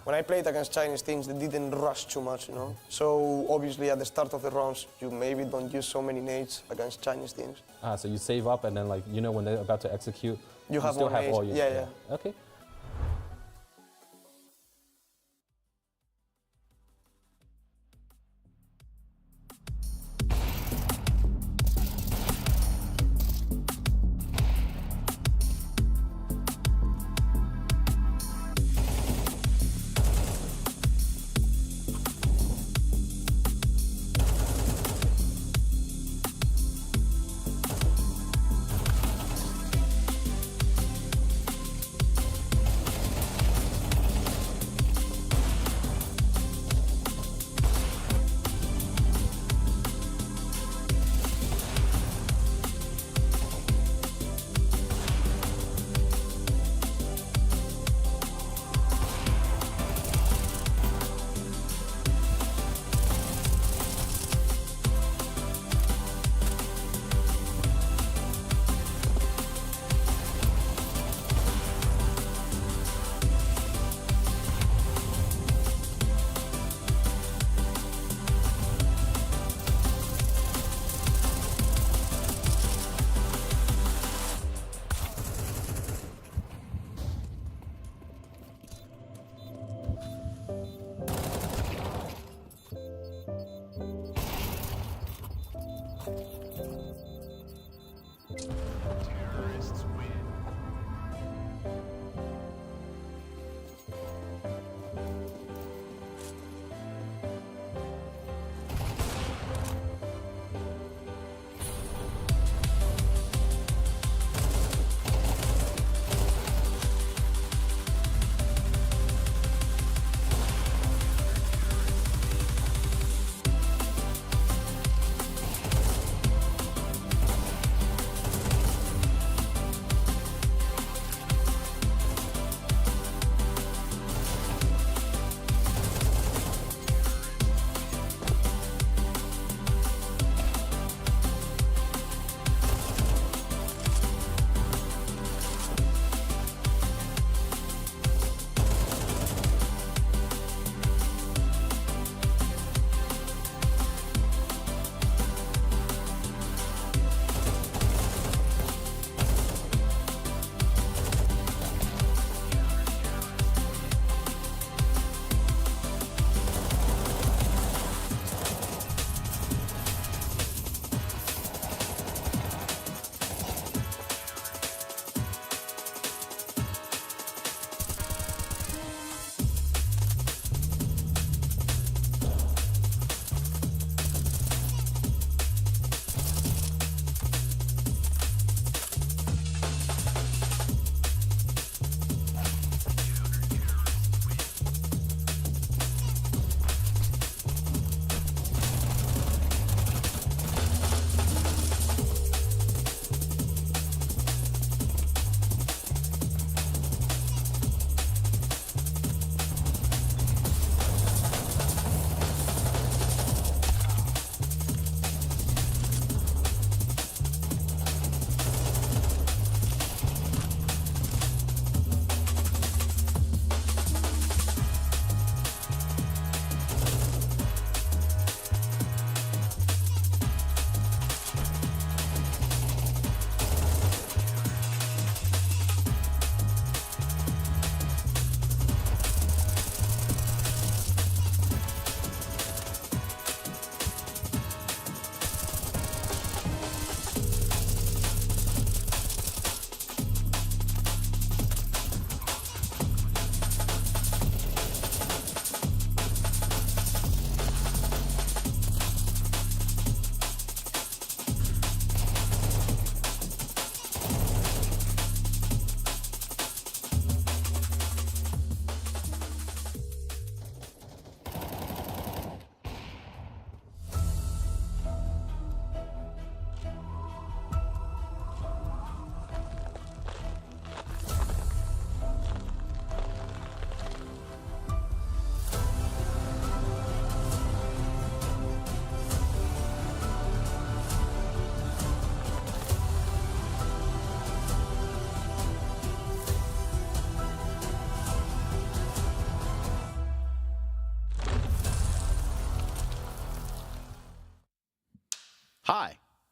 when I played against Chinese teams, they didn't rush too much, you know. So obviously at the start of the rounds, you maybe don't use so many nades against Chinese teams. So you save up, and then like you know when they're about to execute, you have still more have all nades. your... Yeah. Okay.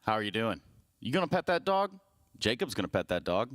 How are you doing? You gonna pet that dog? Jacob's gonna pet that dog.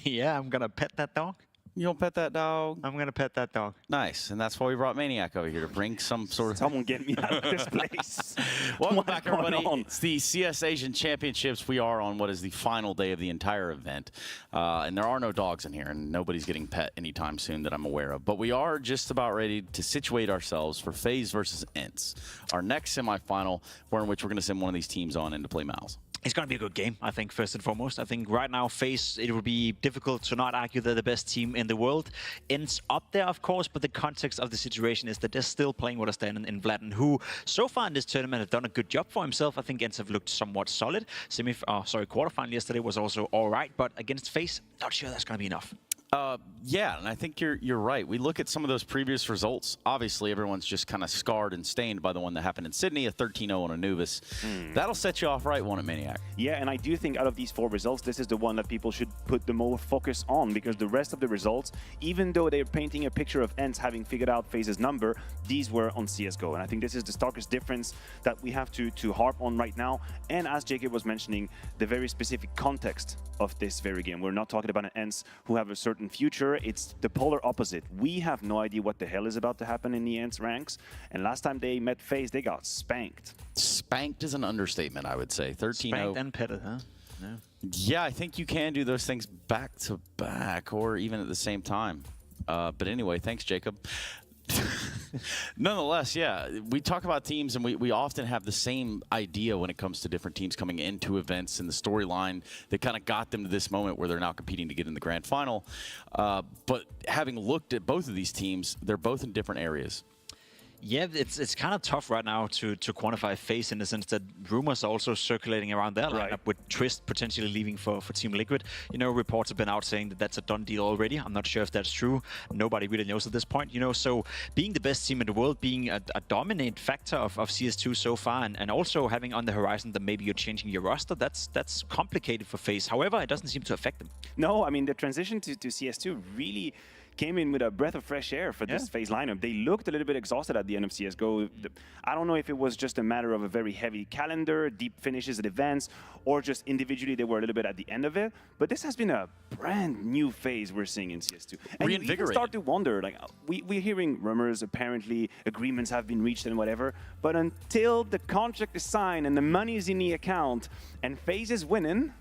Yeah, I'm gonna pet that dog. You gonna pet that dog? I'm gonna pet that dog. Nice, and that's why we brought Maniac over here to bring some sort of... Someone get me out of this place. Welcome back, everybody. It's the CS Asian Championships. We are on what is the final day of the entire event. And there are no dogs in here, and nobody's getting pet anytime soon that I'm aware of. But we are just about ready to situate ourselves for FaZe versus ENCE, our next semifinal, in which we're going to send one of these teams on in to play MOUZ. It's going to be a good game, I think, first and foremost. I think right now, FaZe, it will be difficult to not argue they're the best team in the world. ENCE up there, of course, but the context of the situation is that they're still playing with a stand in Vladden, who so far in this tournament have done a good job for himself. I think ENCE have looked somewhat solid. Quarterfinal yesterday was also all right, but against FaZe, not sure that's going to be enough. Yeah, and I think you're right. We look at some of those previous results. Obviously, everyone's just kind of scarred and stained by the one that happened in Sydney, a 13-0 on Anubis. That'll set you off right, won't it, Maniac? Yeah, and I do think out of these 4 results, this is the one that people should put the more focus on, because the rest of the results, even though they're painting a picture of ENCE having figured out FaZe's number, these were on CSGO. And I think this is the starkest difference that we have to harp on right now. And as Jacob was mentioning, the very specific context of this very game. We're not talking about an ENCE who have a certain future. It's the polar opposite. We have no idea what the hell is about to happen in the ENCE ranks. And last time they met FaZe, they got spanked. Spanked is an understatement, I would say. 13-0. Spanked and petted, huh? Yeah, I think you can do those things back to back or even at the same time. But anyway, thanks, Jacob. Nonetheless, yeah, we talk about teams and we often have the same idea when it comes to different teams coming into events and the storyline that kind of got them to this moment where they're now competing to get in the grand final. But having looked at both of these teams, they're both in different areas. Yeah, it's kind of tough right now to quantify FaZe in the sense that rumors are also circulating around their lineup with Twist potentially leaving for Team Liquid. You know, reports have been out saying that that's a done deal already. I'm not sure if that's true. Nobody really knows at this point, you know. So being the best team in the world, being a dominant factor of CS2 so far, and also having on the horizon that maybe you're changing your roster, that's complicated for FaZe. However, it doesn't seem to affect them. No, I mean, the transition to CS2 really came in with a breath of fresh air for this FaZe lineup. They looked a little bit exhausted at the end of CSGO. I don't know if it was just a matter of a very heavy calendar, deep finishes at events, or just individually they were a little bit at the end of it. But this has been a brand new phase we're seeing in CS2. And you even start to wonder, like, we're hearing rumors, apparently agreements have been reached and whatever, but until the contract is signed and the money is in the account and FaZe is winning,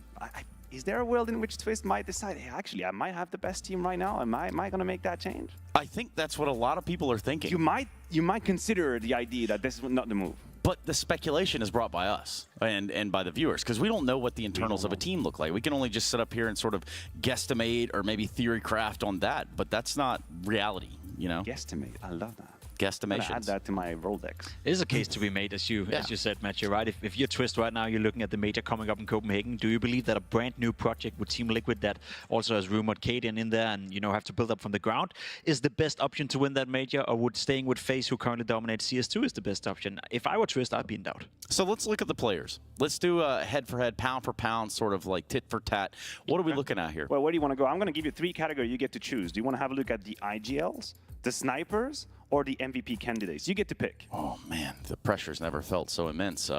is there a world in which Twist might decide, hey, actually, I might have the best team right now? Am I going to make that change? I think that's what a lot of people are thinking. You might consider the idea that this is not the move. But the speculation is brought by us and by the viewers, because we don't know what the internals of a team look like. We can only just sit up here and sort of guesstimate or maybe theory craft on that, but that's not reality, you know? Guesstimate, I love that. Guesstimations. Add that to my Rolodex. It is a case to be made, as you said, Matt. You're right. If you're Twist right now, you're looking at the major coming up in Copenhagen. Do you believe that a brand new project with Team Liquid that also has rumored Kaden in there and, you know, have to build up from the ground is the best option to win that major, or would staying with FaZe, who currently dominates CS2, is the best option? If I were Twist, I'd be in doubt. So let's look at the players. Let's do a head-for-head, pound-for-pound, sort of like tit-for-tat. What are we looking at here? Well, where do you want to go? I'm going to give you 3 categories you get to choose. Do you want to have a look at the IGLs, the snipers, or the MVP candidates? You get to pick. Oh, man, the pressure's never felt so immense.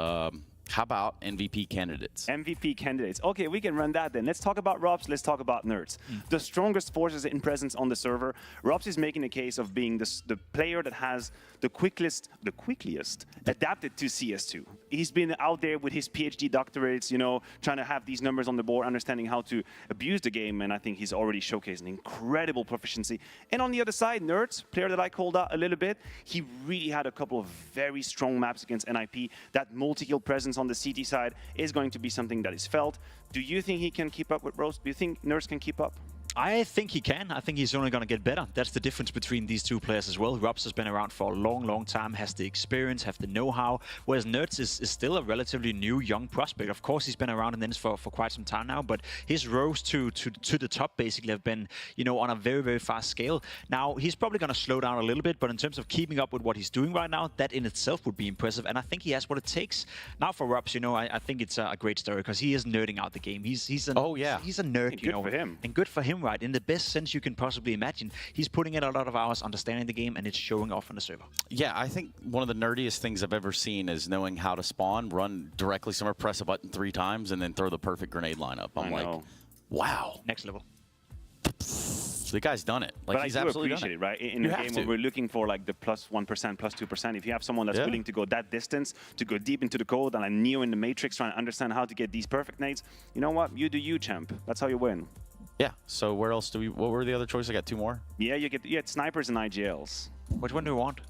How about MVP candidates? MVP candidates. Okay, we can run that then. Let's talk about Robs. Let's talk about Nerds. The strongest forces in presence on the server. Robs is making a case of being the player that has the quickest adapted to CS2. He's been out there with his PhD doctorates, you know, trying to have these numbers on the board, understanding how to abuse the game, and I think he's already showcased an incredible proficiency. And on the other side, Nerds, player that I called out a little bit, he really had a couple of very strong maps against NIP. That multi-kill presence on the CT side is going to be something that is felt. Do you think he can keep up with Rose? Do you think Nerds can keep up? I think he can. I think he's only going to get better. That's the difference between these two players as well. Robs has been around for a long, long time, has the experience, have the know-how, whereas Nerds is still a relatively new, young prospect. Of course, he's been around in this for quite some time now, but his rows to the top basically have been, you know, on a very, very fast scale. Now, he's probably going to slow down a little bit, but in terms of keeping up with what he's doing right now, that in itself would be impressive, and I think he has what it takes. Now, for Robs, you know, I think it's a great story because he is nerding out the game. He's a nerd, you know. Good for him. And good for him right? In the best sense you can possibly imagine. He's putting in a lot of hours understanding the game, and it's showing off on the server. Yeah, I think one of the nerdiest things I've ever seen is knowing how to spawn, run directly somewhere, press a button 3 times, and then throw the perfect grenade lineup. I'm like, wow. Next level. The guy's done it. Like, but he's I do absolutely appreciate done it, right? In a game where we're looking for like the +1%, +2%, if you have someone that's willing to go that distance, to go deep into the code, and like Neo in the Matrix, trying to understand how to get these perfect nades, you know what? You do you, champ. That's how you win. Yeah. So where else do we? What were the other choices? I got 2 more. Yeah, you get snipers and IGLs. Which one do you want?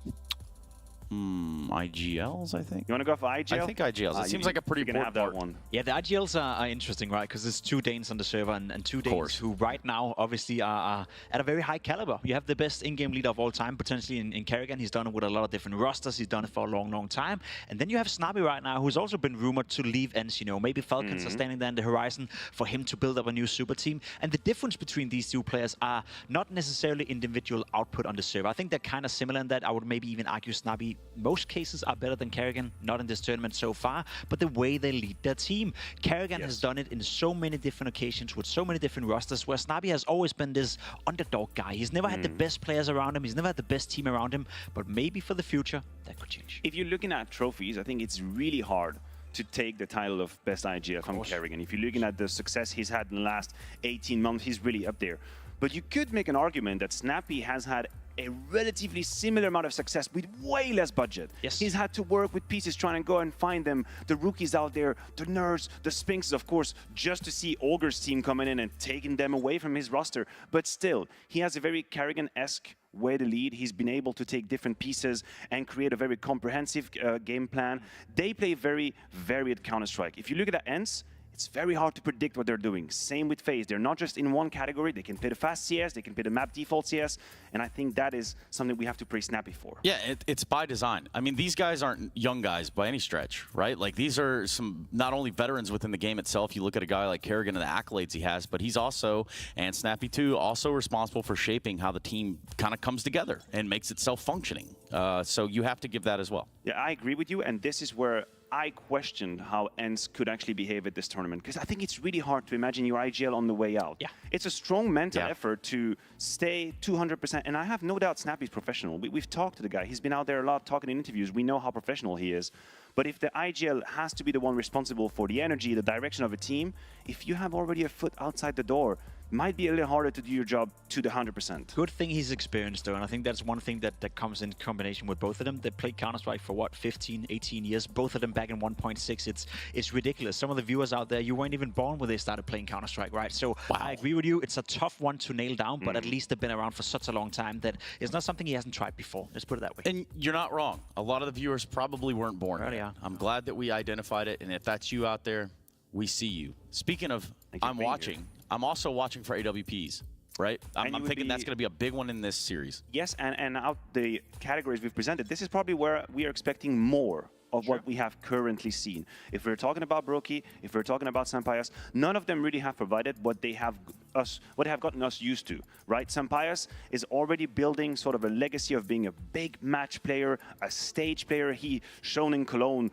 IGLs, I think. You want to go for IGL? I think IGLs. It seems like a pretty important have that one. Yeah, the IGLs are interesting, right? Because there's 2 Danes on the server, and 2 Danes who right now obviously are at a very high caliber. You have the best in-game leader of all time, potentially in Kerrigan. He's done it with a lot of different rosters. He's done it for a long, long time. And then you have Snappy right now, who's also been rumored to leave ENCE. You know, maybe Falcons are standing there in the horizon for him to build up a new super team. And the difference between these 2 players are not necessarily individual output on the server. I think they're kind of similar in that. I would maybe even argue Snappy, most cases, are better than Kerrigan, not in this tournament so far, but the way they lead their team. Kerrigan has done it in so many different occasions with so many different rosters, where Snappy has always been this underdog guy. He's never had the best players around him. He's never had the best team around him, but maybe for the future, that could change. If you're looking at trophies, I think it's really hard to take the title of best IGL from Kerrigan. If you're looking at the success he's had in the last 18 months, he's really up there. But you could make an argument that Snappy has had a relatively similar amount of success with way less budget. Yes. He's had to work with pieces, trying to go and find them, the rookies out there, the nerds, the Sphinxes, of course, just to see Ogre's team coming in and taking them away from his roster. But still, he has a very Kerrigan-esque way to lead. He's been able to take different pieces and create a very comprehensive game plan. They play very varied Counter-Strike. If you look at the ENCE, it's very hard to predict what they're doing. Same with FaZe. They're not just in one category. They can play the fast CS, they can play the map default CS, and I think that is something we have to praise Snappy for. Yeah, it's by design. I mean, these guys aren't young guys by any stretch, right? Like, these are some not only veterans within the game itself. You look at a guy like Kerrigan and the accolades he has, but he's also, and Snappy too, also responsible for shaping how the team kind of comes together and makes itself functioning. So you have to give that as well. Yeah, I agree with you, and this is where I questioned how ENCE could actually behave at this tournament, because I think it's really hard to imagine your IGL on the way out. Yeah. It's a strong mental effort to stay 200%, and I have no doubt Snappy's professional. We've talked to the guy. He's been out there a lot talking in interviews. We know how professional he is. But if the IGL has to be the one responsible for the energy, the direction of a team, if you have already a foot outside the door, it might be a little harder to do your job to the 100%. Good thing he's experienced, though, and I think that's one thing that comes in combination with both of them. They played Counter-Strike for, what, 15, 18 years? Both of them back in 1.6. It's ridiculous. Some of the viewers out there, you weren't even born when they started playing Counter-Strike, right? So I agree with you. It's a tough one to nail down, but at least they've been around for such a long time that it's not something he hasn't tried before. Let's put it that way. And you're not wrong. A lot of the viewers probably weren't born. Right, yeah. I'm glad that we identified it, and if that's you out there, we see you. Speaking of, I'm watching. I'm also watching for AWPs, right? I'm thinking that's going to be a big one in this series. Yes, and out the categories we've presented, this is probably where we are expecting more of what we have currently seen. If we're talking about Brokey, if we're talking about Sampayas, none of them really have provided what they have gotten us used to, right? Sampayas is already building sort of a legacy of being a big match player, a stage player. He shown in Cologne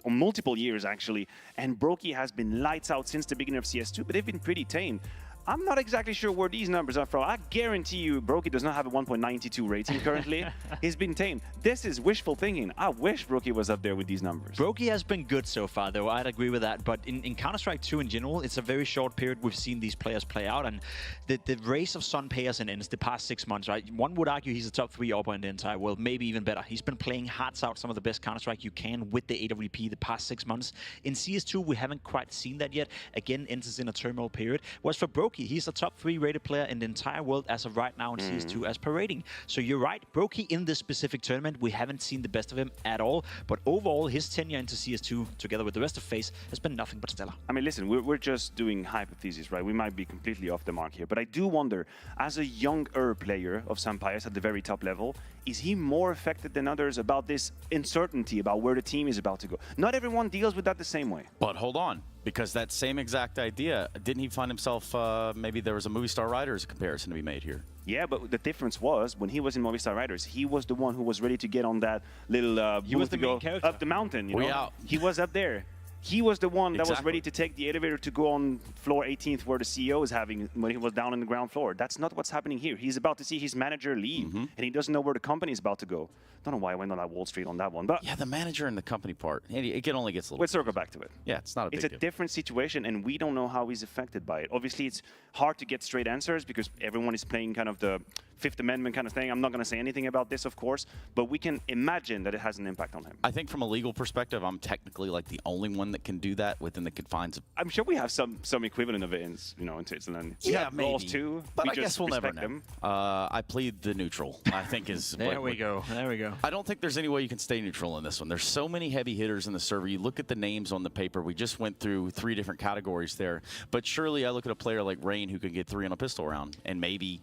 on multiple years, actually, and Brokey has been lights out since the beginning of CS2, but they've been pretty tame. I'm not exactly sure where these numbers are from. I guarantee you Brokey does not have a 1.92 rating currently. He's been tamed. This is wishful thinking. I wish Brokey was up there with these numbers. Brokey has been good so far, though. I'd agree with that. But in Counter-Strike 2 in general, it's a very short period we've seen these players play out. And the race of Sun Payers and ENCE the past 6 months, right? One would argue he's a top 3 AWPer in the entire world, maybe even better. He's been playing hearts out some of the best Counter-Strike you can with the AWP the past 6 months. In CS2, we haven't quite seen that yet. Again, ENCE is in a terminal period. Whereas for Brokey, he's a top 3 rated player in the entire world as of right now in CS2 as per rating. So you're right, Brokey in this specific tournament, we haven't seen the best of him at all. But overall, his tenure into CS2, together with the rest of FaZe, has been nothing but stellar. I mean, listen, we're just doing hypotheses, right? We might be completely off the mark here. But I do wonder, as a younger player of Sampayas at the very top level, is he more affected than others about this uncertainty about where the team is about to go? Not everyone deals with that the same way. But hold on, because that same exact idea, didn't he find himself, maybe there was a Movistar Riders comparison to be made here? Yeah, but the difference was, when he was in Movistar Riders, he was the one who was ready to get on that little he was the main character up the mountain, you know? Out. He was up there. He was the one that was ready to take the elevator to go on floor 18th where the CEO is having when he was down on the ground floor. That's not what's happening here. He's about to see his manager leave, and he doesn't know where the company is about to go. Don't know why I went on that Wall Street on that one, but yeah, the manager and the company part, it only gets a little. Let's circle back to it. Yeah, it's not a big It's a deal. different situation, and we don't know how he's affected by it. Obviously, it's hard to get straight answers because everyone is playing kind of the Fifth Amendment kind of thing. I'm not going to say anything about this, of course, but we can imagine that it has an impact on him. I think from a legal perspective, I'm technically like the only one that can do that within the confines of. I'm sure we have some equivalent of it in Switzerland. We have maybe. laws too. But we I just guess we'll never respect know. them. I plead the neutral. I think is. There we go. There we go. I don't think there's any way you can stay neutral in this one. There's so many heavy hitters in the server. You look at the names on the paper. We just went through 3 different categories there. But surely I look at a player like Rain who can get 3 on a pistol round and maybe,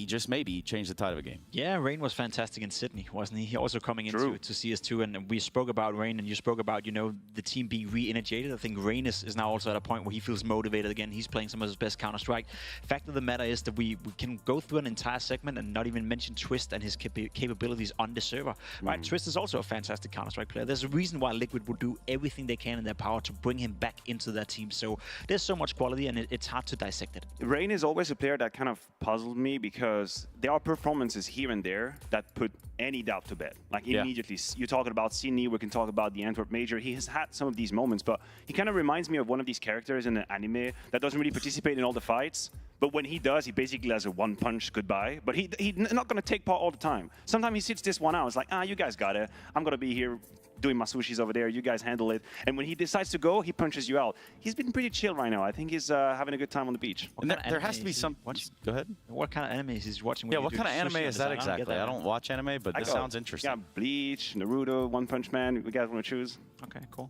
just maybe, change the tide of a game. Yeah, Rain was fantastic in Sydney, wasn't he? He also coming into CS2, and we spoke about Rain, and you spoke about, the team being re-energized. I think Rain is now also at a point where he feels motivated again. He's playing some of his best Counter-Strike. Fact of the matter is that we can go through an entire segment and not even mention Twist and his capabilities on the server. Right? Twist is also a fantastic Counter-Strike player. There's a reason why Liquid would do everything they can in their power to bring him back into their team. So there's so much quality, and it's hard to dissect it. Rain is always a player that kind of puzzled me because there are performances here and there that put any doubt to bed. Like immediately, you're talking about Sydney, we can talk about the Antwerp Major. He has had some of these moments, but he kind of reminds me of one of these characters in an anime that doesn't really participate in all the fights. But when he does, he basically has a one-punch goodbye. But he's not going to take part all the time. Sometimes he sits this one out. It's like, you guys got it. I'm going to be here doing my sushis over there. You guys handle it. And when he decides to go, he punches you out. He's been pretty chill right now. I think he's having a good time on the beach. And there has to be some. Go ahead. What kind of anime is he watching? Yeah, what kind of anime is that exactly? I don't watch anime, but this sounds interesting. Yeah, Bleach, Naruto, One Punch Man. You guys want to choose? Okay, cool.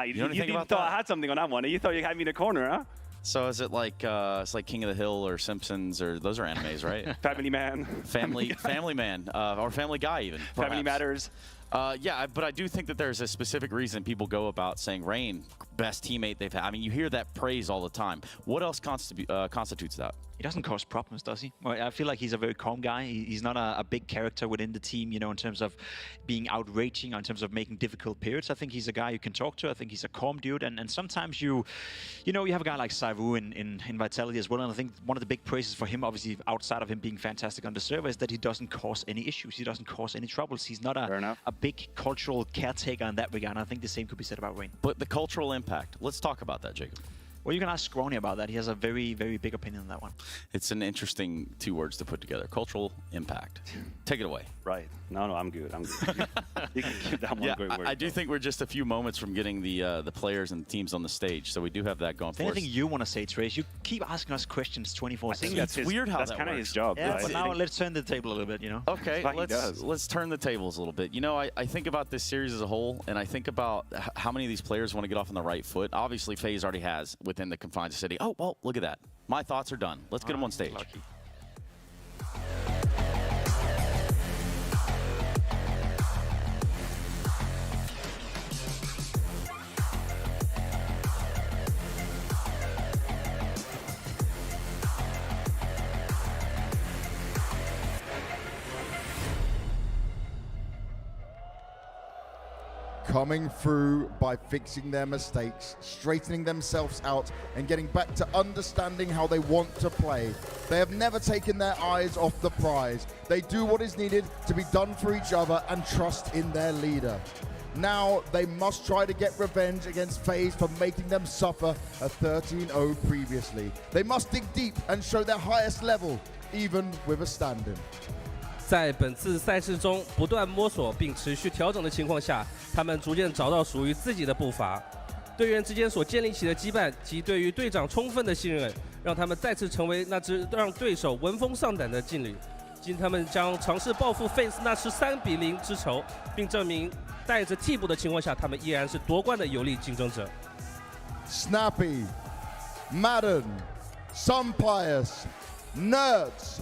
You didn't thought I had something on that one. You thought you had me in a corner, huh? So is it like it's like King of the Hill or Simpsons or those are animes, right? Family Man. Family Man, or Family Guy even. Family Matters. Yeah, but I do think that there's a specific reason people go about saying Rain, best teammate they've had. I mean, you hear that praise all the time. What else constitutes that? He doesn't cause problems, does he? Well, I feel like he's a very calm guy. He's not a big character within the team, in terms of being outraging, in terms of making difficult periods. I think he's a guy you can talk to. I think he's a calm dude. And sometimes you have a guy like Saivu in Vitality as well. And I think one of the big praises for him, obviously, outside of him being fantastic on the server, is that he doesn't cause any issues. He doesn't cause any troubles. He's not a big cultural caretaker in that regard. And I think the same could be said about Rain. But the cultural impact, let's talk about that, Jacob. Well, you can ask Scrawny about that. He has a very, very big opinion on that one. It's an interesting 2 words to put together. Cultural impact. Take it away. Right. No, I'm good. I'm good. You can give that one great word. I do think we're just a few moments from getting the players and teams on the stage, so we do have that going for us. Anything you want to say, Trace? You keep asking us questions 24/7. I think that's weird how that's kind of his job. Yeah, right? but now let's turn the table a little bit, Okay, let's turn the tables a little bit. I think about this series as a whole, and I think about how many of these players want to get off on the right foot. Obviously, FaZe already has within the confines of City. Oh, well, look at that. My thoughts are done. Let's get them on stage. Lucky. Coming through by fixing their mistakes, straightening themselves out, and getting back to understanding how they want to play. They have never taken their eyes off the prize. They do what is needed to be done for each other and trust in their leader. Now they must try to get revenge against FaZe for making them suffer a 13-0 previously. They must dig deep and show their highest level, even with a stand-in. 在本次赛事中不断摸索并持续调整的情况下，他们逐渐找到属于自己的步伐。队员之间所建立起的羁绊及对于队长充分的信任，让他们再次成为那支让对手闻风丧胆的劲旅。今他们将尝试报复 FaZe 那次3-0之仇，并证明带着替补的情况下，他们依然是夺冠的有力竞争者。Snappy, Madden, Sunpius, Nerds,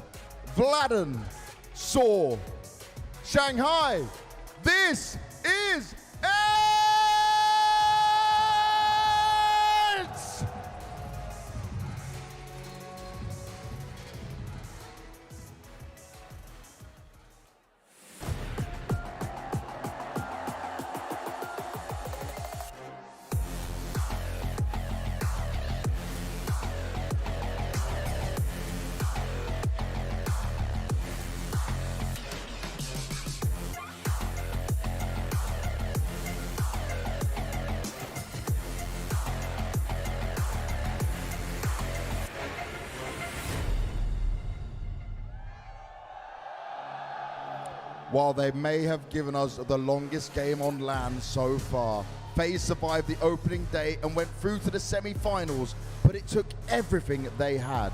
Vladen, Saw, Shanghai, this is it! While they may have given us the longest game on land so far, FaZe survived the opening day and went through to the semi-finals, but it took everything they had.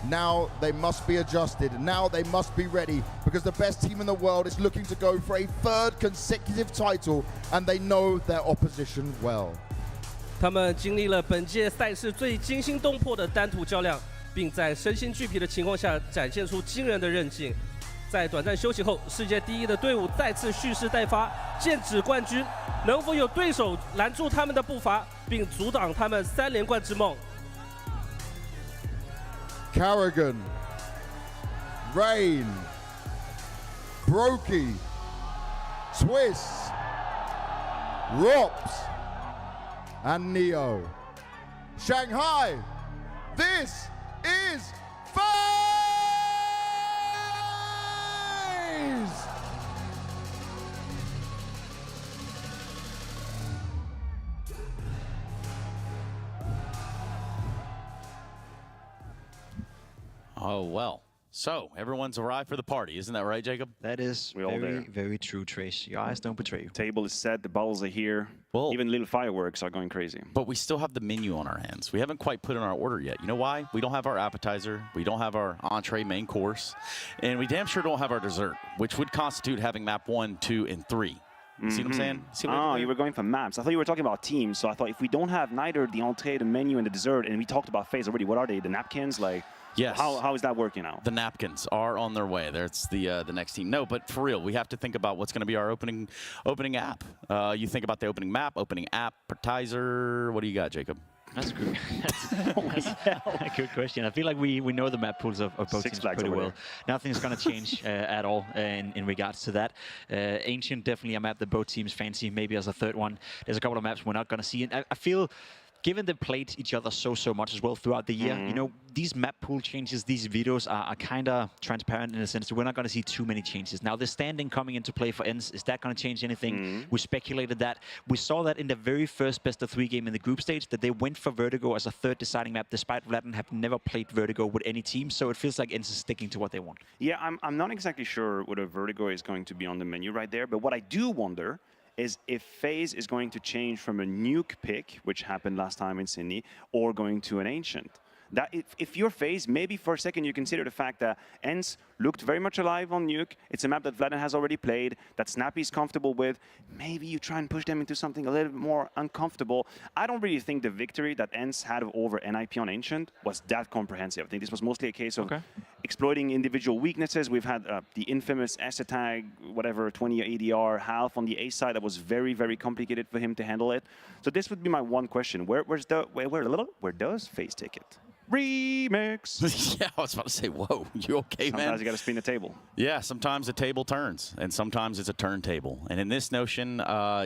Now they must be adjusted. Now they must be ready, because the best team in the world is looking to go for a 3rd consecutive title, and they know their opposition well. 他们经历了本届赛事最惊心动魄的单图较量，并在身心俱疲的情况下展现出惊人的韧劲。在短暂休息后，世界第一的队伍再次蓄势待发，剑指冠军。能否有对手拦住他们的步伐，并阻挡他们3连冠之梦 Carrigan, Rain, Brokey, Twist, Rops, and Neo. Shanghai, this is FaZe! Oh, well. So, everyone's arrived for the party. Isn't that right, Jacob? That is very true, Trace. Your eyes don't betray you. Table is set, the bottles are here. Well, even little fireworks are going crazy. But we still have the menu on our hands. We haven't quite put in our order yet. You know why? We don't have our appetizer. We don't have our entree main course. And we damn sure don't have our dessert, which would constitute having map 1, 2, and 3. You see what I'm saying? Oh, you were going for maps. I thought you were talking about teams. So I thought if we don't have neither the entree, the menu, and the dessert, and we talked about FaZe already, what are they? The napkins? Like, yes. How is that working out? The napkins are on their way. That's the next team. No, but for real, we have to think about what's going to be our opening app. You think about the opening map, opening appetizer. What do you got, Jacob? That's good. That's a good question. I feel like we know the map pools of both teams pretty well. Nothing's going to change at all in regards to that. Ancient, definitely a map that both teams fancy, maybe as a 3rd one. There's a couple of maps we're not going to see. And I feel, given they played each other so much as well throughout the year, you know, these map pool changes, these vetoes are kind of transparent in a sense that we're not going to see too many changes. Now, the standing coming into play for ENCE, is that going to change anything? We speculated that. We saw that in the very first best-of-3 game in the group stage, that they went for Vertigo as a 3rd deciding map, despite Vladen have never played Vertigo with any team, so it feels like ENCE is sticking to what they want. Yeah, I'm not exactly sure whether Vertigo is going to be on the menu right there, but what I do wonder is if FaZe is going to change from a nuke pick, which happened last time in Sydney, or going to an Ancient. That if you're FaZe, maybe for a second you consider the fact that ENCE looked very much alive on Nuke. It's a map that Vladen has already played, that Snappy's comfortable with. Maybe you try and push them into something a little bit more uncomfortable. I don't really think the victory that ENCE had over NIP on Ancient was that comprehensive. I think this was mostly a case of exploiting individual weaknesses. We've had the infamous S-Tag, whatever, 20 ADR, half on the A side. That was very complicated for him to handle it. So this would be my one question. Where does FaZe take it? Remix. Yeah, I was about to say, whoa, you okay, man? Sometimes you got to spin the table. Yeah, sometimes the table turns, and sometimes it's a turntable. And in this notion,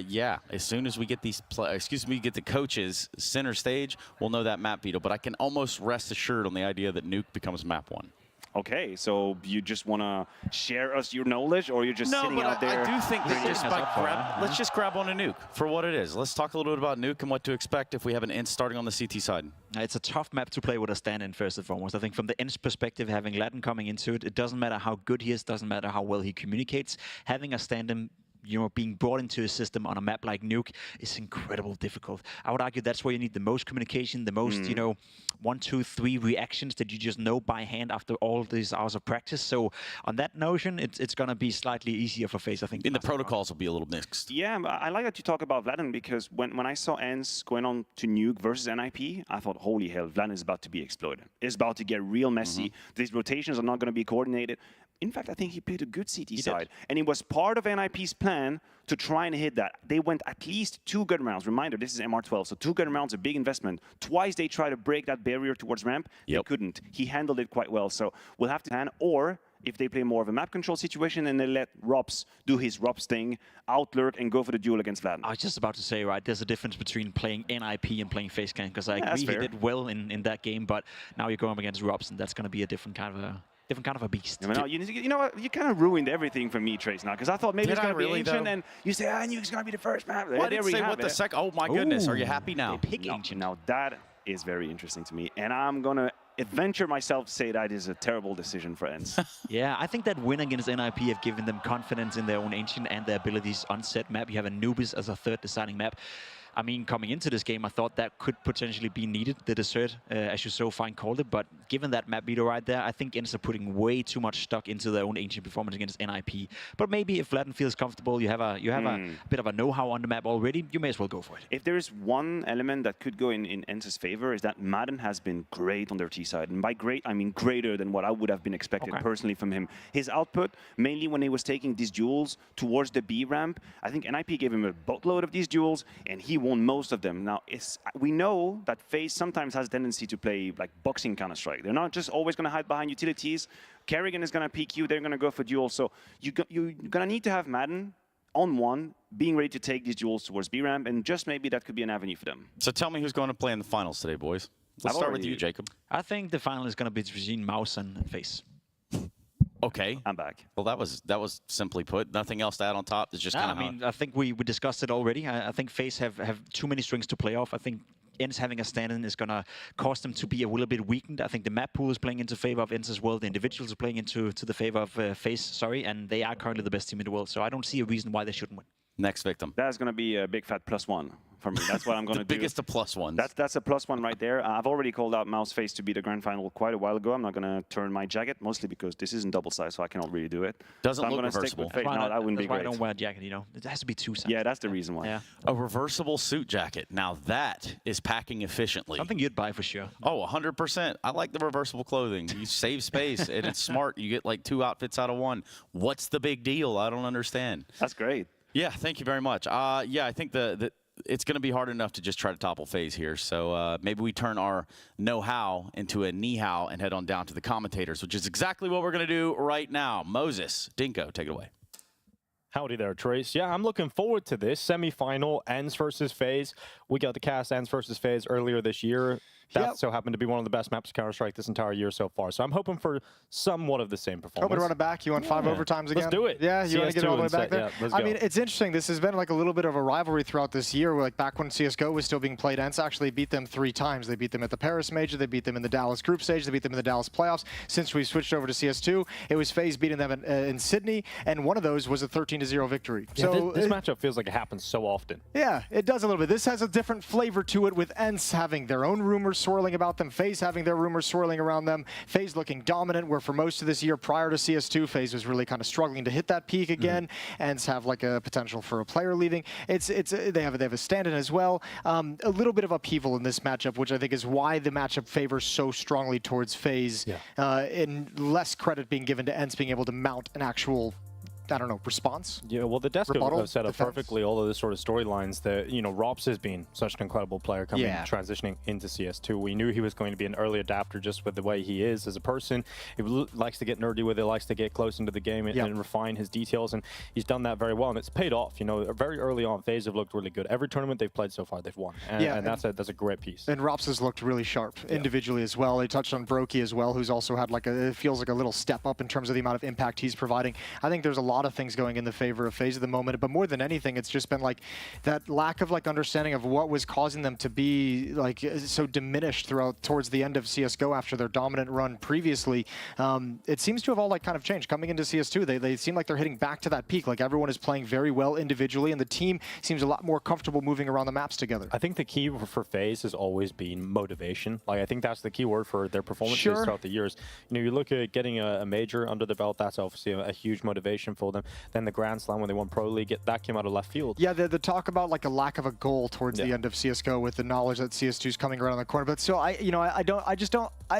yeah, as soon as we get get the coaches center stage, we'll know that map veto. But I can almost rest assured on the idea that Nuke becomes map 1. Okay, so you just want to share us your knowledge, or you're just sitting out there? I do think that let's just grab on a Nuke for what it is. Let's talk a little bit about Nuke and what to expect if we have an ENCE starting on the CT side. It's a tough map to play with a stand-in first and foremost. I think from the ENCE perspective, having Latin coming into it, it doesn't matter how good he is, doesn't matter how well he communicates. Having a stand-in, you know, being brought into a system on a map like Nuke is incredibly difficult. I would argue that's where you need the most communication, the most, you know, 1, 2, 3 reactions that you just know by hand after all these hours of practice. So on that notion, it's going to be slightly easier for FaZe, I think. And the protocols will be a little mixed. Yeah, I like that you talk about Vladen, because when I saw ENCE going on to Nuke versus NIP, I thought, holy hell, Vladen is about to be exploded. It's about to get real messy. These rotations are not going to be coordinated. In fact, I think he played a good CT side. And it was part of NIP's plan to try and hit that. They went at least 2 good rounds. Reminder, this is MR12, so 2 good rounds, a big investment. Twice they tried to break that barrier towards ramp. They couldn't. He handled it quite well. So we'll have to hand, or if they play more of a map control situation and they let Rops do his Rops thing, outlurk and go for the duel against Vladen. I was just about to say, right, there's a difference between playing NIP and playing FaZe Clan, because I agree he did well in that game, but now you're going up against Rops, and that's going to be a different kind of a beast. You know what? You kind of ruined everything for me, Trace, now, because I thought maybe it's going to be Ancient, and you say, Nuke's going to be the first map. Why did say what the second? Oh, my goodness. Are you happy now? They pick Ancient. Now, that is very interesting to me, and I'm going to adventure myself to say that is a terrible decision for ENCE. Yeah, I think that win against NIP have given them confidence in their own Ancient and their abilities on set map. You have Anubis as a third deciding map. I mean, coming into this game, I thought that could potentially be needed, the Desert, as you so fine called it. But given that map beater right there, I think ENCE are putting way too much stock into their own Ancient performance against NIP. But maybe if Vladen feels comfortable, you have a bit of a know-how on the map already, you may as well go for it. If there is one element that could go in ENCE's favor, is that Madden has been great on their T side. And by great, I mean greater than what I would have been expected personally from him. His output, mainly when he was taking these duels towards the B ramp, I think NIP gave him a boatload of these duels, and he won most of them. Now, we know that FaZe sometimes has a tendency to play like boxing Counter-Strike. They're not just always going to hide behind utilities. Kerrigan is going to peek you. They're going to go for duels. So you're going to need to have Madden on one, being ready to take these duels towards B-Ramp, and just maybe that could be an avenue for them. So tell me who's going to play in the finals today, boys. Let's start with you, Jacob. I think the final is going to be between MOUZ and FaZe. Okay. I'm back. Well, that was simply put. Nothing else to add on top. It's just kind of. I mean, I think we discussed it already. I think FaZe have too many strings to play off. I think ENCE having a stand-in is going to cause them to be a little bit weakened. I think the map pool is playing into favor of ENCE as well. The individuals are playing into the favor of FaZe, and they are currently the best team in the world. So I don't see a reason why they shouldn't win. Next victim. That's going to be a big fat +1 for me. That's what I'm going to do. The biggest of +1s. That's a +1 right there. I've already called out MOUZ FaZe to be the grand final quite a while ago. I'm not going to turn my jacket, mostly because this isn't double size, so I cannot really do it. Doesn't so look I'm reversible. Stick with FaZe. No, that wouldn't be great. I don't wear a jacket, you know. It has to be two sides. Yeah, that's the reason why. Yeah. A reversible suit jacket. Now that is packing efficiently. Something you'd buy for sure. Oh, 100%. I like the reversible clothing. You save space, and it's smart. You get like 2 outfits out of 1. What's the big deal? I don't understand. That's great. Yeah, thank you very much. Yeah, I think it's going to be hard enough to just try to topple FaZe here. So maybe we turn our know-how into a knee-how and head on down to the commentators, which is exactly what we're going to do right now. Moses, Dinko, take it away. Howdy there, Trace. Yeah, I'm looking forward to this semi-final, ENCE versus FaZe. We got the cast ENCE versus FaZe earlier this year. That so happened to be one of the best maps of Counter-Strike this entire year so far. So I'm hoping for somewhat of the same performance. Hoping to run it back. You want 5 overtimes again? Let's do it. Yeah, you want to get it all the way back there? let's I go. mean, it's interesting. This has been like a little bit of a rivalry throughout this year. Like back when CSGO was still being played, ENCE actually beat them 3 times. They beat them at the Paris Major. They beat them in the Dallas group stage. They beat them in the Dallas playoffs. Since we switched over to CS2, it was FaZe beating them in Sydney, and one of those was a 13-0 victory. Yeah, so this matchup feels like it happens so often. Yeah, it does a little bit. This has a different flavor to it, with ENCE having their own rumors swirling about them, FaZe having their rumors swirling around them, FaZe looking dominant, where for most of this year prior to CS2, FaZe was really kind of struggling to hit that peak again. ENCE have like a potential for a player leaving. They have a stand-in as well. A little bit of upheaval in this matchup, which I think is why the matchup favors so strongly towards FaZe, and less credit being given to ENCE being able to mount an actual, I don't know, response? Yeah, well, the Desko have set up perfectly all of this sort of storylines that, you know, Rops has been such an incredible player coming, transitioning into CS2. We knew he was going to be an early adapter just with the way he is as a person. He likes to get nerdy with it, likes to get close into the game and refine his details, and he's done that very well, and it's paid off. You know, very early on, FaZe have looked really good. Every tournament they've played so far, they've won, and that's a great piece. And Rops has looked really sharp individually as well. They touched on Brokey as well, who's also had like it feels like a little step up in terms of the amount of impact he's providing. I think there's a lot of things going in the favor of FaZe at the moment, but more than anything, it's just been like that lack of like understanding of what was causing them to be like so diminished towards the end of CSGO after their dominant run previously. It seems to have all like kind of changed. Coming into CS2, they seem like they're hitting back to that peak. Like everyone is playing very well individually, and the team seems a lot more comfortable moving around the maps together. I think the key for FaZe has always been motivation. Like I think that's the key word for their performances throughout the years. You know, you look at getting a major under the belt, that's obviously a huge motivation for them. Then the Grand Slam when they won Pro League, that came out of left field. Yeah, the talk about like a lack of a goal towards the end of CSGO with the knowledge that CS2 is coming around the corner. But still,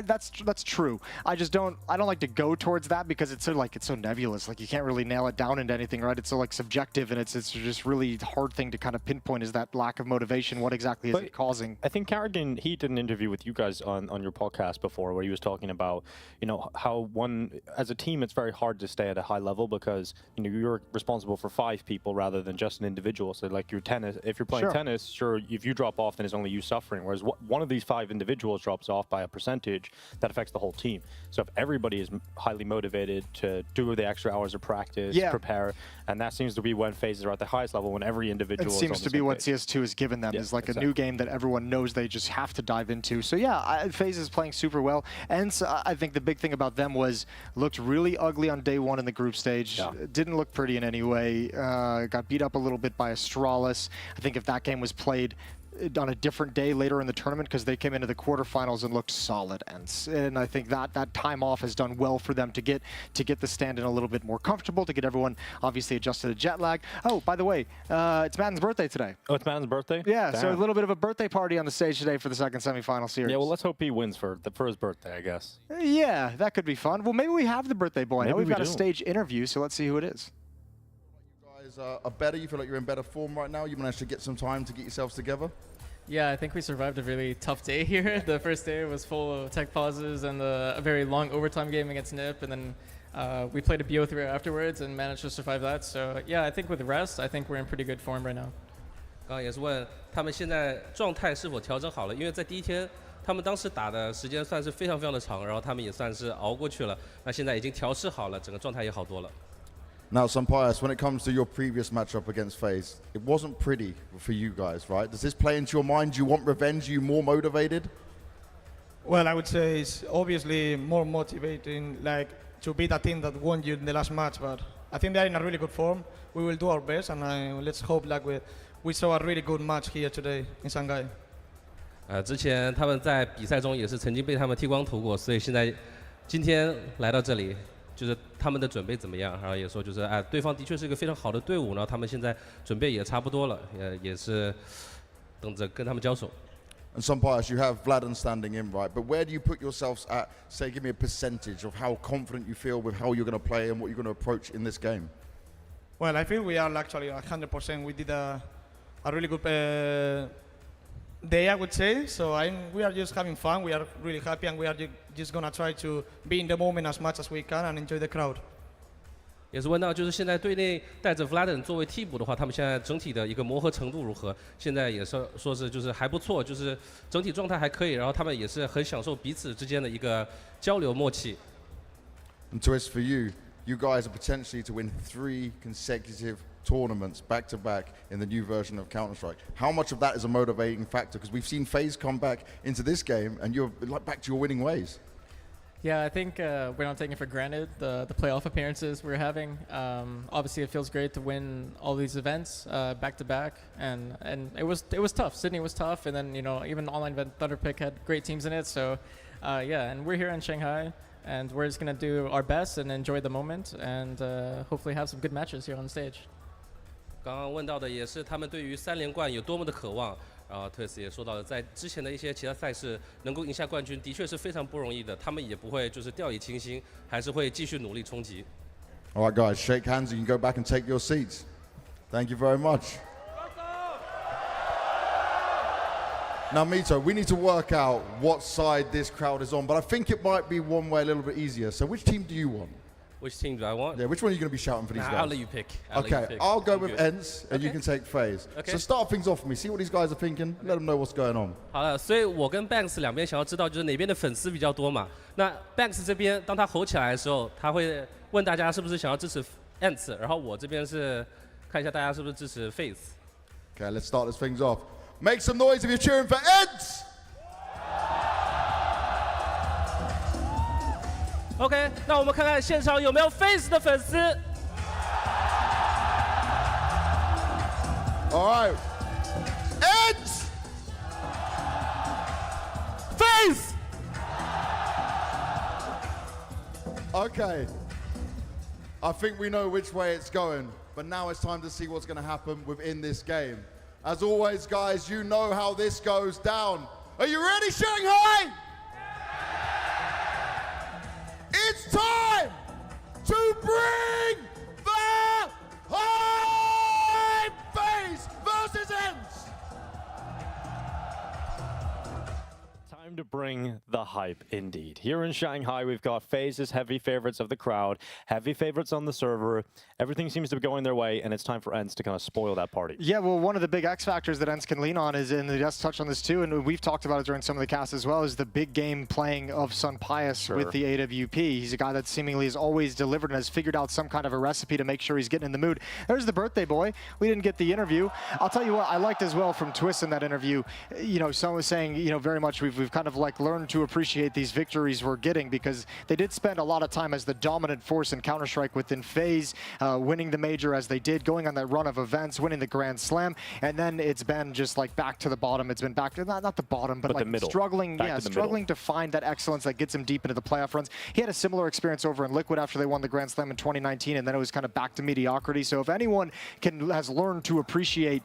that's true. I don't like to go towards that because it's so nebulous. Like you can't really nail it down into anything, right? It's so like subjective, and it's just really hard thing to kind of pinpoint is that lack of motivation. What exactly is it causing? I think Kerrigan, he did an interview with you guys on your podcast before where he was talking about, you know, how as a team, it's very hard to stay at a high level because because you're responsible for 5 people rather than just an individual. So like your tennis, if you're playing tennis, sure, if you drop off, then it's only you suffering. Whereas one of these 5 individuals drops off by a percentage, that affects the whole team. So if everybody is highly motivated to do the extra hours of practice, prepare, and that seems to be when phases are at the highest level, when every individual. It seems to be what CS2 has given them, is like a new game that everyone knows they just have to dive into. So yeah, FaZe is playing super well, and so I think the big thing about them was looked really ugly on day 1 in the group stage. Didn't look pretty in any way. Got beat up a little bit by Astralis. I think if that game was played on a different day later in the tournament, because they came into the quarterfinals and looked solid, and I think that time off has done well for them to get the stand-in a little bit more comfortable, to get everyone obviously adjusted to jet lag. Oh, by the way, it's Madden's birthday today. Oh, it's Madden's birthday? Yeah, so a little bit of a birthday party on the stage today for the second semifinal series. Yeah, well, let's hope he wins for his birthday, I guess. Yeah, that could be fun. Well, maybe we have the birthday boy. Now we've got a do. stage interview, so let's see who it is. You guys are better. You feel like you're in better form right now. You managed to get some time to get yourselves together. Yeah, I think we survived a really tough day here. The first day was full of tech pauses and a very long overtime game against NIP, and then we played a BO3 afterwards and managed to survive that. So yeah, I think with the rest, I think we're in pretty good form right now. 刚刚也是问他们现在状态是否调整好了，因为在第一天他们当时打的时间算是非常非常的长，然后他们也算是熬过去了。那现在已经调试好了，整个状态也好多了。 Now, Sampayas, when it comes to your previous matchup against FaZe, it wasn't pretty for you guys, right? Does this play into your mind? Do you want revenge? Are you more motivated? Well, I would say it's obviously more motivating, like to beat a team that won you in the last match. But I think they're in a really good form. We will do our best, and let's hope like we saw a really good match here today in Shanghai. 之前他们在比赛中也是曾经被他们剃光头过，所以现在今天来到这里。 就是他们的准备怎么样？然后也说就是对方的确是一个非常好的队伍，然后他们现在准备也差不多了，也是等着跟他们交手。And Sampayas, you have Vladan standing in, right? But where do you put yourselves at? Say, give me a percentage of how confident you feel with how you're going to play and what you're going to approach in this game. Well, I feel we are actually 100%. We did a really good day, I would say. So we are just having fun. We are really happy, and we are just gonna try to be in the moment as much as we can and enjoy the crowd. 也是问到，就是现在队内带着 Vladan 作为替补的话，他们现在整体的一个磨合程度如何？现在也是说是就是还不错，就是整体状态还可以，然后他们也是很享受彼此之间的一个交流默契。And Twist, for you, you guys are potentially to win 3 consecutive tournaments back-to-back in the new version of Counter-Strike. How much of that is a motivating factor? Because we've seen FaZe come back into this game and you're like back to your winning ways. Yeah, I think we're not taking for granted the playoff appearances we're having. Obviously, it feels great to win all these events back to back, and it was tough. Sydney was tough, and then even online event Thunderpick had great teams in it. So yeah, and we're here in Shanghai, and we're just gonna do our best and enjoy the moment, and hopefully have some good matches here on stage. 刚刚问到的也是他们对于3连冠有多么的渴望，然后特斯也说到了，在之前的一些其他赛事能够赢下冠军，的确是非常不容易的。他们也不会就是掉以轻心，还是会继续努力冲击。All right, guys, shake hands. You can go back and take your seats. Thank you very much. Now, Mito, we need to work out what side this crowd is on, but I think it might be one way a little bit easier. So, which team do you want? Which team do I want? Yeah, which one are you going to be shouting for these guys? I'll let you pick. I'll go with ENCE, and you can take FaZe. So start things off for me. See what these guys are thinking. Let them know what's going on. 好了，所以我跟 Banks 两边想要知道就是哪边的粉丝比较多嘛。那 Banks 这边当他吼起来的时候，他会问大家是不是想要支持 ENCE， 然后我这边是看一下大家是不是支持 FaZe。Okay, let's start this things off. Make some noise if you're cheering for ENCE. OK， 那我们看看现场有没有 FaZe 的粉丝。All right, ENCE, FaZe. Okay, I think we know which way it's going, but now it's time to see what's going to happen within this game. As always, guys, you know how this goes down. Are you ready, Shanghai? It's time to bring the hype! FaZe versus ENCE. Time to bring the hype. hype indeed. Here in Shanghai, we've got FaZe's heavy favorites of the crowd, heavy favorites on the server. Everything seems to be going their way, and it's time for ENCE to kind of spoil that party. Yeah, well, one of the big X factors that ENCE can lean on is, and they just touched on this too, and we've talked about it during some of the casts as well, is the big game playing of Sun Pius with the AWP. He's a guy that seemingly has always delivered and has figured out some kind of a recipe to make sure he's getting in the mood. There's the birthday boy. We didn't get the interview. I'll tell you what, I liked as well from Twist in that interview, you know, someone was saying, you know, very much we've kind of like learned to appreciate these victories we're getting, because they did spend a lot of time as the dominant force in Counter-Strike within FaZe, winning the major as they did, going on that run of events, winning the Grand Slam, and then it's been just like back to the bottom. It's been back to, not the bottom, but like the middle. struggling, struggling to find that excellence that gets him deep into the playoff runs. He had a similar experience over in Liquid after they won the Grand Slam in 2019, and then it was kind of back to mediocrity. So if anyone has learned to appreciate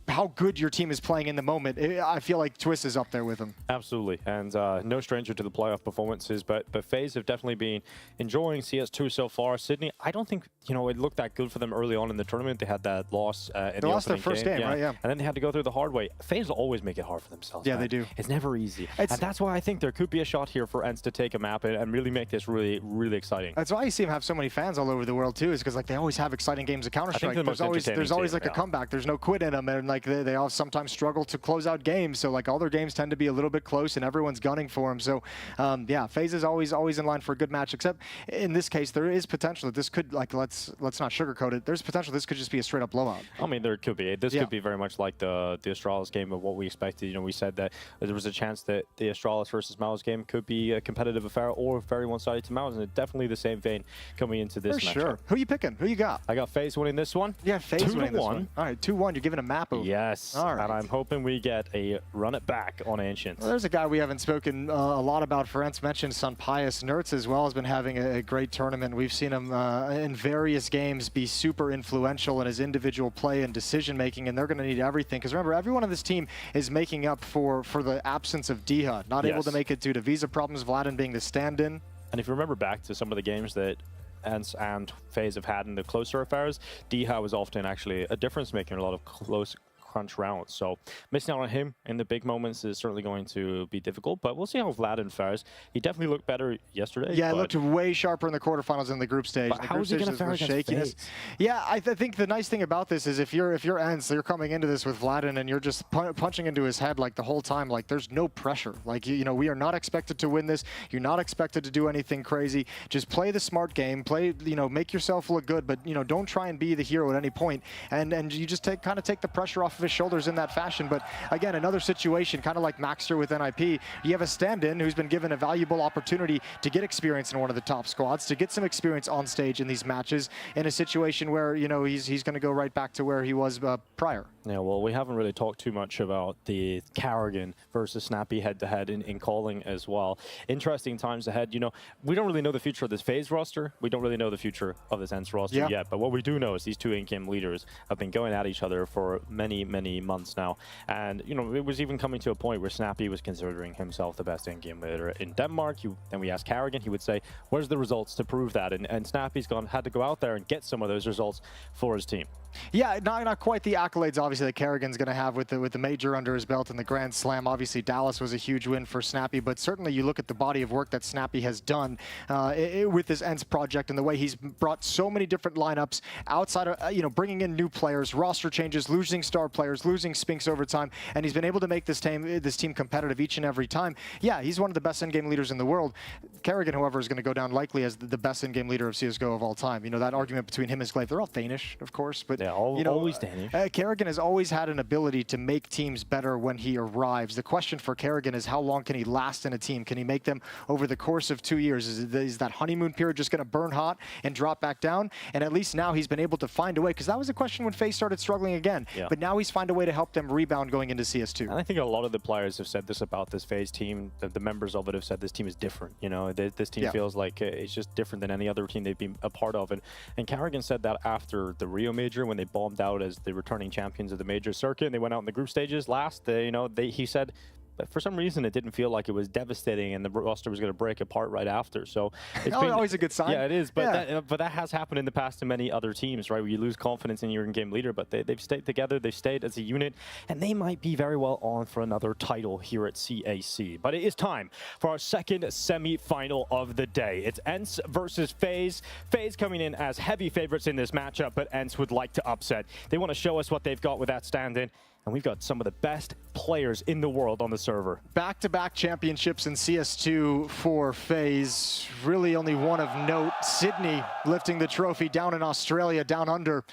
how good your team is playing in the moment, I feel like Twist is up there with him. Absolutely, and no stranger to the playoff performances, but FaZe have definitely been enjoying CS2 so far. Sydney, I don't think, you know, it looked that good for them early on in the tournament. They had that loss in the lost their opening first game, right? Yeah. And then they had to go through the hard way. FaZe will always make it hard for themselves. Yeah, man. they do. It's never easy. And that's why I think there could be a shot here for ENCE to take a map and really make this really, really exciting. That's why you see them have so many fans all over the world too, is because like they always have exciting games of Counter-Strike. There's always like a comeback. There's no quit in them, and like they all sometimes struggle to close out games. So like all their games tend to be a little bit close, and everyone's gunning for them. So yeah, FaZe is always in line for a good match. Except in this case, there is potential that this could, like, let's not sugarcoat it. There's potential this could just be a straight up blowout. I mean, there could be. This could be very much like the Astralis game of what we expected. You know, we said that there was a chance that the Astralis versus MOUZ game could be a competitive affair or very one-sided to MOUZ, and it's definitely the same vein coming into this match. Sure. Who you picking? Who you got? I got FaZe winning this one. Yeah, FaZe winning this one. All right, 2-1. You're giving a map over. Yes. All right. And I'm hoping we get a run it back on Ancient. Well, there's a guy we haven't spoken a lot about for ENCE, mentioned Sun Pius. Nertz as well has been having a great tournament. We've seen him in various games be super influential in his individual play and decision making, and they're going to need everything. Because remember, everyone on this team is making up for the absence of Diha. Not able to make it due to visa problems, Vladin being the stand-in. And if you remember back to some of the games that ENCE and FaZe have had in the closer affairs, Diha was often actually a difference maker in a lot of close crunch rounds. So missing out on him in the big moments is certainly going to be difficult, but we'll see how Vladin fares. He definitely looked better yesterday. Yeah, he looked way sharper in the quarterfinals than the group stage. But how is he going to fare against FaZe? Yeah, I think the nice thing about this is if you're ENCE, you're coming into this with Vladin and you're just punching into his head like the whole time. Like there's no pressure. Like you know, we are not expected to win this. You're not expected to do anything crazy. Just play the smart game. Play, you know, make yourself look good, but you know, don't try and be the hero at any point. And you just kind of take the pressure off of his shoulders in that fashion. But again, another situation, kind of like Maxter with NIP, you have a stand-in who's been given a valuable opportunity to get experience in one of the top squads, to get some experience on stage in these matches, in a situation where, you know, he's going to go right back to where he was prior. Yeah, well, we haven't really talked too much about the Carrigan versus Snappy head-to-head in calling as well. Interesting times ahead. You know, we don't really know the future of this FaZe roster. We don't really know the future of this ENCE roster yet. But what we do know is these two in-game leaders have been going at each other for many, many months now. And, you know, it was even coming to a point where Snappy was considering himself the best in-game leader in Denmark. Then we asked Carrigan, he would say, where's the results to prove that? And Snappy's had to go out there and get some of those results for his team. Yeah, not quite the accolades, obviously, that Carrigan's going to have with the major under his belt and the Grand Slam. Obviously, Dallas was a huge win for Snappy, but certainly you look at the body of work that Snappy has done with this ENCE project and the way he's brought so many different lineups outside of, you know, bringing in new players, roster changes, losing star players, losing Spinks over time, and he's been able to make this team competitive each and every time. Yeah, he's one of the best in-game leaders in the world. Carrigan, however, is going to go down likely as the best in-game leader of CSGO of all time. You know, that argument between him and Glaive, they're all Danish, of course, but you know, always Danish. Carrigan has always had an ability to make teams better when he arrives. The question for Carrigan is how long can he last in a team? Can he make them over the course of 2 years? Is that honeymoon period just going to burn hot and drop back down? And at least now he's been able to find a way, because that was a question when FaZe started struggling again. Yeah. But now he's found a way to help them rebound going into CS2. And I think a lot of the players have said this about this FaZe team. The members of it have said this team is different. You know, this team feels like it's just different than any other team they've been a part of. And Carrigan said that after the Rio Major, when they bombed out as the returning champions of the major circuit, and they went out in the group stages last. He said but for some reason it didn't feel like it was devastating and the roster was going to break apart right after. So it's always a good sign. Yeah, it is. But that has happened in the past to many other teams, right? Where you lose confidence in your in-game leader, but they've stayed together, they've stayed as a unit, and they might be very well on for another title here at CAC. But it is time for our second semi-final of the day. It's ENCE versus FaZe. FaZe coming in as heavy favorites in this matchup, but ENCE would like to upset. They want to show us what they've got with that stand-in. And we've got some of the best players in the world on the server. Back-to-back championships in CS2 for FaZe. Really only one of note. Sydney lifting the trophy down in Australia, down under.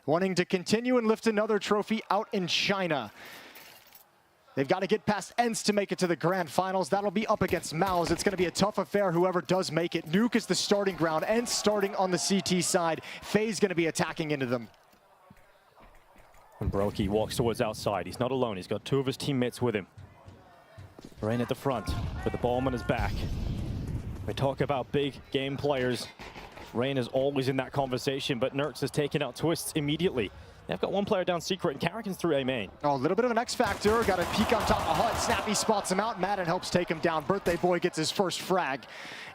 Wanting to continue and lift another trophy out in China. They've got to get past ENCE to make it to the grand finals. That'll be up against MOUZ. It's going to be a tough affair, whoever does make it. Nuke is the starting ground. ENCE starting on the CT side. FaZe going to be attacking into them. And Brokey walks towards outside. He's not alone. He's got two of his teammates with him. Rain at the front with the bomb on his back. We talk about big game players. Rain is always in that conversation, but Nerds has taken out Twists immediately. They've got one player down secret, and Carrigan's through A main. Oh, a little bit of an X factor. Got a peek on top of HUD. Snappy spots him out. Madden helps take him down. Birthday Boy gets his first frag.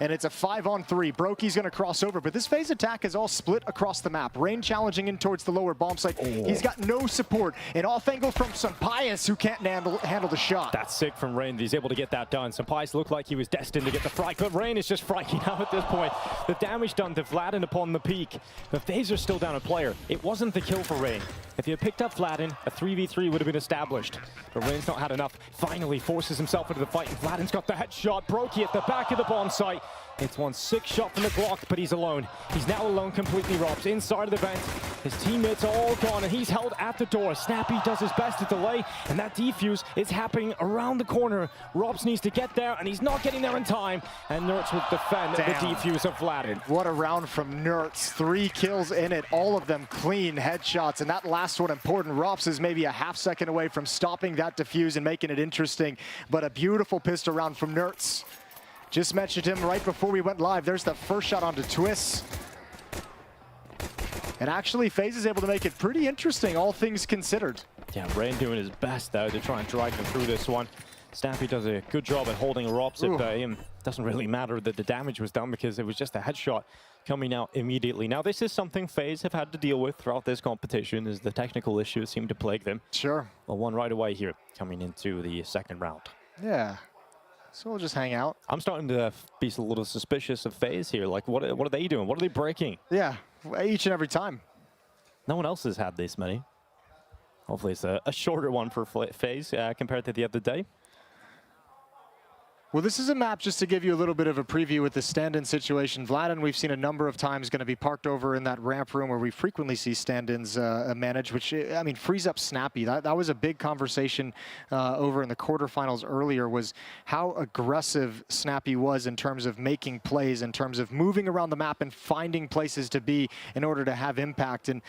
And it's a 5-on-3. Brokey's going to cross over, but this FaZe attack is all split across the map. Rain challenging in towards the lower bomb site. Oh. He's got no support. An off angle from Sampaius, who can't handle the shot. That's sick from Rain. He's able to get that done. Sampaius looked like he was destined to get the frag, but Rain is just fragging out at this point. The damage done to Vladin upon the peak. The FaZe are still down a player. It wasn't the kill for Rain. If he had picked up Vladin, a 3v3 would have been established. But Rain's not had enough. Finally forces himself into the fight, and Vladin's got the headshot. Brokey at the back of the bomb site. It's one sick shot from the Glock, but he's alone. He's now alone completely, Robs, inside of the vent. His teammates are all gone, and he's held at the door. Snappy does his best to delay, and that defuse is happening around the corner. Robs needs to get there, and he's not getting there in time. And Nerds will defend the defuse of Vladin. What a round from Nerds. 3 kills in it, all of them clean headshots, and that last one important. Robs is maybe a half second away from stopping that defuse and making it interesting, but a beautiful pistol round from Nerds. Just mentioned him right before we went live. There's the first shot onto Twists. And actually, FaZe is able to make it pretty interesting, all things considered. Yeah, Rain doing his best, though, to try and drag him through this one. Snappy does a good job at holding Robs at bay. And doesn't really matter that the damage was done because it was just a headshot coming out immediately. Now, this is something FaZe have had to deal with throughout this competition, as the technical issues seem to plague them. Sure. Well, one right away here, coming into the second round. Yeah. So we'll just hang out. I'm starting to be a little suspicious of FaZe here. Like, what are they doing? What are they breaking? Yeah, each and every time. No one else has had this many. Hopefully it's a shorter one for FaZe compared to the other day. Well, this is a map just to give you a little bit of a preview with the stand-in situation. Vladin, we've seen a number of times going to be parked over in that ramp room where we frequently see stand-ins managed, which, I mean, frees up Snappy. That was a big conversation over in the quarterfinals earlier, was how aggressive Snappy was in terms of making plays, in terms of moving around the map and finding places to be in order to have impact. And,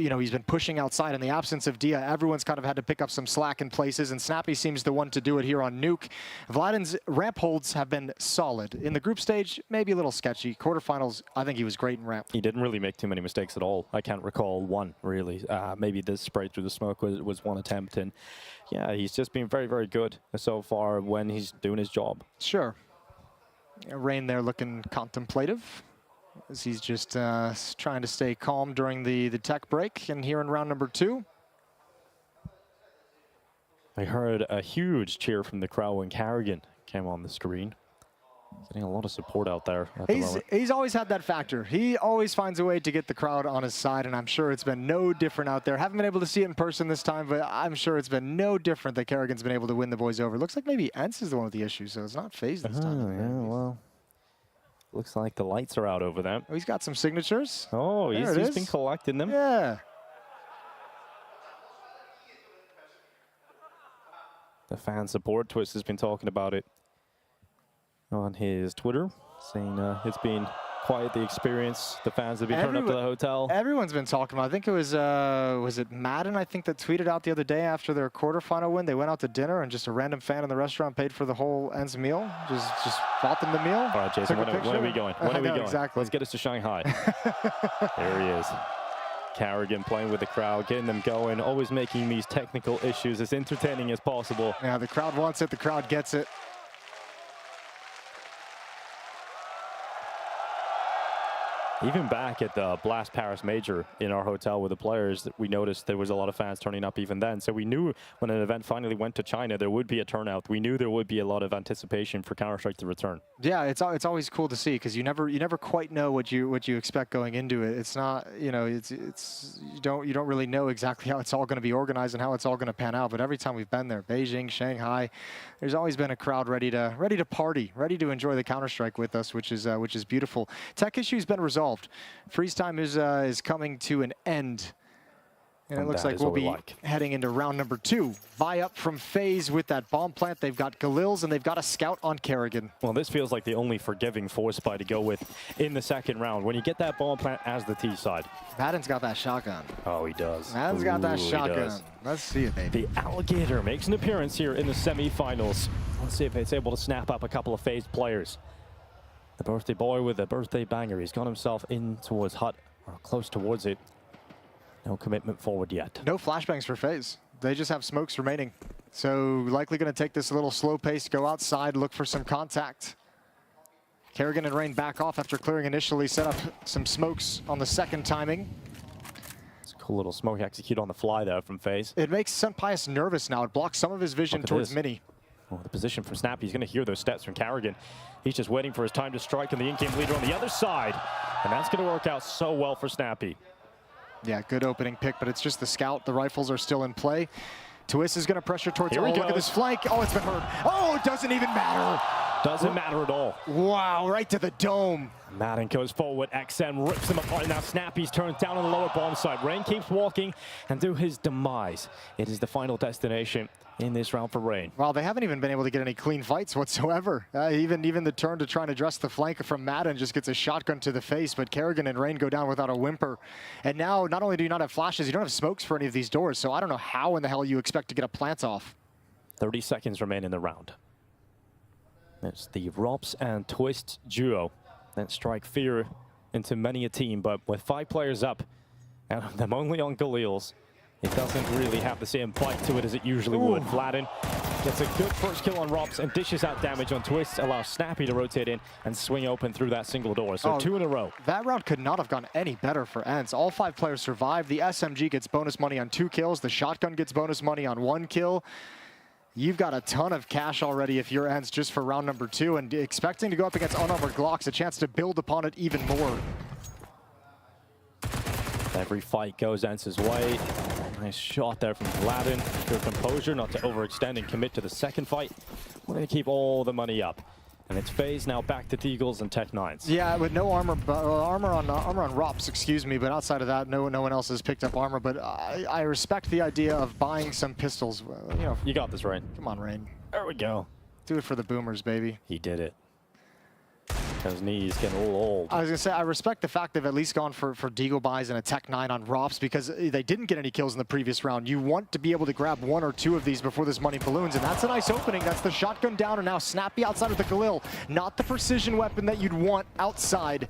you know, he's been pushing outside. In the absence of Dia, everyone's kind of had to pick up some slack in places, and Snappy seems the one to do it here on Nuke. Vladin's ramp holds have been solid. In the group stage, maybe a little sketchy. Quarterfinals, I think he was great in ramp. He didn't really make too many mistakes at all. I can't recall one, really. Maybe the spray through the smoke was one attempt. And yeah, he's just been very, very good so far when he's doing his job. Sure. Rain there looking contemplative, as he's just trying to stay calm during the tech break. And here in round number 2. I heard a huge cheer from the crowd when Carrigan came on the screen. Getting a lot of support out there at the moment. He's always had that factor. He always finds a way to get the crowd on his side, and I'm sure it's been no different out there. Haven't been able to see it in person this time, but I'm sure it's been no different that Carrigan's been able to win the boys over. Looks like maybe ENCE is the one with the issue, so it's not FaZe this time. Yeah, well, looks like the lights are out over there. Oh, he's got some signatures. Oh, he's been collecting them. Yeah. The fan support, Twist has been talking about it on his Twitter, saying it's been quite the experience. The fans have been turning up to the hotel. Everyone's been talking about it. I think it was it Madden, I think, that tweeted out the other day after their quarterfinal win. They went out to dinner, and just a random fan in the restaurant paid for the whole ENCE meal. Just bought them the meal. All right, Jason, when are we going? When are we going? Exactly. Let's get us to Shanghai. There he is. Carrigan playing with the crowd, getting them going, always making these technical issues as entertaining as possible. Yeah, the crowd wants it, the crowd gets it. Even back at the Blast Paris Major in our hotel with the players, we noticed there was a lot of fans turning up even then. So we knew when an event finally went to China, there would be a turnout. We knew there would be a lot of anticipation for Counter-Strike to return. Yeah, it's always cool to see because you never quite know what you expect going into it. It's not, you know, you don't really know exactly how it's all going to be organized and how it's all going to pan out. But every time we've been there, Beijing, Shanghai, there's always been a crowd ready to party, ready to enjoy the Counter-Strike with us, which is beautiful. Tech issue's been resolved. Freeze time is coming to an end. And it looks like we'll be heading into round number 2. Vi up from FaZe with that bomb plant. They've got Galils and they've got a scout on Kerrigan. Well, this feels like the only forgiving force buy to go with in the second round. When you get that bomb plant as the T side. Madden's got that shotgun. Oh, he does. Madden's got that shotgun. Let's see it, baby. The Alligator makes an appearance here in the semifinals. Let's see if it's able to snap up a couple of FaZe players. The birthday boy with a birthday banger. He's got himself in towards Hut, or close towards it. No commitment forward yet. No flashbangs for FaZe. They just have smokes remaining. So likely going to take this a little slow pace, go outside, look for some contact. Kerrigan and Rain back off after clearing initially, set up some smokes on the second timing. It's a cool little smoke execute on the fly there from FaZe. It makes Sunpius nervous now. It blocks some of his vision towards Mini. Oh, the position from Snappy. He's going to hear those steps from Kerrigan. He's just waiting for his time to strike, and the in-game leader on the other side. And that's going to work out so well for Snappy. Yeah, good opening pick, but it's just the scout. The rifles are still in play. Twist is going to pressure towards. Oh, look at this flank. Oh, it's been heard. Oh, it doesn't even matter. Doesn't matter at all. Wow, right to the dome. Madden goes forward. XM rips him apart. Now Snappy's turned down on the lower bomb side. Rain keeps walking, and to his demise, it is the final destination in this round for Rain. Well, they haven't even been able to get any clean fights whatsoever. Even the turn to try and address the flank from Madden just gets a shotgun to the face, but Kerrigan and Rain go down without a whimper. And now, not only do you not have flashes, you don't have smokes for any of these doors, so I don't know how in the hell you expect to get a plant off. 30 seconds remain in the round. It's the Robs and Twist duo that strike fear into many a team, but with 5 players up, and of them only on Galils, it doesn't really have the same bite to it as it usually would. Flatten gets a good first kill on Robs and dishes out damage on Twist, allows Snappy to rotate in and swing open through that single door. So 2 in a row. That round could not have gone any better for ENCE. All 5 players survive. The SMG gets bonus money on 2 kills. The shotgun gets bonus money on 1 kill. You've got a ton of cash already if you're ENCE just for round number 2, and expecting to go up against unarmored Glocks, a chance to build upon it even more. Every fight goes ENCE's way. Nice shot there from Gladden. Good composure, not to overextend and commit to the second fight. We're going to keep all the money up. And it's FaZe now back to Deagles and Tech9s. Yeah, with no armor on Rops, excuse me, but outside of that, no one else has picked up armor. But I respect the idea of buying some pistols. You know, you got this, Rain. Come on, Rain. There we go. Do it for the boomers, baby. He did it. Those knees getting a little old. I was going to say, I respect the fact they've at least gone for Deagle buys and a Tech9 on Rops because they didn't get any kills in the previous round. You want to be able to grab 1 or 2 of these before this money balloons, and that's a nice opening. That's the shotgun down, and now Snappy outside of the Galil. Not the precision weapon that you'd want outside.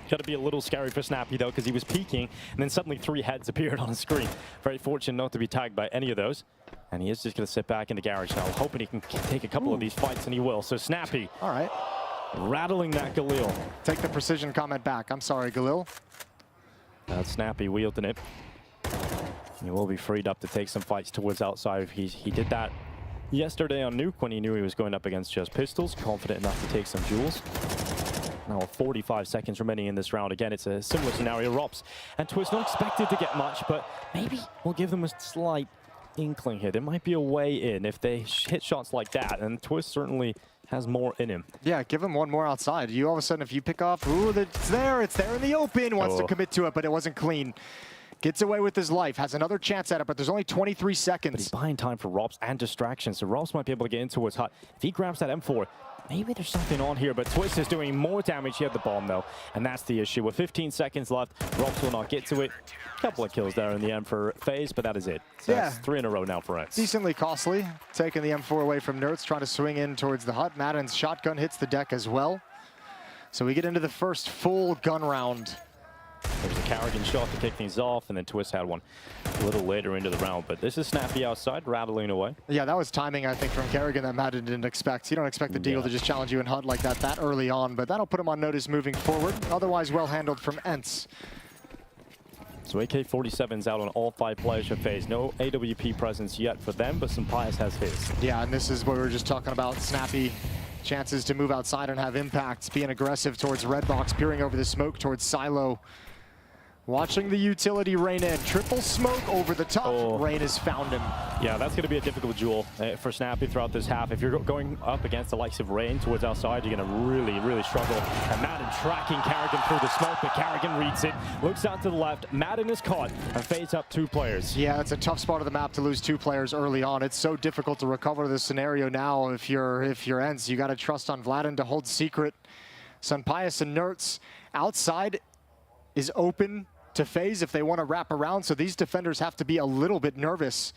Got to be a little scary for Snappy, though, because he was peeking, and then suddenly 3 heads appeared on the screen. Very fortunate not to be tagged by any of those. And he is just going to sit back in the garage now, hoping he can take a couple of these fights, and he will. So Snappy. All right. Rattling that Galil. Take the precision comment back. I'm sorry, Galil. That's Snappy wielding it. He will be freed up to take some fights towards outside. He did that yesterday on Nuke when he knew he was going up against just pistols. Confident enough to take some duels. Now 45 seconds remaining in this round. Again, it's a similar scenario. Rops and Twist not expected to get much, but maybe we'll give them a slight inkling here. There might be a way in if they hit shots like that, and Twist certainly has more in him. Yeah, give him 1 more outside. You all of a sudden, if you pick off, ooh, it's there in the open, wants to commit to it, but it wasn't clean. Gets away with his life, has another chance at it, but there's only 23 seconds. But he's buying time for Robs and distraction, so Robs might be able to get into his hut. If he grabs that M4, maybe there's something on here, but Twist is doing more damage. He had the bomb, though, and that's the issue. With 15 seconds left, Robs will not get to it. A couple of kills there in the end for FaZe, but that is it. So that's 3 in a row now for ENCE. Decently costly, taking the M4 away from Nerds, trying to swing in towards the hut. Madden's shotgun hits the deck as well. So we get into the first full gun round. There's the Carrigan shot to kick things off, and then Twist had one a little later into the round. But this is Snappy outside, rattling away. Yeah, that was timing, I think, from Carrigan that Madden didn't expect. You don't expect the Deagle to just challenge you in HUD like that early on, but that'll put him on notice moving forward. Otherwise, well handled from Ents. So AK-47's out on all 5 players for FaZe. No AWP presence yet for them, but Sampaius has his. Yeah, and this is what we were just talking about. Snappy chances to move outside and have impacts, being aggressive towards red box, peering over the smoke towards Silo. Watching the utility rain in. Triple smoke over the top. Rain has found him. Yeah, that's going to be a difficult duel for Snappy throughout this half. If you're going up against the likes of Rain towards outside, you're going to really struggle. And Madden tracking Carrigan through the smoke, but Carrigan reads it. Looks out to the left. Madden is caught and fades up 2 players. Yeah, it's a tough spot of the map to lose 2 players early on. It's so difficult to recover this scenario now. If you're Ents, you got to trust on Vladin to hold secret. Sampaius and Nertz outside is open to FaZe if they want to wrap around, so these defenders have to be a little bit nervous.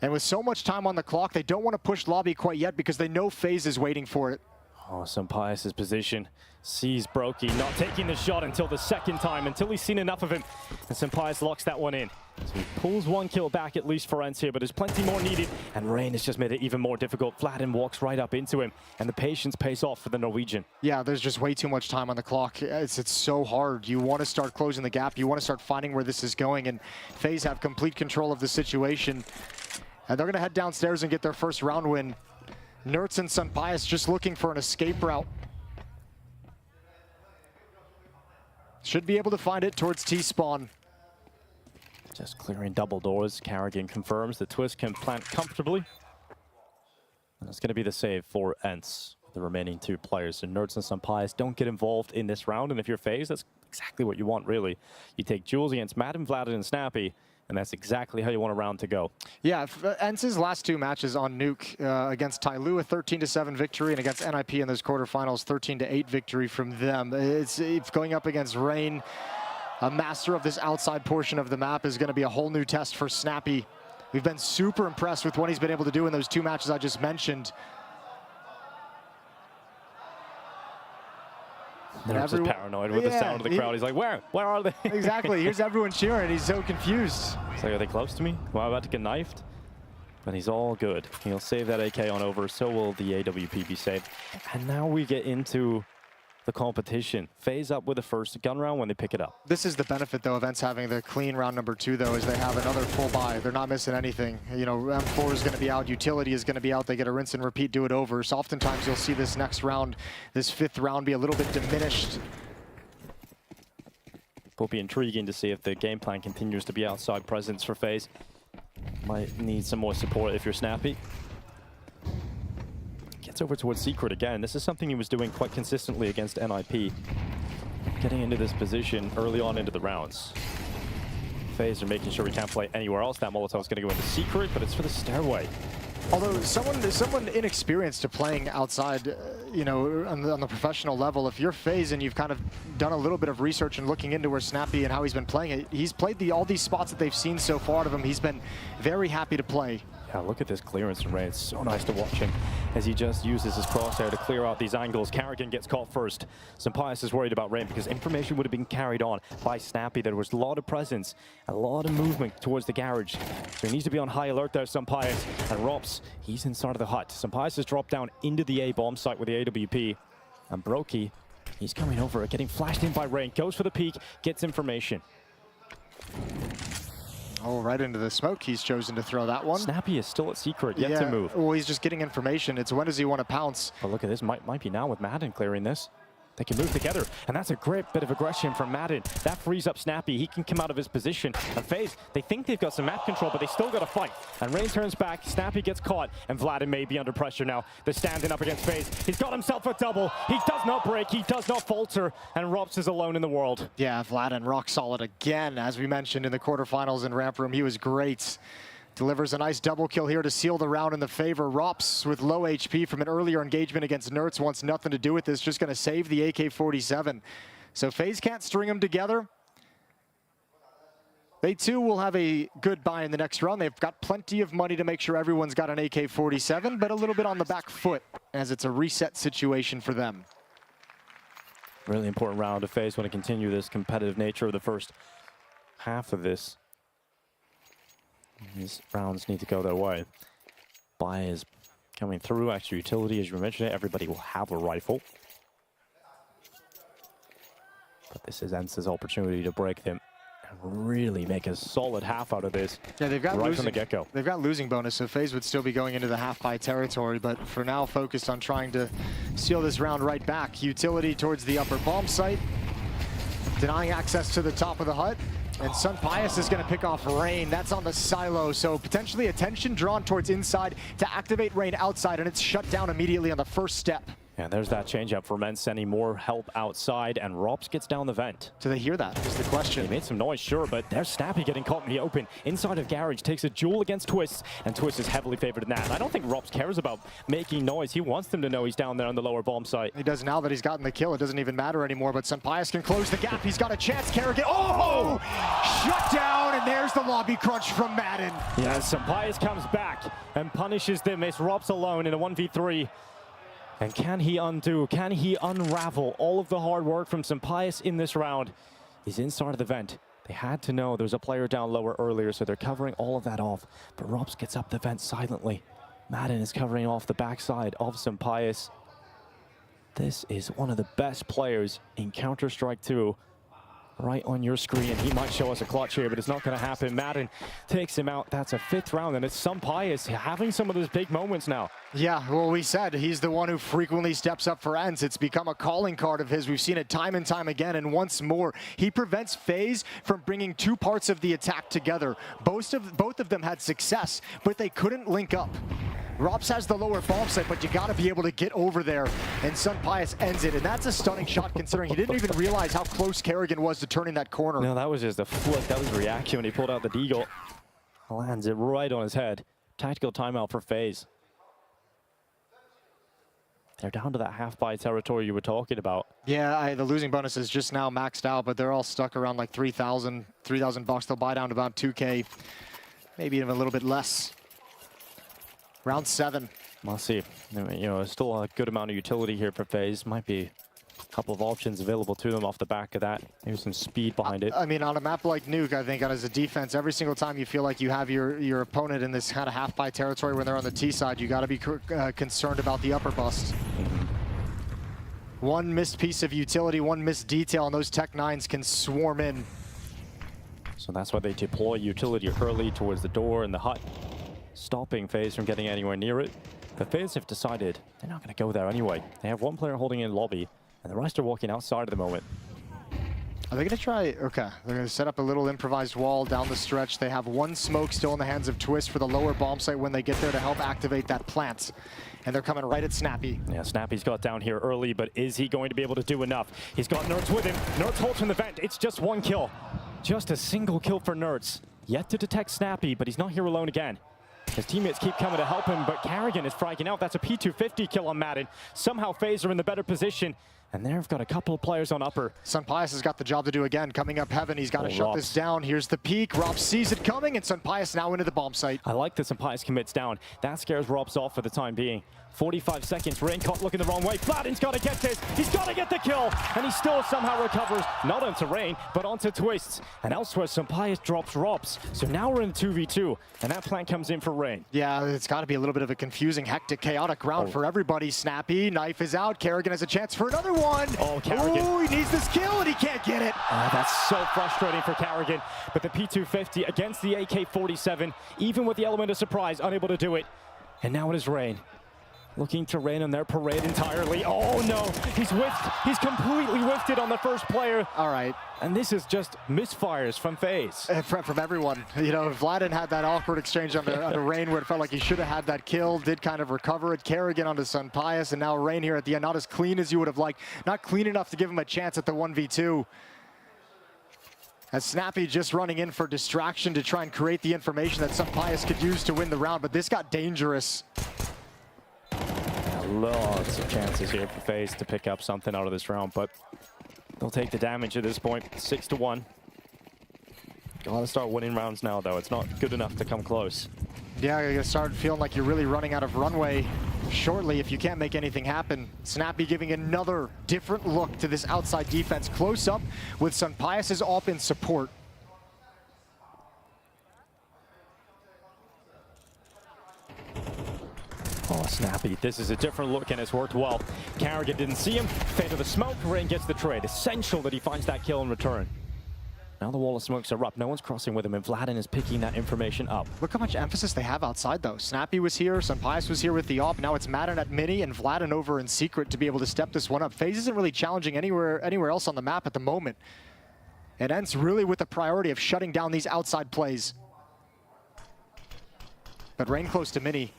And with so much time on the clock, they don't want to push lobby quite yet because they know FaZe is waiting for it. Oh, Sampaius' position sees Brokey not taking the shot until the second time, until he's seen enough of him. And Sampaius locks that one in. So he pulls 1 kill back at least for Ents here, but there's plenty more needed. And Rain has just made it even more difficult. Vladin walks right up into him, and the patience pays off for the Norwegian. Yeah, there's just way too much time on the clock. It's so hard. You want to start closing the gap. You want to start finding where this is going, and FaZe have complete control of the situation. And they're going to head downstairs and get their first round win. Nertz and Sampaius just looking for an escape route. Should be able to find it towards T-spawn. Just clearing double doors. Carrigan confirms that Twist can plant comfortably. And that's going to be the save for Ents, the remaining 2 players. And Nertz and Sampaius don't get involved in this round. And if you're FaZe, that's exactly what you want, really. You take Jules against Madden, Vladin, and Snappy, and that's exactly how you want a round to go. Yeah, Ents' last 2 matches on Nuke against Tyloo, a 13-7 victory, and against NIP in those quarterfinals, 13-8 victory from them. It's going up against Rain. A master of this outside portion of the map is going to be a whole new test for Snappy. We've been super impressed with what he's been able to do in those 2 matches I just mentioned. Nertz is paranoid with the sound of the crowd. He's like, where are they? Exactly, here's everyone cheering. He's so confused. It's like, are they close to me? Am I about to get knifed? But he's all good. He'll save that AK on over, so will the AWP be saved. And now we get into the competition. FaZe up with the first gun round when they pick it up. This is the benefit, though, of Ents having the clean round number 2, though, is they have another full buy. They're not missing anything. You know, M4 is going to be out, utility is going to be out. They get a rinse and repeat, do it over. So oftentimes you'll see this next round, this 5th round, be a little bit diminished. Will be intriguing to see if the game plan continues to be outside presence for FaZe. Might need some more support if you're Snappy. Gets over towards Secret again. This is something he was doing quite consistently against NIP. Getting into this position early on into the rounds. FaZe are making sure we can't play anywhere else. That Molotov's going to go into Secret, but it's for the stairway. Although someone inexperienced to playing outside, you know, on the professional level, if you're FaZe and you've kind of done a little bit of research and looking into where Snappy and how he's been playing it, he's played all these spots that they've seen so far out of him. He's been very happy to play. Yeah, look at this clearance from Rain. It's so nice to watch him as he just uses his crosshair to clear out these angles. Carrigan gets caught first. Sampaius is worried about Rain because information would have been carried on by Snappy. There was a lot of presence, a lot of movement towards the garage. So he needs to be on high alert there, Sampaius. And Rops, he's inside of the hut. Sampaius has dropped down into the A bomb site with the AWP. And Brokey, he's coming over, getting flashed in by Rain. Goes for the peek, gets information. Oh, right into the smoke. He's chosen to throw that one. Snappy is still at Secret, yet to move. Well, he's just getting information. It's when does he want to pounce? But look at this. Might be now with Madden clearing this. They can move together, and that's a great bit of aggression from Madden. That frees up Snappy. He can come out of his position. And FaZe, they think they've got some map control, but they still got to fight. And Rain turns back. Snappy gets caught, and Vladin may be under pressure now. They're standing up against FaZe. He's got himself a double. He does not break. He does not falter. And Rops is alone in the world. Yeah, Vladin rock solid again. As we mentioned in the quarterfinals in Ramp Room, he was great. Delivers a nice double kill here to seal the round in the favor. Rops with low HP from an earlier engagement against Nertz wants nothing to do with this, just going to save the AK-47. So FaZe can't string them together. They too will have a good buy in the next round. They've got plenty of money to make sure everyone's got an AK-47, but a little bit on the back foot as it's a reset situation for them. Really important round to FaZe. Want to continue this competitive nature of the first half of this. These rounds need to go their way. Buy is coming through. Extra utility, as you mentioned, everybody will have a rifle. But this is ENCE's opportunity to break them and really make a solid half out of this. Yeah, they've got right from the get-go. They've got losing bonus, so FaZe would still be going into the half-buy territory, but for now focused on trying to steal this round right back. Utility towards the upper bomb site, denying access to the top of the hut. And Sunpius is going to pick off Rain. That's on the silo, so potentially attention drawn towards inside to activate Rain outside, and it's shut down immediately on the first step. Yeah, there's that change-up for men, sending more help outside, and Rops gets down the vent. Do they hear that, is the question. They made some noise, sure, but there's Snappy getting caught in the open. Inside of Garage, takes a duel against Twist, and Twist is heavily favored in that. And I don't think Rops cares about making noise. He wants them to know he's down there on the lower bomb site. He does now that he's gotten the kill. It doesn't even matter anymore, but Sunpius can close the gap. He's got a chance. Kerrigan, oh! Shut down, and there's the lobby crunch from Madden. Yeah, Sunpius comes back and punishes them. It's Rops alone in a 1v3. And can he undo, can he unravel all of the hard work from Sunpius in this round? He's inside of the vent. They had to know there's a player down lower earlier, so they're covering all of that off. But Rops gets up the vent silently. Madden is covering off the backside of Sunpius. This is one of the best players in Counter-Strike 2. Right on your screen. He might show us a clutch here, but it's not going to happen. Madden takes him out. That's a 5th round, and it's Sunpius having some of those big moments now. Yeah, well, we said he's the one who frequently steps up for ENCE. It's become a calling card of his. We've seen it time and time again, and once more, he prevents FaZe from bringing two parts of the attack together. Both of them had success, but they couldn't link up. Rops has the lower bomb site, but you got to be able to get over there, and Sunpius ends it, and that's a stunning shot considering he didn't even realize how close Kerrigan was to turning that corner. No, that was just a flick. That was a reaction when he pulled out the deagle. Lands it right on his head. Tactical timeout for FaZe. They're down to that half-buy territory you were talking about. Yeah, the losing bonus is just now maxed out, but they're all stuck around like 3,000 bucks. They'll buy down to about 2K, maybe even a little bit less. Round 7. We'll see. You know, still a good amount of utility here for FaZe. Might be a couple of options available to them off the back of that. Maybe some speed behind it. I mean, on a map like Nuke, I think as a defense, every single time you feel like you have your opponent in this kind of half-buy territory when they're on the T side, you got to be concerned about the upper bust. One missed piece of utility, one missed detail, and those Tech 9s can swarm in. So that's why they deploy utility early towards the door and the hut, stopping FaZe from getting anywhere near it. But FaZe have decided they're not going to go there anyway. They have one player holding in lobby, and the rest are walking outside at the moment. Are they going to try? Okay, they're going to set up a little improvised wall down the stretch. They have one smoke still in the hands of Twist for the lower bomb site when they get there to help activate that plant. And they're coming right at Snappy. Yeah, Snappy's got down here early, but is he going to be able to do enough? He's got Nerds with him. Nerds holds from the vent. It's just one kill. Just a single kill for Nerds. Yet to detect Snappy, but he's not here alone again. His teammates keep coming to help him, but Kerrigan is fragging out. That's a P250 kill on Madden. Somehow FaZe are in the better position. And they've got a couple of players on upper. Sunpius has got the job to do again. Coming up heaven, he's got to shut this down. Here's the peak. Rops sees it coming, and Sunpius now into the bomb site. I like that Sunpius commits down. That scares Rops off for the time being. 45 seconds, Rain caught looking the wrong way. Flatten's got to get this. He's got to get the kill. And he still somehow recovers, not onto Rain, but onto Twists. And elsewhere, Sunpius drops Rops. So now we're in 2v2, and that plant comes in for Rain. Yeah, it's got to be a little bit of a confusing, hectic, chaotic round for everybody. Snappy, knife is out. Kerrigan has a chance for another one. Oh, Kerrigan. Oh, he needs this kill, and he can't get it. Oh, that's so frustrating for Kerrigan. But the P250 against the AK-47, even with the element of surprise, unable to do it. And now it is Rain. Looking to rain on their parade entirely. Oh no, he's whiffed. He's completely whiffed it on the first player. All right. And this is just misfires from FaZe. From everyone. You know, Vladin had that awkward exchange under Rain where it felt like he should have had that kill, did kind of recover it. Kerrigan onto Sunpius, and now Rain here at the end, not as clean as you would have liked. Not clean enough to give him a chance at the 1v2. As Snappy just running in for distraction to try and create the information that Sunpius could use to win the round, but this got dangerous. Lots of chances here for FaZe to pick up something out of this round, but they'll take the damage at this point. 6-1. Gotta start winning rounds now, though. It's not good enough to come close. Yeah, you start feeling like you're really running out of runway shortly if you can't make anything happen. Snappy giving another different look to this outside defense. Close up with Sunpius' AWP in support. Oh, Snappy, this is a different look and it's worked well. Carrigan didn't see him, fade to the smoke, Rain gets the trade. Essential that he finds that kill in return. Now the wall of smokes are up, no one's crossing with him, and Vladin is picking that information up. Look how much emphasis they have outside though. Snappy was here, Sunpius was here with the AWP, now it's Madden at mini and Vladin over in secret to be able to step this one up. FaZe isn't really challenging anywhere else on the map at the moment. It ends really with the priority of shutting down these outside plays. But Rain close to mini.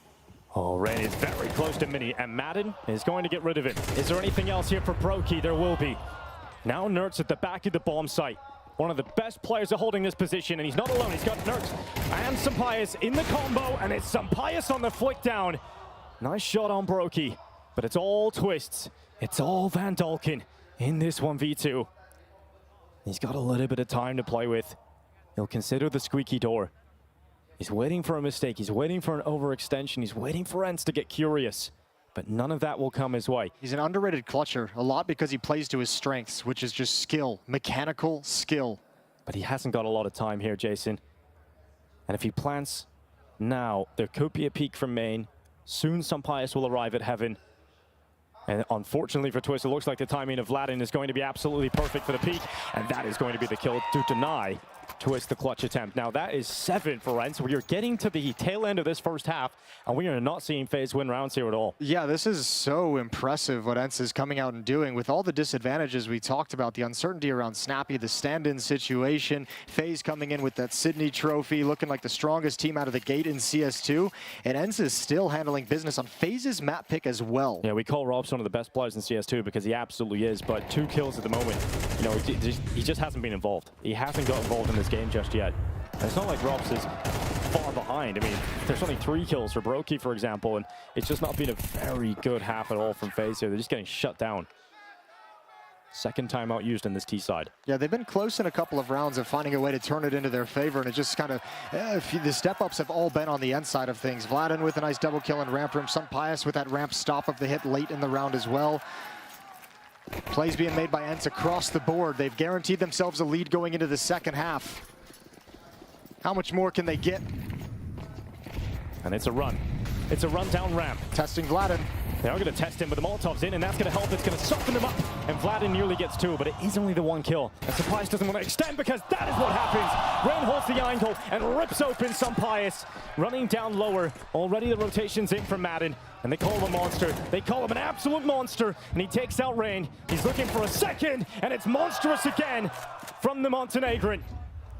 Oh, Rain is very close to mini, and Madden is going to get rid of it. Is there anything else here for Brokey? There will be. Now Nertz at the back of the bomb site. One of the best players are holding this position, and he's not alone. He's got Nertz and Sunpius in the combo, and it's Sunpius on the flick down. Nice shot on Brokey, but it's all twists. It's all Van Dalken in this 1v2. He's got a little bit of time to play with. He'll consider the squeaky door. He's waiting for a mistake. He's waiting for an overextension. He's waiting for Ents to get curious. But none of that will come his way. He's an underrated clutcher, a lot because he plays to his strengths, which is just skill, mechanical skill. But he hasn't got a lot of time here, Jason. And if he plants now, there could be a peek from main. Soon Sunpius will arrive at heaven. And unfortunately for Twist, it looks like the timing of Vladin is going to be absolutely perfect for the peek. And that is going to be the kill to deny Twist the clutch attempt. Now that is 7 for Ents. We are getting to the tail end of this first half, and we are not seeing FaZe win rounds here at all. Yeah, this is so impressive what Ents is coming out and doing with all the disadvantages we talked about, the uncertainty around Snappy, the stand-in situation, FaZe coming in with that Sydney trophy, looking like the strongest team out of the gate in CS2, and Ents is still handling business on FaZe's map pick as well. Yeah, we call Robs one of the best players in CS2 because he absolutely is, but 2 kills at the moment. You know, he just hasn't been involved. He hasn't got involved in this game just yet. And it's not like Robs is far behind. I mean, there's only 3 kills for Brokey, for example, and it's just not been a very good half at all from FaZe here. They're just getting shut down. Second timeout used in this T side. Yeah, they've been close in a couple of rounds of finding a way to turn it into their favor, and it just kind of, the step-ups have all been on the end side of things. Vladin with a nice double kill in ramp room. Sunpius with that ramp stop of the hit late in the round as well. Plays being made by Ents across the board. They've guaranteed themselves a lead going into the second half. How much more can they get? And it's a run. It's a run down ramp. Testing Vladin. They are going to test him, but the Molotov's in, and that's going to help. It's going to soften him up, and Vladin nearly gets 2, but it is only the 1 kill. And Sunpius doesn't want to extend because that is what happens. Rain holds the angle and rips open Sunpius, running down lower. Already the rotation's in from Madden, and they call him a monster. They call him an absolute monster, and he takes out Rain. He's looking for a second, and it's monstrous again from the Montenegrin.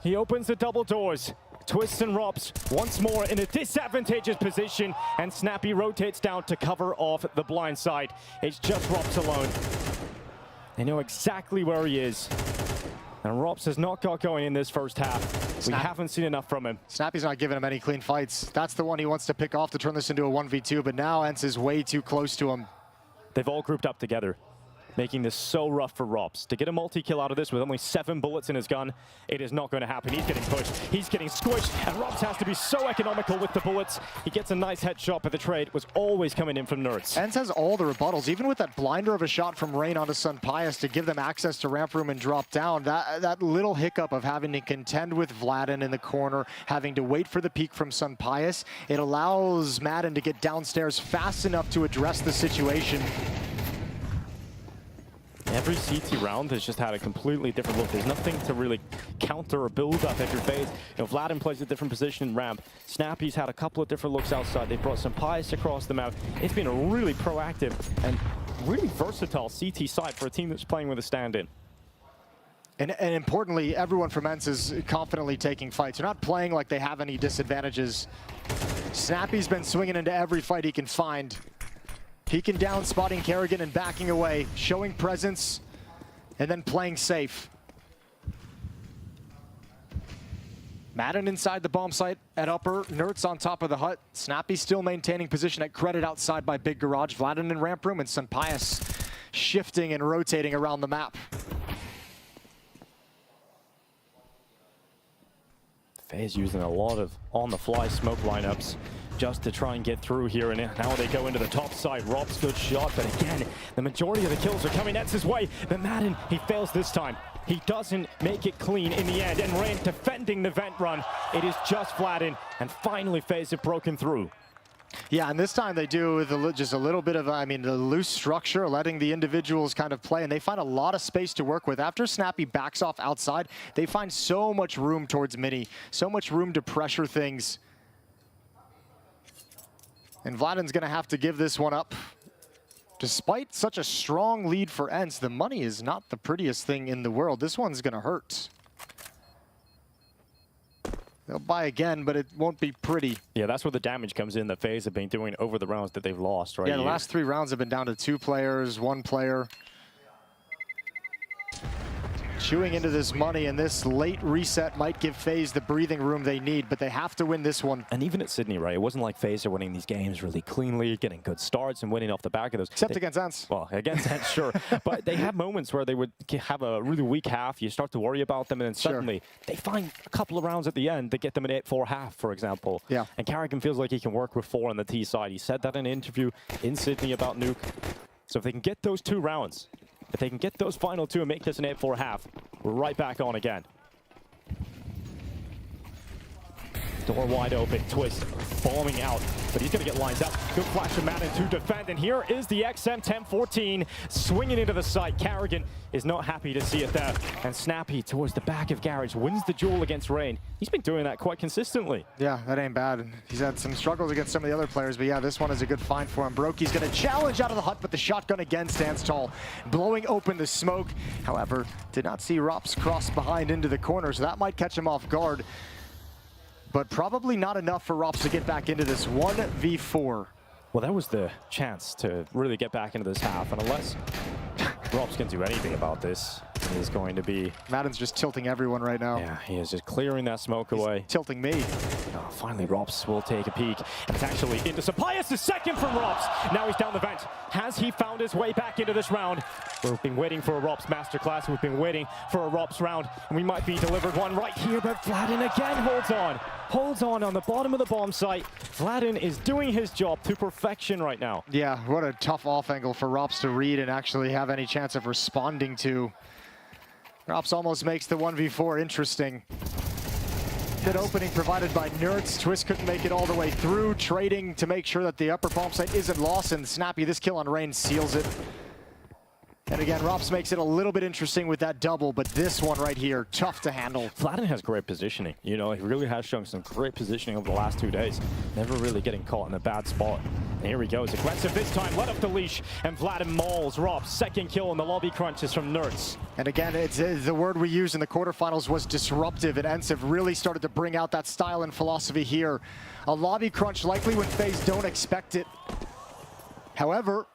He opens the double doors. Twist and Robs once more in a disadvantageous position, and Snappy rotates down to cover off the blind side. It's just Robs alone. They know exactly where he is. And Robs has not got going in this first half. We haven't seen enough from him. Snappy's not giving him any clean fights. That's the one he wants to pick off to turn this into a 1v2, but now Ents is way too close to him. They've all grouped up together, making this so rough for Robs. To get a multi-kill out of this with only 7 bullets in his gun, it is not going to happen. He's getting pushed, he's getting squished, and Robs has to be so economical with the bullets. He gets a nice headshot, but the trade was always coming in from Nerds. Ents has all the rebuttals, even with that blinder of a shot from Rain onto Sunpius to give them access to ramp room and drop down. That little hiccup of having to contend with Vladin in the corner, having to wait for the peek from Sunpius, it allows Madden to get downstairs fast enough to address the situation. Every CT round has just had a completely different look. There's nothing to really counter or build up if you're FaZe. You know, Vladin plays a different position in ramp. Snappy's had a couple of different looks outside. They brought some pies across the map. It's been a really proactive and really versatile CT side for a team that's playing with a stand-in. And importantly, everyone from Ents is confidently taking fights. They're not playing like they have any disadvantages. Snappy's been swinging into every fight he can find. Peeking down, spotting Kerrigan and backing away, showing presence, and then playing safe. Madden inside the bomb site at upper, Nertz on top of the hut. Snappy still maintaining position at credit outside by Big Garage. Vladin in ramp room, and Sunpius shifting and rotating around the map. FaZe using a lot of on-the-fly smoke lineups just to try and get through here. And now they go into the top side. Rob's good shot, but again, the majority of the kills are coming Nets' way. But Madden, he fails this time. He doesn't make it clean in the end. And Rain defending the vent run. It is just Vladin, and finally FaZe have broken through. Yeah, and this time they do with just a little bit of, I mean, the loose structure, letting the individuals kind of play, and they find a lot of space to work with. After Snappy backs off outside, they find so much room towards Mini, so much room to pressure things. And Vladin's going to have to give this one up. Despite such a strong lead for ENCE, the money is not the prettiest thing in the world. This one's going to hurt. They'll buy again, but it won't be pretty. Yeah, that's where the damage comes in that FaZe have been doing over the rounds that they've lost, right? Yeah, the last 3 rounds have been down to 2 players, 1 player. Chewing into this money, and this late reset might give FaZe the breathing room they need, but they have to win this one. And even at Sydney, right, it wasn't like FaZe are winning these games really cleanly, getting good starts and winning off the back of those. Except against ENCE. Well, against ENCE, sure. But they have moments where they would have a really weak half. You start to worry about them, and then suddenly they find a couple of rounds at the end that get them an 8-4 half, for example. Yeah. And Carrigan feels like he can work with 4 on the T side. He said that in an interview in Sydney about Nuke. So if they can get those 2 rounds, if they can get those final 2 and make this an 8-4 half, we're right back on again. Door wide open, Twist bombing out, but he's going to get lines up. Good flash from Madden to defend, and here is the XM1014 swinging into the site. Carrigan is not happy to see it there, and Snappy towards the back of Garage wins the duel against Rain. He's been doing that quite consistently. Yeah, that ain't bad. He's had some struggles against some of the other players, but yeah, this one is a good find for him. Brokey's going to challenge out of the hut, but the shotgun again stands tall, blowing open the smoke. However, did not see Rops cross behind into the corner, so that might catch him off guard. But probably not enough for Rops to get back into this 1v4. Well, that was the chance to really get back into this half, and unless Rops can do anything about this, it is going to be... Madden's just tilting everyone right now. Yeah, he is just clearing that smoke away. Tilting me. Oh, finally, Rops will take a peek. And it's actually into Sapias, the second from Rops. Now he's down the vent. Has he found his way back into this round? We've been waiting for a Rops masterclass. We've been waiting for a Rops round. And we might be delivered one right here, but Vladin again holds on. Holds on the bottom of the bomb site. Vladin is doing his job to perfection right now. Yeah, what a tough off angle for Rops to read and actually have any chance of responding to. Rops almost makes the 1v4 interesting. Good opening provided by Nerds. Twist couldn't make it all the way through, trading to make sure that the upper bomb site isn't lost, and Snappy, this kill on Rain seals it. And again, Rops makes it a little bit interesting with that double, but this one right here, tough to handle. Vladin has great positioning. You know, he really has shown some great positioning over the last 2 days. Never really getting caught in a bad spot. And here he goes, aggressive this time, let off the leash, and Vladin mauls Rops. Second kill in the lobby crunches from Nerds. And again, it's the word we used in the quarterfinals was disruptive, and ENCE have really started to bring out that style and philosophy here. A lobby crunch likely when FaZe don't expect it. However,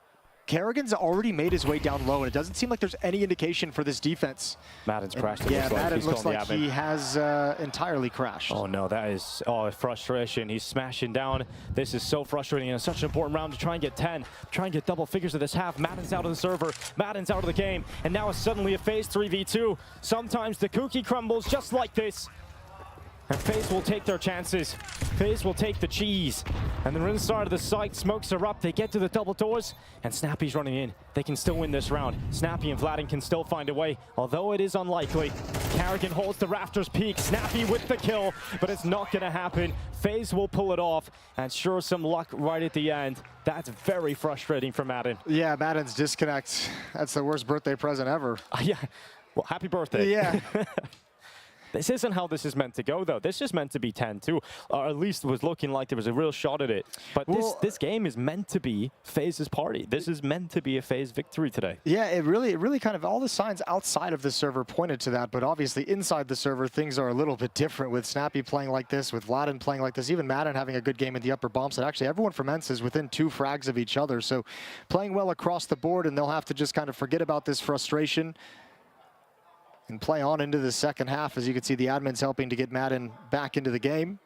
Carrigan's already made his way down low, and it doesn't seem like there's any indication for this defense. Madden's crashed. Yeah, Madden looks like he has entirely crashed. Oh no, that is frustration. He's smashing down. This is so frustrating, and it's such an important round to try and get 10, try and get double figures of this half. Madden's out of the server, Madden's out of the game, and now it's suddenly a FaZe 3v2. Sometimes the cookie crumbles just like this. And FaZe will take their chances. FaZe will take the cheese. And the inside of the site, smokes are up. They get to the double doors, and Snappy's running in. They can still win this round. Snappy and Vladin can still find a way, although it is unlikely. Carrigan holds the rafters peak. Snappy with the kill, but it's not going to happen. FaZe will pull it off, and sure, some luck right at the end. That's very frustrating for Madden. Yeah, Madden's disconnect. That's the worst birthday present ever. Yeah, well, happy birthday. Yeah. This isn't how this is meant to go, though. This is meant to be 10-2, or at least it was looking like there was a real shot at it. But this game is meant to be FaZe's party. This is meant to be a FaZe victory today. Yeah, it really kind of, all the signs outside of the server pointed to that, but obviously inside the server, things are a little bit different with Snappy playing like this, with Vladin playing like this, even Madden having a good game in the upper bomb side. Actually, everyone from ENCE is within 2 frags of each other, so playing well across the board, and they'll have to just kind of forget about this frustration and play on into the second half. As you can see, the admin's helping to get Madden back into the game.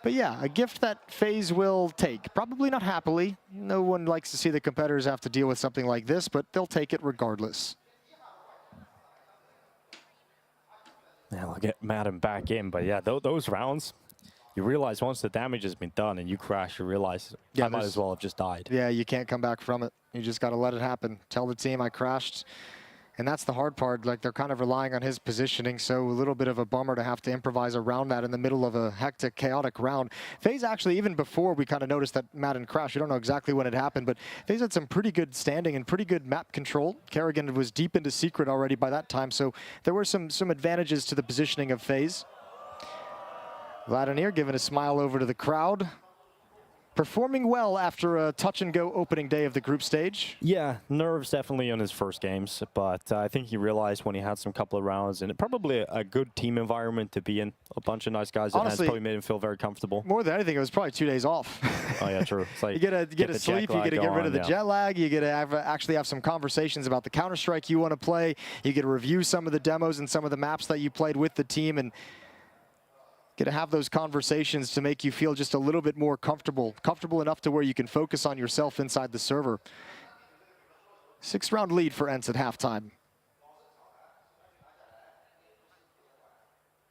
But yeah, a gift that FaZe will take. Probably not happily. No one likes to see the competitors have to deal with something like this, but they'll take it regardless. Yeah, I'll get Madden back in, but yeah, those rounds, You realize once the damage has been done and you crash, you realize I might as well have just died. Yeah, you can't come back from it. You just got to let it happen. Tell the team I crashed. And that's the hard part. Like, they're kind of relying on his positioning, so a little bit of a bummer to have to improvise around that in the middle of a hectic, chaotic round. FaZe actually, even before we kind of noticed that Madden crashed, we don't know exactly when it happened, but FaZe had some pretty good standing and pretty good map control. Kerrigan was deep into Secret already by that time, so there were some advantages to the positioning of FaZe. Vladimir giving a smile over to the crowd. Performing well after a touch-and-go opening day of the group stage. Yeah, nerves definitely on his first games, but I think he realized when he had some couple of rounds, and probably a good team environment to be in. A bunch of nice guys. Honestly, probably made him feel very comfortable. More than anything, it was probably 2 days off. Oh yeah, true. It's like you get to sleep, you get to get rid of the jet lag, you get to actually have some conversations about the Counter-Strike you want to play, you get to review some of the demos and some of the maps that you played with the team, and get to have those conversations to make you feel just a little bit more comfortable enough to where you can focus on yourself inside the server. 6-round lead for ENCE at halftime.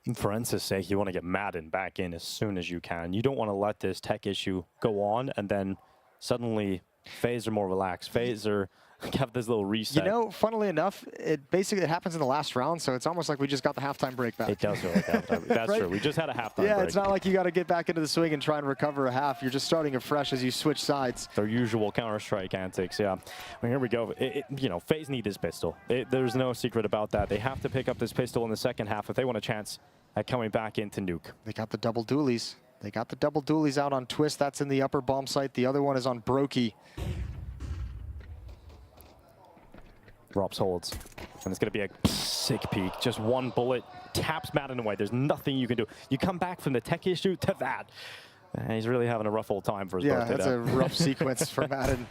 And for ENCE's sake, you want to get Madden back in as soon as you can. You don't want to let this tech issue go on and then suddenly FaZe are more relaxed. FaZe are have this little reset. You know, funnily enough, it happens in the last round, so it's almost like we just got the halftime break back. It does feel like halftime. That's right? true. We just had a halftime yeah, break. It's not like you got to get back into the swing and try and recover a half. You're just starting afresh as you switch sides. Their usual Counter-Strike antics, yeah. Well, here we go. You know, FaZe need this pistol. There's no secret about that. They have to pick up this pistol in the second half if they want a chance at coming back into Nuke. They got the double dualies. They got the double dualies out on Twist. That's in the upper bomb site. The other one is on Brokey. Rops holds. And it's going to be a sick peek. Just one bullet taps Madden away. There's nothing you can do. You come back from the tech issue to that. And he's really having a rough old time for his birthday. Yeah, that's a rough sequence for Madden.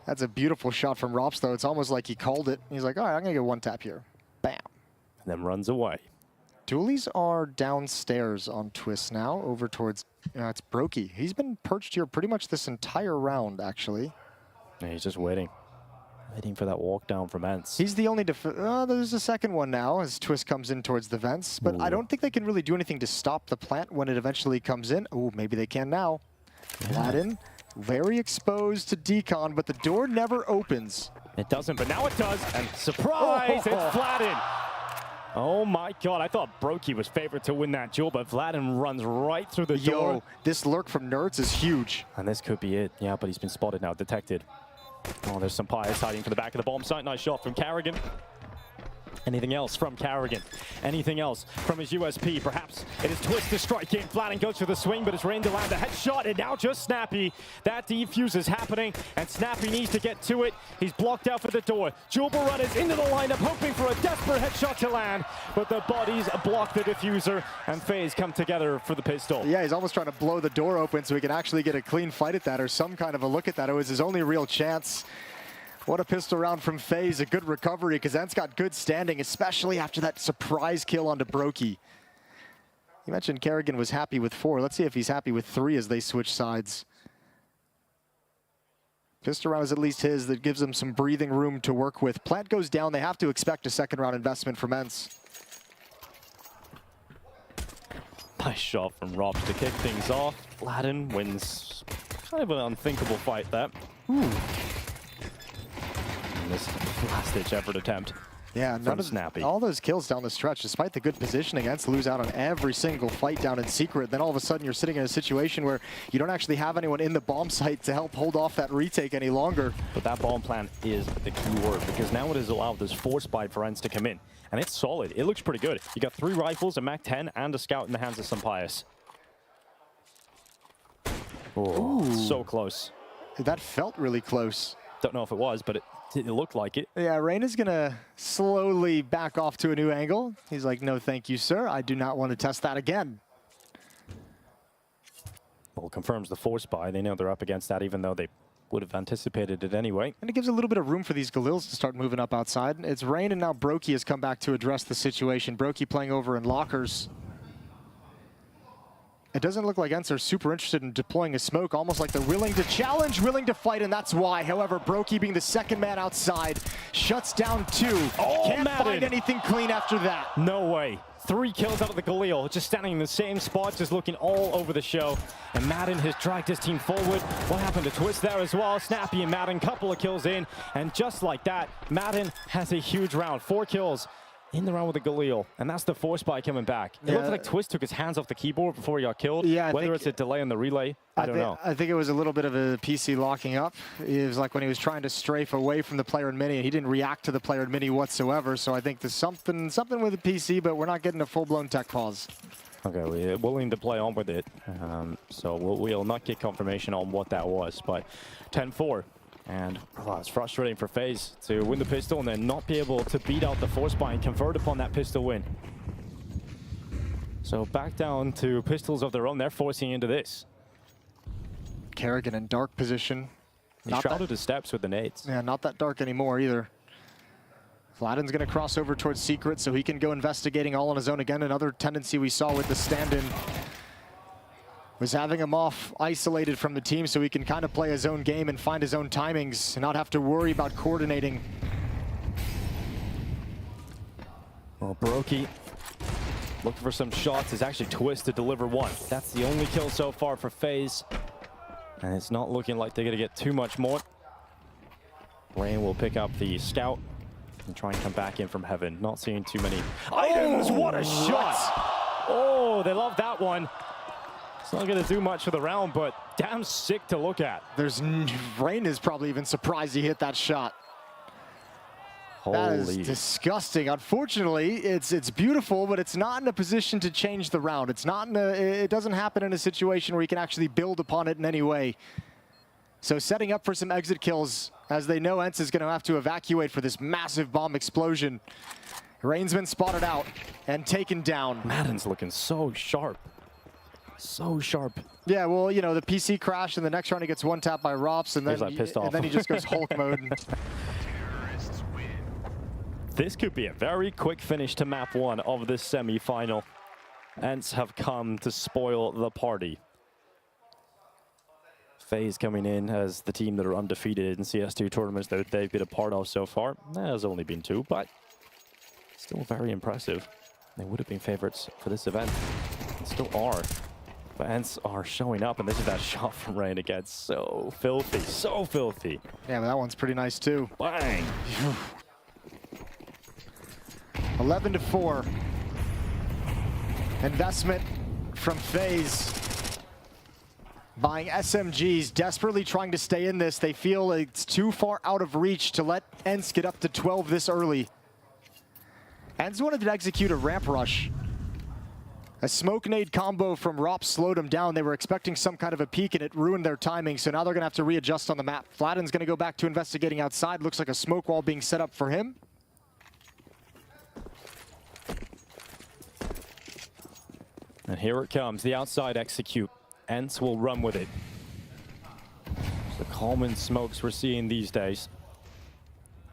That's a beautiful shot from Rops, though. It's almost like he called it. He's like, all right, I'm going to get one tap here. Bam. And then runs away. Dualies are downstairs on Twist now, over towards, it's Brokey. He's been perched here pretty much this entire round, actually. Yeah, he's just waiting. Waiting for that walk down from ENCE. He's the only there's a second one now as Twist comes in towards the vents, but I don't think they can really do anything to stop the plant when it eventually comes in. Oh, maybe they can now. Aladdin, very exposed to Decon, but the door never opens. It doesn't, but now it does, and surprise, it's Vladin. Oh my god, I thought Brokey was favored to win that duel, but Vladin runs right through the door. This lurk from Nerds is huge. And this could be it, yeah, but he's been spotted now, detected. Oh, there's some Pius hiding for the back of the bomb site. Nice shot from Kerrigan. Anything else from Kerrigan? Anything else from his USP? Perhaps it is Twist to strike in. Vladin goes for the swing, but it's Rain to land a headshot, and now just Snappy. That defuse is happening, and Snappy needs to get to it. He's blocked out for the door. Jubal Run is into the lineup, hoping for a desperate headshot to land, but the bodies block the diffuser, and FaZe come together for the pistol. Yeah, he's almost trying to blow the door open so he can actually get a clean fight at that, or some kind of a look at that. It was his only real chance. What a pistol round from FaZe, a good recovery, because ENCE got good standing, especially after that surprise kill onto Brokey. You mentioned Kerrigan was happy with 4. Let's see if he's happy with 3 as they switch sides. Pistol round is at least his. That gives them some breathing room to work with. Plant goes down. They have to expect a second round investment from ENCE. Nice shot from Robs to kick things off. Vladin wins kind of an unthinkable fight there. Ooh. This last-ditch effort attempt. Yeah, none of Snappy. All those kills down the stretch, despite the good positioning, ENCE lose out on every single fight down in Secret. Then all of a sudden you're sitting in a situation where you don't actually have anyone in the bomb site to help hold off that retake any longer. But that bomb plan is the key word, because now it has allowed this force bite for ENCE to come in. And it's solid. It looks pretty good. You got 3 rifles, a MAC-10, and a scout in the hands of Sampaius. Oh, so close. That felt really close. Don't know if it was, but it looked like it. Yeah, Rain is going to slowly back off to a new angle. He's like, no, thank you, sir. I do not want to test that again. Well, confirms the force buy. They know they're up against that, even though they would have anticipated it anyway. And it gives a little bit of room for these Galils to start moving up outside. It's Rain, and now Brokey has come back to address the situation. Brokey playing over in lockers. It doesn't look like ENCE are super interested in deploying a smoke, almost like they're willing to challenge, willing to fight, and that's why. However, Brokey being the second man outside, shuts down 2. Oh, Can't Madden. find anything clean after that. No way. 3 kills out of the Galil, just standing in the same spot, just looking all over the show. And Madden has dragged his team forward. What happened to Twist there as well? Snappy and Madden, couple of kills in. And just like that, Madden has a huge round. 4 kills in the round with the Galil. And that's the force buy coming back. It looked like Twist took his hands off the keyboard before he got killed. Yeah, Whether it's a delay on the relay, I don't know. I think it was a little bit of a PC locking up. It was like when he was trying to strafe away from the player in mini, he didn't react to the player in mini whatsoever. So I think there's something with the PC, but we're not getting a full-blown tech pause. Okay, we're willing to play on with it. So we'll not get confirmation on what that was, but 10-4. And it's frustrating for FaZe to win the pistol and then not be able to beat out the force buy and convert upon that pistol win. So back down to pistols of their own. They're forcing into this. Kerrigan in dark position. He shrouded his steps with the nades. Yeah, not that dark anymore either. Vladden's going to cross over towards Secret so he can go investigating all on his own again. Another tendency we saw with the stand-in was having him off isolated from the team so he can kind of play his own game and find his own timings and not have to worry about coordinating. Well, Brokey looking for some shots. Is actually Twist to deliver 1. That's the only kill so far for FaZe. And it's not looking like they're going to get too much more. Rain will pick up the scout and try and come back in from heaven. Not seeing too many items. What a shot! Oh, they love that one. It's not going to do much for the round, but damn sick to look at. Rain is probably even surprised he hit that shot. That is disgusting. Unfortunately, it's beautiful, but it's not in a position to change the round. It's not it doesn't happen in a situation where you can actually build upon it in any way. So setting up for some exit kills, as they know ENCE is going to have to evacuate for this massive bomb explosion. Rain's been spotted out and taken down. Madden's looking so sharp. So sharp. Yeah, well, you know, the PC crashed, and the next round he gets 1-tapped by Rops, and then he just goes Hulk mode. This could be a very quick finish to map 1 of this semi-final. ENCE have come to spoil the party. FaZe coming in as the team that are undefeated in CS2 tournaments that they've been a part of so far. There's only been 2, but still very impressive. They would have been favorites for this event, and still are. But ENCE are showing up, and this is that shot from Rain again. So filthy, so filthy. Yeah, but that one's pretty nice too. Bang! 11-4. Investment from FaZe. Buying SMGs, desperately trying to stay in this. They feel it's too far out of reach to let ENCE get up to 12 this early. ENCE wanted to execute a ramp rush. A smoke nade combo from Rops slowed them down. They were expecting some kind of a peek, and it ruined their timing, so now they're going to have to readjust on the map. Vladden's going to go back to investigating outside. Looks like a smoke wall being set up for him. And here it comes, the outside execute. ENCE will run with it. It's the common smokes we're seeing these days.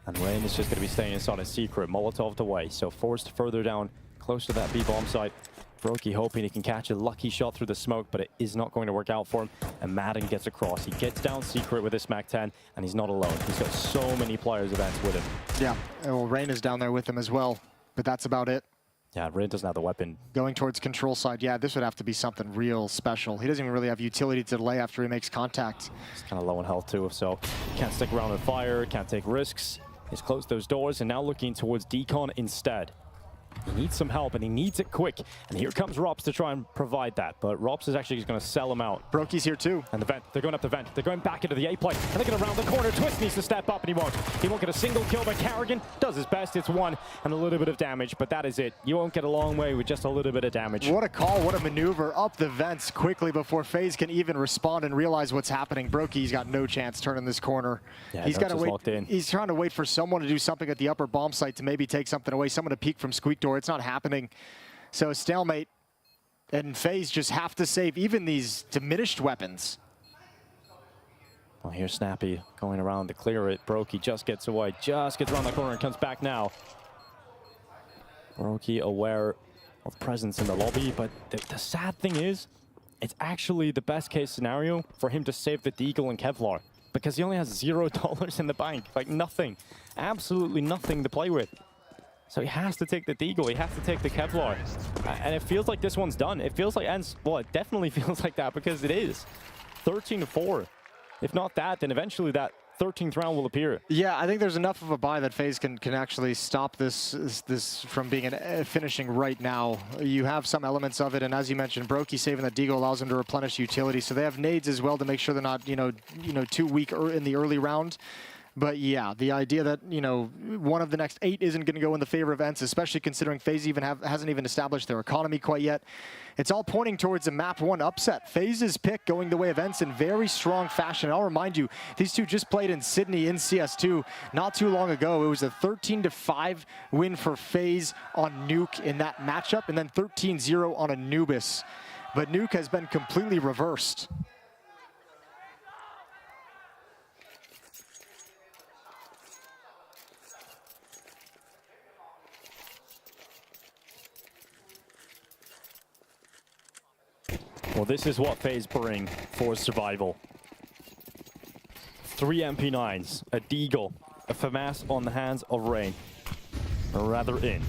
And Rain is just going to be staying inside a Secret. Molotov away, so forced further down, close to that B-bomb site. Brokey hoping he can catch a lucky shot through the smoke, but it is not going to work out for him. And Madden gets across. He gets down Secret with this MAC-10, and he's not alone. He's got so many players of ENCE with him. Yeah, well, Rain is down there with him as well, but that's about it. Yeah, Rain doesn't have the weapon. Going towards control side, yeah, this would have to be something real special. He doesn't even really have utility to delay after he makes contact. He's kind of low in health too, so can't stick around and fire, can't take risks. He's closed those doors and now looking towards Decon instead. He needs some help, and he needs it quick. And here comes Rops to try and provide that. But Rops is actually just going to sell him out. Brokey's here too. And the vent. They're going up the vent. They're going back into the A play. And they're going around the corner. Twist needs to step up, and he won't. He won't get a single kill, but Kerrigan does his best. It's 1 and a little bit of damage, but that is it. You won't get a long way with just a little bit of damage. What a call. What a maneuver. Up the vents quickly before FaZe can even respond and realize what's happening. Brokey's got no chance turning this corner. Yeah, he's got to wait. Locked in. He's trying to wait for someone to do something at the upper bomb site to maybe take something away. Someone to peek from Squeak Door. It's not happening. So stalemate, and FaZe just have to save even these diminished weapons. Well, here's Snappy going around to clear it. Brokey just gets away, just gets around the corner and comes back now. Brokey aware of presence in the lobby, but the sad thing is, it's actually the best case scenario for him to save the Deagle and Kevlar, because he only has $0 in the bank, like nothing, absolutely nothing to play with. So he has to take the Deagle, he has to take the Kevlar. And it feels like this one's done. It feels like, well, it definitely feels like that because it is. 13-4. If not that, then eventually that 13th round will appear. Yeah, I think there's enough of a buy that FaZe can actually stop this from being finishing right now. You have some elements of it, and as you mentioned, Brokey saving that Deagle allows them to replenish utility, so they have nades as well to make sure they're not, too weak in the early round. But yeah, the idea that, one of the next 8 isn't going to go in the favor of ENCE, especially considering FaZe hasn't even established their economy quite yet. It's all pointing towards a map 1 upset. FaZe's pick going the way of ENCE in very strong fashion. I'll remind you, these two just played in Sydney in CS2 not too long ago. It was a 13-5 win for FaZe on Nuke in that matchup, and then 13-0 on Anubis. But Nuke has been completely reversed. Well, this is what FaZe bring for survival. 3 MP9s, a Deagle, a FAMAS on the hands of Rain. Or rather in.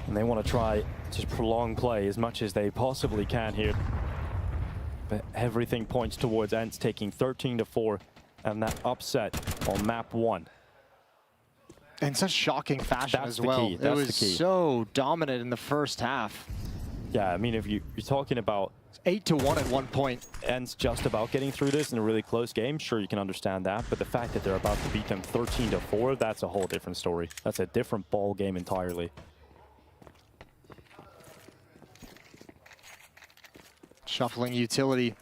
And they want to try to prolong play as much as they possibly can here. But everything points towards ENCE taking 13-4 and that upset on map 1. In such shocking fashion as well. It was so dominant in the first half. Yeah, I mean, if you're talking about 8-1 at one point. ENCE just about getting through this in a really close game, sure, you can understand that. But the fact that they're about to beat them 13-4, that's a whole different story. That's a different ball game entirely. Shuffling utility.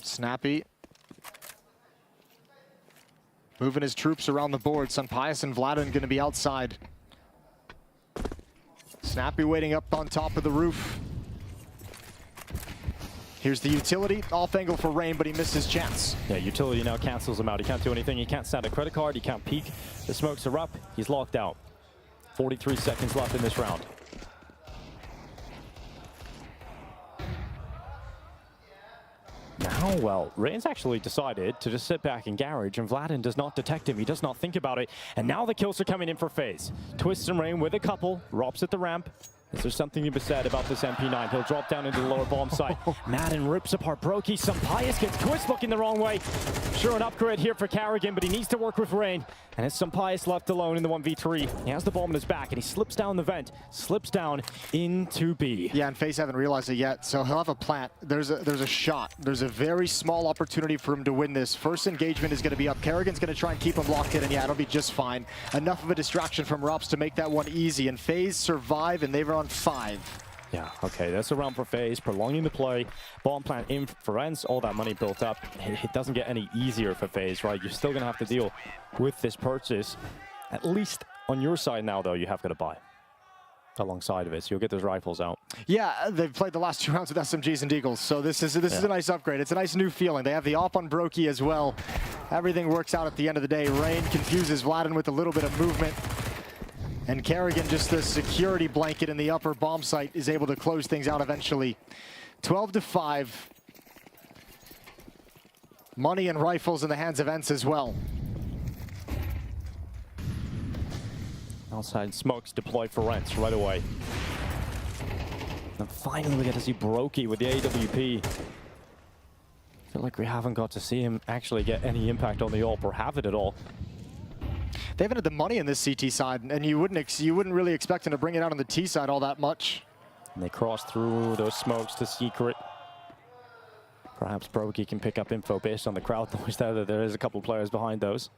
Snappy. Moving his troops around the board. Sunpius and Vladin going to be outside. Snappy waiting up on top of the roof. Here's the utility. Off angle for Rain, but he missed his chance. Yeah, utility now cancels him out. He can't do anything. He can't stand a credit card. He can't peek. The smokes are up. He's locked out. 43 seconds left in this round. Now, well, Rain's actually decided to just sit back in garage, and Vladin does not detect him. He does not think about it. And now the kills are coming in for FaZe. Twist and Rain with a couple. Rops at the ramp. Is there something to be said about this MP9? He'll drop down into the lower bomb site. Madden rips apart Brokey. Sunpius gets Twist looking the wrong way. Sure, an upgrade here for Carrigan, but he needs to work with Rain. And it's Sunpius left alone in the 1v3. He has the bomb in his back, and he slips down the vent. Slips down into B. Yeah, and FaZe haven't realized it yet, so he'll have a plant. There's a shot. There's a very small opportunity for him to win this. First engagement is going to be up. Carrigan's going to try and keep him locked in, and yeah, it'll be just fine. Enough of a distraction from Rops to make that one easy, and FaZe survive, and they were on 5. Yeah, okay, that's a round for FaZe, prolonging the play. Bomb plant in for ENCE, all that money built up. It doesn't get any easier for FaZe, right? You're still going to have to deal with this purchase. At least on your side now, though, you have got to buy alongside of it, so you'll get those rifles out. Yeah, they've played the last 2 rounds with SMGs and Deagles, so this is a nice upgrade. It's a nice new feeling. They have the op on Brokey as well. Everything works out at the end of the day. Rain confuses Vladin with a little bit of movement. And Carrigan, just the security blanket in the upper bomb site, is able to close things out eventually. 12-5. Money and rifles in the hands of ENCE as well. Outside smokes deployed for ENCE right away. And finally we get to see Brokey with the AWP. I feel like we haven't got to see him actually get any impact on the AWP or have it at all. They haven't had the money in this CT side, and you wouldn't really expect him to bring it out on the T side all that much. And they cross through those smokes to Secret. Perhaps Brokey can pick up info based on the crowd noise there. There is a couple players behind those.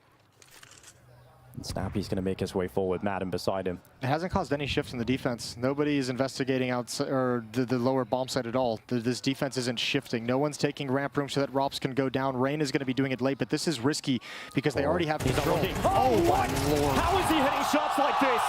And Snappy's going to make his way forward, Madden beside him. It hasn't caused any shifts in the defense. Nobody is investigating outside or the lower bomb site at all. This defense isn't shifting. No one's taking ramp room so that Rops can go down. Rain is going to be doing it late, but this is risky because they already have control. Oh, my Lord. How is he hitting shots like this?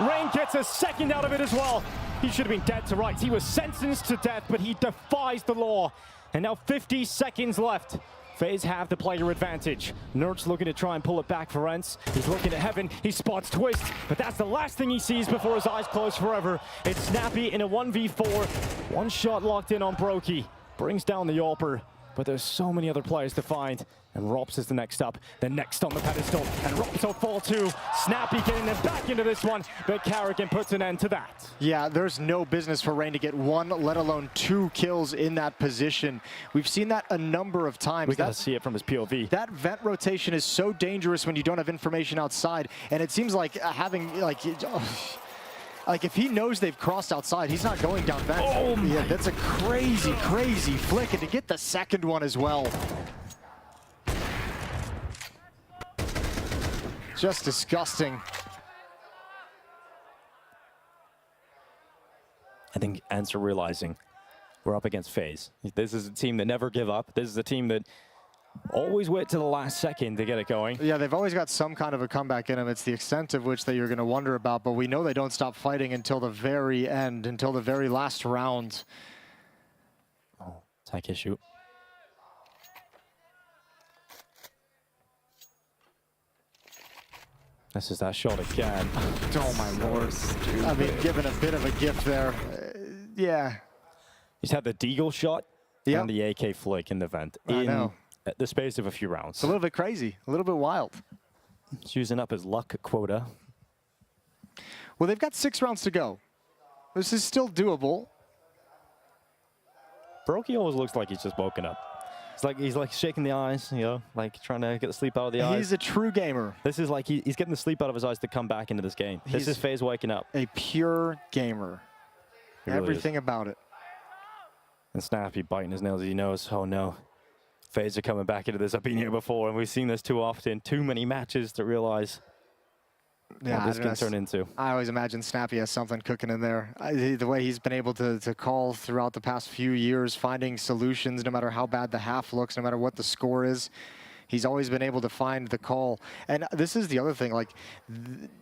Rain gets a second out of it as well. He should have been dead to rights. He was sentenced to death, but he defies the law. And now 50 seconds left. FaZe have the player advantage. Nerds looking to try and pull it back for ENCE. He's looking at heaven. He spots Twist, but that's the last thing he sees before his eyes close forever. It's Snappy in a 1v4. One shot locked in on Brokey. Brings down the AWPer. but there's so many other players to find. And Rops is the next up, the next on the pedestal, and Rops will fall too. Snappy getting them back into this one, but Carrigan puts an end to that. Yeah, there's no business for Rain to get 1, let alone 2 kills in that position. We've seen that a number of times. We gotta see it from his POV. That vent rotation is so dangerous when you don't have information outside, and it seems like having, like if he knows they've crossed outside, he's not going down vent. Oh yeah, that's a crazy, crazy flick, and to get the second one as well. Just disgusting. I think ENCE are realizing we're up against FaZe. This is a team that never give up. This is a team that always wait to the last second to get it going. Yeah, they've always got some kind of a comeback in them. It's the extent of which that you're going to wonder about, but we know they don't stop fighting until the very end, until the very last round. Oh, attack issue. This is that shot again. Oh my lord. I mean, given a bit of a gift there. Yeah. He's had the Deagle shot and the AK flick in the vent. I know. The space of a few rounds. It's a little bit crazy, a little bit wild. He's using up his luck quota. Well, they've got 6 rounds to go. This is still doable. Brokey always looks like he's just woken up. He's like shaking the eyes, you know, like trying to get the sleep out of the eyes. He's a true gamer. This is like he's getting the sleep out of his eyes to come back into this game. This is FaZe waking up. A pure gamer. Really Everything about it. And Snappy biting his nails as he knows, oh no, FaZe are coming back into this. I've been here before, and we've seen this too often. Too many matches to realize what this can turn into. I always imagine Snappy has something cooking in there. The way he's been able to call throughout the past few years, finding solutions no matter how bad the half looks, no matter what the score is. He's always been able to find the call. And this is the other thing, like,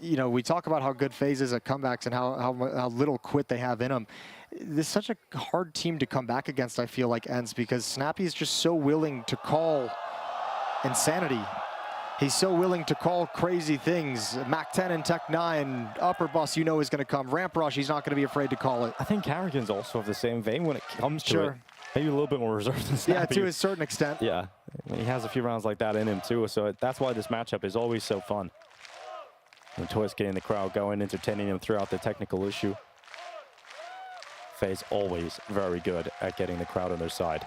you know, we talk about how good FaZe is at comebacks and how little quit they have in them. This is such a hard team to come back against, I feel like, ENCE, because Snappy is just so willing to call insanity. He's so willing to call crazy things. Mac 10 and Tech 9, upper bus, you know, is going to come. Ramp rush, he's not going to be afraid to call it. I think Carrigan's also of the same vein when it comes to it. Maybe a little bit more reserved than Snappy. Yeah, to a certain extent. Yeah, he has a few rounds like that in him too, so that's why this matchup is always so fun. And Twist getting the crowd going, entertaining him throughout the technical issue. FaZe always very good at getting the crowd on their side.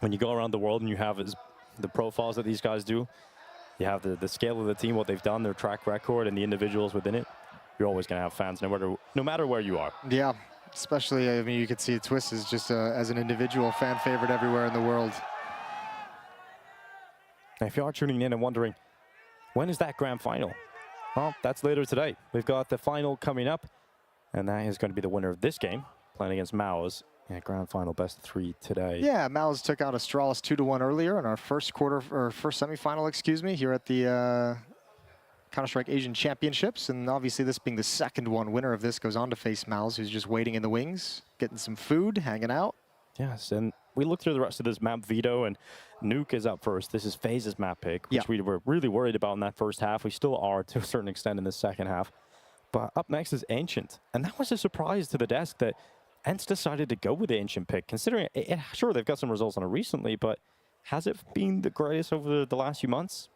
When you go around the world and you have the profiles that these guys do, you have the scale of the team, what they've done, their track record, and the individuals within it, you're always going to have fans no matter where you are. Yeah, especially, I mean, you can see Twist is just as an individual fan favorite everywhere in the world. Now, if you are tuning in and wondering, when is that grand final? Well, that's later today. We've got the final coming up, and that is going to be the winner of this game, playing against MOUZ. Yeah, grand final best of 3 today. Yeah, MOUZ took out Astralis 2-1 earlier in our first semifinal, excuse me, here at the Counter-Strike Asian Championships. And obviously this being the second one, winner of this goes on to face MOUZ, who's just waiting in the wings, getting some food, hanging out. Yes, and we look through the rest of this map, Vito, and Nuke is up first. This is FaZe's map pick, which we were really worried about in that first half. We still are to a certain extent in the second half. But up next is Ancient. And that was a surprise to the desk that ENCE decided to go with the Ancient pick, considering, sure, they've got some results on it recently, but has it been the greatest over the last few months?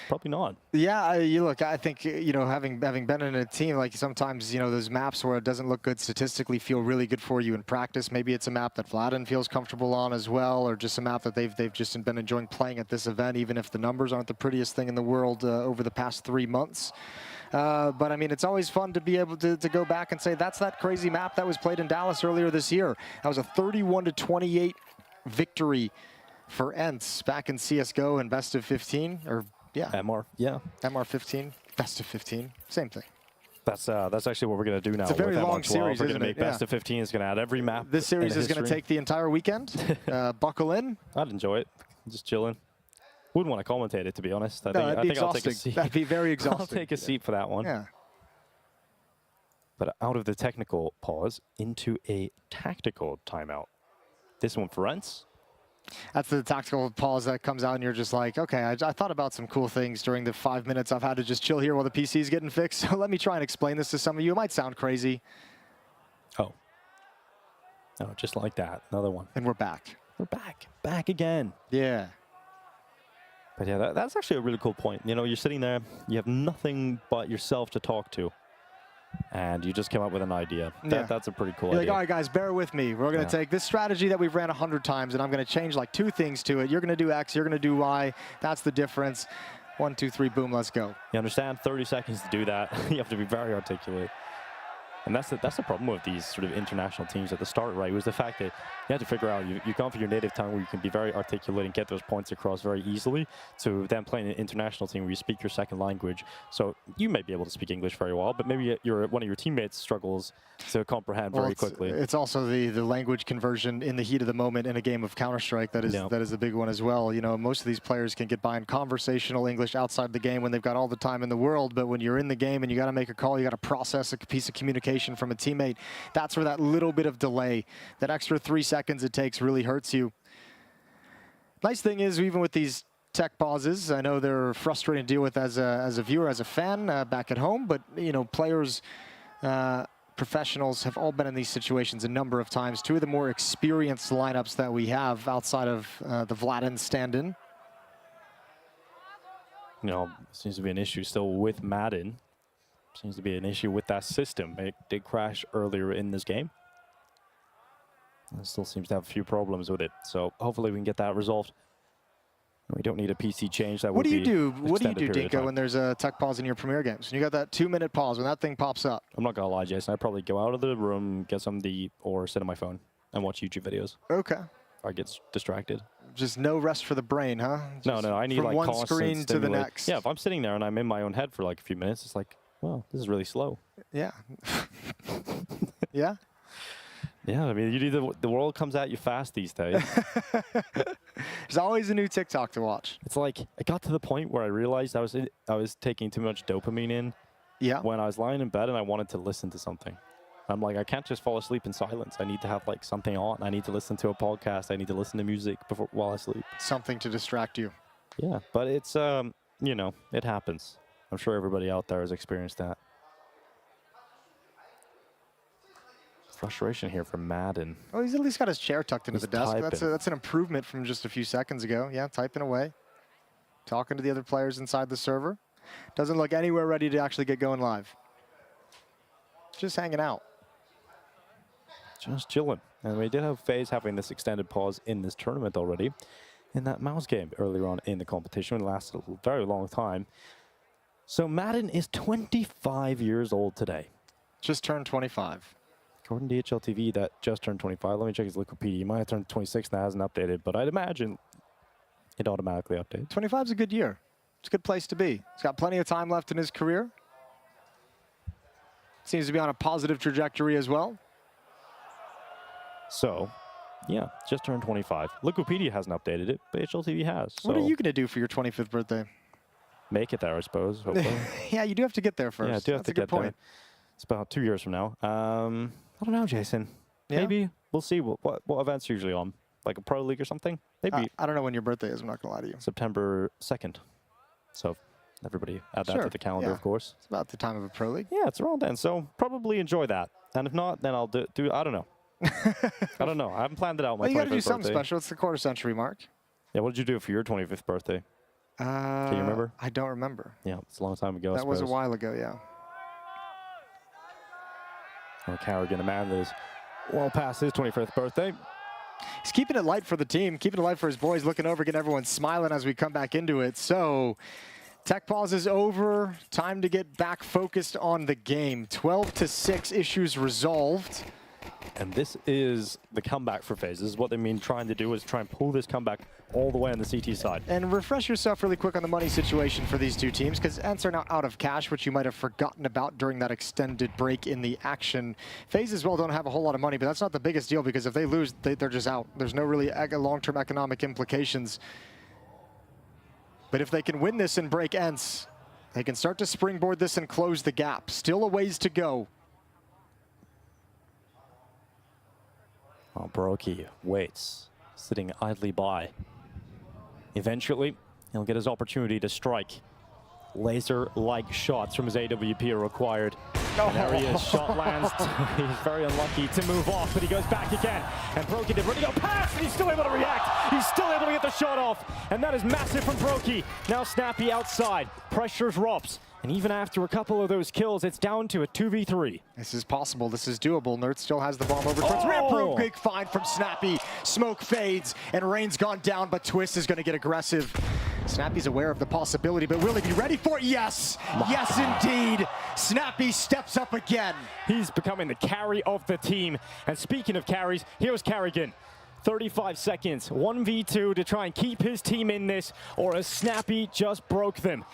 Probably not. Yeah, you look, I think, you know, having been in a team, like sometimes, you know, those maps where it doesn't look good statistically feel really good for you in practice. Maybe it's a map that Vladden feels comfortable on as well, or just a map that they've just been enjoying playing at this event, even if the numbers aren't the prettiest thing in the world over the past 3 months. But I mean, it's always fun to be able to go back and say, that's that crazy map that was played in Dallas earlier this year. That was a 31-28 victory for ENCE back in CSGO and best of 15, or yeah. MR, yeah. MR 15, best of 15, same thing. That's actually what we're going to do now. It's a very long series, We're going to make it? best of 15. It's going to add every map. This series is going to take the entire weekend. Buckle in. I'd enjoy it. Just chilling. Wouldn't want to commentate it, to be honest. I think I'll take a seat. That'd be very exhausting. I'll take a seat for that one. Yeah. But out of the technical pause into a tactical timeout. This one for ENCE. That's the tactical pause that comes out and you're just like, okay, I thought about some cool things during the 5 minutes I've had to just chill here while the PC's getting fixed. So let me try and explain this to some of you. It might sound crazy. Oh. Oh, just like that. Another one. And we're back. We're back. Back again. Yeah. But yeah, that's actually a really cool point. You know, you're sitting there, you have nothing but yourself to talk to, and you just come up with an idea. That's a pretty cool You're idea. like, all right, guys, bear with me. We're going to take this strategy that we've ran 100 times, and I'm going to change like 2 things to it. You're going to do X, you're going to do Y. That's the difference. 1, 2, 3, boom, let's go. You understand? 30 seconds to do that. You have to be very articulate. And that's the problem with these sort of international teams at the start, right? Was the fact that you have to figure out, you've gone for your native tongue where you can be very articulate and get those points across very easily, to then playing an international team where you speak your second language. So you may be able to speak English very well, but maybe one of your teammates struggles to comprehend very quickly. It's also the language conversion in the heat of the moment in a game of Counter-Strike that is a big one as well. You know, most of these players can get by in conversational English outside the game when they've got all the time in the world, but when you're in the game and you got to make a call, you got to process a piece of communication from a teammate, that's where that little bit of delay, that extra 3 seconds it takes, really hurts you. Nice thing is, even with these tech pauses, I know they're frustrating to deal with as a viewer, as a fan back at home, but you know, players, professionals have all been in these situations a number of times. 2 of the more experienced lineups that we have outside of the Vladin stand-in. You know, seems to be an issue still with Madden. Seems to be an issue with that system. It did crash earlier in this game. It still seems to have a few problems with it. So hopefully we can get that resolved. We don't need a PC change. That What would do you be do? What do you extended do, period of Dinko, time. when there's a tech pause in your Premier games? When you got that 2-minute pause, when that thing pops up? I'm not gonna lie, Jason. I'd probably go out of the room, get something to eat, or sit on my phone and watch YouTube videos. Okay. Or get distracted. Just no rest for the brain, huh? No, I need from like one constant screen to the stimulate. next. Yeah, if I'm sitting there and I'm in my own head for like a few minutes, it's like, well, this is really slow. Yeah. Yeah. Yeah, I mean, the world comes at you fast these days. There's always a new TikTok to watch. It's like I got to the point where I realized I was taking too much dopamine in. Yeah. When I was lying in bed and I wanted to listen to something. I'm like, I can't just fall asleep in silence. I need to have like something on. I need to listen to a podcast. I need to listen to music while I sleep. Something to distract you. Yeah, but it's you know, it happens. I'm sure everybody out there has experienced that. Frustration here from Madden. Oh, he's at least got his chair tucked into He's the desk. typing. That's an improvement from just a few seconds ago. Yeah, typing away. Talking to the other players inside the server. Doesn't look anywhere ready to actually get going live. Just hanging out. Just chilling. And we did have FaZe having this extended pause in this tournament already. In that MOUZ game earlier on in the competition. It lasted a very long time. So Madden is 25 years old today. Just turned 25. According to HLTV, that just turned 25. Let me check his Wikipedia. He might have turned 26 and that hasn't updated, but I'd imagine it automatically updates. 25 is a good year. It's a good place to be. He's got plenty of time left in his career. Seems to be on a positive trajectory as well. So, yeah, just turned 25. Wikipedia hasn't updated it, but HLTV has. So What are you going to do for your 25th birthday? make it there, I suppose. Hopefully. Yeah, you do have to get there first. Yeah, I do have That's to a good get point. there. It's about 2 years from now. I don't know, Jason. Yeah? Maybe we'll see what events are usually on, like a pro league or something. Maybe I don't know when your birthday is. I'm not gonna lie to you. September 2nd. So everybody add that Sure, to the calendar, yeah. of course. It's about the time of a pro league. Yeah, it's around then. So probably enjoy that. And if not, then I'll do I don't know. I don't know. I haven't planned it out. My Well, you got to 25th do something birthday. special. It's the quarter century mark. Yeah, what did you do for your 25th birthday? Can you remember? I don't remember. Yeah, it's a long time ago. I That was a suppose. while ago, yeah. Or Carrigan, a man that is well past his 25th birthday. He's keeping it light for the team, keeping it light for his boys, looking over, getting everyone smiling as we come back into it. So, tech pause is over. Time to get back focused on the game. 12-6, issues resolved. And this is the comeback for FaZe. This is what they mean trying to do, is try and pull this comeback all the way on the CT side. And refresh yourself really quick on the money situation for these two teams, because Ents are now out of cash, which you might have forgotten about during that extended break in the action. FaZe as well don't have a whole lot of money, but that's not the biggest deal, because if they lose, they're just out. There's no really long-term economic implications. But if they can win this and break Ents, they can start to springboard this and close the gap. Still a ways to go. Oh, Baroki waits, sitting idly by. Eventually, he'll get his opportunity to strike. Laser-like shots from his AWP are required. And there he is, shot lands. He's very unlucky to move off, but he goes back again. And Brokey did really go past, and he's still able to react. He's still able to get the shot off. And that is massive from Brokey. Now Snappy outside, pressures Rops. And even after a couple of those kills, it's down to a 2v3. This is possible. This is doable. Nerd still has the bomb over towards ramp room. Big find from Snappy. Smoke fades, and Rain's gone down, but Twist is going to get aggressive. Snappy's aware of the possibility, but will he be ready for it? Yes! Yes, indeed! Snappy steps up again. He's becoming the carry of the team. And speaking of carries, here's Carrigan. 35 seconds, 1v2 to try and keep his team in this, or as Snappy just broke them.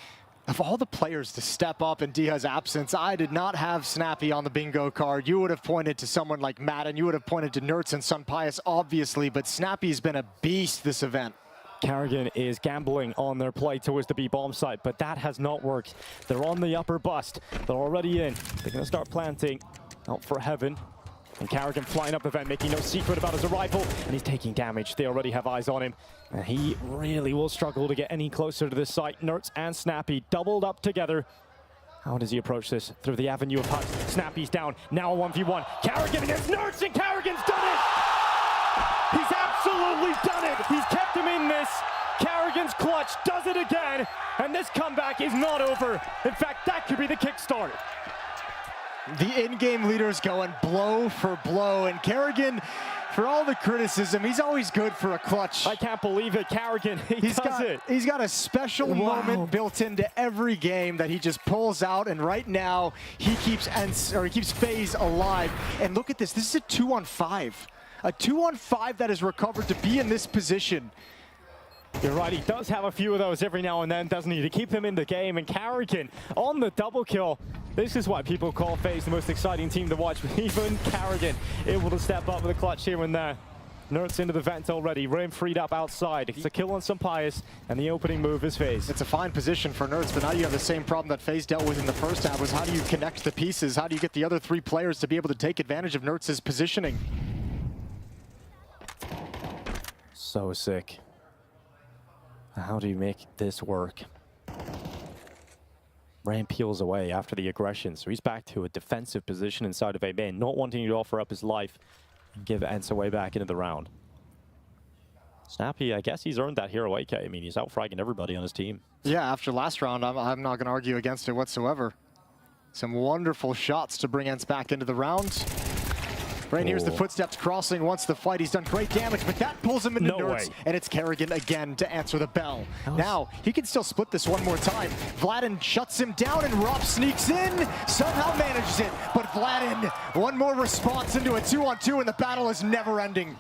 Of all the players to step up in Dia's absence, I did not have Snappy on the bingo card. You would have pointed to someone like Madden. You would have pointed to Nertz and Sun Pius, obviously, but Snappy's been a beast this event. Carrigan is gambling on their play towards the B bomb site, but that has not worked. They're on the upper bust. They're already in. They're going to start planting out for heaven. And Carrigan flying up the vent, making no secret about his arrival, and he's taking damage. They already have eyes on him, and he really will struggle to get any closer to this site. Nertz and Snappy doubled up together. How does he approach this? Through the avenue of huts. Snappy's down, now a 1v1. Carrigan against Nertz, and Carrigan's done it! He's absolutely done it! He's kept him in this. Carrigan's clutch does it again, and this comeback is not over. In fact, that could be the kickstart. The in-game leaders going blow for blow, and Carrigan, for all the criticism, he's always good for a clutch. I can't believe it, Carrigan, he's got a special moment built into every game that he just pulls out, and right now he keeps FaZe alive. And look at this, this is a 2-on-5. A 2-on-5 that is recovered to be in this position. You're right, he does have a few of those every now and then, doesn't he, to keep him in the game. And Carrigan on the double kill. This is why people call FaZe the most exciting team to watch. Even Carrigan able to step up with a clutch here and there. Nertz into the vent already. Rim freed up outside. It's a kill on some Pius, and the opening move is FaZe. It's a fine position for Nertz, but now you have the same problem that FaZe dealt with in the first half, was how do you connect the pieces? How do you get the other three players to be able to take advantage of Nertz's positioning? So sick. How do you make this work? Ram peels away after the aggression, so he's back to a defensive position inside of A main, not wanting to offer up his life and give Ents a way back into the round. Snappy, I guess he's earned that hero AK. I mean, he's out-fragging everybody on his team. Yeah, after last round, I'm not going to argue against it whatsoever. Some wonderful shots to bring Ents back into the round. Rain here's the footsteps crossing once the fight. He's done great damage, but that pulls him into Nertz, and it's Carrigan again to answer the bell. Now, he can still split this one more time. Vladin shuts him down, and Rop sneaks in, somehow manages it. But Vladin, one more response into a 2-on-2, and the battle is never ending.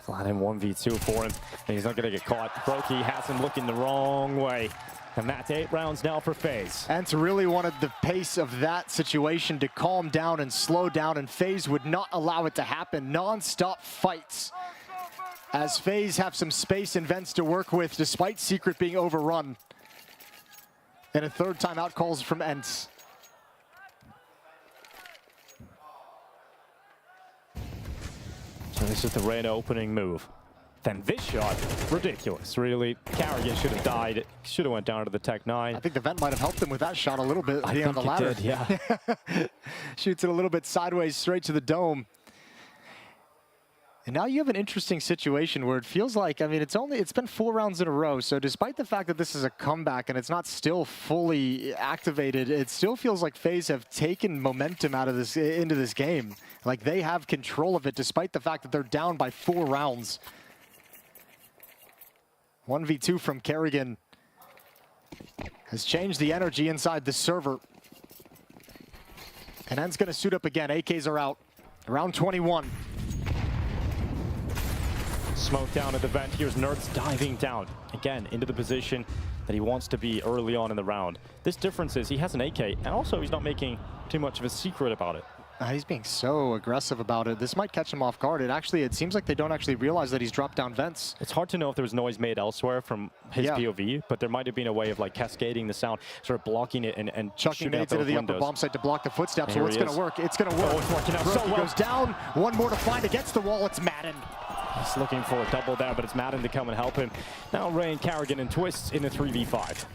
Vladin 1v2 for him, and he's not going to get caught. Brokey has him looking the wrong way. And that's 8 rounds now for FaZe. Ents really wanted the pace of that situation to calm down and slow down, and FaZe would not allow it to happen. Non-stop fights as FaZe have some space and vents to work with despite Secret being overrun. And a third timeout calls from Ents. So this is the Rain opening move. Then this shot, ridiculous, really. Carrigan should have died. Should have went down to the Tech 9. I think the vent might have helped him with that shot a little bit. Being on the ladder. Did, yeah. Shoots it a little bit sideways, straight to the dome. And now you have an interesting situation where it feels like, I mean, it's been 4 rounds in a row. So despite the fact that this is a comeback and it's not still fully activated, it still feels like FaZe have taken momentum out of this into this game. Like they have control of it, despite the fact that they're down by 4 rounds. 1v2 from Carrigan has changed the energy inside the server. And Ents gonna suit up again. AKs are out. Round 21. Smoke down at the vent. Here's Nertz diving down again into the position that he wants to be early on in the round. This difference is he has an AK, and also he's not making too much of a secret about it. He's being so aggressive about it. This might catch him off guard. It seems like they don't actually realize that he's dropped down vents. It's hard to know if there was noise made elsewhere from his POV, but there might have been a way of like cascading the sound, sort of blocking it and chucking nades into the upper bomb site to block the footsteps. So it's going to work. It's going to work. Oh, it's working out so well. Goes down. One more to find against the wall. It's Madden. He's looking for a double there, but it's Madden to come and help him. Now Rain, Carrigan, and Twists in a 3v5.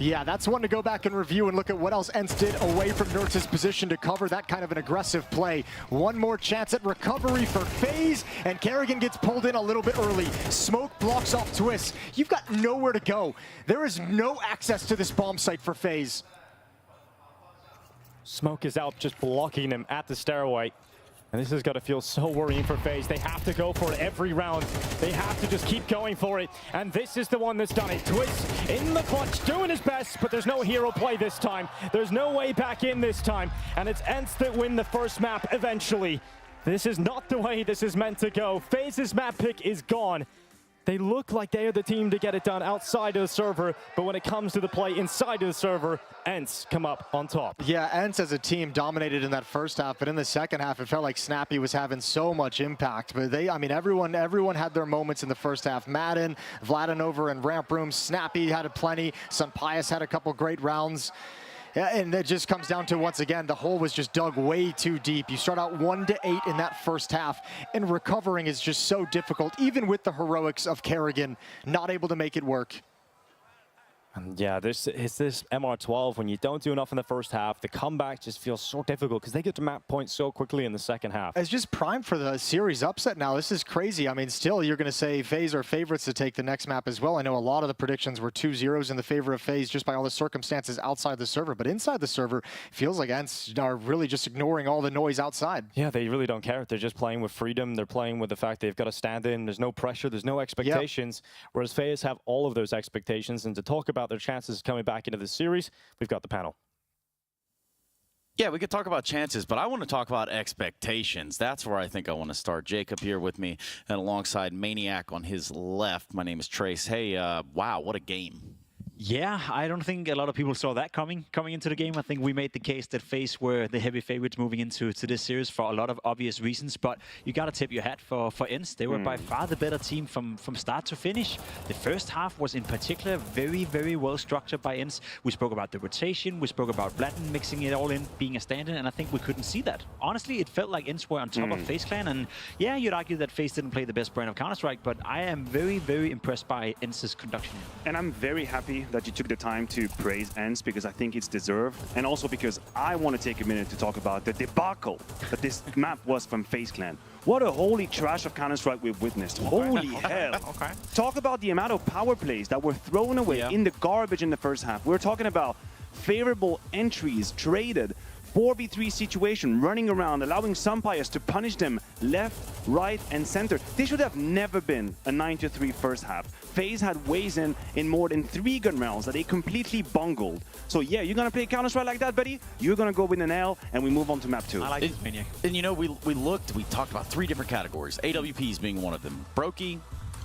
Yeah, that's one to go back and review and look at what else ENCE did away from Nertz's position to cover that kind of an aggressive play. One more chance at recovery for FaZe, and Kerrigan gets pulled in a little bit early. Smoke blocks off Twist. You've got nowhere to go. There is no access to this bomb site for FaZe. Smoke is out, just blocking him at the stairway. And this has got to feel so worrying for FaZe. They have to go for it every round. They have to just keep going for it. And this is the one that's done it. Twist in the clutch, doing his best, but there's no hero play this time. There's no way back in this time. And it's ENCE that win the first map eventually. This is not the way this is meant to go. FaZe's map pick is gone. They look like they are the team to get it done outside of the server, but when it comes to the play inside of the server, ENCE come up on top. Yeah, ENCE as a team dominated in that first half, but in the second half, it felt like Snappy was having so much impact. But I mean, everyone had their moments in the first half. Madden, Vladinover, and Ramp Room. Snappy had plenty. Sunpius had a couple great rounds. Yeah, and it just comes down to, once again, the hole was just dug way too deep. You start out 1-8 in that first half, and recovering is just so difficult, even with the heroics of Kerrigan, not able to make it work. And yeah, this MR12, when you don't do enough in the first half, the comeback just feels so difficult because they get to map points so quickly in the second half. It's just prime for the series upset now. This is crazy. I mean, still, you're going to say FaZe are favorites to take the next map as well. I know a lot of the predictions were 2-0s in the favor of FaZe just by all the circumstances outside the server. But inside the server, it feels like ENCE are really just ignoring all the noise outside. Yeah, they really don't care. They're just playing with freedom. They're playing with the fact they've got to stand in. There's no pressure. There's no expectations. Yep. Whereas FaZe have all of those expectations. And to talk about their chances coming back into the series, we've got the panel. Yeah, we could talk about chances, but I want to talk about expectations. That's where I think I want to start. Jacob here with me, and alongside Maniac on his left. My name is Trace. Hey, wow, what a game. Yeah, I don't think a lot of people saw that coming into the game. I think we made the case that FaZe were the heavy favorites moving into this series for a lot of obvious reasons, but you got to tip your hat for ENCE. They were by far the better team from start to finish. The first half was in particular very, very well structured by ENCE. We spoke about the rotation, we spoke about Blatten mixing it all in, being a stand-in, and I think we couldn't see that. Honestly, it felt like ENCE were on top of FaZe Clan, and yeah, you'd argue that FaZe didn't play the best brand of Counter-Strike, but I am very, very impressed by ENCE's conduction here. And I'm very happy that you took the time to praise ENCE because I think it's deserved, and also because I want to take a minute to talk about the debacle that this map was from FaZe Clan. What a holy trash of Counter-Strike we've witnessed. Holy hell. Talk about the amount of power plays that were thrown away in the garbage in the first half. We're talking about favorable entries traded, 4v3 situation, running around, allowing Sunpius to punish them left, right, and center. This should have never been a 9-3 first half. FaZe had ways in more than 3 gun rounds that they completely bungled. So yeah, you're gonna play Counter-Strike like that, buddy? You're gonna go with an L, and we move on to map 2. I like this, Maniac. And you know, we talked about 3 different categories, AWPs being one of them. Brokey,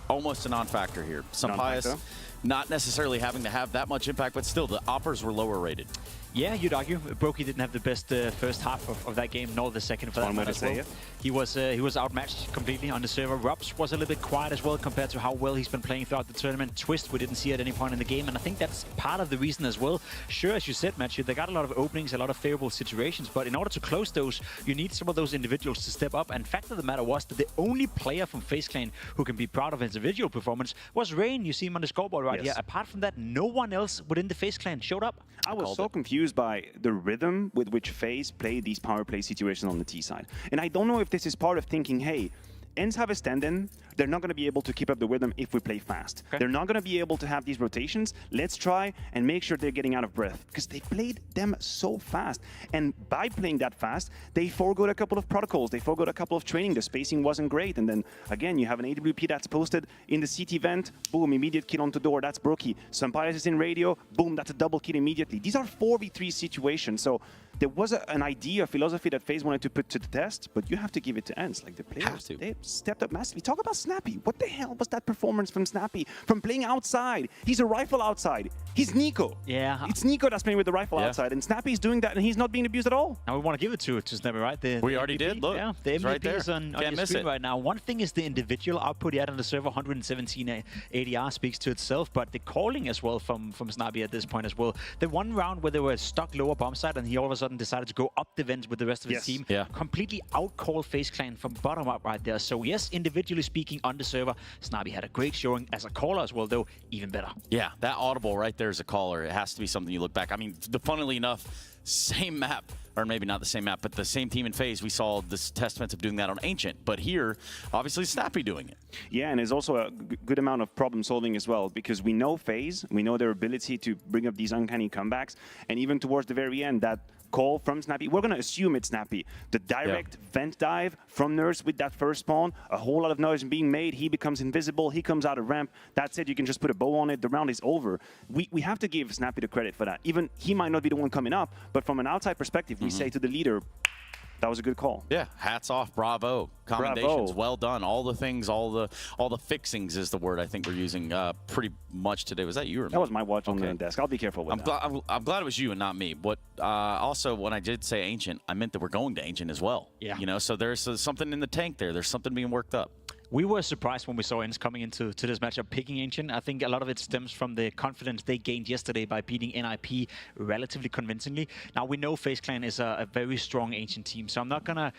almost a non-factor here. Sunpius, not necessarily having to have that much impact, but still, the Oppers were lower rated. Yeah, you'd argue. Brokey didn't have the best first half of that game, nor the second for that matter as well. He was outmatched completely on the server. Robs was a little bit quiet as well compared to how well he's been playing throughout the tournament. Twist, we didn't see at any point in the game, and I think that's part of the reason as well. Sure, as you said, Matthew, they got a lot of openings, a lot of favorable situations, but in order to close those, you need some of those individuals to step up, and fact of the matter was that the only player from FaZe Clan who can be proud of his individual performance was Rain. You see him on the scoreboard right here. Apart from that, no one else within the FaZe Clan showed up. I was so confused by the rhythm with which FaZe played these power play situations on the T side. And I don't know if this is part of thinking, hey, ENCE have a stand-in, they're not going to be able to keep up the rhythm if we play fast. They're not going to be able to have these rotations. Let's try and make sure they're getting out of breath, because they played them so fast. And by playing that fast, they forgot a couple of protocols, they forgot a couple of training, the spacing wasn't great. And then, again, you have an AWP that's posted in the CT vent, boom, immediate kill onto door, that's Brokey. Sunpius is in radio, boom, that's a double kill immediately. These are 4v3 situations, so there was an idea, a philosophy that FaZe wanted to put to the test, but you have to give it to ENCE. Like, the players, they stepped up massively. Talk about Snappy. What the hell was that performance from Snappy? From playing outside. He's a rifle outside. He's Nico. Yeah. It's Nico that's playing with the rifle outside, and Snappy's doing that, and he's not being abused at all. Now we want to give it to Snappy, right? We already did. Look, yeah, the MVP right there. is on your screen right now. One thing is the individual output he had on the server, 117 ADR speaks to itself, but the calling as well from Snappy at this point as well. The one round where they were stuck lower bomb side, and he all of a sudden sudden decided to go up the vent with the rest of his team. Yeah. Completely out-called FaZe Clan from bottom up right there. So yes, individually speaking on the server, Snobby had a great showing as a caller as well, though even better. Yeah, that audible right there as a caller, it has to be something you look back. I mean, funnily enough, same map, or maybe not the same map, but the same team in FaZe, we saw this testament of doing that on Ancient. But here, obviously, Snappy doing it. Yeah, and there's also a good amount of problem solving as well, because we know FaZe, we know their ability to bring up these uncanny comebacks, and even towards the very end, that call from Snappy, we're going to assume it's Snappy. The direct vent dive from Nurse with that first spawn, a whole lot of noise being made, he becomes invisible, he comes out of ramp, that's it, you can just put a bow on it, the round is over. We have to give Snappy the credit for that. Even he might not be the one coming up, but from an outside perspective, we say to the leader, that was a good call. Yeah, hats off, bravo, commendations, well done. All the things, all the fixings is the word I think we're using pretty much today. Was that you or me? That was my watch on the desk. I'll be careful with that. I'm glad it was you and not me. But also, when I did say Ancient, I meant that we're going to Ancient as well. Yeah. You know, so there's something in the tank there. There's something being worked up. We were surprised when we saw ENCE coming into this matchup picking Ancient. I think a lot of it stems from the confidence they gained yesterday by beating NIP relatively convincingly. Now, we know FaZe Clan is a very strong Ancient team, so I'm not gonna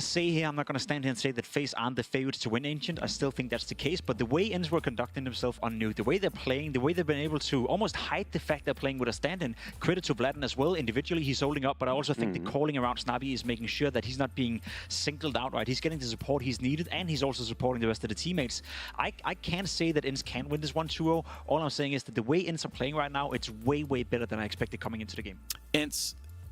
stand here and say that FaZe aren't the favorites to win Ancient. I still think that's the case, but the way ENCE were conducting themselves on Nuke, the way they're playing, the way they've been able to almost hide the fact they're playing with a stand-in, credit to Vladden as well. Individually, he's holding up, but I also think the calling around Snobby is making sure that he's not being singled out, right? He's getting the support he's needed, and he's also supporting the rest of the teammates. I can't say that ENCE can win this 1-2-0. All I'm saying is that the way ENCE are playing right now, it's way, way better than I expected coming into the game.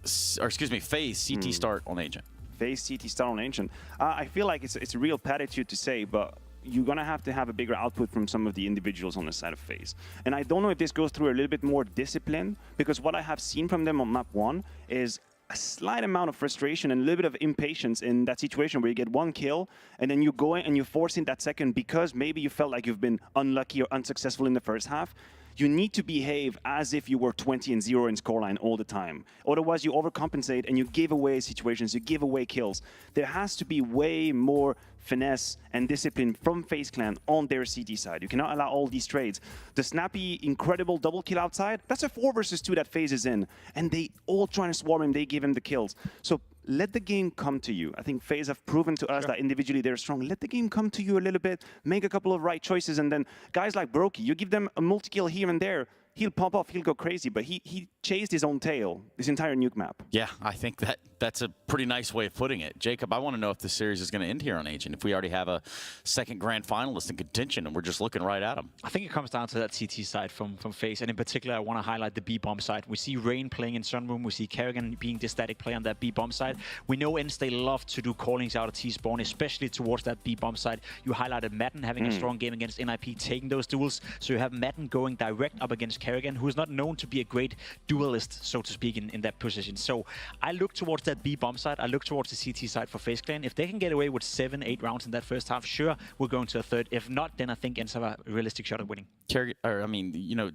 FaZe CT start on Ancient. FaZe CT start on Ancient. I feel like it's a real platitude to say, but you're going to have a bigger output from some of the individuals on the side of FaZe. And I don't know if this goes through a little bit more discipline, because what I have seen from them on map 1 is a slight amount of frustration and a little bit of impatience in that situation where you get one kill and then you go in and you force in that second because maybe you felt like you've been unlucky or unsuccessful in the first half. You need to behave as if you were 20-0 in scoreline all the time. Otherwise, you overcompensate and you give away situations, you give away kills. There has to be way more finesse and discipline from FaZe Clan on their CT side. You cannot allow all these trades. The Snappy, incredible double kill outside, that's a 4 versus 2 that FaZe is in. And they all trying to swarm him, they give him the kills. So let the game come to you. I think FaZe have proven to us that individually they're strong. Let the game come to you a little bit, make a couple of right choices, and then guys like Brokey, you give them a multi-kill here and there, he'll pop off, he'll go crazy, but he chased his own tail this entire Nuke map. Yeah, I think that's a pretty nice way of putting it. Jacob, I want to know if this series is going to end here on Ancient, if we already have a second grand finalist in contention and we're just looking right at him. I think it comes down to that CT side from FaZe, and in particular, I want to highlight the B-bomb side. We see Rain playing in Sunroom, we see Kerrigan being the static play on that B-bomb side. We know ENCE, they love to do callings out of T-spawn, especially towards that B-bomb side. You highlighted Madden having a strong game against NIP, taking those duels. So you have Madden going direct up against Kerrigan, who is not known to be a great duelist, so to speak, in that position. So I look towards that B-bomb side. I look towards the CT side for FaZe Clan. If they can get away with 7-8 rounds in that first half, sure, we're going to a third. If not, then I think ENCE have a realistic shot at winning. Kerrigan, or I mean, you know,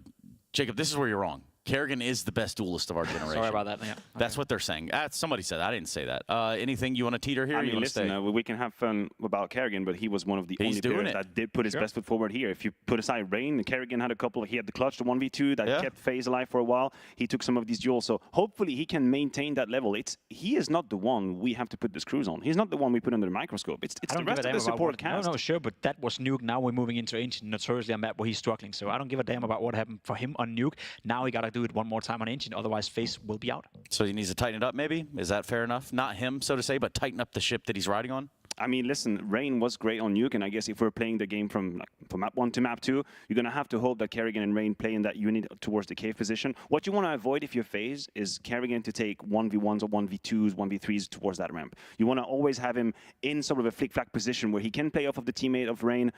Jacob, this is where you're wrong. Kerrigan is the best duelist of our generation. Sorry about that. Yeah. That's what they're saying. Somebody said that. I didn't say that. Anything you want to teeter here? I mean, listen, we can have fun about Kerrigan, but he was one of the only players that did put his best foot forward here. If you put aside Rain, Kerrigan had a couple. He had the clutch, the 1v2 that kept FaZe alive for a while. He took some of these duels, so hopefully he can maintain that level. He is not the one we have to put the screws on. He's not the one we put under the microscope. It's the rest of the support cast. No, sure, but that was Nuke. Now we're moving into Ancient, notoriously a map where he's struggling. So I don't give a damn about what happened for him on Nuke. Now he got to do it one more time on Ancient, otherwise FaZe will be out. So he needs to tighten it up, maybe? Is that fair enough? Not him, so to say, but tighten up the ship that he's riding on? I mean, listen, Rain was great on Nuke, and I guess if we're playing the game from map 1 to map 2, you're going to have to hope that Kerrigan and Rain play in that unit towards the cave position. What you want to avoid if you're FaZe is Kerrigan to take 1v1s or 1v2s, 1v3s towards that ramp. You want to always have him in sort of a flick-flack position where he can play off of the teammate of Rain.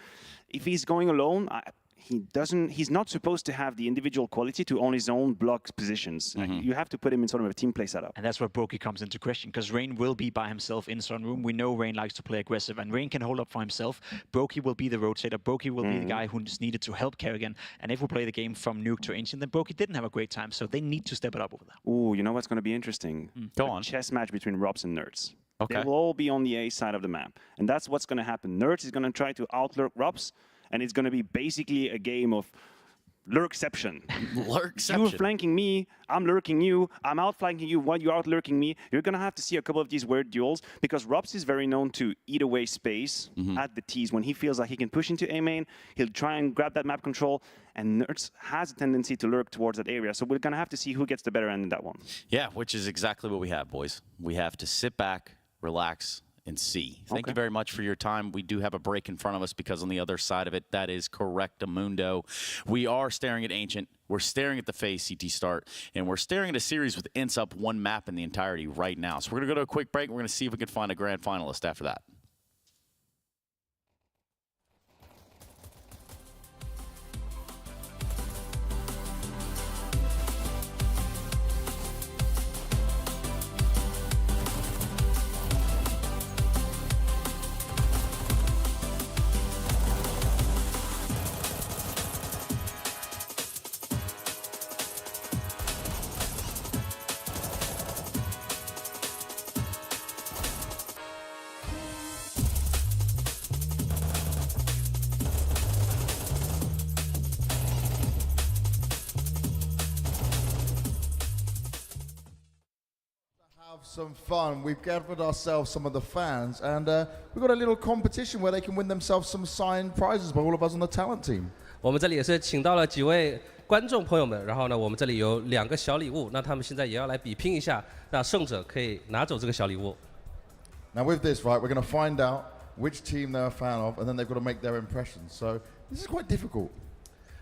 If he's going alone, he's not supposed to have the individual quality to own his own block positions. You have to put him in sort of a team play setup. And that's where Brokey comes into question, because Rain will be by himself in Sunroom. We know Rain likes to play aggressive, and Rain can hold up for himself. Brokey will be the rotator. Brokey will be the guy who's needed to help Kerrigan. And if we play the game from Nuke to Ancient, then Brokey didn't have a great time, so they need to step it up over there. Ooh, you know what's going to be interesting? Go on. Chess match between Robs and Nerds. Okay. They will all be on the A side of the map. And that's what's going to happen. Nerds is going to try to outlurk Robs, and it's going to be basically a game of lurkception. Lurkception. You're flanking me, I'm lurking you, I'm outflanking you while you're out lurking me. You're going to have to see a couple of these weird duels because Robs is very known to eat away space at the T's. When he feels like he can push into A main, he'll try and grab that map control, and Nerds has a tendency to lurk towards that area. So we're going to have to see who gets the better end in that one. Yeah, which is exactly what we have, boys. We have to sit back, relax, and see. Thank you very much for your time. We do have a break in front of us because on the other side of it, that is Correctamundo. We are staring at Ancient. We're staring at the FaZe CT start, and we're staring at a series with Ints up one map in the entirety right now. So we're going to go to a quick break. We're going to see if we can find a grand finalist after that. Some fun. We've gathered ourselves some of the fans, and we've got a little competition where they can win themselves some signed prizes by all of us on the talent team. 我们这里也是请到了几位观众朋友们，然后呢，我们这里有2个小礼物，那他们现在也要来比拼一下，那胜者可以拿走这个小礼物。Now with this, right, we're going to find out which team they're a fan of, and then they've got to make their impressions. So this is quite difficult.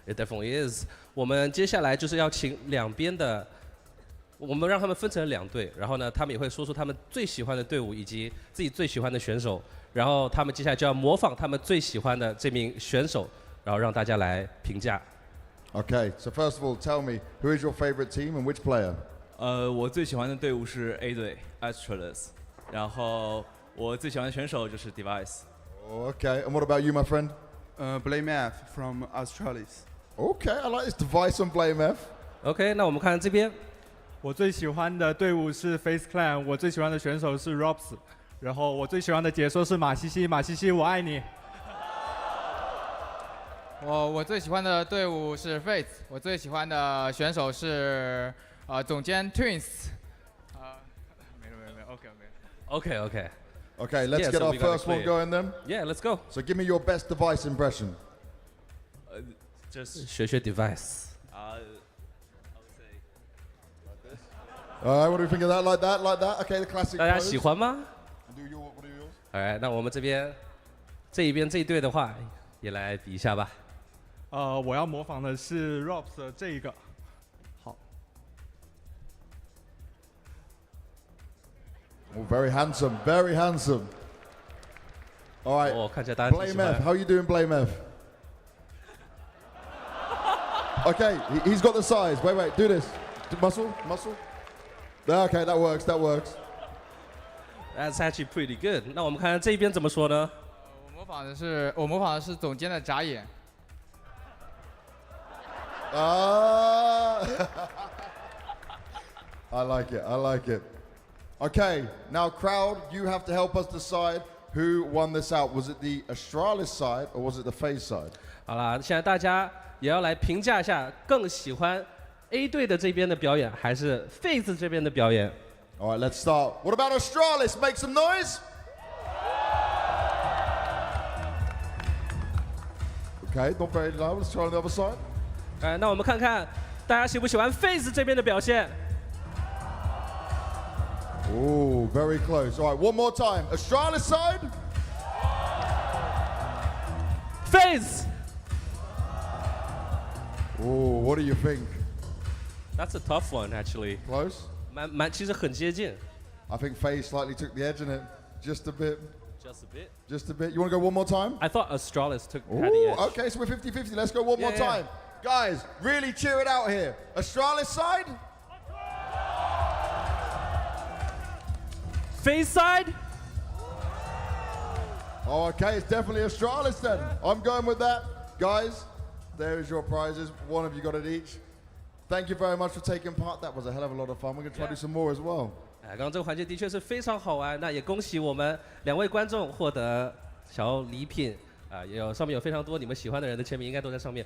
It definitely is. 我们接下来就是要请两边的。 我们让他们分成2队，然后呢，他们也会说出他们最喜欢的队伍以及自己最喜欢的选手，然后他们接下来就要模仿他们最喜欢的这名选手，然后让大家来评价。Okay, so first of all, tell me who is your favorite team and which player? 我最喜欢的队伍是 A 队 Astralis， 然后我最喜欢的选手就是 Device。Okay, and what about you, my friend? BlameF from Astralis. Okay, I like this Device on BlameF. OK， 那我们看这边。 我最喜欢的队伍是 FaZe Clan， 我最喜欢的选手是 Robs， 然后我最喜欢的解说是马西西，马西西我爱你。我最喜欢的队伍是 FaZe， 我最喜欢的选手是总监 Twins。没有 OK。 Okay, let's get our first one going then. Yeah, let's go. So give me your best Device impression. Just 学 Device. All right, what do you think of that? Like that? Okay, the classic. 大家喜欢吗 What are yours? Alright， 那我们这边这一队的话，也来比一下吧。我要模仿的是 Robs 的这一个。好。Oh, very handsome, very handsome. All right. 看起来大家挺喜欢。 BlameF, how are you doing, BlameF? Okay, he's got the size. Wait, do this. Muscle. Okay, that works. That's actually pretty good. 那我们看看这边怎么说呢？我模仿的是总监的眨眼。I like it. Okay, now crowd, you have to help us decide who won this out. Was it the Astralis side or was it the FaZe side? 好啦，现在大家也要来评价一下，更喜欢 A 队的这边的表演，还是 FaZe 这边的表演 ？All right, let's start. What about Astralis? Make some noise. Okay, not very loud. Let's try on the other side. 那我们看看大家喜不喜欢 FaZe 这边的表现。 Oh, very close. All right, one more time. Astralis side. FaZe. Oh, what do you think? That's a tough one, actually. Close. 其实很接近。 I think FaZe slightly took the edge in it, just a bit. Just a bit. You want to go one more time? I thought Astralis had the edge. Okay, so we're 50-50. Let's go one more time. Guys, really cheer it out here. Astralis side? FaZe side? Oh, okay, it's definitely Astralis then. I'm going with that. Guys, there is your prizes. One of you got it each. Thank you very much for taking part. That was a hell of a lot of fun. We're going to try to do some more as well. 刚刚这个环节的确是非常好玩，那也恭喜我们2位观众获得小礼品，上面有非常多你们喜欢的人的签名，应该都在上面。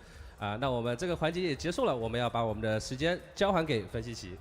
那我们这个环节也结束了，我们要把我们的时间交还给分析席。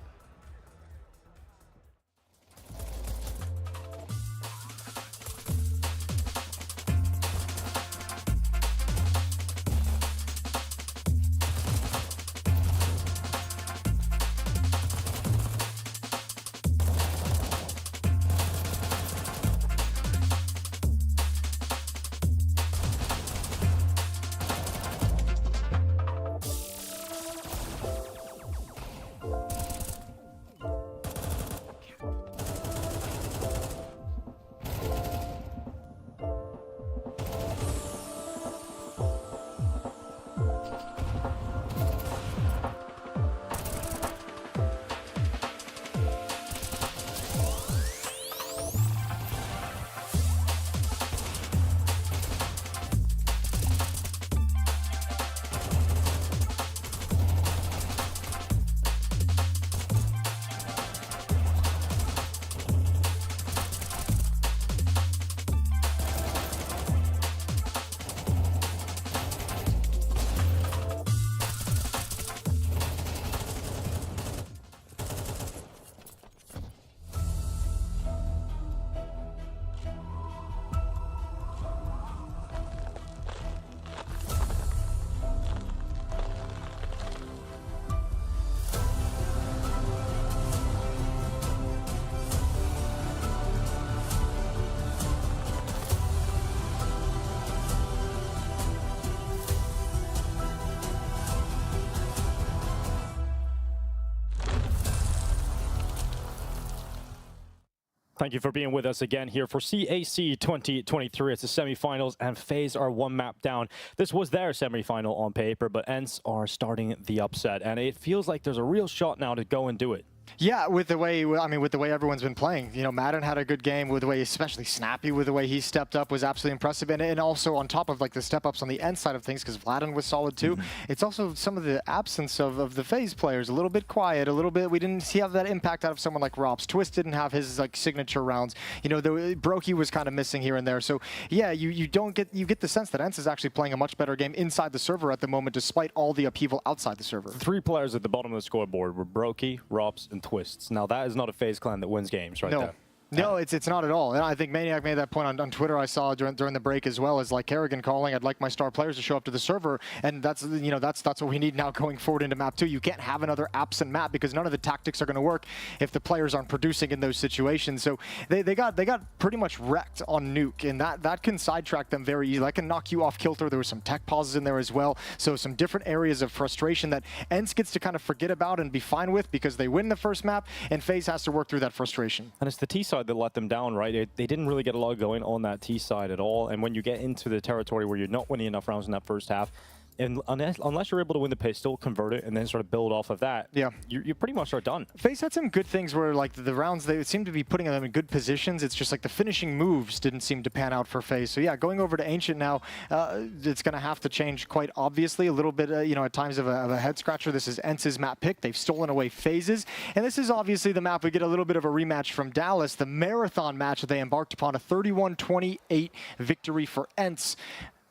Thank you for being with us again here for CAC 2023. It's the semifinals, and FaZe are one map down. This was their semifinal on paper, but ENCE are starting the upset, and it feels like there's a real shot now to go and do it. Yeah, with the way everyone's been playing. You know, Madden had a good game with the way, especially Snappy, with the way he stepped up was absolutely impressive. And also on top of like the step ups on the end side of things, because Vladin was solid too. It's also some of the absence of the FaZe players, a little bit quiet, a little bit. We didn't see have that impact out of someone like Robs. Twist didn't have his like signature rounds. You know, Brokey was kind of missing here and there. So yeah, you get the sense that ENCE is actually playing a much better game inside the server at the moment, despite all the upheaval outside the server. 3 players at the bottom of the scoreboard were Brokey, Robs, and Twists. Now that is not a FaZe clan that wins games right there. No, it's not at all. And I think Maniac made that point on Twitter. I saw during the break as well, as like Kerrigan calling, I'd like my star players to show up to the server, and that's what we need now going forward into map 2. You can't have another absent map because none of the tactics are going to work if the players aren't producing in those situations. So they got pretty much wrecked on Nuke, and that can sidetrack them very easily. That can knock you off kilter. There were some tech pauses in there as well. So some different areas of frustration that ENCE gets to kind of forget about and be fine with because they win the first map, and FaZe has to work through that frustration. And it's the T side that let them down, right? They didn't really get a lot going on that T side at all. And when you get into the territory where you're not winning enough rounds in that first half, and unless you're able to win the pistol, convert it, and then sort of build off of that, yeah, you pretty much are done. FaZe had some good things where like the rounds, they seem to be putting them in good positions. It's just like the finishing moves didn't seem to pan out for FaZe. So yeah, going over to Ancient now, it's going to have to change quite obviously a little bit, you know, at times of a head scratcher. This is ENCE's map pick. They've stolen away FaZe's, and this is obviously the map we get a little bit of a rematch from Dallas, the marathon match that they embarked upon, a 31-28 victory for ENCE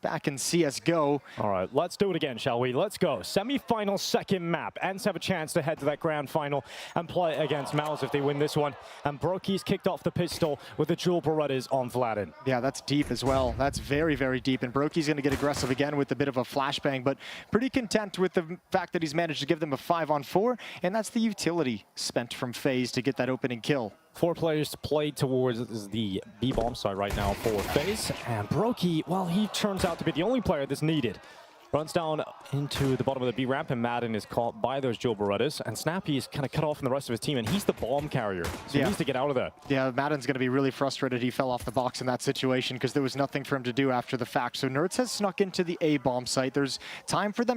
back in CSGO. All right, let's do it again, shall we? Let's go. Semi-final second map. ENCE have a chance to head to that grand final and play against MOUZ if they win this one. And Brokey's kicked off the pistol with the dual Berettas on Vladin. Yeah, that's deep as well. That's very, very deep. And Brokey's going to get aggressive again with a bit of a flashbang, but pretty content with the fact that he's managed to give them a 5-on-4. And that's the utility spent from FaZe to get that opening kill. 4 players played towards the B-bomb side right now for FaZe. And Brokey, well, he turns out to be the only player that's needed. Runs down into the bottom of the B ramp, and Madden is caught by those dual Berettas. And Snappy is kind of cut off from the rest of his team, and he's the bomb carrier. So he needs to get out of there. Yeah, Madden's going to be really frustrated he fell off the box in that situation because there was nothing for him to do after the fact. So Nerds has snuck into the A bomb site. There's time for them to